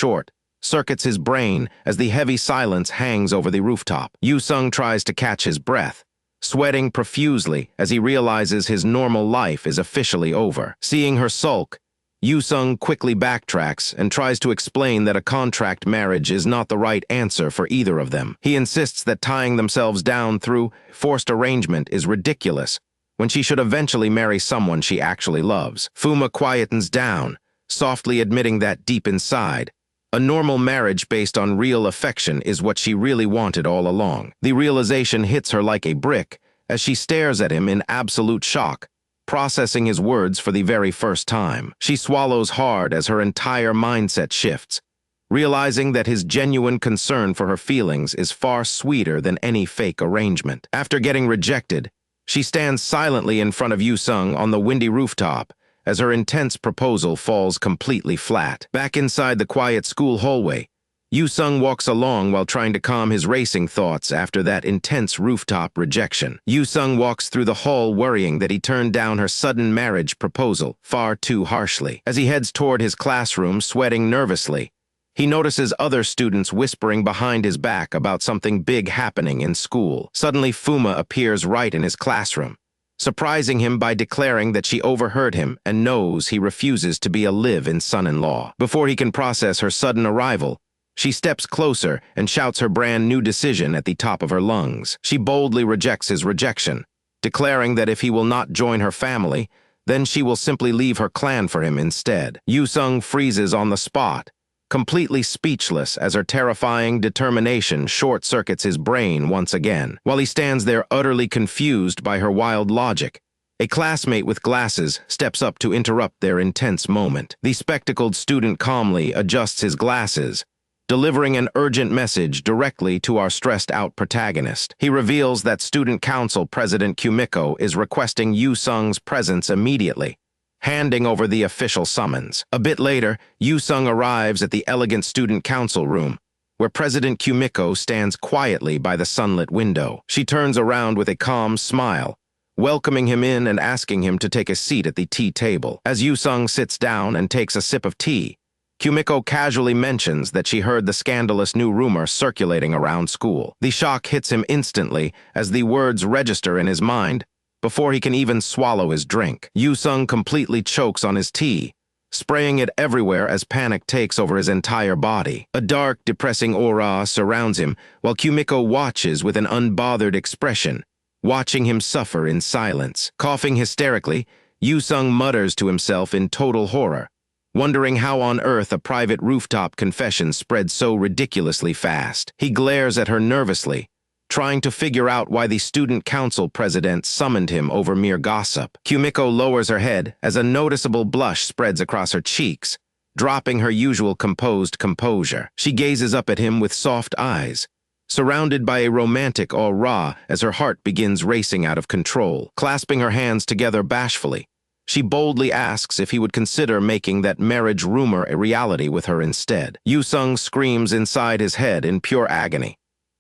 circuits his brain as the heavy silence hangs over the rooftop. Yu-sung tries to catch his breath, sweating profusely as he realizes his normal life is officially over. Seeing her sulk, Yu-sung quickly backtracks and tries to explain that a contract marriage is not the right answer for either of them. He insists that tying themselves down through forced arrangement is ridiculous, when she should eventually marry someone she actually loves. Fuma quietens down, softly admitting that deep inside, a normal marriage based on real affection is what she really wanted all along. The realization hits her like a brick as she stares at him in absolute shock, processing his words for the very first time. She swallows hard as her entire mindset shifts, realizing that his genuine concern for her feelings is far sweeter than any fake arrangement. After getting rejected, she stands silently in front of Yu-sung on the windy rooftop as her intense proposal falls completely flat. Back inside the quiet school hallway, Yu-sung walks along while trying to calm his racing thoughts after that intense rooftop rejection. Yu-sung walks through the hall worrying that he turned down her sudden marriage proposal far too harshly. As he heads toward his classroom, sweating nervously, he notices other students whispering behind his back about something big happening in school. Suddenly, Fuma appears right in his classroom, surprising him by declaring that she overheard him and knows he refuses to be a live-in son-in-law. Before he can process her sudden arrival, she steps closer and shouts her brand new decision at the top of her lungs. She boldly rejects his rejection, declaring that if he will not join her family, then she will simply leave her clan for him instead. Yu-sung freezes on the spot, completely speechless as her terrifying determination short-circuits his brain once again. While he stands there utterly confused by her wild logic, a classmate with glasses steps up to interrupt their intense moment. The spectacled student calmly adjusts his glasses, delivering an urgent message directly to our stressed-out protagonist. He reveals that Student Council President Kumiko is requesting Yu-sung's presence immediately, handing over the official summons. A bit later, Yu-sung arrives at the elegant student council room, where President Kumiko stands quietly by the sunlit window. She turns around with a calm smile, welcoming him in and asking him to take a seat at the tea table. As Yu-sung sits down and takes a sip of tea, Kumiko casually mentions that she heard the scandalous new rumor circulating around school. The shock hits him instantly as the words register in his mind, before he can even swallow his drink. Yu-sung completely chokes on his tea, spraying it everywhere as panic takes over his entire body. A dark, depressing aura surrounds him, while Kumiko watches with an unbothered expression, watching him suffer in silence. Coughing hysterically, Yu-sung mutters to himself in total horror, wondering how on earth a private rooftop confession spread so ridiculously fast. He glares at her nervously, trying to figure out why the student council president summoned him over mere gossip. Kumiko lowers her head as a noticeable blush spreads across her cheeks, dropping her usual composed composure. She gazes up at him with soft eyes, surrounded by a romantic aura as her heart begins racing out of control. Clasping her hands together bashfully, she boldly asks if he would consider making that marriage rumor a reality with her instead. Yu-sung screams inside his head in pure agony,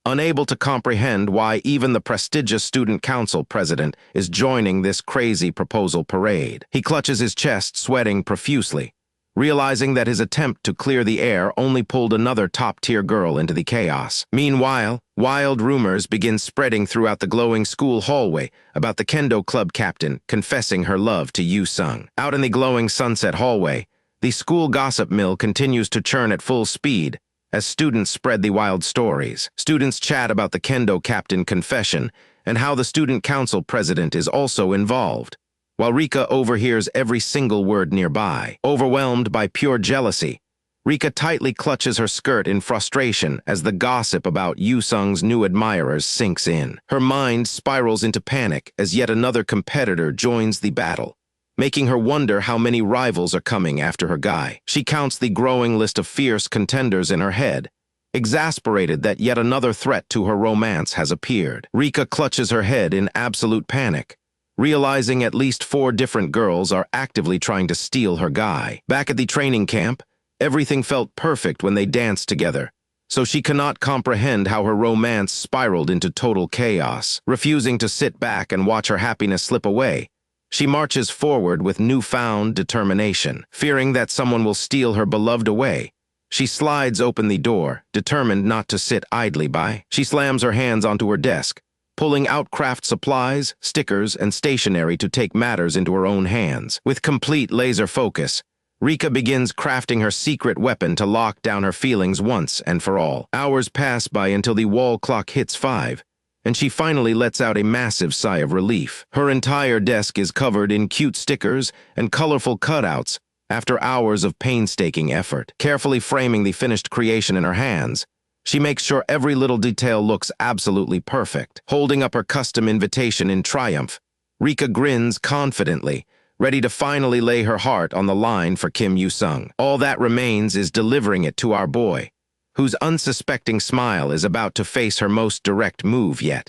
unable to comprehend why even the prestigious student council president is joining this crazy proposal parade. He clutches his chest, sweating profusely, realizing that his attempt to clear the air only pulled another top-tier girl into the chaos. Meanwhile, wild rumors begin spreading throughout the glowing school hallway about the kendo club captain confessing her love to Yu-sung. Out in the glowing sunset hallway, the school gossip mill continues to churn at full speed as students spread the wild stories. Students chat about the kendo captain confession and how the student council president is also involved, while Rika overhears every single word nearby. Overwhelmed by pure jealousy, Rika tightly clutches her skirt in frustration as the gossip about Yu-sung's new admirers sinks in. Her mind spirals into panic as yet another competitor joins the battle, making her wonder how many rivals are coming after her guy. She counts the growing list of fierce contenders in her head, exasperated that yet another threat to her romance has appeared. Rika clutches her head in absolute panic, realizing at least 4 different girls are actively trying to steal her guy. Back at the training camp, everything felt perfect when they danced together, so she cannot comprehend how her romance spiraled into total chaos. Refusing to sit back and watch her happiness slip away, she marches forward with newfound determination. Fearing that someone will steal her beloved away, she slides open the door, determined not to sit idly by. She slams her hands onto her desk, pulling out craft supplies, stickers, and stationery to take matters into her own hands. With complete laser focus, Rika begins crafting her secret weapon to lock down her feelings once and for all. Hours pass by until the wall clock hits 5, and she finally lets out a massive sigh of relief. Her entire desk is covered in cute stickers and colorful cutouts after hours of painstaking effort. Carefully framing the finished creation in her hands, she makes sure every little detail looks absolutely perfect. Holding up her custom invitation in triumph, Rika grins confidently, ready to finally lay her heart on the line for Kim Yu-sung. All that remains is delivering it to our boy, whose unsuspecting smile is about to face her most direct move yet.